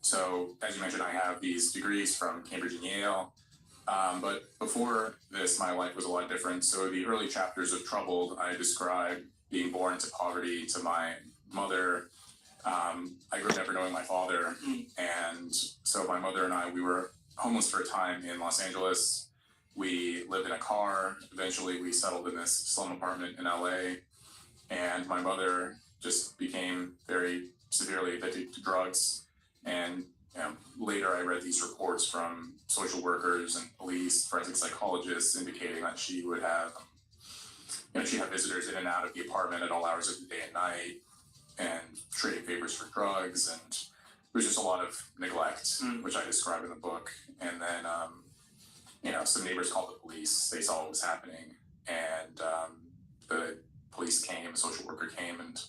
So, as you mentioned, I have these degrees from Cambridge and Yale. But before this, my life was a lot different. So the early chapters of Troubled, I describe being born into poverty, to my mother. I grew up never knowing my father. And so my mother and I, we were homeless for a time in Los Angeles. We lived in a car. Eventually, we settled in this slum apartment in LA. And my mother just became very severely addicted to drugs. And later, I read these reports from social workers and police, forensic psychologists, indicating that she would have, she'd have visitors in and out of the apartment at all hours of the day and night, and trading favors for drugs, and it was just a lot of neglect, which I describe in the book. And then, some neighbors called the police. They saw what was happening, and the police came, a social worker came, and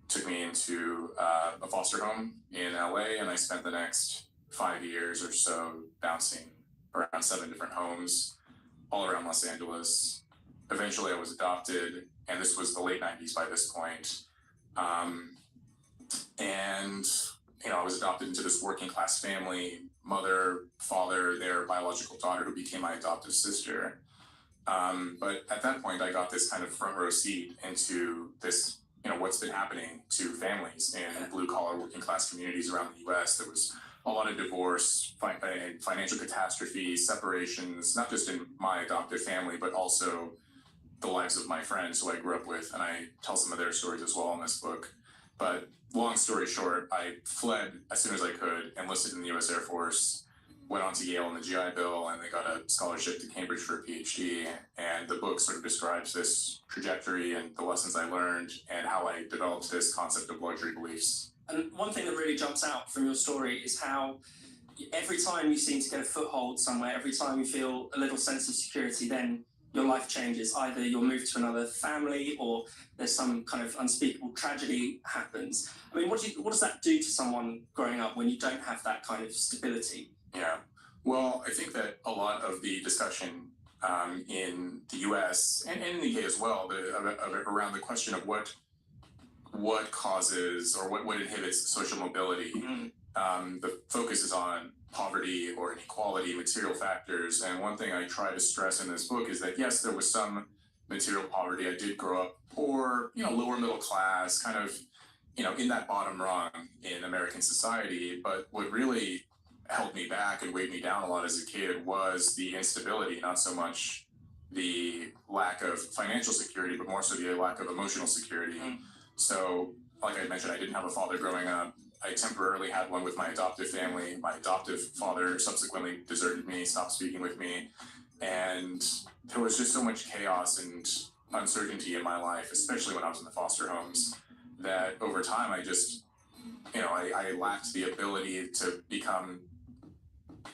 took me into a foster home in LA, and I spent the next 5 years or so bouncing around 7 different homes all around Los Angeles. Eventually, I was adopted, and this was the late 90s by this point. And I was adopted into this working class family, mother, father, their biological daughter, who became my adoptive sister. But at that point, I got this kind of front row seat into this, what's been happening to families in blue collar working class communities around the US. There was a lot of divorce, financial catastrophes, separations, not just in my adoptive family, but also the lives of my friends who I grew up with. And I tell some of their stories as well in this book. But long story short, I fled as soon as I could, enlisted in the US Air Force, went on to Yale on the GI Bill, and they got a scholarship to Cambridge for a PhD. And the book sort of describes this trajectory and the lessons I learned and how I developed this concept of luxury beliefs. And one thing that really jumps out from your story is how every time you seem to get a foothold somewhere, every time you feel a little sense of security, then your life changes. Either you're moved to another family, or there's some kind of unspeakable tragedy happens. I mean, what does that do to someone growing up when you don't have that kind of stability? Yeah, well, I think that a lot of the discussion in the US and in the UK as well, around the question of what causes or what inhibits social mobility, the focus is on poverty or inequality, material factors. And one thing I try to stress in this book is that, yes, there was some material poverty. I did grow up poor, lower middle class, kind of, in that bottom rung in American society. But what really held me back and weighed me down a lot as a kid was the instability, not so much the lack of financial security, but more so the lack of emotional security. So, like I mentioned, I didn't have a father growing up. I temporarily had one with my adoptive family. My adoptive father subsequently deserted me, stopped speaking with me. And there was just so much chaos and uncertainty in my life, especially when I was in the foster homes, that over time I just, I lacked the ability to become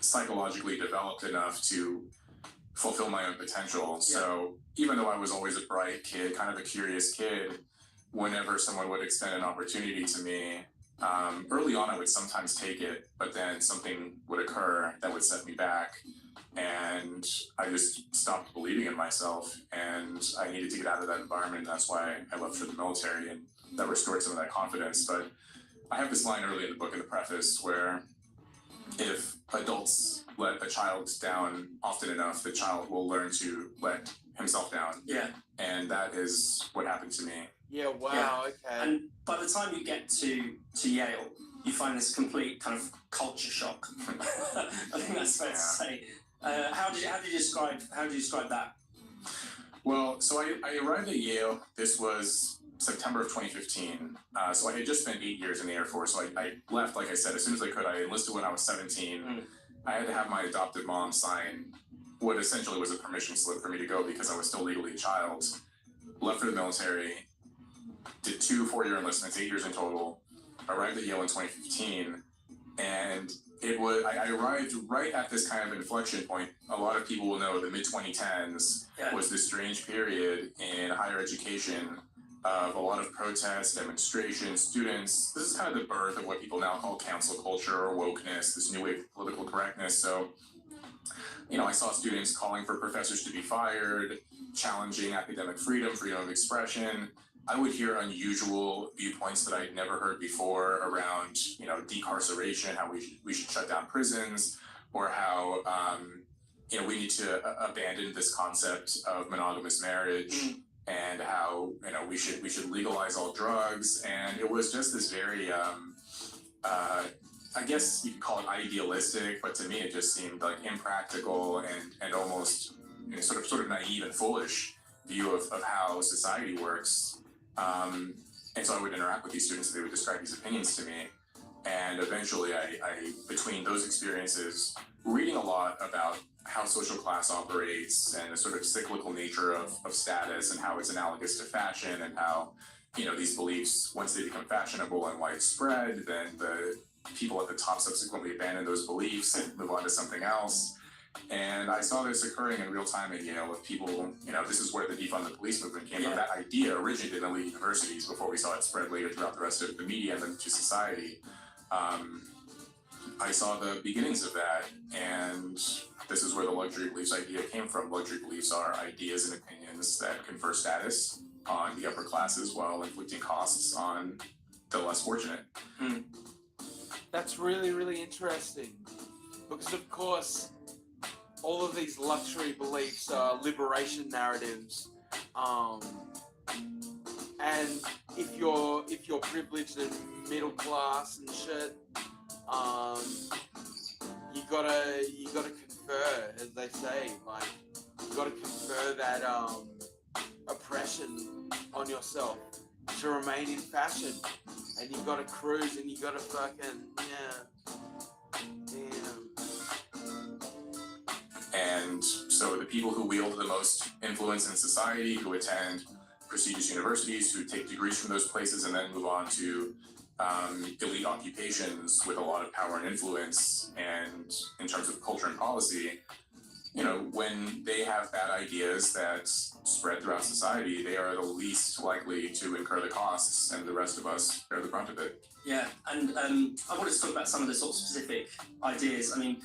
psychologically developed enough to fulfill my own potential. Yeah. So even though I was always a bright kid, kind of a curious kid, whenever someone would extend an opportunity to me, Early on, I would sometimes take it, but then something would occur that would set me back, and I just stopped believing in myself, and I needed to get out of that environment. That's why I left for the military, and that restored some of that confidence. But I have this line early in the book in the preface where if adults let a child down often enough, the child will learn to let himself down. Yeah. And that is what happened to me. Yeah, wow, Yeah. okay. And by the time you get to Yale, you find this complete kind of culture shock. I think that's fair to say. How do you describe that? Well, so I arrived at Yale. This was September of 2015. So I had just spent 8 years in the Air Force. So I left, like I said, as soon as I could. I enlisted when I was 17. I had to have my adopted mom sign what essentially was a permission slip for me to go because I was still legally a child. Left for the military, did 2 4-year enlistments, 8 years in total. Arrived at Yale in 2015, and I arrived right at this kind of inflection point. A lot of people will know the mid-2010s was this strange period in higher education of a lot of protests, demonstrations, students. This is kind of the birth of what people now call cancel culture or wokeness, this new wave of political correctness. So, I saw students calling for professors to be fired, challenging academic freedom, freedom of expression. I would hear unusual viewpoints that I'd never heard before around, decarceration, how we should shut down prisons, or how, we need to abandon this concept of monogamous marriage, and how, we should legalize all drugs. And it was just this very, I guess you could call it idealistic, but to me it just seemed like impractical and almost sort of naive and foolish view of how society works. And so I would interact with these students, and they would describe these opinions to me. And eventually I between those experiences, reading a lot about how social class operates and the sort of cyclical nature of status and how it's analogous to fashion, and how, these beliefs, once they become fashionable and widespread, then the people at the top subsequently abandon those beliefs and move on to something else. And I saw this occurring in real time at Yale with people, this is where the defund the police movement came from. That idea originated in elite universities before we saw it spread later throughout the rest of the media and then to society. I saw the beginnings of that, and this is where the luxury beliefs idea came from. Luxury beliefs are ideas and opinions that confer status on the upper classes while inflicting costs on the less fortunate. That's really, really interesting, because of course all of these luxury beliefs are liberation narratives, and if you're privileged and middle class and shit, you gotta confer, as they say, like you gotta confer that oppression on yourself to remain in fashion, and you gotta cruise, and you gotta fucking And so the people who wield the most influence in society, who attend prestigious universities, who take degrees from those places and then move on to elite occupations with a lot of power and influence, and in terms of culture and policy, when they have bad ideas that spread throughout society, they are the least likely to incur the costs, and the rest of us bear the brunt of it. Yeah, and I wanted to talk about some of the sort of specific ideas. I mean,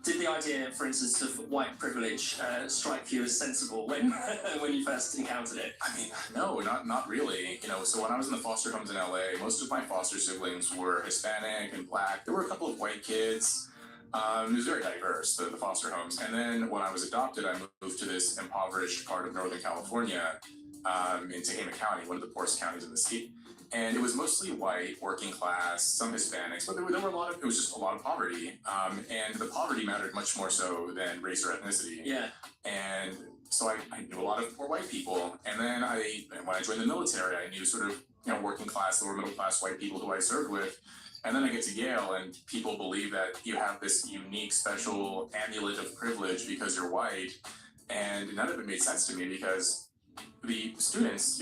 did the idea, for instance, of white privilege strike you as sensible when when you first encountered it? I mean, no, not really. So when I was in the foster homes in LA, most of my foster siblings were Hispanic and Black. There were a couple of white kids. It was very diverse, the foster homes. And then when I was adopted, I moved to this impoverished part of Northern California, in Tehama County, one of the poorest counties in the state. And it was mostly white, working class, some Hispanics, but there were it was just a lot of poverty. And the poverty mattered much more so than race or ethnicity. Yeah. And so I knew a lot of poor white people. And then when I joined the military, I knew sort of, working class, lower middle class white people who I served with. And then I get to Yale, and people believe that you have this unique, special amulet of privilege because you're white. And none of it made sense to me, because the students,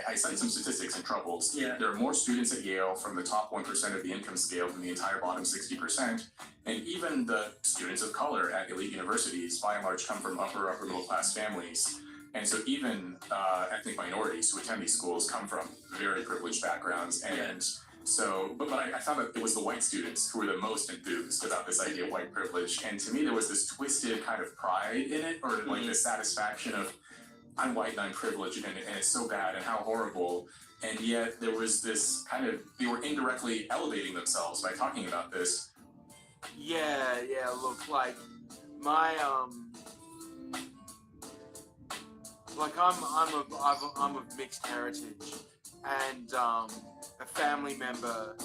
I cite some statistics in Troubles. Yeah. There are more students at Yale from the top 1% of the income scale than the entire bottom 60%. And even the students of color at elite universities, by and large, come from upper middle class families. And so even ethnic minorities who attend these schools come from very privileged backgrounds. And So, but I found that it was the white students who were the most enthused about this idea of white privilege. And to me, there was this twisted kind of pride in it, or like this satisfaction of, I'm white and I'm privileged, and it's so bad and how horrible. And yet there was this kind of, they were indirectly elevating themselves by talking about this. Yeah, look, like, my, like, I'm of mixed heritage, and, a family member,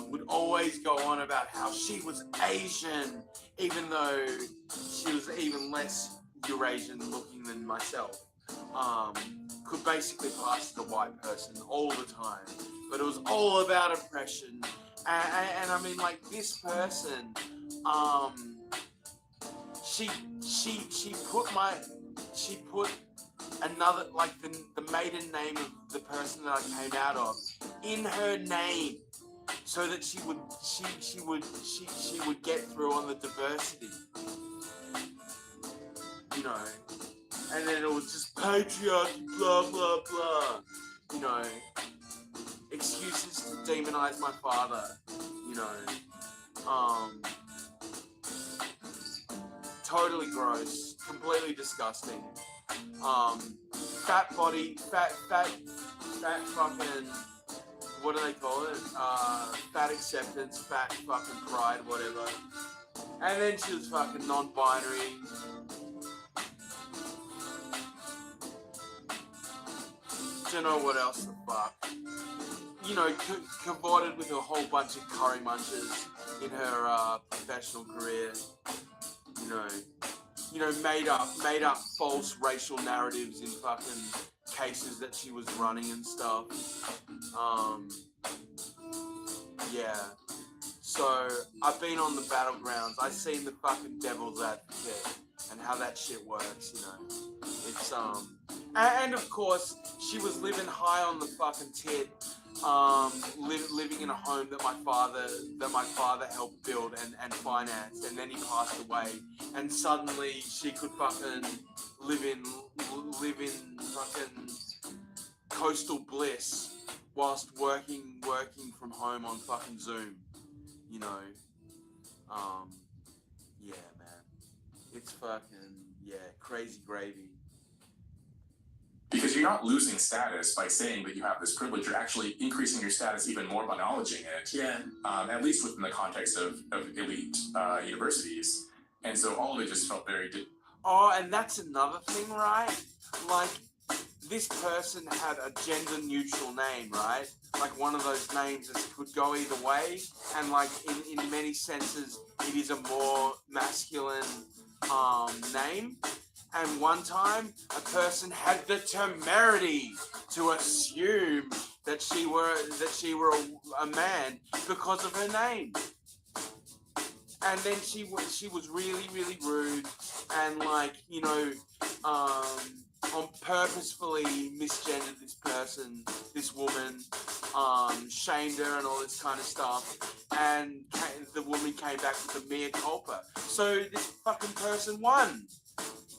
would always go on about how she was Asian, even though she was even less Eurasian looking than myself. Could basically pass as a white person all the time, but it was all about oppression. And I mean, like, this person, she put another, like, the maiden name of the person that I came out of in her name, so that she would get through on the diversity, you know. And then it was just patriarchy, blah, blah, blah. You know, excuses to demonize my father, you know. Totally gross, completely disgusting. Fat body, fat fucking, what do they call it? Fat acceptance, fat fucking pride, whatever. And then she was fucking non-binary. Don't know what else the fuck. You know, cavorted with a whole bunch of curry munchers in her professional career. You know, made up false racial narratives in fucking cases that she was running and stuff. Yeah. So I've been on the battlegrounds. I've seen the fucking devil's advocate and how that shit works. You know, it's and of course she was living high on the fucking tit. Living in a home that my father helped build and financed, and then he passed away, and suddenly she could fucking live in fucking coastal bliss whilst working from home on fucking Zoom, you know. Yeah, man, it's fucking, yeah, crazy gravy. Because you're not losing status by saying that you have this privilege, you're actually increasing your status even more by acknowledging it. Yeah. At least within the context of elite universities. And so all of it just felt very... Oh, and that's another thing, right? Like, this person had a gender-neutral name, right? Like one of those names that could go either way, and like in many senses, it is a more masculine name. And one time, a person had the temerity to assume that she were a man because of her name. And then she was really, really rude, and like, you know, on purposefully misgendered this person, this woman, shamed her and all this kind of stuff, and the woman came back with a mea culpa. So this fucking person won.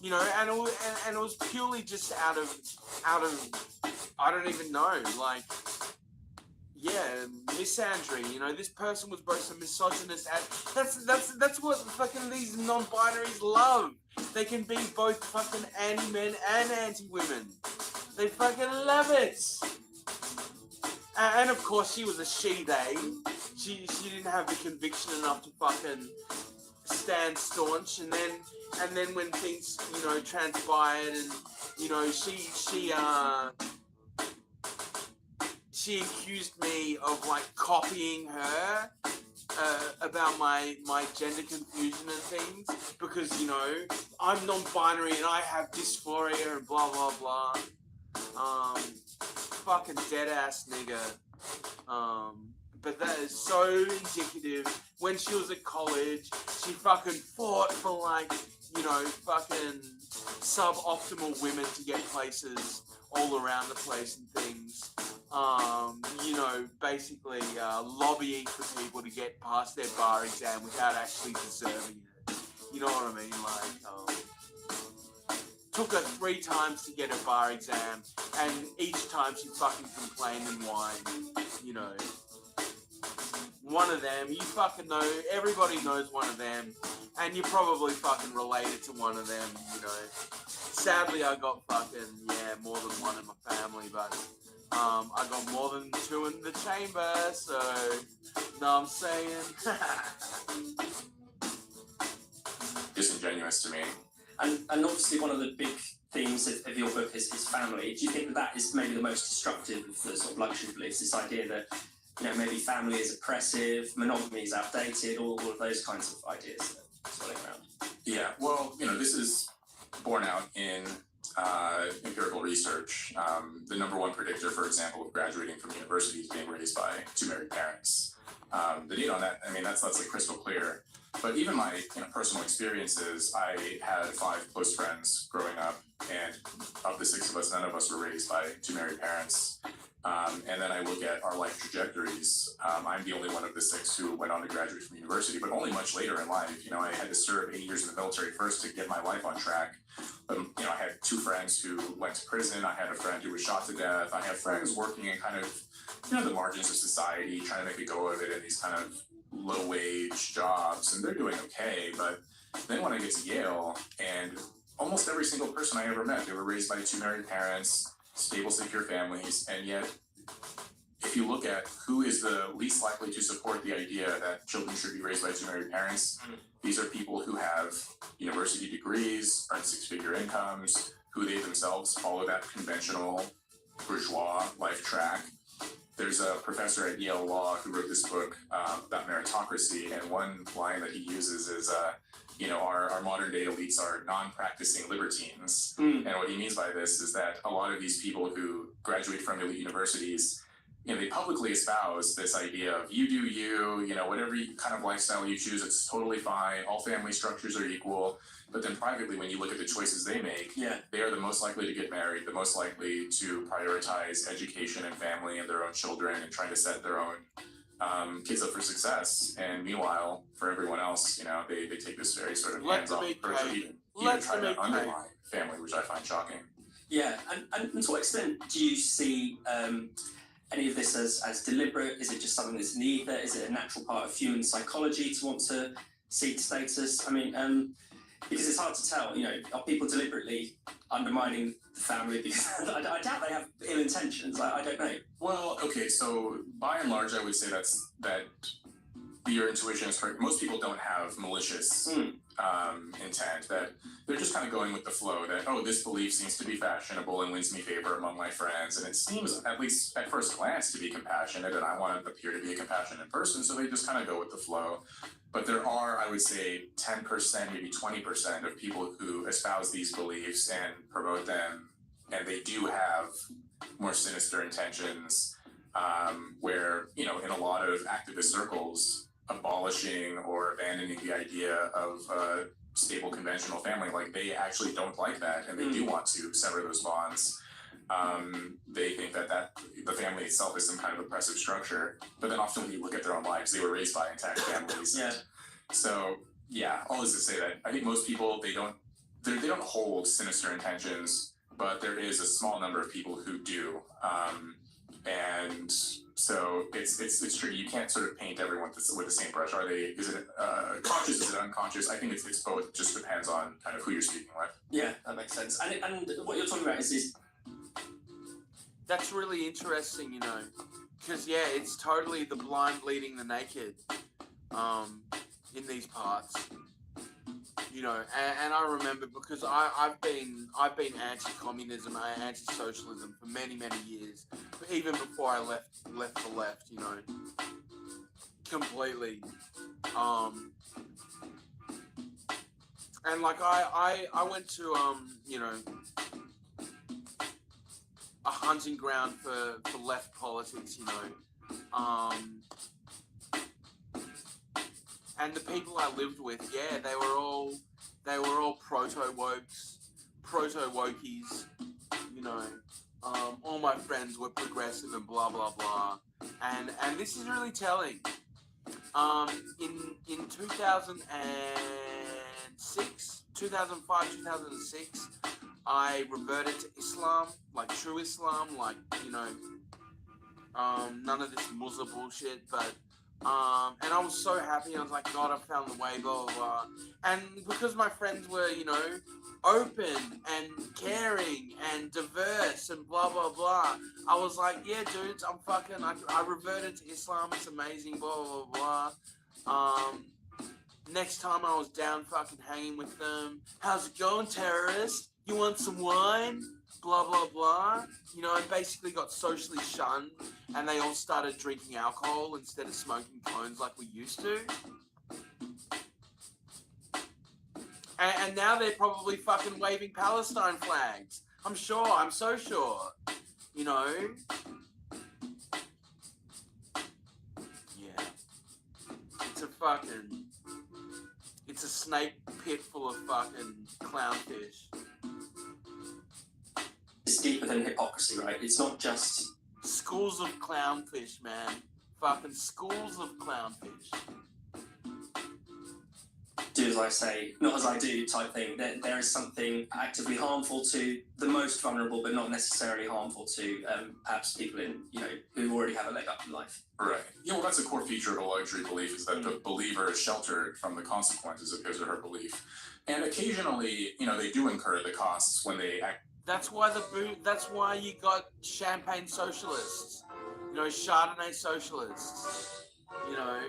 You know, and it was purely just out of I don't even know, like, yeah, misandry. You know, this person was both a misogynist and that's what fucking these non-binaries love. They can be both fucking anti-men and anti-women. They fucking love it. And of course, she was a she-they. She didn't have the conviction enough to fucking stand staunch, and then when things, you know, transpired, and you know, she accused me of like copying her about my gender confusion and things, because, you know, I'm non-binary and I have dysphoria and blah blah blah. Fucking dead ass nigga. But that is so indicative. When she was at college, she fucking fought for, like, you know, fucking suboptimal women to get places all around the place and things. You know, basically lobbying for people to get past their bar exam without actually deserving it. You know what I mean? Like, took her 3 times to get a bar exam, and each time she fucking complained and whined, you know. one of them. You fucking know, everybody knows one of them, and you're probably fucking related to one of them, you know. Sadly, I got fucking, more than one in my family, but I got more than two in the chamber, so, know what I'm saying? Disingenuous to me. And obviously one of the big themes of your book is family. Do you think that is maybe the most destructive of the sort of luxury beliefs? This idea that, you know, maybe family is oppressive, monogamy is outdated, all of those kinds of ideas that are swirling around. Yeah, well, you know, this is borne out in empirical research. The number one predictor, for example, of graduating from university is being raised by two married parents. The data on that, I mean, that's like crystal clear. But even my personal experiences, I had 5 close friends growing up, and of the 6 of us, none of us were raised by two married parents. And then I look at our life trajectories. I'm the only one of the 6 who went on to graduate from university, but only much later in life. You know, I had to serve 8 years in the military first to get my life on track. But, you know, I had 2 friends who went to prison. I had a friend who was shot to death. I have friends working in kind of, the margins of society, trying to make a go of it in these kind of low-wage jobs, and they're doing okay. But then when I get to Yale, and almost every single person I ever met, they were raised by two married parents, stable, secure families, and yet if you look at who is the least likely to support the idea that children should be raised by two married parents, these are people who have university degrees, earn 6-figure incomes, who they themselves follow that conventional bourgeois life track. There's a professor at Yale Law who wrote this book about meritocracy, and one line that he uses is, our modern day elites are non-practicing libertines. And what he means by this is that a lot of these people who graduate from elite universities, they publicly espouse this idea of you do you, whatever kind of lifestyle you choose, it's totally fine. All family structures are equal. But then privately, when you look at the choices they make, they are the most likely to get married, the most likely to prioritize education and family and their own children and trying to set their own kids up for success. And meanwhile, for everyone else, they take this very sort of hands-off approach, even try to undermine family, which I find shocking. Yeah, and to what extent do you see any of this as deliberate? Is it just something that's neither? Is it a natural part of human psychology to want to seek status? I mean, because it's hard to tell, are people deliberately undermining the family? Because I doubt they have ill intentions. I don't know. Well, okay, so by and large, I would say that your intuition is correct. Most people don't have malicious intent, that they're just kind of going with the flow, that, this belief seems to be fashionable and wins me favor among my friends, and it seems, at least at first glance, to be compassionate, and I want to appear to be a compassionate person, so they just kind of go with the flow. But there are, I would say, 10%, maybe 20% of people who espouse these beliefs and promote them, and they do have more sinister intentions, where, in a lot of activist circles, abolishing or abandoning the idea of a stable conventional family, like they actually don't like that, and they do want to sever those bonds. They think that the family itself is some kind of oppressive structure, but then often when you look at their own lives, they were raised by intact families. So all this to say that I think most people, they don't hold sinister intentions, but there is a small number of people who do, and so it's true. You can't sort of paint everyone with the same brush. Is it conscious? Is it unconscious? I think it's both. It just depends on kind of who you're speaking with. Yeah, that makes sense. And what you're talking about is that's really interesting, because it's totally the blind leading the naked, in these parts, and I remember, because I've been anti-communism, anti-socialism for many years, even before I left the left, completely, and like I went to a hunting ground for left politics, and the people I lived with, they were all proto-wokes, proto-wokies, all my friends were progressive and blah blah blah, and this is really telling. In 2006, 2005, 2006, I reverted to Islam, like true Islam, like none of this Muslim bullshit, but And I was so happy. I was like, God, I found the way, blah, blah, blah. And because my friends were, you know, open and caring and diverse and blah, blah, blah, I was like, yeah, dudes, I reverted to Islam. It's amazing, blah, blah, blah. Next time I was down fucking hanging with them. How's it going, terrorist? You want some wine? Blah, blah, blah. You know, and basically got socially shunned, and they all started drinking alcohol instead of smoking cones like we used to. And now they're probably fucking waving Palestine flags. I'm sure, I'm so sure. You know? Yeah. It's a snake pit full of fucking clownfish. It's deeper than hypocrisy, right? It's not just schools of clownfish, man. Fucking schools of clownfish. Do as I say, not as I do type thing. There is something actively harmful to the most vulnerable, but not necessarily harmful to perhaps people in, you know, who already have a leg up in life. Right. Yeah, well, that's a core feature of a luxury belief, is that the believer is sheltered from the consequences of his or her belief. And occasionally, you know, they do incur the costs when they act. That's why you got champagne socialists. You know, Chardonnay socialists. You know,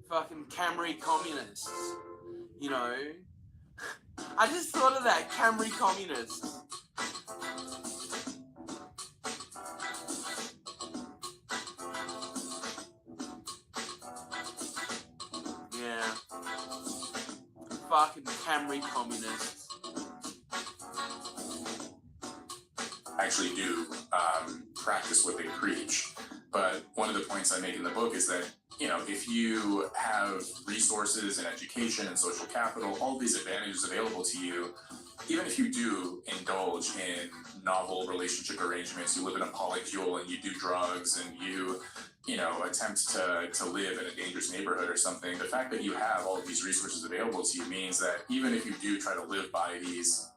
fucking Camry communists. You know, I just thought of that, Camry communists. Yeah. Fucking Camry communists. Actually do practice what they preach. But one of the points I make in the book is that, you know, if you have resources and education and social capital, all these advantages available to you, even if you do indulge in novel relationship arrangements, you live in a polycule and you do drugs and you know, attempt to live in a dangerous neighborhood or something, the fact that you have all of these resources available to you means that even if you do try to live by these...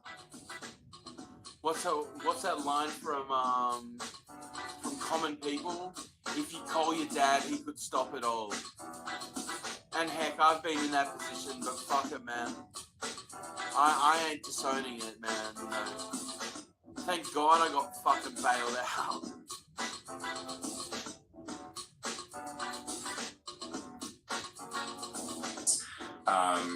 What's that line from Common People? If you call your dad, he could stop it all. And heck, I've been in that position, but fuck it, man. I ain't disowning it, man. You know. Thank God I got fucking bailed out.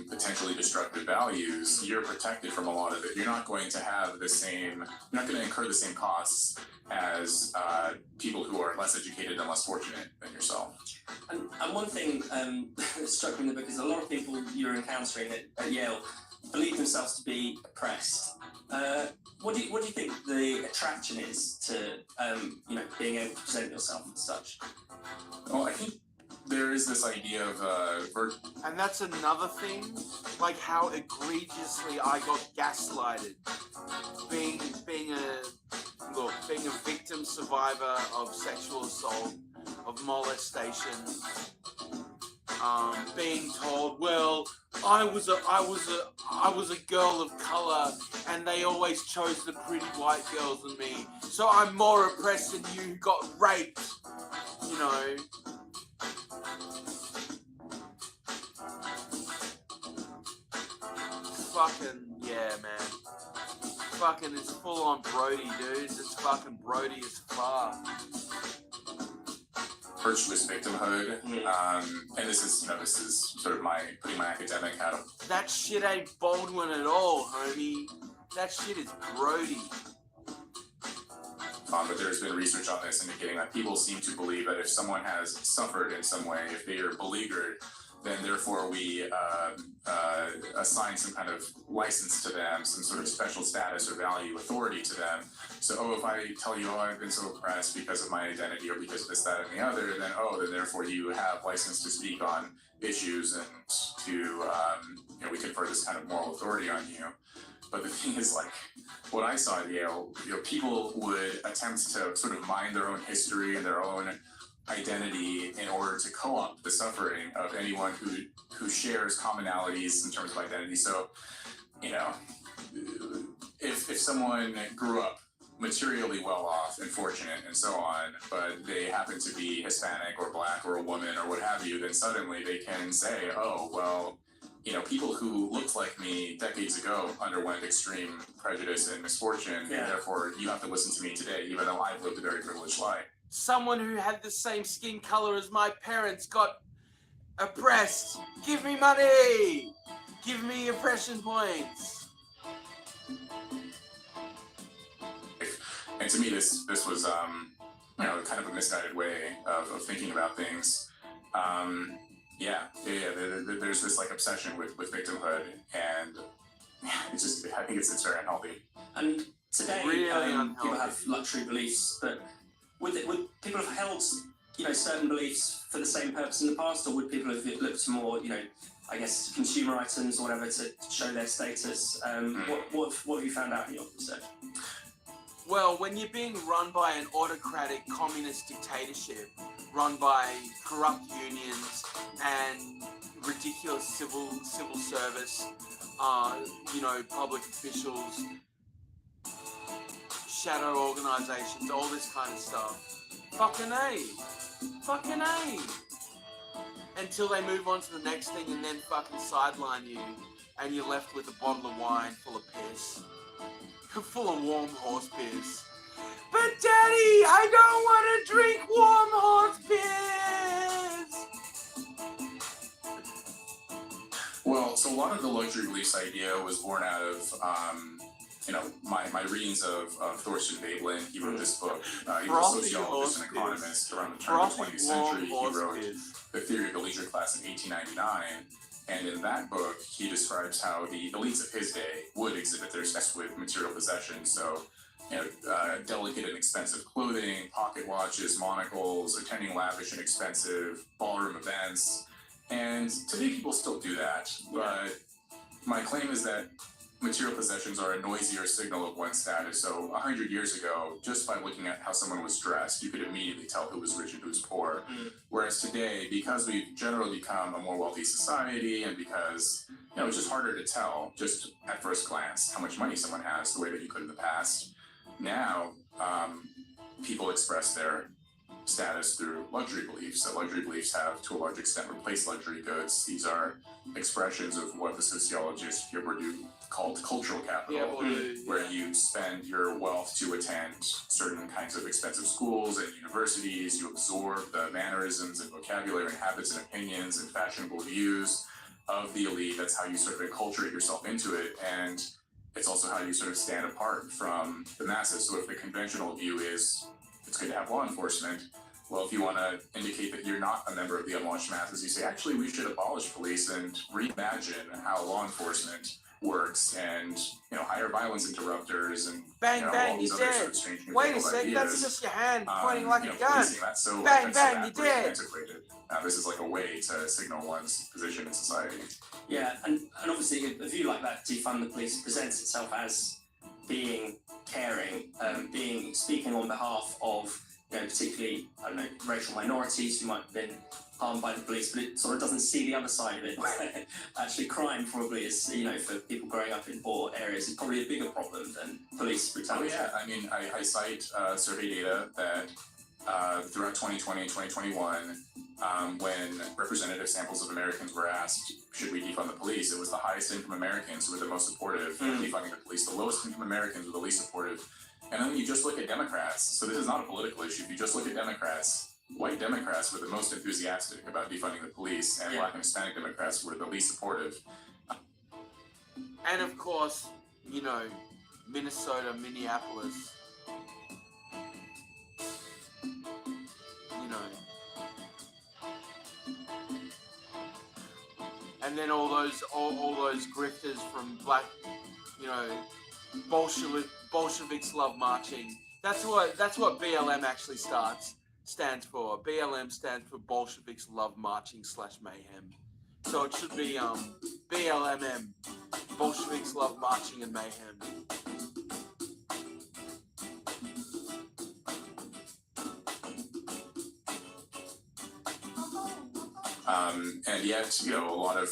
Potentially destructive values, you're protected from a lot of it. You're not going to have the same, you're not going to incur the same costs as people who are less educated and less fortunate than yourself. And one thing that struck me in the book is a lot of people you're encountering at Yale believe themselves to be oppressed. What do you think the attraction is to you know, being able to present yourself as such? Well, I think there is this idea of and that's another thing, like how egregiously I got gaslighted, being a victim survivor of sexual assault, of molestation, being told, well, I was a girl of color and they always chose the pretty white girls than me, so I'm more oppressed than you who got raped, you know. Fucking, yeah, man. Fucking, it's full on Brody, dudes. It's fucking Brody as fuck. Virtuous victimhood, and this is sort of putting my academic hat on. That shit ain't Baldwin at all, homie. That shit is Brody. But there's been research on this indicating that people seem to believe that if someone has suffered in some way, if they are beleaguered, then therefore we assign some kind of license to them, some sort of special status or value, authority to them. So, if I tell you, I've been so oppressed because of my identity or because of this, that, and the other, then therefore you have license to speak on issues and to, we confer this kind of moral authority on you. But the thing is, like, what I saw at Yale, people would attempt to sort of mine their own history and their own identity in order to co-opt the suffering of anyone who shares commonalities in terms of identity. So, if someone grew up materially well off and fortunate and so on, but they happen to be Hispanic or black or a woman or what have you, then suddenly they can say, oh, well, you know, people who looked like me decades ago underwent extreme prejudice and misfortune, and therefore you have to listen to me today, even though I've lived a very privileged life. Someone who had the same skin color as my parents got oppressed. Give me money! Give me oppression points. And to me, this was you know, kind of a misguided way of thinking about things. There's this like obsession with victimhood, and it's just, I think it's very unhealthy. And today, Really people have luxury beliefs, but would people have held, you know, certain beliefs for the same purpose in the past, or would people have looked to more, you know, I guess, consumer items or whatever to show their status? What have you found out in your research? Well, when you're being run by an autocratic communist dictatorship, run by corrupt unions and ridiculous civil service, you know, public officials, shadow organizations, all this kind of stuff. Fucking A. Until they move on to the next thing and then fucking sideline you, and you're left with a bottle of wine full of piss. Full of warm horse piss. But Daddy, I don't want to drink warm horse piss! Well, so a lot of the luxury beliefs idea was born out of, you know, my readings of Thorstein Veblen. He wrote this book. He was a sociologist and economist around the turn of the 20th century. He wrote The Theory of the Leisure Class in 1899. And in that book, he describes how the elites of his day would exhibit their obsession with material possessions. So, you know, delicate and expensive clothing, pocket watches, monocles, attending lavish and expensive ballroom events. And today people still do that. But my claim is that material possessions are a noisier signal of one's status. So 100 years ago, just by looking at how someone was dressed, you could immediately tell who was rich and who was poor. Whereas today, because we've generally become a more wealthy society, and because, you know, it's just harder to tell just at first glance how much money someone has the way that you could in the past. Now, people express their status through luxury beliefs. So luxury beliefs have, to a large extent, replaced luxury goods. These are expressions of what the sociologist Pierre Bourdieu called cultural capital, where you spend your wealth to attend certain kinds of expensive schools and universities. You absorb the mannerisms and vocabulary and habits and opinions and fashionable views of the elite. That's how you sort of enculturate yourself into it, and it's also how you sort of stand apart from the masses. So if the conventional view is it's good to have law enforcement, well, if you want to indicate that you're not a member of the unwashed masses, you say, actually, we should abolish police and reimagine how law enforcement works, and, you know, hire violence interrupters and bang, you know, bang, all these you're other dead. sort of strange Wait a sec, that's just your hand pointing like you a know, gun. policing, that's so Bang, offensive, bang, you're backwards, and dead. antiquated. This is like a way to signal one's position in society. Yeah, and obviously a view like that, defund the police, presents itself as being caring, speaking on behalf of, you know, particularly, I don't know, racial minorities who might have been harmed by the police, but it sort of doesn't see the other side of it. Actually, crime probably is, you know, for people growing up in poor areas, is probably a bigger problem than police brutality. Oh yeah, I mean, I cite survey data that throughout 2020 and 2021, when representative samples of Americans were asked, should we defund the police, it was the highest income Americans who were the most supportive of defunding the police, the lowest income Americans were the least supportive. And then you just look at Democrats, so this is not a political issue, if you just look at Democrats, white Democrats were the most enthusiastic about defunding the police, and Black and Hispanic Democrats were the least supportive. And of course, you know, Minnesota, Minneapolis, you know. And then all those grifters from black, you know, Bolsheviks love marching. That's what BLM actually stands for. BLM stands for Bolsheviks love marching / mayhem. So it should be BLMM, Bolsheviks love marching and mayhem. And yet, you know, a lot of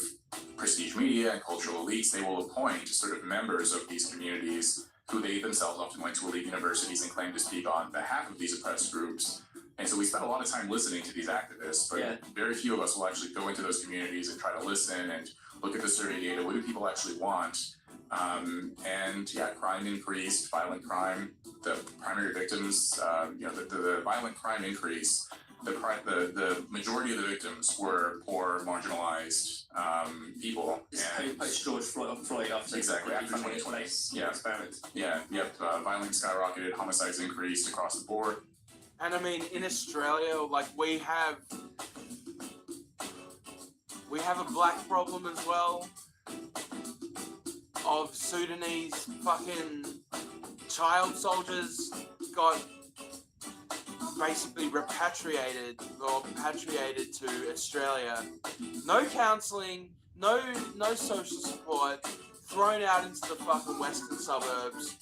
prestige media and cultural elites, they will appoint sort of members of these communities who they themselves often went to elite universities and claimed to speak on behalf of these oppressed groups. And so we spent a lot of time listening to these activists, but very few of us will actually go into those communities and try to listen and look at the survey data. What do people actually want? And yeah, crime increased, violent crime, the primary victims, the violent crime increase. The majority of the victims were poor, marginalized people. Post George Floyd after exactly after 2020. Violence skyrocketed, homicides increased across the board. And I mean, in Australia, like we have a black problem as well of Sudanese fucking child soldiers got basically repatriated to Australia. No counselling, no social support, thrown out into the fucking western suburbs,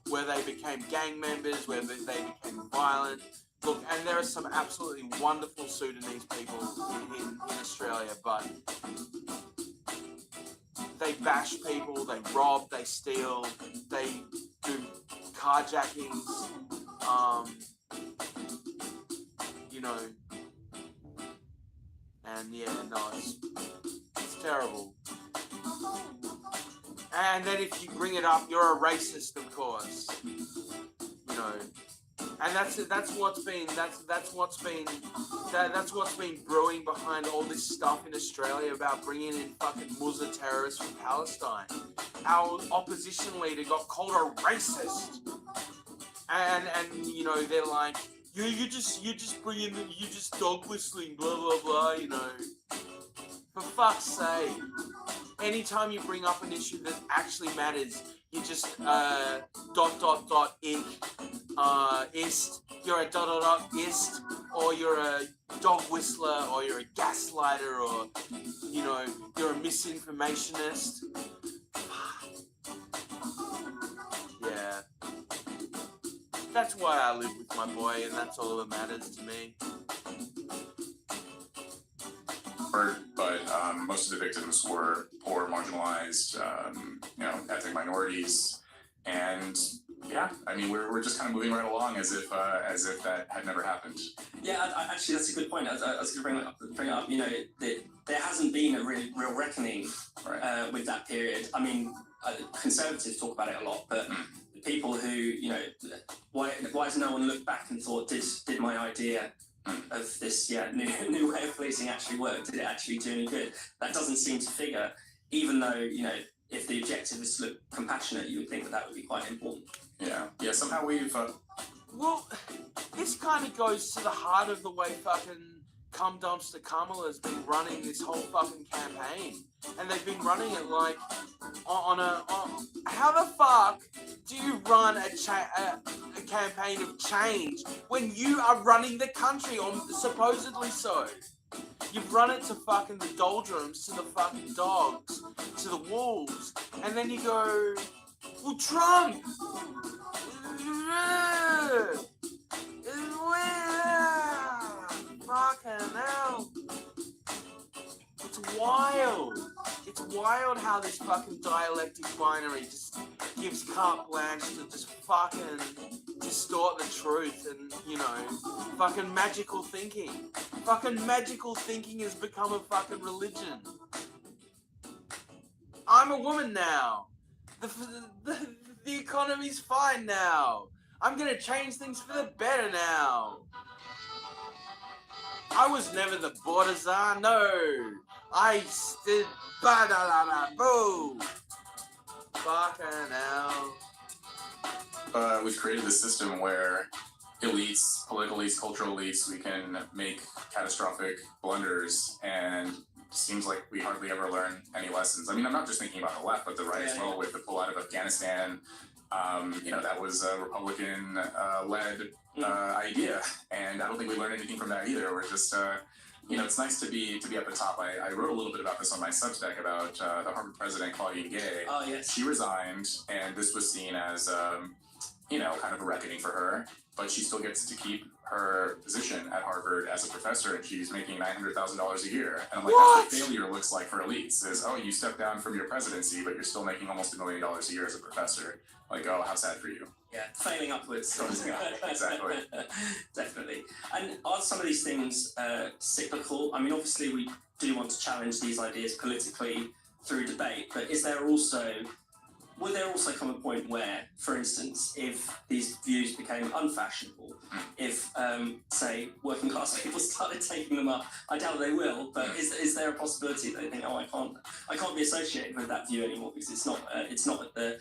where they became gang members, where they became violent. Look, and there are some absolutely wonderful Sudanese people in Australia, but they bash people, they rob, they steal, they do carjackings, and yeah, no, it's terrible. And then if you bring it up, you're a racist, of course. And that's what's been brewing behind all this stuff in Australia about bringing in fucking Muslim terrorists from Palestine. Our opposition leader got called a racist, and they're like, you just bring in you just dog whistling, blah blah blah, For fuck's sake. Anytime you bring up an issue that actually matters, you just ist, you're a ist, or you're a dog whistler, or you're a gaslighter, or you're a misinformationist. Yeah. That's why I live with my boy, and that's all that matters to me. But most of the victims were poor, marginalized, ethnic minorities, and yeah, I mean we're just kind of moving right along as if that had never happened. Yeah, actually that's a good point. I was going to bring it up. There hasn't been a real reckoning with that period. I mean, conservatives talk about it a lot, but people who why has no one looked back and thought, did my idea of this new way of policing actually work? Did it actually do any good? That doesn't seem to figure, even though if the objective is to look compassionate, you would think that would be quite important. Yeah, somehow we've well, this kind of goes to the heart of the way fucking Cum Dumpster Kamala has been running this whole fucking campaign, and they've been running it like on how the fuck do you run a campaign of change when you are running the country on supposedly so? You've run it to fucking the doldrums, to the fucking dogs, to the wolves, and then you go, well, Trump! Fucking hell. It's wild. It's wild how this fucking dialectic binary just gives carte blanche to just fucking distort the truth and, fucking magical thinking. Fucking magical thinking has become a fucking religion. I'm a woman now. The economy's fine now. I'm gonna change things for the better now. I was never the border czar, no. I stood boo. Fucking hell. We've created this system where elites, political elites, cultural elites, we can make catastrophic blunders, and it seems like we hardly ever learn any lessons. I mean, I'm not just thinking about the left, but the right as well, with the pull out of Afghanistan. That was a Republican-led idea, and I don't think we learned anything from that either. We're just, it's nice to be at the top. I wrote a little bit about this on my Substack about the Harvard president Claudine Gay. Oh yes. She resigned, and this was seen as kind of a reckoning for her, but she still gets to keep her position at Harvard as a professor, and she's making $900,000 a year. And I'm like, What? that's what failure looks like for elites. Is, oh, you stepped down from your presidency, but you're still making almost $1 million a year as a professor. Like, oh, how sad for you. Yeah, failing upwards. Yeah, exactly. Definitely. And are some of these things cyclical? I mean, obviously we do want to challenge these ideas politically through debate, but will there also come a point where, for instance, if these views became unfashionable, if, say, working class people started taking them up, I doubt they will, but is there a possibility that they think, oh, I can't be associated with that view anymore because it's not at the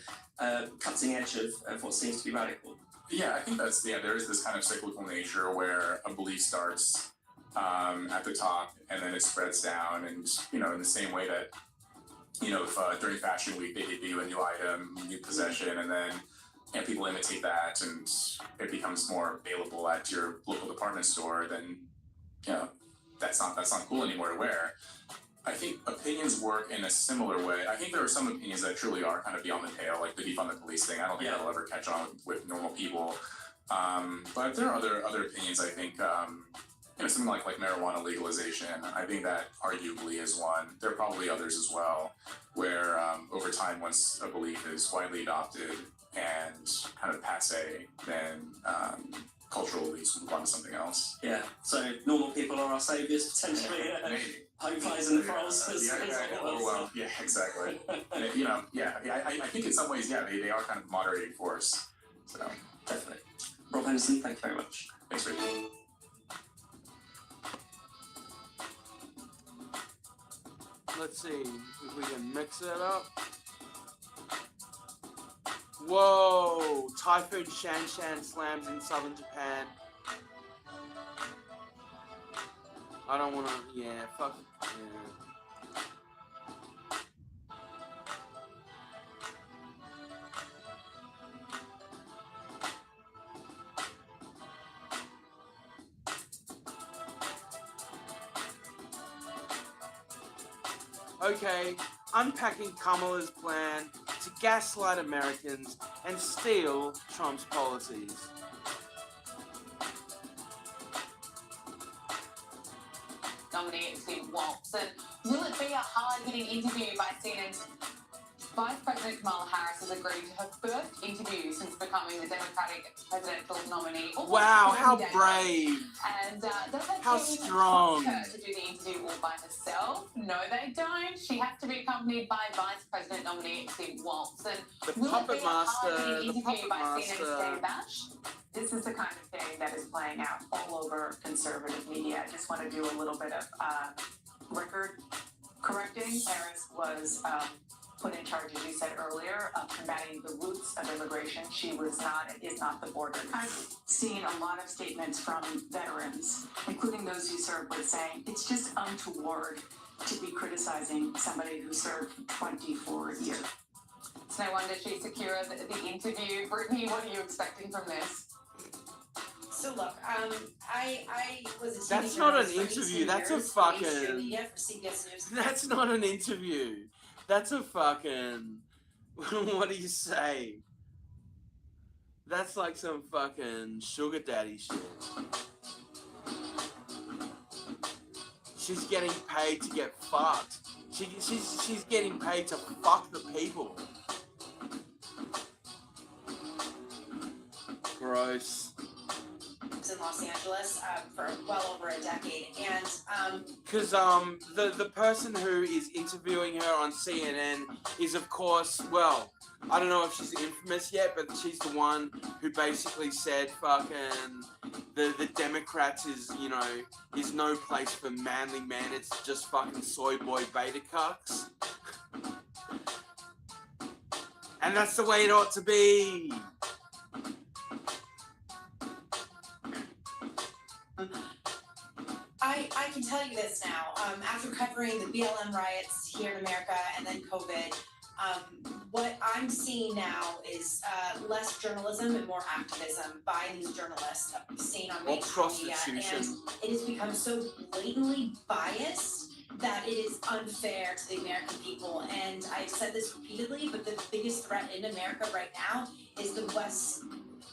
cutting edge of what seems to be radical? Yeah, I think there is this kind of cyclical nature where a belief starts at the top and then it spreads down, and, in the same way that, if during Fashion Week they debut a new item, new possession, and then people imitate that and it becomes more available at your local department store, then, that's not cool anymore to wear. I think opinions work in a similar way. I think there are some opinions that truly are kind of beyond the pale, like the defund the police thing. I don't think that'll ever catch on with normal people. But there are other opinions, I think, something like marijuana legalization. I think that arguably is one. There are probably others as well, where over time, once a belief is widely adopted and kind of passe, then cultural elites move on to something else. Yeah, so normal people are our saviors, potentially. Home flies in the forest. Yeah, exactly. And I think in some ways, they are kind of moderating force. So definitely. Rob Henderson, thank you very much. Thanks, Rick. Let's see if we can mix it up. Whoa! Typhoon Shanshan slams in southern Japan. I don't wanna, fuck, yeah. Okay, unpacking Kamala's plan to gaslight Americans and steal Trump's policies. Nominee Tim Walton. Will it be a hard-hitting interview by CNN's Vice President Kamala Harris has agreed to her first interview since becoming the Democratic presidential nominee. Wow, how brave. And does her how team strong. trust her to do the interview all by herself? No, they don't. She has to be accompanied by Vice President nominee Tim Walton. The puppet master. The puppet master. This is the kind of thing that is playing out all over conservative media. I just want to do a little bit of record correcting. Harris was put in charge, as you said earlier, of combating the roots of immigration. She was not and is not the border. I've seen a lot of statements from veterans, including those who served, with saying it's just untoward to be criticizing somebody who served 24 years. It's no wonder she secured the interview. Brittany, what are you expecting from this? So look, I was a TV That's not an journalist for interview. 18 That's a years, fucking. mainstream media for CBS News. That's not an interview. That's a fucking. What do you say? That's like some fucking sugar daddy shit. She's getting paid to get fucked. She's getting paid to fuck the people. Gross. In Los Angeles for well over a decade, and because the person who is interviewing her on CNN is, of course, well, I don't know if she's infamous yet, but she's the one who basically said fucking the Democrats is no place for manly men. It's just fucking soy boy beta cucks, and that's the way it ought to be. I can tell you this now. After covering the BLM riots here in America and then COVID, what I'm seeing now is less journalism and more activism by these journalists that we've seen on mainstream media, and it has become so blatantly biased that it is unfair to the American people. And I've said this repeatedly, but the biggest threat in America right now is the West's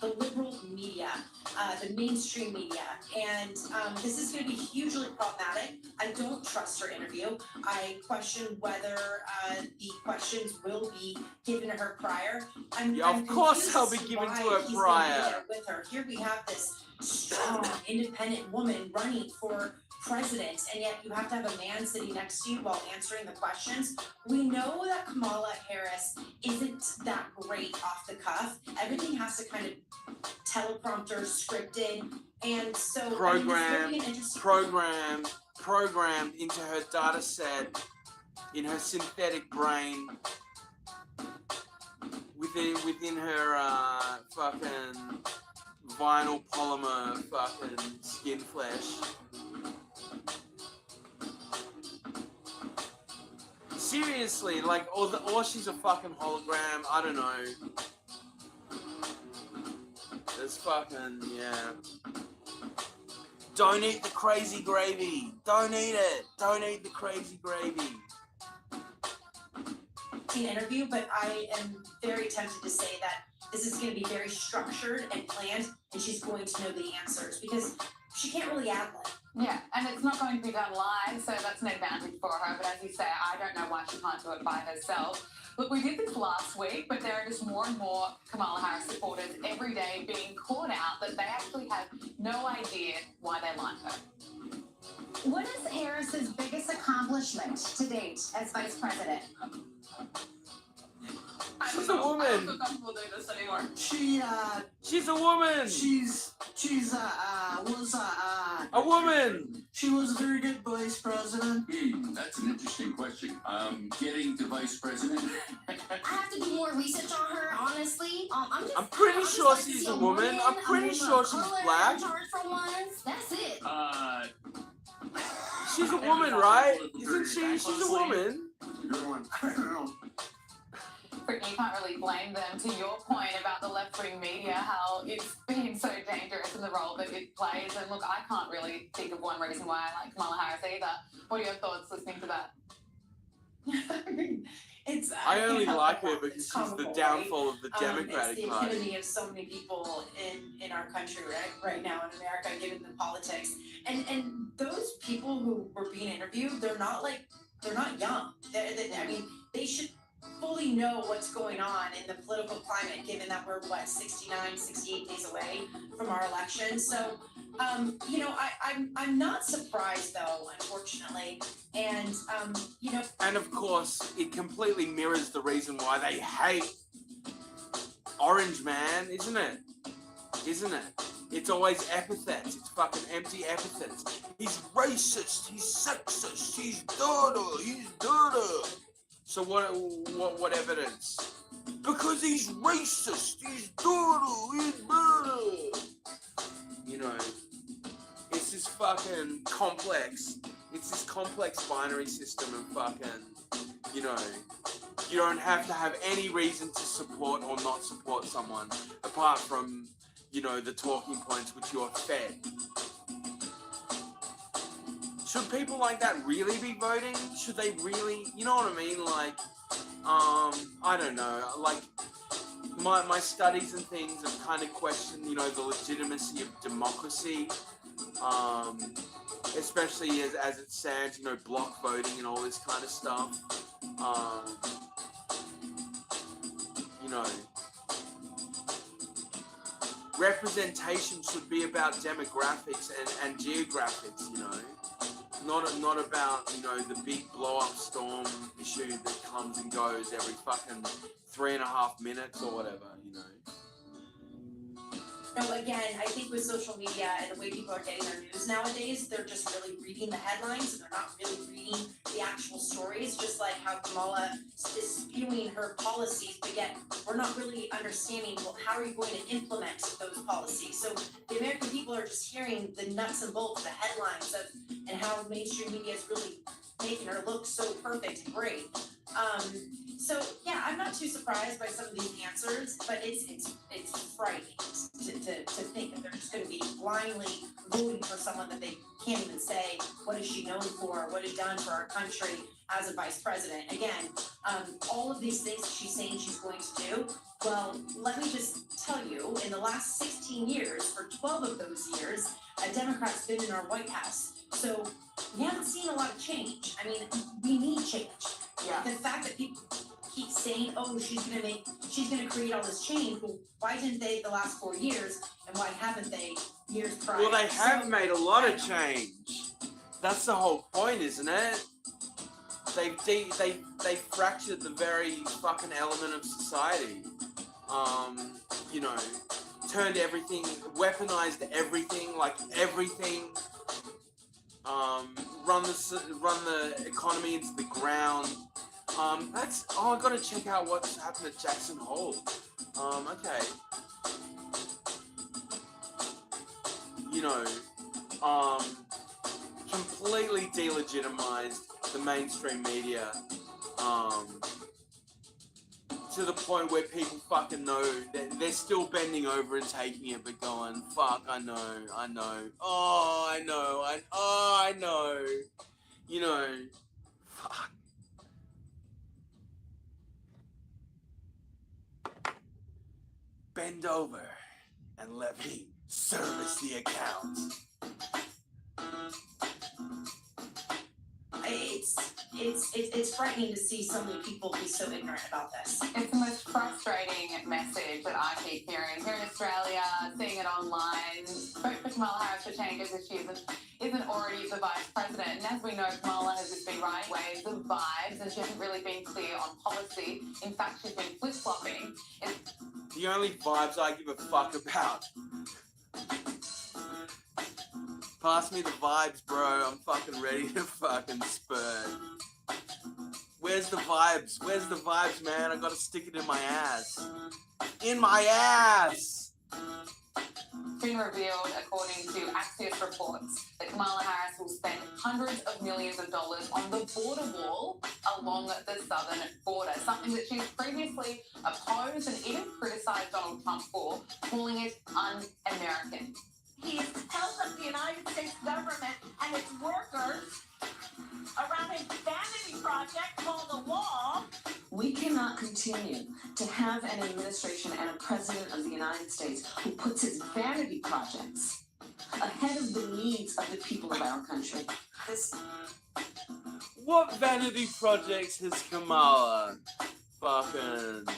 the liberal media, the mainstream media, and this is going to be hugely problematic. I don't trust her interview. I question whether the questions will be given to her prior. I'm course they'll be confused given to why her he's gonna be prior. there with her. Here we have this strong, independent woman running for president, and yet you have to have a man sitting next to you while answering the questions. We know that Kamala Harris isn't that great off the cuff. Everything has to kind of teleprompter, scripted, and so Programmed into her data set, in her synthetic brain, within her fucking vinyl polymer fucking skin flesh. Seriously, like, or she's a fucking hologram. I don't know. It's fucking, yeah. Don't eat the crazy gravy. Don't eat it. Don't eat the crazy gravy. Interview, but I am very tempted to say that this is going to be very structured and planned, and she's going to know the answers because she can't really ad-lib. Yeah, and it's not going to be done live, so that's an advantage for her. But as you say, I don't know why she can't do it by herself. Look, we did this last week, but there are just more and more Kamala Harris supporters every day being caught out that they actually have no idea why they like her. What is Harris's biggest accomplishment to date as vice president? She's a woman. I don't feel comfortable doing this anymore. She's a woman. A woman. She was a very good vice president. That's an interesting question. Getting to vice president. I have to do more research on her, honestly. I'm pretty sure she's a woman. I'm pretty sure she's black. For once. That's it. She's a woman, right? Isn't she? She's a woman. Good one. I don't know. But you can't really blame them. To your point about the left-wing media, how it's been so dangerous in the role that it plays. And look, I can't really think of one reason why I like Kamala Harris either. What are your thoughts listening to that? I only like her because she's the downfall of the Democratic it's the Party. epitome of so many people in our country right now in America, given the politics. And those people who were being interviewed, they're not young. I mean, they should fully know what's going on in the political climate, given that we're 69, 68 days away from our election. So, I'm not surprised though, unfortunately. And And of course, it completely mirrors the reason why they hate Orange Man, isn't it? Isn't it? It's always epithets. It's fucking empty epithets. He's racist. He's sexist. He's dirty. He's dirty. So what evidence? Because he's racist. He's dirty. He's dirty. You know, it's this fucking complex. It's this complex binary system of fucking, you know, you don't have to have any reason to support or not support someone apart from, you know, the talking points which you're fed. Should people like that really be voting? Should they really, you know what I mean? Like, I don't know. Like, my studies and things have kind of questioned, you know, the legitimacy of democracy. Especially as it stands, you know, block voting and all this kind of stuff. You know, representation should be about demographics and geographics, you know. Not about, you know, the big blow-up storm issue that comes and goes every fucking 3.5 minutes or whatever, you know. No, again, I think with social media and the way people are getting their news nowadays, they're just really reading the headlines and they're not really reading the actual stories, just like how Kamala is spewing her policies, but yet we're not really understanding, well, how are you going to implement those policies? So the American people are just hearing the nuts and bolts, the headlines of, and how mainstream media is really making her look so perfect and great. So yeah, I'm not too surprised by some of these answers, but it's frightening to think that they're just going to be blindly voting for someone that they can't even say what is she known for, what is done for our country as a vice president. Again, all of these things that she's saying she's going to do. Well, let me just tell you, in the last 16 years, for 12 of those years, a Democrat's been in our White House. So we haven't seen a lot of change. I mean, we need change. Yeah. The fact that people keep saying, oh, she's gonna create all this change. Well, why didn't they the last 4 years, and why haven't they years prior? Well, they have made a lot of change. That's the whole point, isn't it? They fractured the very fucking element of society. You know, turned everything, weaponized everything, like everything. Run the economy into the ground. I gotta check out what's happened at Jackson Hole. Okay. You know, completely delegitimized the mainstream media, to the point where people fucking know that they're still bending over and taking it, but going, fuck, I know, oh, I know, you know, fuck. Bend over and let me service the account. It's frightening to see so many people be so ignorant about this. It's the most frustrating message that I keep hearing here in Australia, seeing it online. Vote for Kamala Harris for changes if she isn't already the vice president. And as we know, Kamala has just been riding waves of vibes, and she hasn't really been clear on policy. In fact, she's been flip-flopping. The only vibes I give a fuck about. Pass me the vibes, bro. I'm fucking ready to fucking spurt. Where's the vibes? Where's the vibes, man? I gotta stick it in my ass. In my ass! It's been revealed, according to Axios reports, that Kamala Harris will spend hundreds of millions of dollars on the border wall along the southern border, something that she's previously opposed and even criticized Donald Trump for, calling it un-American. He's held up the United States government and its workers around a vanity project called the wall. We cannot continue to have an administration and a president of the United States who puts his vanity projects ahead of the needs of the people of our country. What vanity projects has Kamala fucking...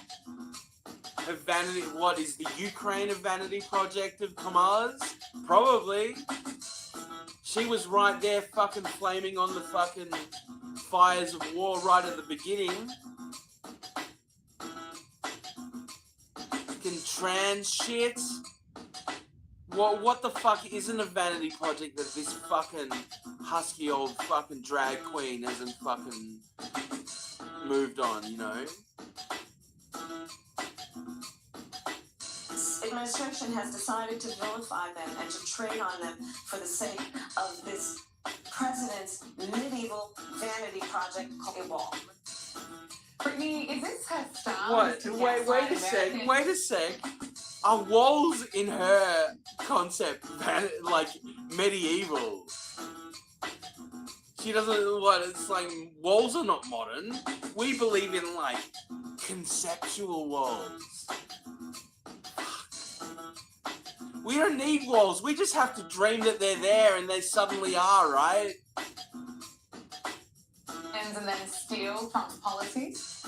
A vanity... What, is the Ukraine a vanity project of Kamala's? Probably. She was right there fucking flaming on the fucking fires of war right at the beginning. Fucking trans shit. What the fuck isn't a vanity project that this fucking husky old fucking drag queen hasn't fucking moved on, you know? This administration has decided to vilify them and to trade on them for the sake of this president's medieval vanity project called a wall. Brittany, is this her style? What? Wait a sec. Are walls in her concept like medieval? She doesn't, it's like, walls are not modern. We believe in, like, conceptual walls. We don't need walls. We just have to dream that they're there and they suddenly are, right? And then steal Trump's policies?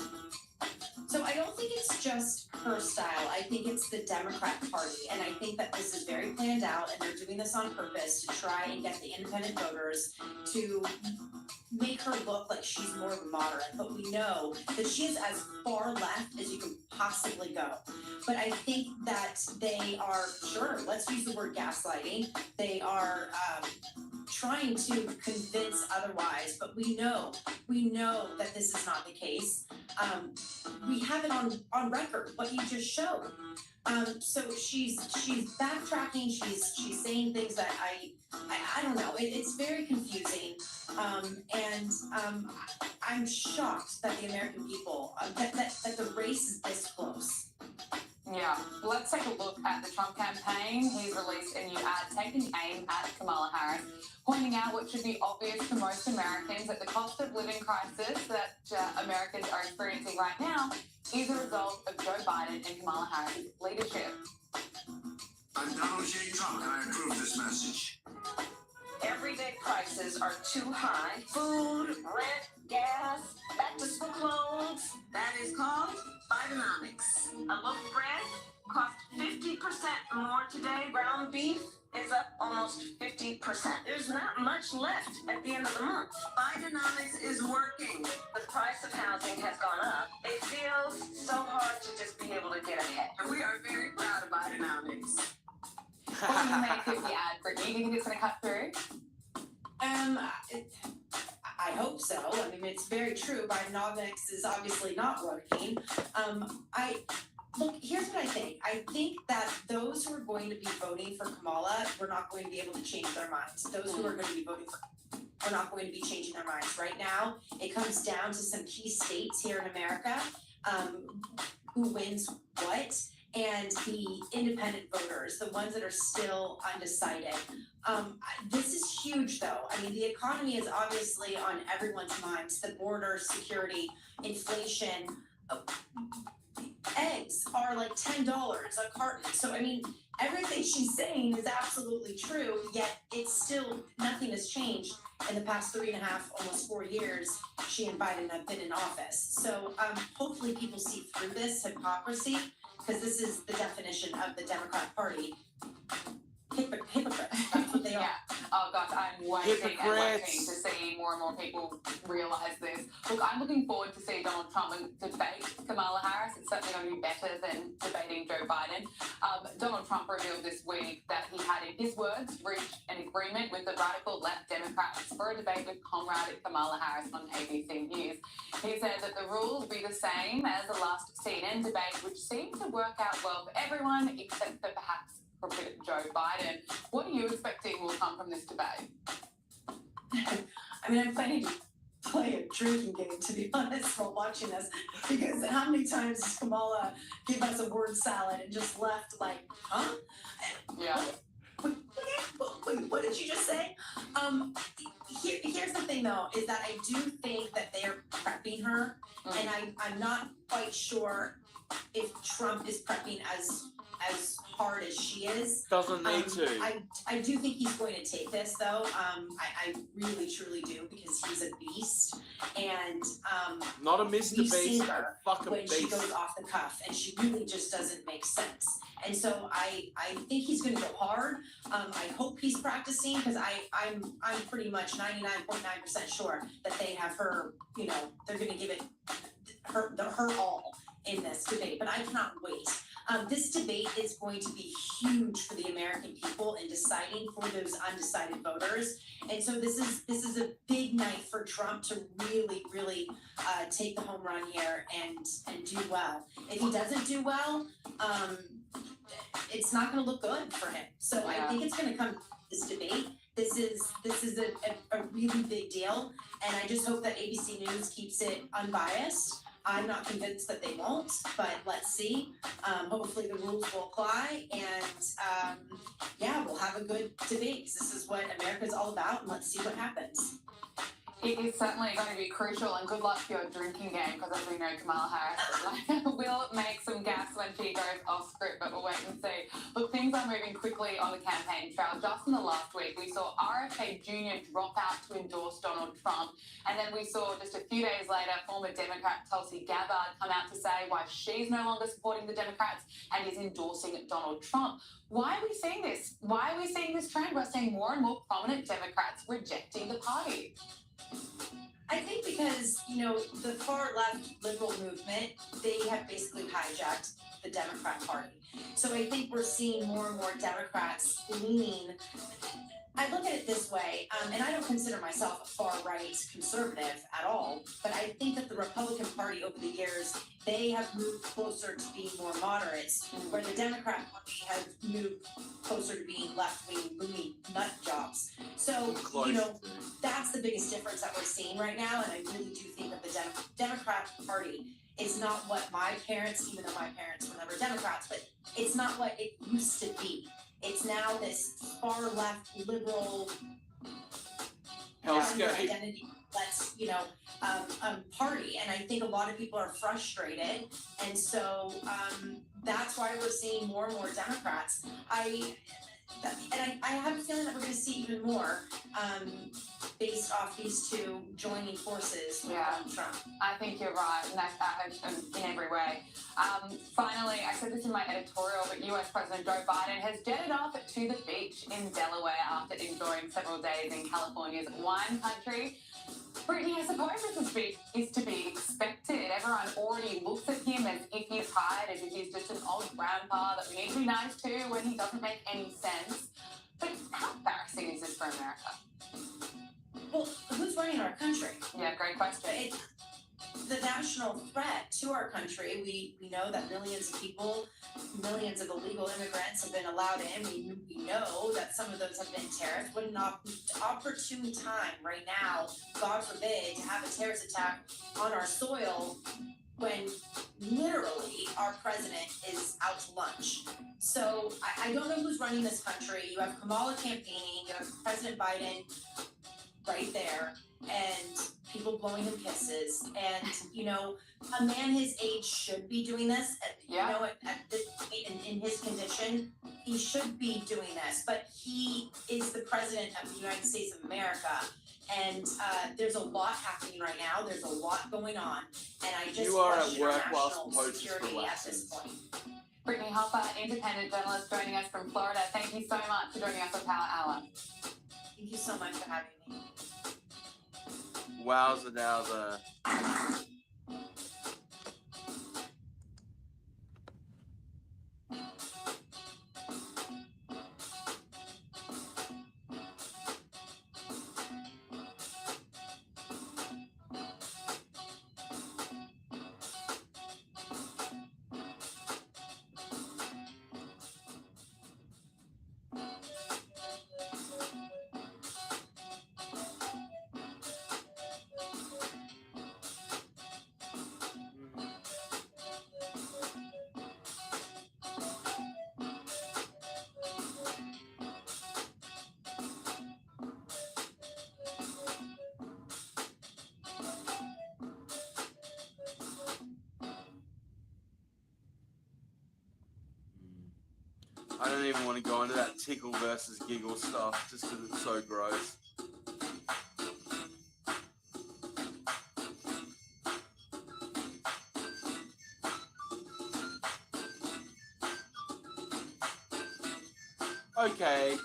So I don't think it's just her style. I think it's the Democrat Party. And I think that this is very planned out, and they're doing this on purpose to try and get the independent voters to make her look like she's more of a moderate. But we know that she is as far left as you can possibly go. But I think that they are, sure, let's use the word gaslighting. They are trying to convince otherwise, but we know that this is not the case. We have it on record, what you just showed. So she's backtracking, she's saying things that I don't know. It's very confusing. I I'm shocked that the American people, that the race is this close. Yeah, let's take a look at the Trump campaign. He's released a new ad taking aim at Kamala Harris, pointing out what should be obvious to most Americans, that the cost of living crisis that Americans are experiencing right now is a result of Joe Biden and Kamala Harris' leadership. I'm Donald J. Trump, and I approve this message. Everyday prices are too high. Food, rent, gas, back-to-school clothes. That is called Bidenomics. A loaf of bread costs 50% more today. Ground beef is up almost 50%. There's not much left at the end of the month. Bidenomics is working. The price of housing has gone up. It feels so hard to just be able to get ahead. We are very proud of Bidenomics. What do you make of the ad, Brittany? Do you think it's going to cut through? I hope so. I mean, it's very true. Bidenomics is obviously not working. Look, here's what I think. I think that those who are going to be voting for Kamala were not going to be able to change their minds. Those who are going to be voting for are not going to be changing their minds. Right now, it comes down to some key states here in America, who wins what, and the independent voters, the ones that are still undecided. This is huge, though. I mean, the economy is obviously on everyone's minds. The border, security, inflation. Eggs are like $10 a carton. So, I mean, everything she's saying is absolutely true, yet it's still, nothing has changed in the past 3.5, almost 4 years she and Biden have been in office. So hopefully people see through this hypocrisy, because this is the definition of the Democrat Party. Hypocrite. That's what they are. Yeah. Oh gosh, I'm waiting and waiting to see more and more people realise this. Look, I'm looking forward to see Donald Trump debate Kamala Harris. It's certainly going to be better than debating Joe Biden. Donald Trump revealed this week that he had, in his words, reached an agreement with the radical left Democrats for a debate with comrade Kamala Harris on ABC News. He said that the rules will be the same as the last CNN debate, which seemed to work out well for everyone except for perhaps Joe Biden. What are you expecting will come from this debate? I mean, I'm planning to play a drinking game, to be honest, while watching this, because how many times does Kamala give us a word salad and just left like, huh? Yeah. What did you just say? Here's the thing, though, is that I do think that they're prepping her, and I'm not quite sure if Trump is prepping as hard as she is. Doesn't need to. I do think he's going to take this, though. I really truly do, because he's a beast, and not a Mr. we've Beast, seen her fucking when she beast. goes off the cuff, and she really just doesn't make sense. And so I think he's going to go hard. I hope he's practicing, because I'm pretty much 99.9% sure that they have her. You know, they're going to give it her all in this debate. But I cannot wait. This debate is going to be huge for the American people in deciding for those undecided voters. And so this is a big night for Trump to really take the home run here and do well. If he doesn't do well, it's not going to look good for him. So I think it's going to come to this debate. This is a really big deal, and I just hope that ABC News keeps it unbiased. I'm not convinced that they won't, but let's see. Hopefully the rules will apply, and we'll have a good debate, because this is what America's all about, and let's see what happens. It is certainly going to be crucial, and good luck for your drinking game, because as we know, Kamala Harris will make some gas when she goes off script, but we'll wait and see. Look, things are moving quickly on the campaign trail. Just in the last week, we saw RFK Jr. drop out to endorse Donald Trump, and then we saw just a few days later, former Democrat Tulsi Gabbard come out to say why she's no longer supporting the Democrats and is endorsing Donald Trump. Why are we seeing this? Why are we seeing this trend? We're seeing more and more prominent Democrats rejecting the party. I think because, the far left liberal movement, they have basically hijacked the Democrat Party. So I think we're seeing more and more Democrats leaning. I look at it this way, and I don't consider myself a far-right conservative at all, but I think that the Republican Party over the years, they have moved closer to being more moderates, where the Democrat Party has moved closer to being left-wing, loony nut jobs. So, that's the biggest difference that we're seeing right now, and I really do think that the Democrat Party is not what my parents, even though my parents were never Democrats, but it's not what it used to be. It's now this far left liberal gender identity that's party, and I think a lot of people are frustrated, and so that's why we're seeing more and more Democrats. I have a feeling that we're going to see even more based off these two joining forces with Donald Trump. I think you're right, and in every way. Finally, I said this in my editorial, but US President Joe Biden has jetted off to the beach in Delaware after enjoying several days in California's wine country. Brittany, I suppose this is to be expected. Everyone already looks at him as if he's tired, as if he's just an old grandpa that we need to be nice to when he doesn't make any sense. But how embarrassing is this for America? Well, who's running our country? Yeah, great question. The national threat to our country, we know that millions of people, millions of illegal immigrants have been allowed in. We know that some of those have been terrorists. What an opportune time right now, God forbid, to have a terrorist attack on our soil when literally our president is out to lunch. So I don't know who's running this country. You have Kamala campaigning, you have President Biden right there, and people blowing him kisses. And, a man his age should be doing this. At this point in his condition, he should be doing this. But he is the president of the United States of America. And there's a lot happening right now. There's a lot going on. And I just question our national security at this point. Brittany Hopper, independent journalist, joining us from Florida. Thank you so much for joining us on Power Hour. Thank you so much for having me. Wowza dowza. I don't even want to go into that tickle versus giggle stuff just because it's so gross. Okay.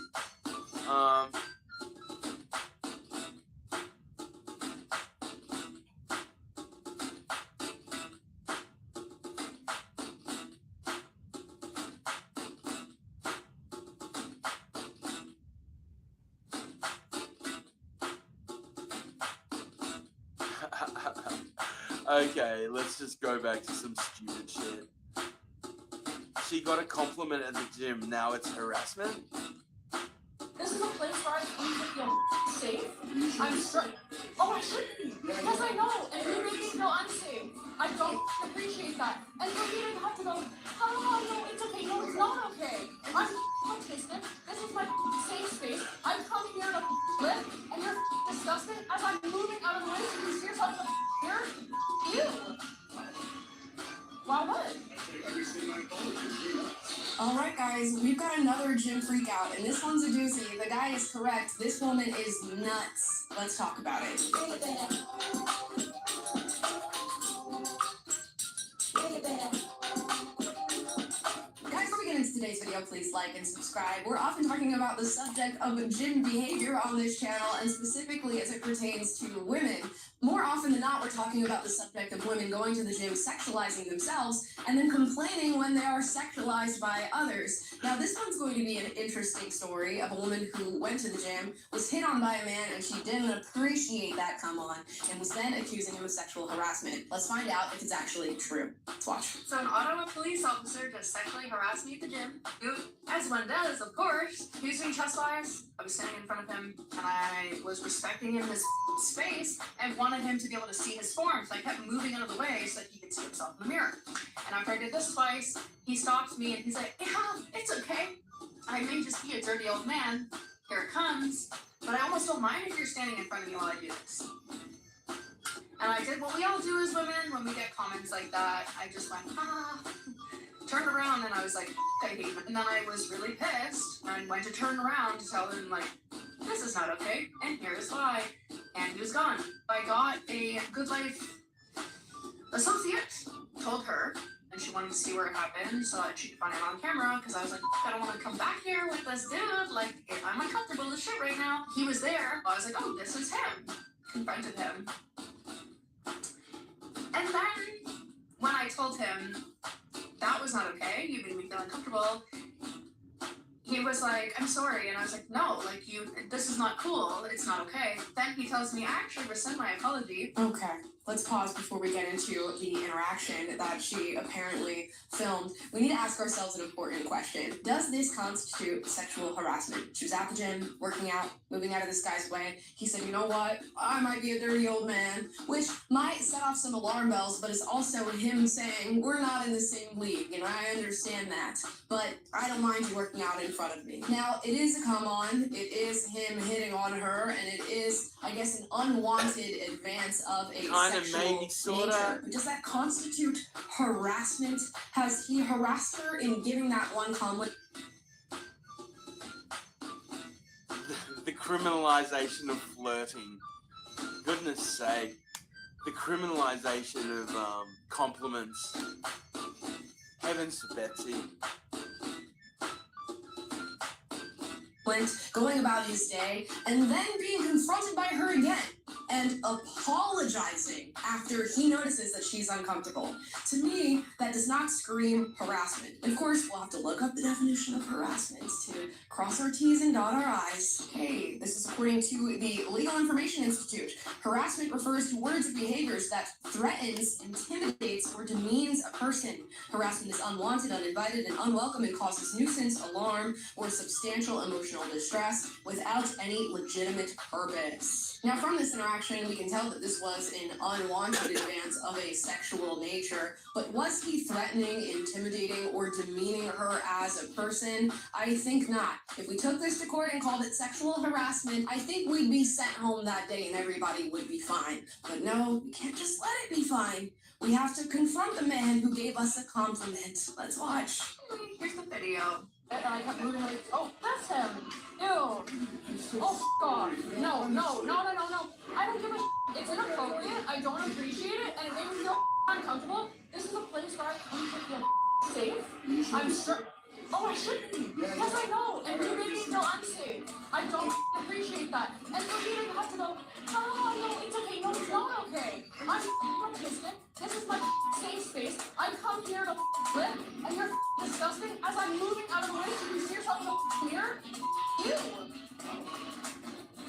Okay, let's just go back to some stupid shit. She got a compliment at the gym, now it's harassment? This is a place where I come to feel safe. I'm sure. Oh, I shouldn't be. Because I know, and you make me feel unsafe. I don't appreciate that. And for me to have to go, oh, no, it's okay. No, it's not okay. I'm autistic. This is my safe space. I've come here to live, and you're disgusting. As I'm moving out of the way, so you see yourself here. Ew. Wow, what? Alright guys, we've got another gym freak out, and this one's a doozy. The guy is correct. This woman is nuts. Let's talk about it. Guys, before we get into today's video, please like and subscribe. We're often talking about the subject of gym behavior on this channel, and specifically as it pertains to women. More often than not, we're talking about the subject of women going to the gym, sexualizing themselves, and then complaining when they are sexualized by others. Now, this one's going to be an interesting story of a woman who went to the gym, was hit on by a man, and she didn't appreciate that come on, and was then accusing him of sexual harassment. Let's find out if it's actually true. Let's watch. So an Ottawa police officer just sexually harassed me at the gym. As one does, of course. He was doing chest flyers. I was standing in front of him, and I was respecting him his space, and one wanted him to be able to see his form, so I kept moving out of the way so that he could see himself in the mirror. And after I did this twice, he stopped me and he's like, yeah, it's okay. I may just be a dirty old man. Here it comes. But I almost don't mind if you're standing in front of me while I do this. And I did what we all do as women when we get comments like that. I just went, turned around and I was like, I hate him. And then I was really pissed and went to turn around to tell him, like, this is not okay, and here's why. And he was gone. I got a Good Life associate, told her, and she wanted to see where it happened so that she could find it on camera, because I was like, I don't want to come back here with this dude. Like, if I'm uncomfortable as shit right now. He was there. I was like, oh, this is him. Confronted him. And then, when I told him that was not okay, you made me feel uncomfortable, he was like, I'm sorry. And I was like, no, like, this is not cool. It's not okay. Then he tells me, I actually rescind my apology. Okay, let's pause before we get into the interaction that she apparently filmed. We need to ask ourselves an important question. Does this constitute sexual harassment? She was at the gym, working out, moving out of this guy's way. He said, you know what? I might be a dirty old man, which might set off some alarm bells, but it's also him saying, we're not in the same league, and I understand that, but I don't mind you working out in front of me. Now, it is a come on, it is him hitting on her, and it is, I guess, an unwanted advance of a sexual nature. But does that constitute harassment? Has he harassed her in giving that one comment? The criminalization of flirting. Goodness sake. The criminalization of compliments. Heavens to Betsy. Going about his day, and then being confronted by her again, and apologizing after he notices that she's uncomfortable. To me, that does not scream harassment. And of course, we'll have to look up the definition of harassment to cross our T's and dot our I's. Hey, this is according to the Legal Information Institute. Harassment refers to words or behaviors that threatens, intimidates, or demeans a person. Harassment is unwanted, uninvited, and unwelcome and causes nuisance, alarm, or substantial emotional distress without any legitimate purpose. Now, from this interaction, we can tell that this was an unwanted advance of a sexual nature, but was he threatening, intimidating, or demeaning her as a person? I think not. If we took this to court and called it sexual harassment, I think we'd be sent home that day and everybody would be fine. But no, we can't just let it be fine. We have to confront the man who gave us a compliment. Let's watch. Here's the video. And I kept moving like, oh, that's him. Ew. Oh, God. No. I don't give a shit. It's inappropriate. I don't appreciate it. And it made me feel uncomfortable. This is a place where I come to feel safe. I'm sure. Oh, I shouldn't be. Yes, I know. And you made me feel unsafe. I don't appreciate that. And for me to have to go, oh, no, it's okay. No, it's not okay. I'm autistic. This is my safe space. I come here to live, and you're disgusting as I'm moving out of the way so you see yourself in the mirror. Ew.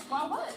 Wow, what?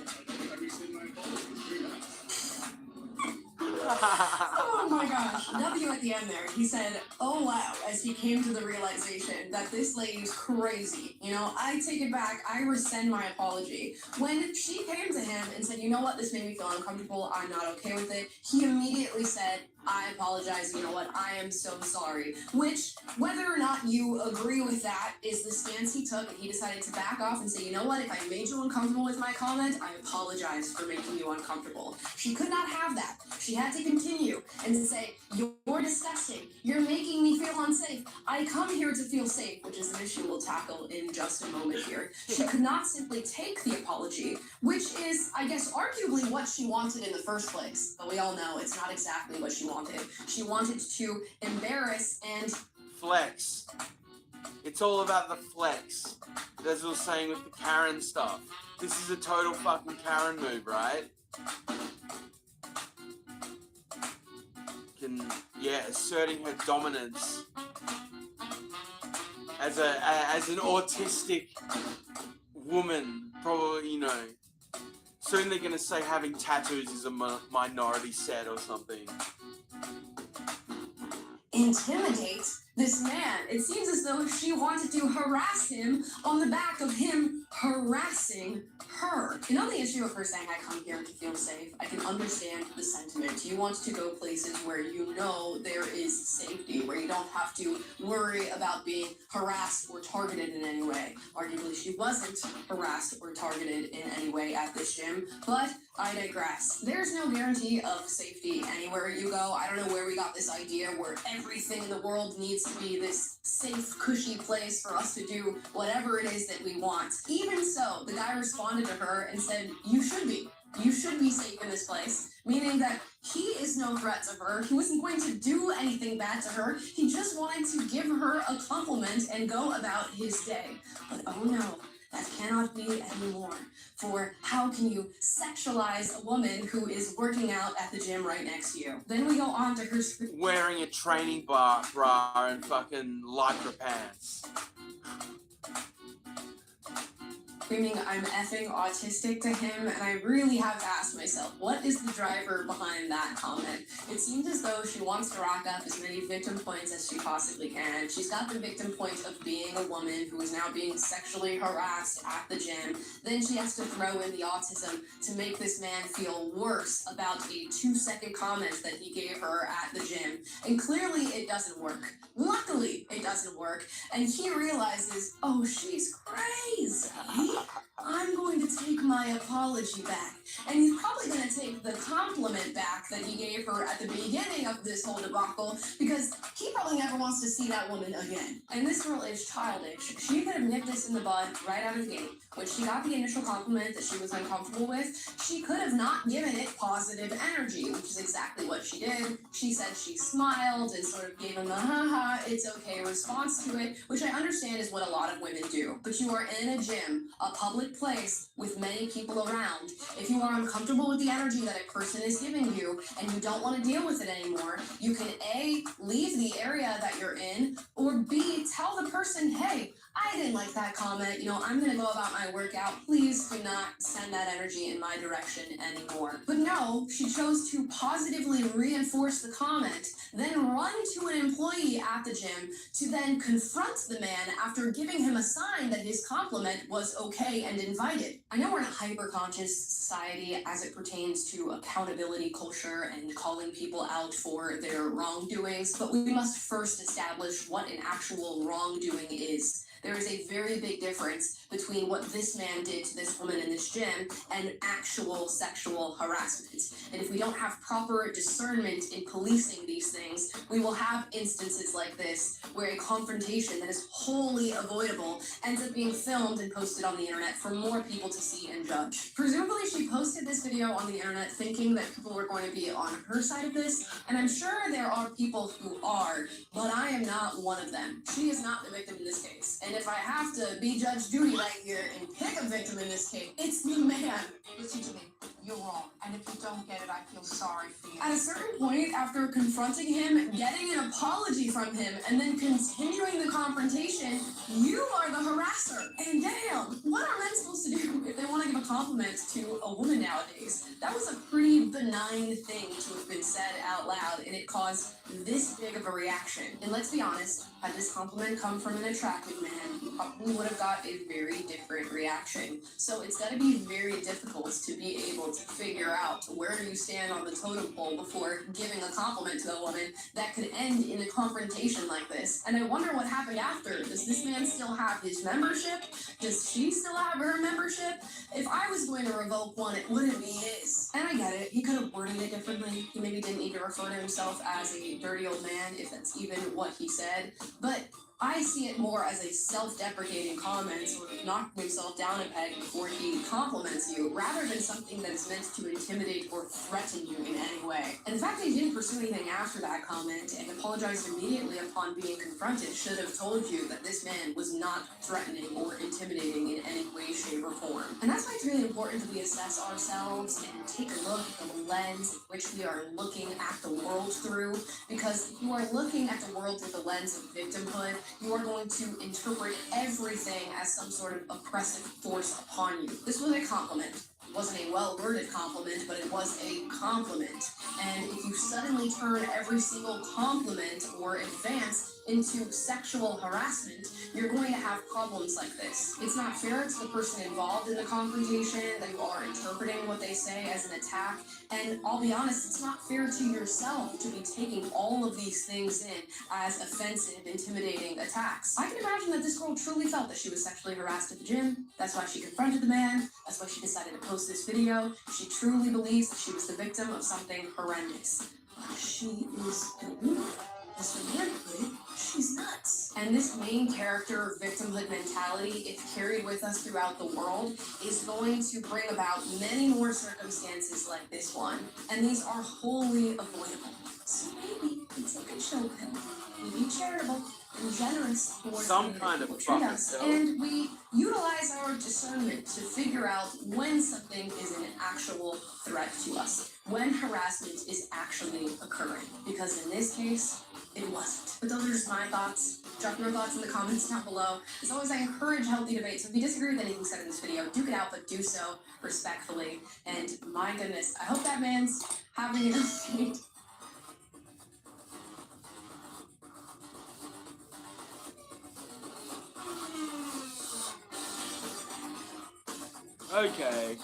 Oh my gosh, W at the end there. He said, oh wow, as he came to the realization that this lady's crazy. You know, I take it back, I rescind my apology. When she came to him and said, you know what, this made me feel uncomfortable, I'm not okay with it, he immediately said, I apologize, you know what, I am so sorry. Which, whether or not you agree with that, is the stance he took, and he decided to back off and say, you know what, if I made you uncomfortable with my comment, I apologize for making you uncomfortable. She could not have that. She had to continue and to say, you're disgusting, you're making me feel unsafe. I come here to feel safe, which is an issue we'll tackle in just a moment here. She could not simply take the apology, which is, I guess, arguably what she wanted in the first place. But we all know it's not exactly what she wanted. She wanted to embarrass and flex. It's all about the flex. As we were saying with the Karen stuff. This is a total fucking Karen move, right? Asserting her dominance as an autistic woman, probably, you know. Soon they're gonna say having tattoos is a minority set or something. Intimidate this man. It seems as though she wanted to harass him on the back of him harassing her. And on the issue of her saying, I come here to feel safe, I can understand the sentiment. You want to go places where you know there is safety, where you don't have to worry about being harassed or targeted in any way. Arguably, she wasn't harassed or targeted in any way at this gym, but I digress. There's no guarantee of safety anywhere you go. I don't know where we got this idea where everything in the world needs to be this safe, cushy place for us to do whatever it is that we want. Even so, the guy responded to her and said, you should be. You should be safe in this place, meaning that he is no threat to her. He wasn't going to do anything bad to her. He just wanted to give her a compliment and go about his day. But oh no, that cannot be anymore. For how can you sexualize a woman who is working out at the gym right next to you? Then we go on to her wearing a training bra and fucking lycra pants. Screaming, I'm effing autistic to him, and I really have to ask myself, what is the driver behind that comment? It seems as though she wants to rack up as many victim points as she possibly can. She's got the victim point of being a woman who is now being sexually harassed at the gym. Then she has to throw in the autism to make this man feel worse about a 2-second comment that he gave her at the gym. And clearly it doesn't work. Luckily, it doesn't work. And he realizes, oh, she's crazy. I'm going to take my apology back. And he's probably going to take the compliment back that he gave her at the beginning of this whole debacle, because he probably never wants to see that woman again. And this girl is childish. She could have nipped this in the bud right out of the gate. When she got the initial compliment that she was uncomfortable with, she could have not given it positive energy, which is exactly what she did. She said she smiled and sort of gave him the haha, it's okay response to it, which I understand is what a lot of women do. But you are in a gym, a public place with many people around. If you are uncomfortable with the energy that a person is giving you and you don't want to deal with it anymore, you can A, leave the area that you're in, or B, tell the person, hey, I didn't like that comment, I'm gonna go about my workout. Please do not send that energy in my direction anymore. But no, she chose to positively reinforce the comment, then run to an employee at the gym to then confront the man after giving him a sign that his compliment was okay and invited. I know we're in a hyper-conscious society as it pertains to accountability culture and calling people out for their wrongdoings, but we must first establish what an actual wrongdoing is. There is a very big difference between what this man did to this woman in this gym and actual sexual harassment. And if we don't have proper discernment in policing these things, we will have instances like this where a confrontation that is wholly avoidable ends up being filmed and posted on the internet for more people to see and judge. Presumably she posted this video on the internet thinking that people were going to be on her side of this, and I'm sure there are people who are, but I am not one of them. She is not the victim in this case. And if I have to be Judge Judy right here and pick a victim in this case, it's the man. Listen to me. You're wrong. And if you don't get it, I feel sorry for you. At a certain point, after confronting him, getting an apology from him, and then continuing the confrontation, you are the harasser. And damn, what are men supposed to do if they want to give a compliment to a woman nowadays? That was a pretty benign thing to have been said out loud, and it caused this big of a reaction. And let's be honest, had this compliment come from an attractive man, he probably would have got a very different reaction. So it's got to be very difficult to be able to figure out where do you stand on the totem pole before giving a compliment to a woman that could end in a confrontation like this. And I wonder what happened after. Does this man still have his membership? Does she still have her membership? If I was going to revoke one, it wouldn't be his. And I get it. He could have worded it differently. He maybe didn't need to refer to himself as a dirty old man, if that's even what he said. But I see it more as a self-deprecating comment, sort of knocking himself down a peg before he compliments you, rather than something that is meant to intimidate or threaten you in any way. And the fact that he didn't pursue anything after that comment and apologized immediately upon being confronted should have told you that this man was not threatening or intimidating in any way, shape, or form. And that's why it's really important that we assess ourselves and take a look at the lens in which we are looking at the world through, because if you are looking at the world through the lens of victimhood, you are going to interpret everything as some sort of oppressive force upon you. This was a compliment. wasn't a well-worded compliment, but it was a compliment. And if you suddenly turn every single compliment or advance into sexual harassment, you're going to have problems like this. It's not fair to the person involved in the confrontation that you are interpreting what they say as an attack. And I'll be honest, it's not fair to yourself to be taking all of these things in as offensive, intimidating attacks. I can imagine that this girl truly felt that she was sexually harassed at the gym. That's why she confronted the man. That's why she decided to post this video. She truly believes that she was the victim of something horrendous. She is deluded. As for man put it, she's nuts. And this main character victimhood mentality, if carried with us throughout the world, is going to bring about many more circumstances like this one. And these are wholly avoidable. So maybe we take a chill pill. We be charitable and generous towards Some kind of treat fucking us. pill. And we utilize our discernment to figure out when something is an actual threat to us. When harassment is actually occurring. Because in this case, it wasn't. But those are just my thoughts. Drop your thoughts in the comments down below. As always, I encourage healthy debate. So if you disagree with anything said in this video, duke it out, but do so respectfully. And my goodness, I hope that man's having enough date. Okay.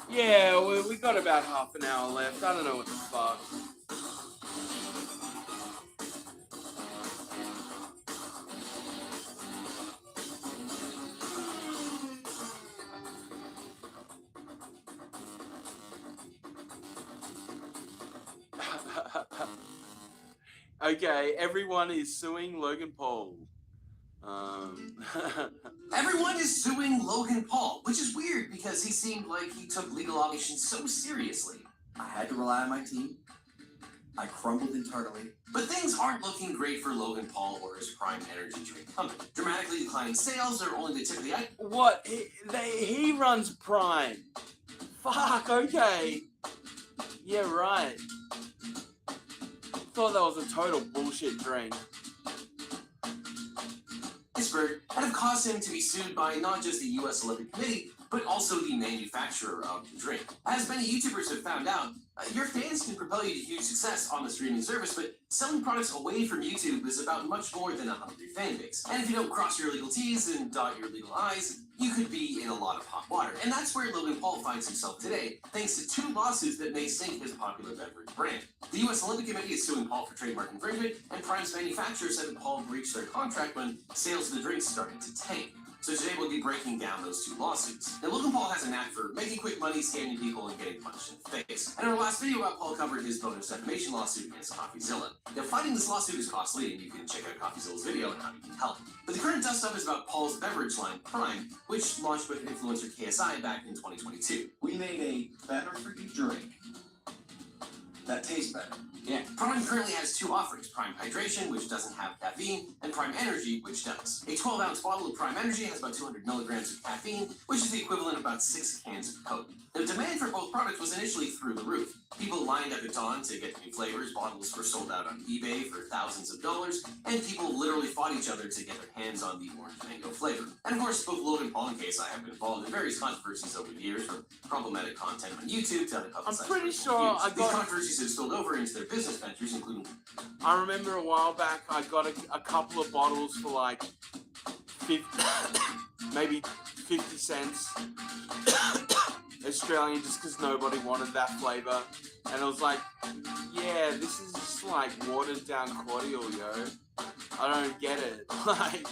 Yeah, we got about half an hour left. I don't know what the fuck. Okay, everyone is suing Logan Paul. Everyone is suing Logan Paul, which is weird because he seemed like he took legal obligations so seriously. I had to rely on my team. I crumbled internally. But things aren't looking great for Logan Paul or his Prime Energy drink company. Dramatically declining sales are only the tip of the iceberg. What? He runs Prime. Fuck, okay. Yeah, right. Thought that was a total bullshit drink. And have caused him to be sued by not just the U.S. Olympic Committee, but also the manufacturer of the drink. As many YouTubers have found out, your fans can propel you to huge success on the streaming service, but selling products away from YouTube is about much more than a hungry fan base. And if you don't cross your legal T's and dot your legal I's, you could be in a lot of hot water. And that's where Logan Paul finds himself today, thanks to 2 lawsuits that may sink his popular beverage brand. The U.S. Olympic Committee is suing Paul for trademark infringement, and Prime's manufacturer said that Paul breached their contract when sales of the drink started to tank. So today we'll be breaking down those 2 lawsuits. Now, Logan Paul has a knack for making quick money, scamming people, and getting punched in the face. And in our last video, Paul covered his bonus defamation lawsuit against CoffeeZilla. Now, fighting this lawsuit is costly, and you can check out CoffeeZilla's video on how you can help. But the current dust-up is about Paul's beverage line, Prime, which launched with influencer KSI back in 2022. We made a better-for-you drink that tastes better. Yeah. Prime currently has 2 offerings, Prime Hydration, which doesn't have caffeine, and Prime Energy, which does. A 12-ounce bottle of Prime Energy has about 200 milligrams of caffeine, which is the equivalent of about 6 cans of Coke. The demand for both products was initially through the roof. People lined up at dawn to get new flavors. Bottles were sold out on eBay for thousands of dollars, and people literally fought each other to get their hands on the orange mango flavor. And of course, both Logan Paul and KSI have been involved in various controversies over the years, from problematic content on YouTube to I'm pretty sure I got... These controversies have spilled over into their business ventures, including... I remember a while back, I got a couple of bottles for like 50, maybe 50 cents Australian, just because nobody wanted that flavor. And I was like, yeah, this is just like watered down cordial, yo. I don't get it. Like...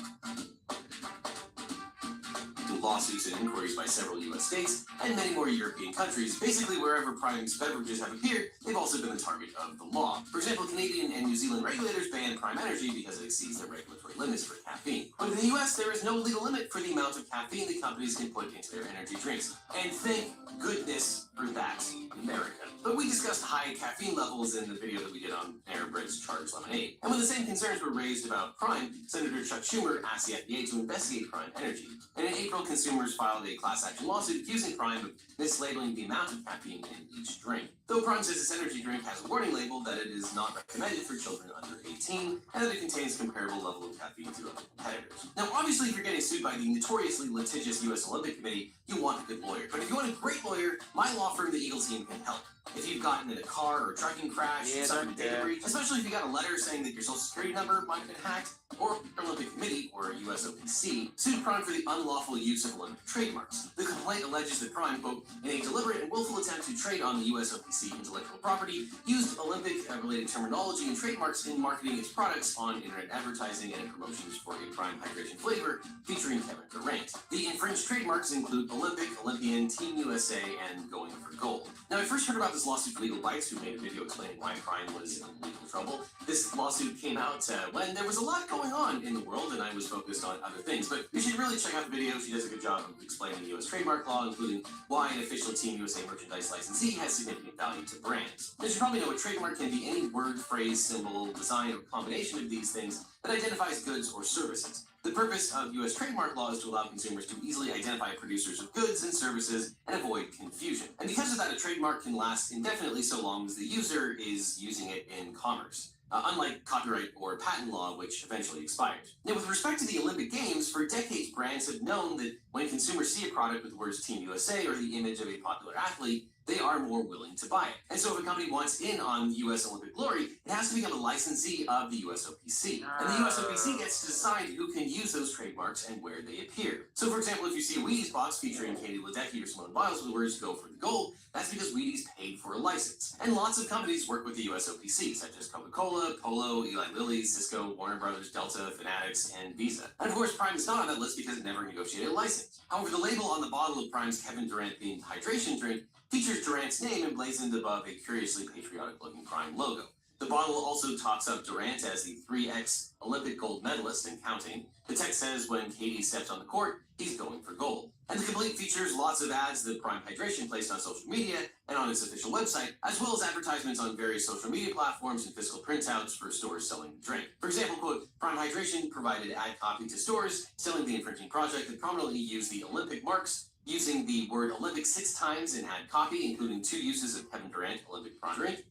lawsuits and inquiries by several U.S. states and many more European countries. Basically, wherever Prime's beverages have appeared, they've also been the target of the law. For example, Canadian and New Zealand regulators banned Prime Energy because it exceeds their regulatory limits for caffeine. But in the U.S., there is no legal limit for the amount of caffeine the companies can put into their energy drinks. And thank goodness for that in America. But we discussed high caffeine levels in the video that we did on Aaron Brett's Charged Lemonade. And when the same concerns were raised about Prime, Senator Chuck Schumer asked the FDA to investigate Prime Energy. And in April, consumers filed a class action lawsuit accusing Prime of mislabeling the amount of caffeine in each drink. Though Prime says its energy drink has a warning label that it is not recommended for children under 18 and that it contains comparable level of caffeine to other competitors. Now, obviously, if you're getting sued by the notoriously litigious U.S. Olympic Committee, you want a good lawyer. But if you want a great lawyer, my law firm, the Eagle Team, can help. If you've gotten in a car or a trucking crash, suffered a data breach, especially if you got a letter saying that your social security number might have been hacked, or the Olympic Committee, or USOPC, sued Prime for the unlawful use of Olympic trademarks. The complaint alleges that Prime, quote, in a deliberate and willful attempt to trade on the USOPC intellectual property, used Olympic-related terminology and trademarks in marketing its products on internet advertising and in promotions for a Prime hydration flavor featuring Kevin Durant. The infringed trademarks include Olympic, Olympian, Team USA, and Going for Gold. Now, I first heard about this lawsuit from Legal Bites, who made a video explaining why Prime was in legal trouble. This lawsuit came out when there was a lot going on in the world, and I was focused on other things. But you should really check out the video. She does a good job of explaining the U.S. trademark law, including why an official Team USA merchandise licensee has significant value to brands. As you probably know, a trademark can be any word, phrase, symbol, design, or combination of these things that identifies goods or services. The purpose of U.S. trademark law is to allow consumers to easily identify producers of goods and services and avoid confusion. And because of that, a trademark can last indefinitely so long as the user is using it in commerce. Unlike copyright or patent law, which eventually expires. Now, with respect to the Olympic Games, for decades, brands have known that when consumers see a product with the words Team USA or the image of a popular athlete, they are more willing to buy it. And so if a company wants in on the U.S. Olympic glory, it has to become a licensee of the USOPC. And the USOPC gets to decide who can use those trademarks and where they appear. So, for example, if you see a Wheaties box featuring Katie Ledecky or Simone Biles with the words Go for the Gold, that's because Wheaties paid for a license. And lots of companies work with the USOPC, such as Coca-Cola, Polo, Eli Lilly, Cisco, Warner Brothers, Delta, Fanatics, and Visa. And of course, Prime is not on that list because it never negotiated a license. However, the label on the bottle of Prime's Kevin Durant-themed hydration drink features Durant's name emblazoned above a curiously patriotic-looking Prime logo. The bottle also talks up Durant as the 3x Olympic gold medalist and counting. The text says when Katie steps on the court, he's going for gold. And the complete features lots of ads that Prime Hydration placed on social media and on its official website, as well as advertisements on various social media platforms and physical printouts for stores selling the drink. For example, quote, Prime Hydration provided ad copy to stores selling the infringing product that prominently used the Olympic marks, using the word Olympic 6 times in ad copy, including 2 uses of Kevin Durant Olympic Prime drink.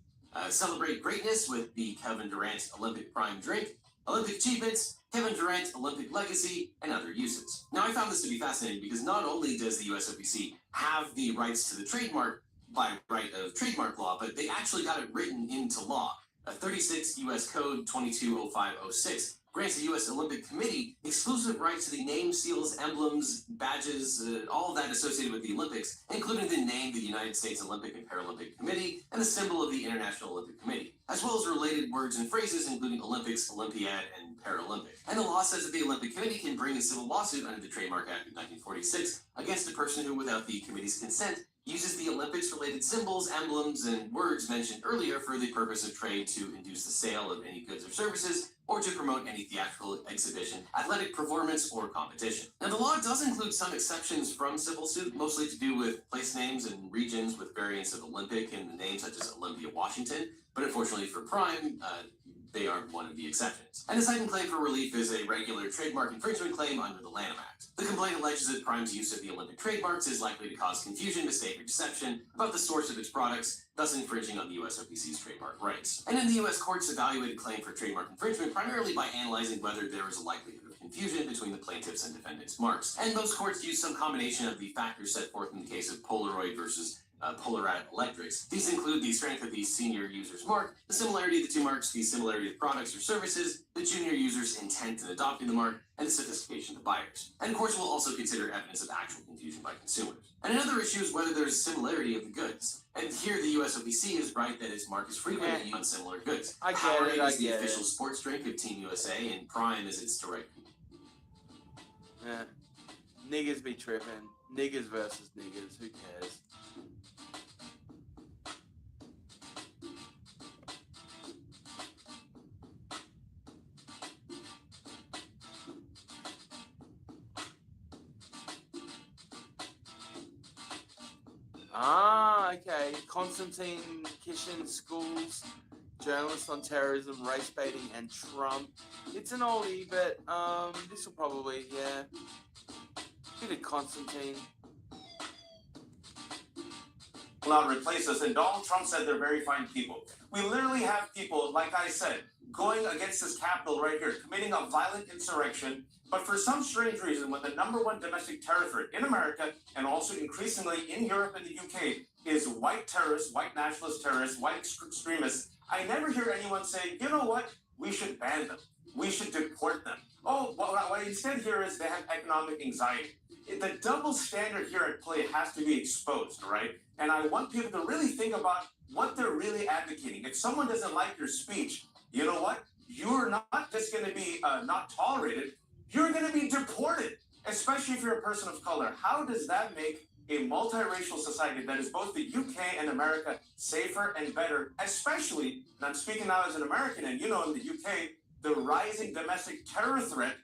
Celebrate greatness with the Kevin Durant Olympic Prime drink, Olympic achievements, Kevin Durant Olympic legacy, and other uses. Now, I found this to be fascinating because not only does the USOPC have the rights to the trademark by right of trademark law, but they actually got it written into law. 36 U.S. Code 220506 grants the U.S. Olympic Committee exclusive rights to the names, seals, emblems, badges, all of that associated with the Olympics, including the name of the United States Olympic and Paralympic Committee and the symbol of the International Olympic Committee, as well as related words and phrases including Olympics, Olympiad, and Paralympic. And the law says that the Olympic Committee can bring a civil lawsuit under the Trademark Act of 1946 against a person who, without the committee's consent, uses the Olympics-related symbols, emblems, and words mentioned earlier for the purpose of trade to induce the sale of any goods or services, or to promote any theatrical exhibition, athletic performance, or competition. Now, the law does include some exceptions from civil suit, mostly to do with place names and regions with variants of Olympic in the name, such as Olympia, Washington, but unfortunately for Prime, they aren't one of the exceptions. And the second claim for relief is a regular trademark infringement claim under the Lanham Act. The complaint alleges that Prime's use of the Olympic trademarks is likely to cause confusion, mistake, or deception about the source of its products, thus infringing on the USOPC's trademark rights. And in the U.S. courts evaluated claim for trademark infringement primarily by analyzing whether there is a likelihood of confusion between the plaintiffs' and defendants' marks. And most courts use some combination of the factors set forth in the case of Polaroid versus Polarat Electrics. These include the strength of the senior user's mark, the similarity of the two marks, the similarity of products or services, the junior user's intent in adopting the mark, and the sophistication of buyers. And of course, we'll also consider evidence of actual confusion by consumers. And another issue is whether there's similarity of the goods. And here, the USOPC is right that its mark is frequently used on similar goods. Powerade is the official sports drink of Team USA, and Prime is its direct. Yeah. Niggers be tripping. Niggers versus niggers. Who cares? Ah, okay. Konstantin Kishin schools journalist on terrorism, race baiting, and Trump. It's an oldie, but this will probably, yeah. Bit of Constantine. Will not replace us. And Donald Trump said they're very fine people. We literally have people, like I said, going against this Capitol right here, committing a violent insurrection. But for some strange reason, when the #1 domestic terror threat in America and also increasingly in Europe and the UK is white terrorists, white nationalist terrorists, white extremists, I never hear anyone say, you know what, we should ban them. We should deport them. Oh, what I instead hear is they have economic anxiety. The double standard here at play has to be exposed, right? And I want people to really think about what they're really advocating. If someone doesn't like your speech, you know what? You're not just going to be not tolerated. You're going to be deported, especially if you're a person of color. How does that make a multiracial society that is both the UK and America safer and better, especially, and I'm speaking now as an American, and you know in the UK, the rising domestic terror threat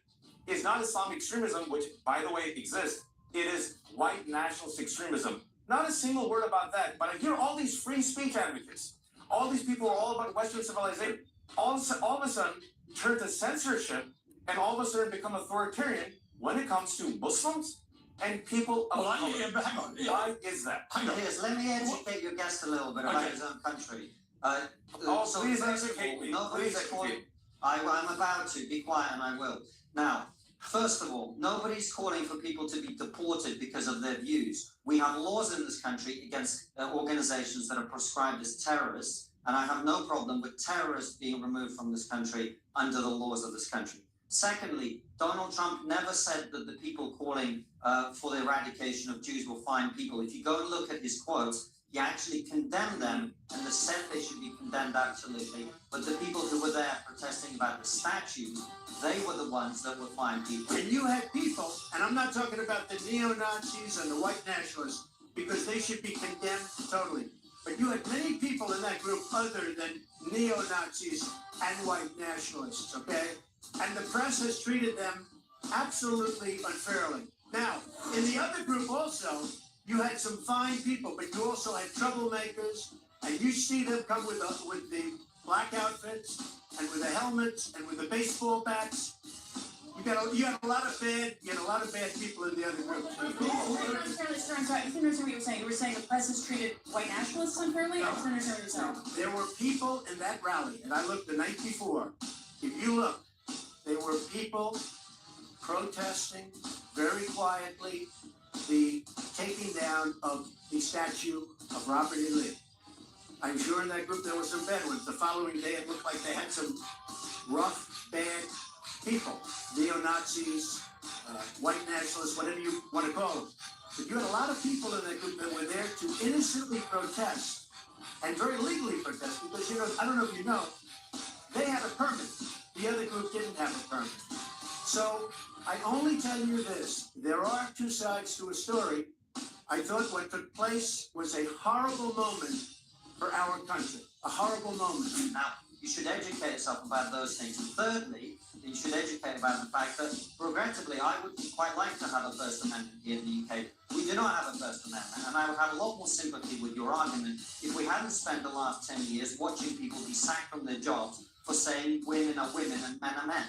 is not Islamic extremism, which, by the way, exists. It is white nationalist extremism. Not a single word about that, but I hear all these free speech advocates. All these people are all about Western civilization. All of a sudden, turn to censorship and all of a sudden become authoritarian when it comes to Muslims and people of color. But hang on. Why is that? Hang on. Yes, let me educate your guest a little bit about his own country. So please first of educate all, me. nobody's Please calling. educate me. I'm about to. Be quiet, and I will. Now, first of all, nobody's calling for people to be deported because of their views. We have laws in this country against organizations that are proscribed as terrorists, and I have no problem with terrorists being removed from this country under the laws of this country. Secondly, Donald Trump never said that the people calling for the eradication of Jews were fine people. If you go and look at his quotes, he actually condemned them and said they should be condemned absolutely. But the people who were there protesting about the statues, they were the ones that were fine people. And you had people, and I'm not talking about the neo-Nazis and the white nationalists, because they should be condemned totally. But you had many people in that group other than neo-Nazis and white nationalists, okay? And the press has treated them absolutely unfairly. Now, in the other group also, you had some fine people, but you also had troublemakers, and you see them come with the black outfits and with the helmets and with the baseball bats. You had a lot of bad people in the other group. I didn't understand what you were saying. You were saying the press has treated white nationalists unfairly? No. I didn't understand what you were saying. There were people in that rally, and I looked the night before. If you look, there were people protesting very quietly the taking down of the statue of Robert E. Lee. I'm sure in that group there were some bad ones. The following day, it looked like they had some rough, bad people, neo-Nazis, white nationalists, whatever you want to call them. But you had a lot of people in that group that were there to innocently protest and very legally protest because, I don't know if you know, they had a permit. The other group didn't have a permit. So I only tell you this. There are two sides to a story. I thought what took place was a horrible moment for our country. A horrible moment. Now, you should educate yourself about those things. And thirdly, you should educate about the fact that, regrettably, I would quite like to have a First Amendment here in the UK. We do not have a First Amendment, and I would have a lot more sympathy with your argument if we hadn't spent the last 10 years watching people be sacked from their jobs for saying women are women and men are men.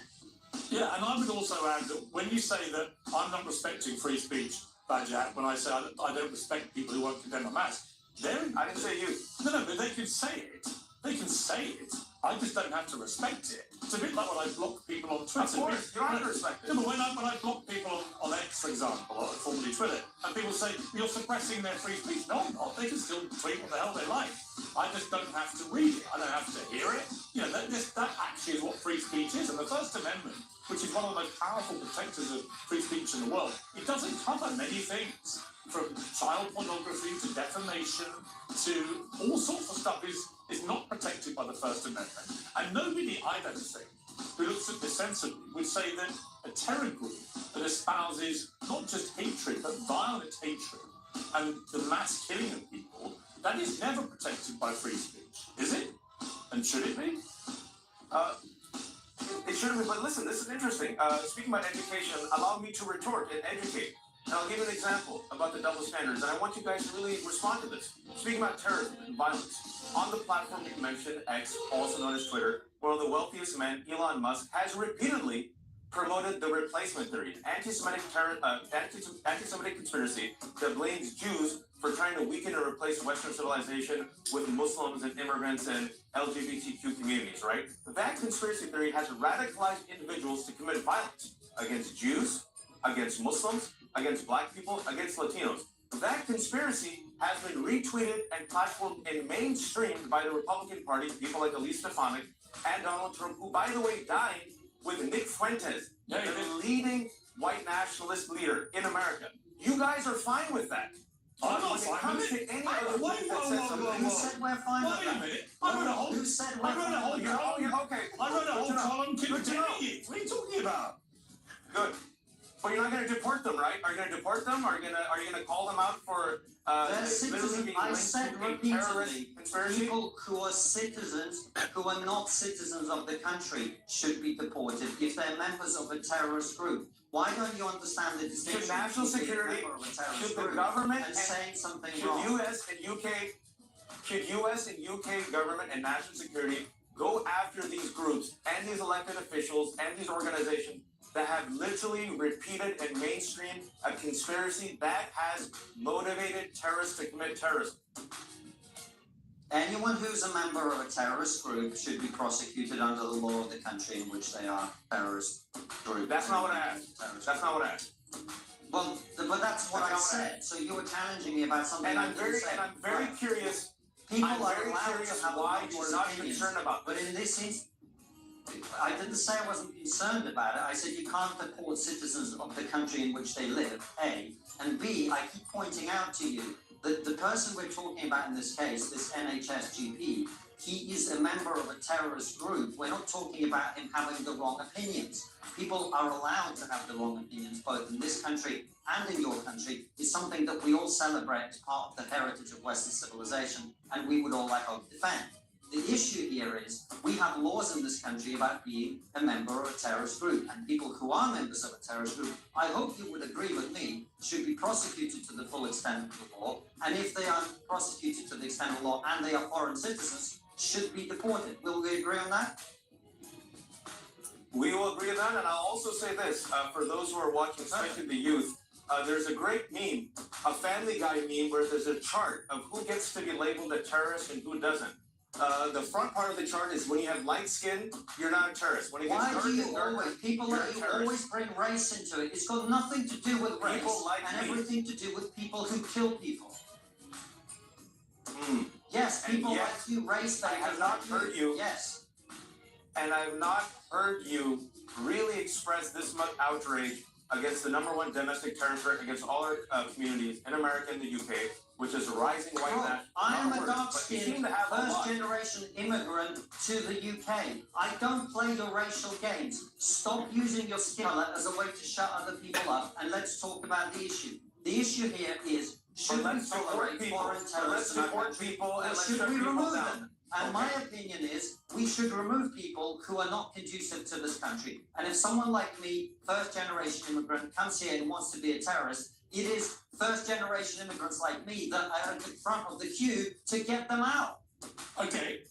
Yeah, and I would also add that when you say that I'm not respecting free speech, Bajat, when I say I don't respect people who won't condemn Hamas, I didn't say you. No, but they can say it. They can say it. I just don't have to respect it. It's a bit like when I block people on Twitter. Of course, you have to respect it. No, but when I block people on X, for example, or formerly Twitter, and people say, you're suppressing their free speech. No, I'm not. They can still tweet what the hell they like. I just don't have to read it. I don't have to hear it. That actually is what free speech is. And the First Amendment, which is one of the most powerful protectors of free speech in the world, it doesn't cover many things. From child pornography to defamation to all sorts of stuff is not protected by the First Amendment. And nobody, I don't think, who looks at this sensibly would say that a terror group that espouses not just hatred, but violent hatred and the mass killing of people, that is never protected by free speech, is it? And should it be? It should be, but listen, this is interesting. Speaking about education, allow me to retort and educate. And I'll give you an example about the double standards, and I want you guys to really respond to this. Speaking about terrorism and violence, on the platform you mentioned, X, also known as Twitter, one of the wealthiest men, Elon Musk, has repeatedly promoted the replacement theory, anti-Semitic conspiracy that blames Jews for trying to weaken and replace Western civilization with Muslims and immigrants and LGBTQ communities, right? That conspiracy theory has radicalized individuals to commit violence against Jews, against Muslims, against Black people, against Latinos. That conspiracy has been retweeted and platformed and mainstreamed by the Republican Party, people like Elise Stefanik and Donald Trump, who, by the way, dined with Nick Fuentes, the leading white nationalist leader in America. You guys are fine with that. I'm not fine with it. Any other Who said we're fine with Wait a that? minute. I wrote a whole. Who said I wrote a whole column. Okay. I wrote a whole column Good to know. condemning it. What are you talking about? Good. But you're not going to deport them, right? Are you going to deport them? Are you going to call them out for They're citizens. I said repeatedly, people who are citizens, who are not citizens of the country, should be deported if they're members of a terrorist group. Why don't you understand the distinction? Should national between being a security, member of a terrorist should the group government and saying something should wrong? Should US and UK government and national security go after these groups and these elected officials and these organizations that have literally repeated and mainstreamed a conspiracy that has motivated terrorists to commit terrorism? Anyone who's a member of a terrorist group should be prosecuted under the law of the country in which they are terrorist group. That's not what I asked. That's not what I asked. Well, but that's what I said. So you were challenging me about something. And I I'm didn't say. very curious. People I'm are very allowed curious to have why you are not opinions, concerned about but this. in this instance, I didn't say I wasn't concerned about it. I said you can't deport citizens of the country in which they live, A. And B, I keep pointing out to you that the person we're talking about in this case, this NHS GP, he is a member of a terrorist group. We're not talking about him having the wrong opinions. People are allowed to have the wrong opinions, both in this country and in your country. It's something that we all celebrate as part of the heritage of Western civilization, and we would all like to defend. The issue here is we have laws in this country about being a member of a terrorist group, and people who are members of a terrorist group, I hope you would agree with me, should be prosecuted to the full extent of the law, and if they are prosecuted to the extent of the law and they are foreign citizens, should be deported. Will we agree on that? We will agree on that, and I'll also say this, for those who are watching, especially the youth, there's a great meme, a Family Guy meme, where there's a chart of who gets to be labeled a terrorist and who doesn't. The front part of the chart is when you have light skin, you're not a terrorist. When it gets Why dark do you and darker, always, people you're like a you terrorist. always bring race into it? It's got nothing to do with race People like and me. everything to do with people who kill people. Mm. Yes, And people yet, like you, race I have not heard you. Yes. And I have not heard you really express this much outrage against the #1 domestic terror threat against all our communities in America and the UK, which is a rising white nationalist. I am a But you dark-skinned, seem to have a lot. first-generation immigrant to the UK. I don't play your racial games. Stop using your skin color as a way to shut other people up, and let's talk about the issue. The issue here is, should we let's support tolerate people. foreign Let's terrorists in our support country, people or and let's should shut we people remove down. them? And my opinion is, we should remove people who are not conducive to this country. And if someone like me, first-generation immigrant, comes here and wants to be a terrorist, it is first-generation immigrants like me that are at the front of the queue to get them out. Okay,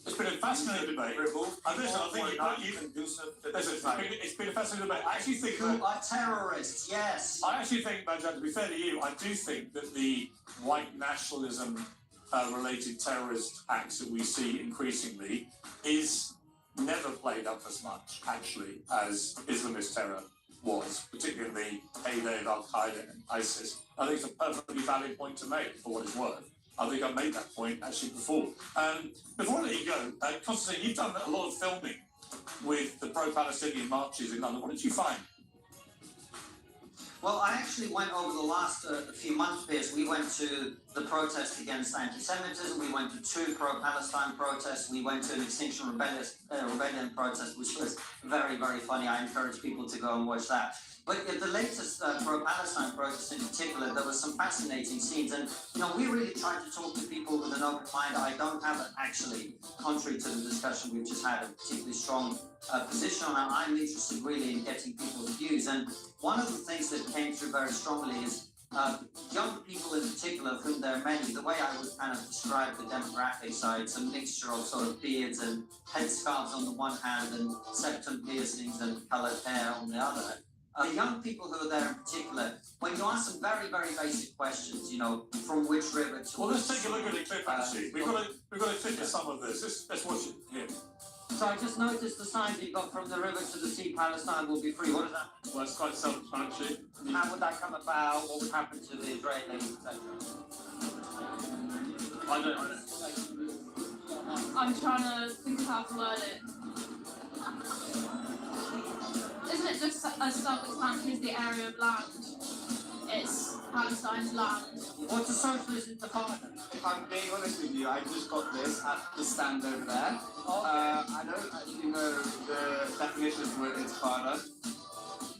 it's been a fascinating debate. Remove And listen, I people think who are not conducive to this listen, society. it's been a fascinating debate. I actually think Who are terrorists, yes. I actually think, Bajan, to be fair to you, I do think that the white nationalism related terrorist acts that we see increasingly is never played up as much, actually, as Islamist terror was, particularly in the heyday of Al-Qaeda and ISIS. I think it's a perfectly valid point to make, for what it's worth. I think I've made that point actually before. Before I let you go, Constantine, you've done a lot of filming with the pro-Palestinian marches in London. What did you find? Well, I actually went over the last few months, Piers. We went to the protest against anti-Semitism. We went to 2 pro-Palestine protests. We went to an Extinction Rebellion protest, which was very, very funny. I encourage people to go and watch that. But at the latest pro-Palestine protest in particular, there were some fascinating scenes. And, we really tried to talk to people with an open mind. I don't have it, actually, contrary to the discussion we've just had, a particularly strong position on it. I'm interested really in getting people's views. And one of the things that came through very strongly is young people in particular, of whom there are many, the way I would kind of describe the demographic side, it's a mixture of sort of beards and headscarves on the one hand and septum piercings and coloured hair on the other. The young people who are there in particular, when you ask them very, very basic questions, you know, from which river to Well, let's take a look at the clip actually. We've got a clip of some of this. Let's watch it here. So I just noticed the sign that you got from the river to the sea, Palestine will be free. What is that? Well, it's quite self-explanatory. How would that come about? What would happen to the Israelis, etc.? I don't. I'm trying to think of how to word it. Isn't it just as self-explanatory as the area of land? It's Palestine's land. What's a socialist intifada? If I'm being honest with you, I just got this at the stand over there. I don't actually know the definition of word intifada.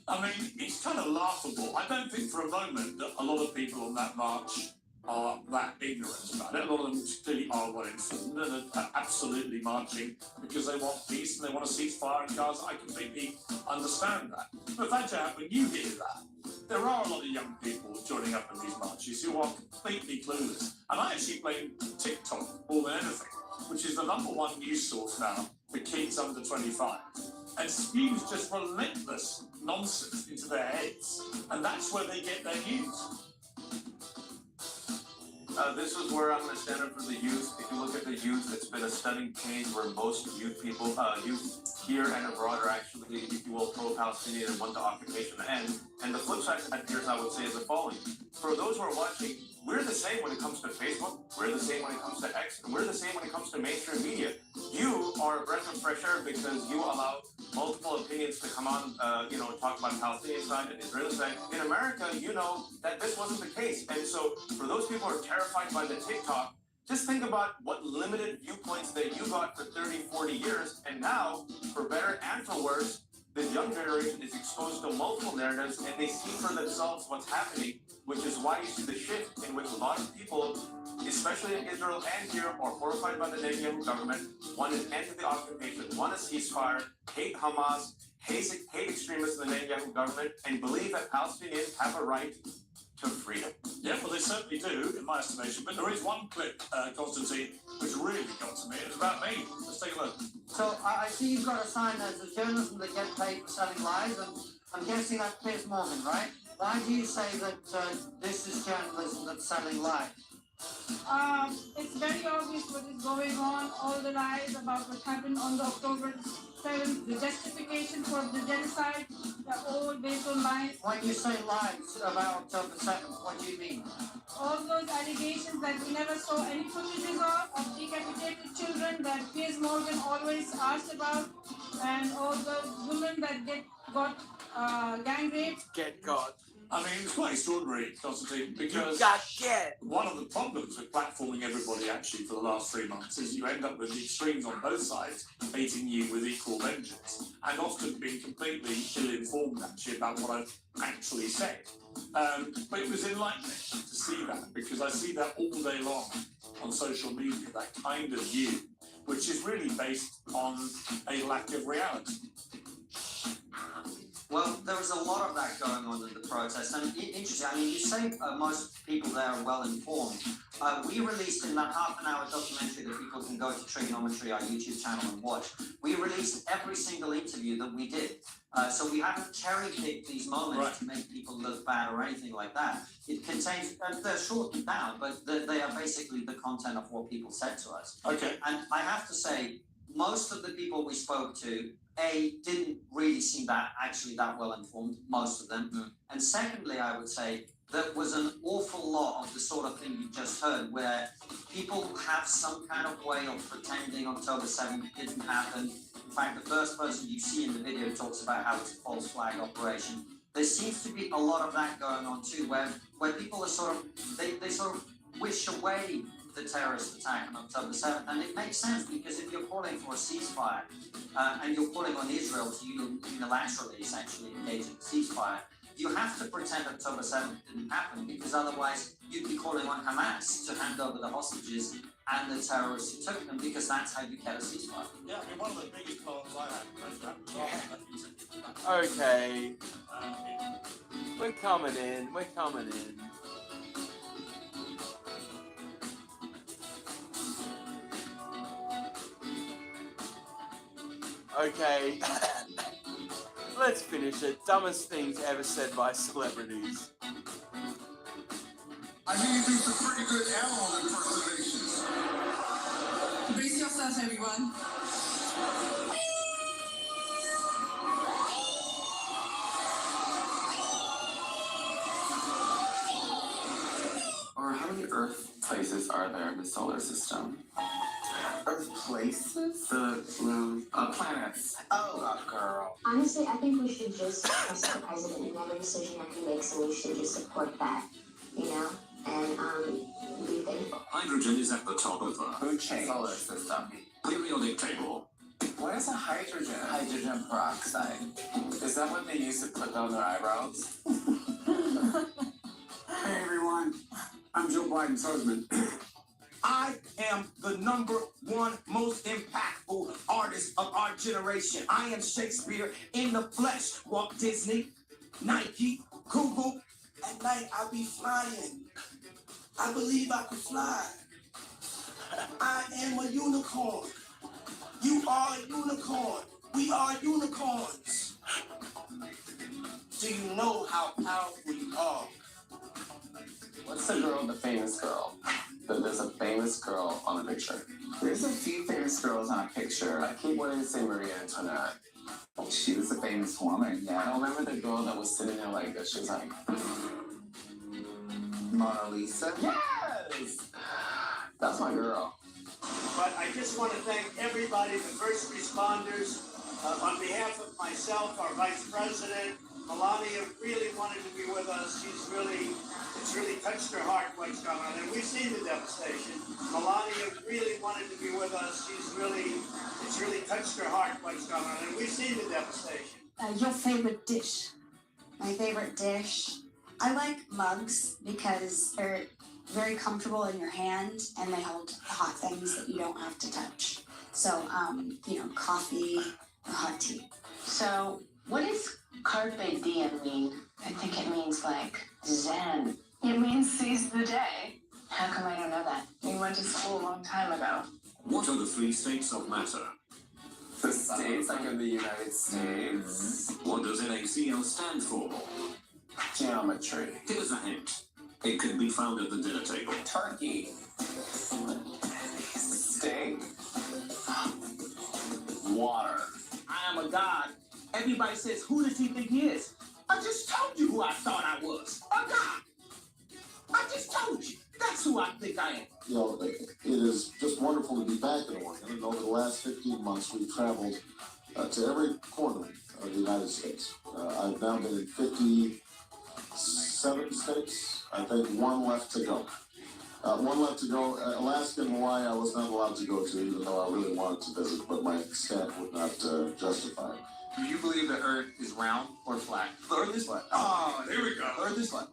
I mean, it's kind of laughable. I don't think for a moment that a lot of people on that march are that ignorant about it. A lot of them clearly are well informed and are absolutely marching because they want peace and they want to cease fire in Gaza. I completely understand that. But Fajr, when you hear that, there are a lot of young people joining up in these marches who are completely clueless. And I actually blame TikTok more than anything, which is the #1 news source now for kids under 25. And spews just relentless nonsense into their heads. And that's where they get their news. This is where I'm going to stand up for the youth. If you look at the youth, it's been a stunning change where most youth here and abroad are actually, if you will, pro-Palestinian and want the occupation to end. And the flip side to that, here's I would say, is the following. For those who are watching, we're the same when it comes to Facebook, we're the same when it comes to X, and we're the same when it comes to mainstream media. You are a breath of fresh air because you allow multiple opinions to come on, talk about Palestinian side and Israeli side. In America, you know that this wasn't the case. And so for those people who are terrified by the TikTok, just think about what limited viewpoints that you got for 30, 40 years. And now, for better and for worse, the young generation is exposed to multiple narratives and they see for themselves what's happening, which is why you see the shift in which a lot of people, especially in Israel and here, are horrified by the Netanyahu government, want an end to the occupation, want a ceasefire, hate Hamas, hate extremists in the Netanyahu government, and believe that Palestinians have a right to freedom. Yeah, well, they certainly do, in my estimation. But there is one clip, Constantine, which really got to me. It's about me. Let's take a look. So I see you've got a sign that says journalism that get paid for selling lies, and I'm guessing that's Piers Morgan, right? Why do you say that this is journalism that's selling lies? It's very obvious what is going on, all the lies about what happened on the October 7th, the justification for the genocide, they're all based on lies. When you say lies about October 7th, what do you mean? All those allegations that we never saw any footages of decapitated children that Piers Morgan always asked about, and all those women that got gang raped. I mean, it's quite extraordinary, Constantine, because one of the problems with platforming everybody actually for the last 3 months is you end up with the extremes on both sides hating you with equal vengeance and often being completely ill-informed actually about what I've actually said. But it was enlightening to see that because I see that all day long on social media, that kind of view, which is really based on a lack of reality. Well, there was a lot of that going on in the protest, and interesting. I mean, you say most people there are well informed. We released in that half-an-hour documentary that people can go to Trigonometry, our YouTube channel, and watch. We released every single interview that we did. So we haven't cherry-picked these moments to make people look bad or anything like that. It contains, they're shortened down, but they are basically the content of what people said to us. Okay. And I have to say, most of the people we spoke to, didn't really seem that well informed, most of them. And secondly, I would say there was an awful lot of the sort of thing you just heard where people have some kind of way of pretending October 7th didn't happen. In fact, the first person you see in the video talks about how it's a false flag operation. There seems to be a lot of that going on too, where people are sort of, they sort of wish away the terrorist attack on October 7th. And it makes sense because if you're calling for a ceasefire and you're calling on Israel to unilaterally essentially engage in a ceasefire, you have to pretend October 7th didn't happen because otherwise you'd be calling on Hamas to hand over the hostages and the terrorists who took them because that's how you get a ceasefire. Yeah, I mean, one of the biggest problems I had Okay. We're coming in. Okay. Let's finish it. Dumbest things ever said by celebrities. I hear you do some pretty good animal impersonations. Brace yourselves, everyone. Or how many Earth places are there in the solar system? Earth places? The planets. Oh, girl. Honestly, I think we should just trust the president in every decision that he makes, and we should just support that, you know, and be thankful. Hydrogen is at the top of the Food chain. Solar system. periodic table. What is a hydrogen? Hydrogen peroxide. Is that what they use to put on their eyebrows? Hey everyone, I'm Joe Biden's husband. I am the #1 most impactful artist of our generation. I am Shakespeare in the flesh. Walt Disney, Nike, Google. At night I'll be flying. I believe I can fly. I am a unicorn. You are a unicorn. We are unicorns. Do you know how powerful you are? What's the girl, the famous girl? There's a famous girl on the picture. There's a few famous girls on a picture. I keep wanting to say Marie Antoinette. She was a famous woman, yeah. I don't remember the girl that was sitting there like this. She was like, Mona Lisa? Yes! That's my girl. But I just want to thank everybody, the first responders, on behalf of myself, our Vice President. Melania really wanted to be with us. It's really touched her heart what's going on. And we've seen the devastation. Melania really wanted to be with us. It's really touched her heart what's going on. And we've seen the devastation. Your favorite dish? My favorite dish? I like mugs because they're very comfortable in your hand and they hold hot things that you don't have to touch. So, coffee or hot tea. So, what does carpe diem mean? I think it means like zen. It means seize the day. How come I don't know that? We went to school a long time ago. What are the 3 states of matter? The states, like in the United States. What does NaCl stand for? Geometry. Here's a hint. It can be found at the dinner table. Turkey. Steak. Water. I am a god. Everybody says, who does he think he is? I just told you who I thought I was. A god. I just told you. That's who I think I am. You know, it is just wonderful to be back in Oregon. And over the last 15 months, we've traveled to every corner of the United States. I've now been in 57 states. I think one left to go. Alaska and Hawaii, I was not allowed to go to, even though I really wanted to visit, but my staff would not justify it. Do you believe the Earth is round or flat? The Earth is flat. Oh, here we go. Earth is flat.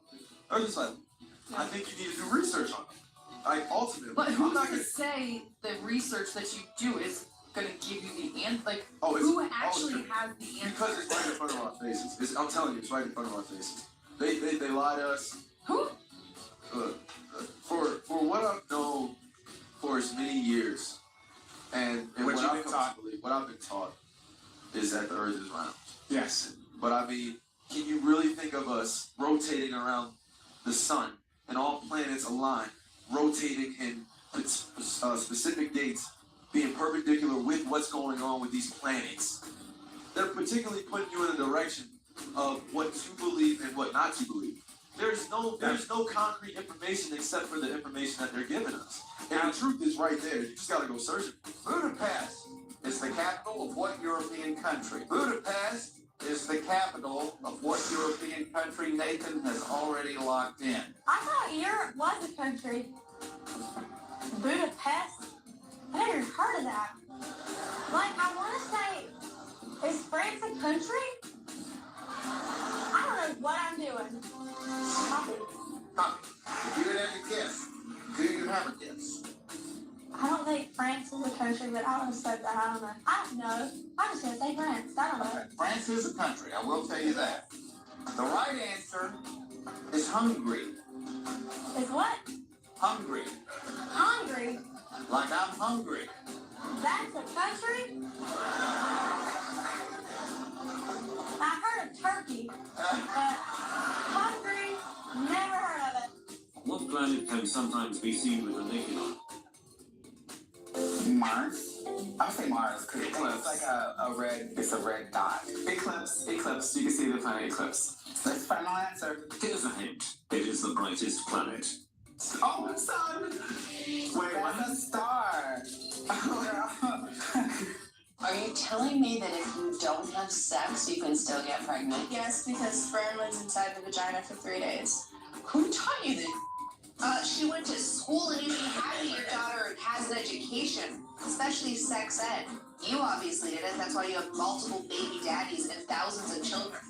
Earth is flat. I think you need to do research on it. Ultimately, But who's to say the research that you do is going to give you the answer? Like, who actually has the answer? Because it's right in front of our faces. I'm telling you, it's right in front of our faces. They lie to us. Who? For what I've known for as many years, and what I've been taught is that the Earth is round. Yes. But I mean, can you really think of us rotating around the sun and all planets align, rotating in specific dates, being perpendicular with what's going on with these planets? They're particularly putting you in a direction of what to believe and what not to believe. There's no concrete information except for the information that they're giving us. And the truth is right there. You just gotta go search it. Budapest is the capital of what European country? Budapest is the capital of what European country Nathan has already locked in? I thought Europe was a country. Budapest? I never even heard of that. Like, I want to say, is France a country? I don't know what I'm doing. Copy. If you would have to guess, do you have a guess? I don't think France is a country, but I would have said that. I don't know. I don't know. I'm just going to say France. I don't know. France is a country, I will tell you that. The right answer is Hungary. Is what? Hungary. Hungry? Like I'm hungry. That's a country? hungry. Hungry? Never heard of it. What planet can sometimes be seen with the naked eye? Mars? I would say Mars because it's like a red. It's a red dot. Eclipse. You can see the planet eclipse. That's the final answer. Here's a hint. It is the brightest planet. Oh, the sun. Wait, what's a star? Are you telling me that if you don't have sex, you can still get pregnant? Yes, because sperm lives inside the vagina for 3 days. Who taught you this? She went to school and you should have your daughter has an education, especially sex ed. You obviously didn't. That's why you have multiple baby daddies and thousands of children.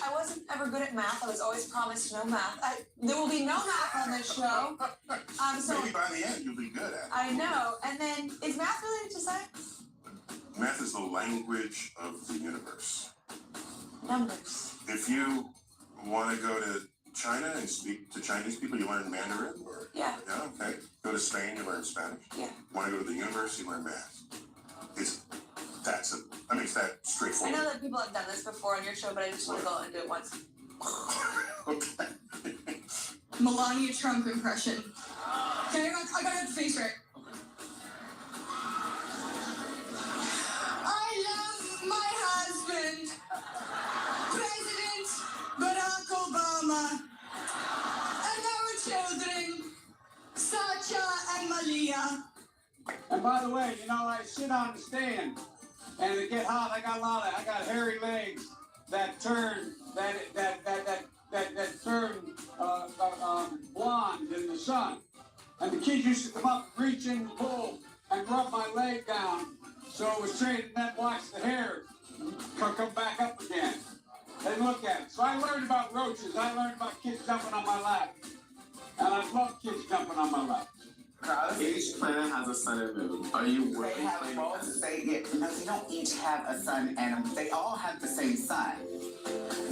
I wasn't ever good at math. I was always promised no math. There will be no math on this show. So Maybe by the end you'll be good at it. I know. And then, is math related to sex? Math is the language of the universe. Numbers. If you want to go to China and speak to Chinese people, you learn Mandarin? Or, Yeah. Yeah, okay. Go to Spain, you learn Spanish? Yeah. Want to go to the universe, you learn math. It's that straightforward. I know that people have done this before on your show, but I just want to go and do it once. Melania Trump impression. Okay, I gotta have the face right. I love my husband, President Barack Obama, and our children, Sacha and Malia. And by the way, I sit on the stand, and it get hot. I got hairy legs that turn blonde in the sun. And the kids used to come up, reach in the pool, and rub my leg down, so it was straight, and then watch the hair come back up again. They look at it. So I learned about roaches. I learned about kids jumping on my lap, and I love kids jumping on my lap. Each planet has a sun and moon. Are you really They have both. No, they don't each have a sun and they all have the same sun.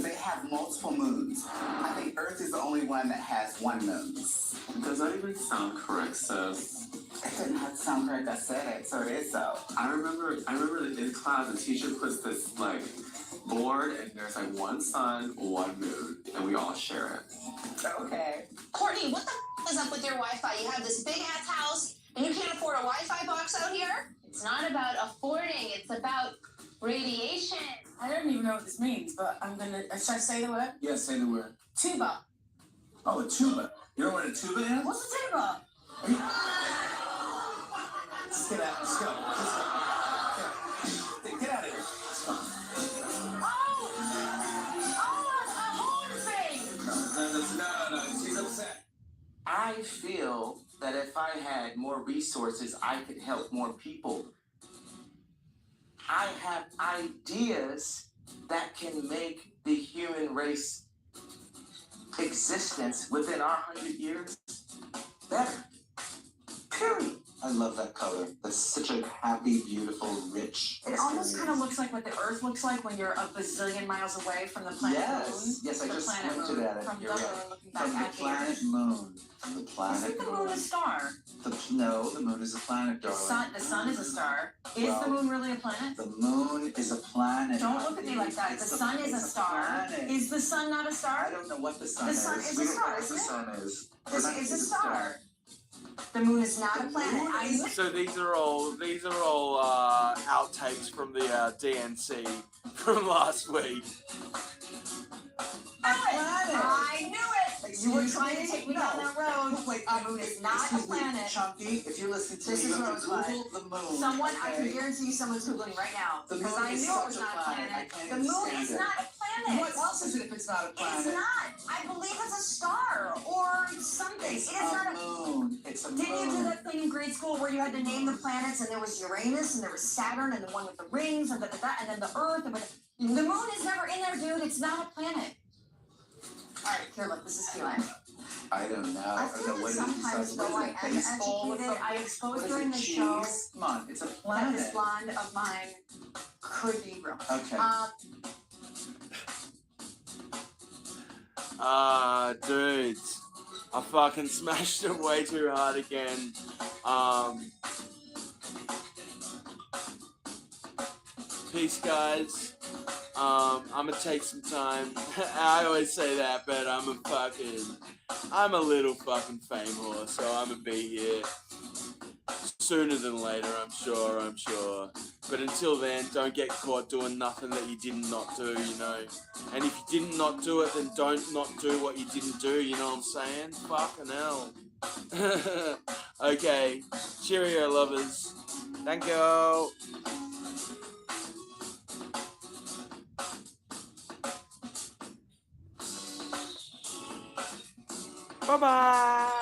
They have multiple moons. I think Earth is the only one that has one moon. Does that even sound correct, sis? It didn't have to sound correct. I said it, so it is so. I remember that in class, the teacher puts this board, and there's one sun, one moon, and we all share it. Okay. Courtney, what the is up with your Wi-Fi? You have this big ass house and you can't afford a Wi-Fi box out here? It's not about affording, it's about radiation. I don't even know what this means, but I'm gonna. Should I say the word? Yes, say the word. Tuba. Oh, a tuba. You know what a tuba is? What's a tuba? Let's get out. Let's go. Get out of here. No. She's upset. I feel that if I had more resources, I could help more people. I have ideas that can make the human race existence within our 100 years better. Period. I love that color. That's such a happy, beautiful, rich. It almost kind of looks like what the Earth looks like when you're a bazillion miles away from the planet Moon. Yes, I The just planet squinted Moon, at it. From You're the right. Moon looking back From the at you. planet Moon. From the planet Isn't the Moon a star? No, the Moon is a planet, The darling. sun is a star. Is Well, the Moon really a planet? The Moon is a planet. Don't look at me like that. It's The sun is a star. planet. Is the sun not a star? I don't know what the sun The is. sun is We a don't know star, what isn't the it? sun is. This The sun is a star. The Moon is not a planet. So these are all outtakes from the DNC from last week. I knew it! You were trying to take me down that road. Wait, the Moon is not a planet. Chunky, if you're listening to This me, is you have to Rosebud. Google the moon. Someone, I can okay? guarantee you someone's Googling right now. The Because moon I is knew it was such a not a planet. planet. I can't The Moon understand is it. not a planet. What else is it if it's not a planet? It's not. I believe it's a star or something. It's It is not a moon. It's a moon. Didn't you do that thing in grade school where you had to name the planets and there was Uranus and there was Saturn and the one with the rings and and then the Earth and the Moon is never in there, dude. It's not a planet. All right, here, look. This is Q&A. I don't know. I feel like What did you sometimes say? though I am educated. I exposed during the show Come on, it's a that planet. this blonde of mine could be real. Okay. Dudes, I fucking smashed it way too hard again. Peace, guys. I'm gonna take some time. I always say that, but I'm a little fucking fame whore, so I'm gonna be here sooner than later, I'm sure. But until then, don't get caught doing nothing that you did not do, you know. And if you did not do it, then don't not do what you didn't do, you know what I'm saying? Fucking hell. Okay, cheerio, lovers. Thank you. Bye-bye.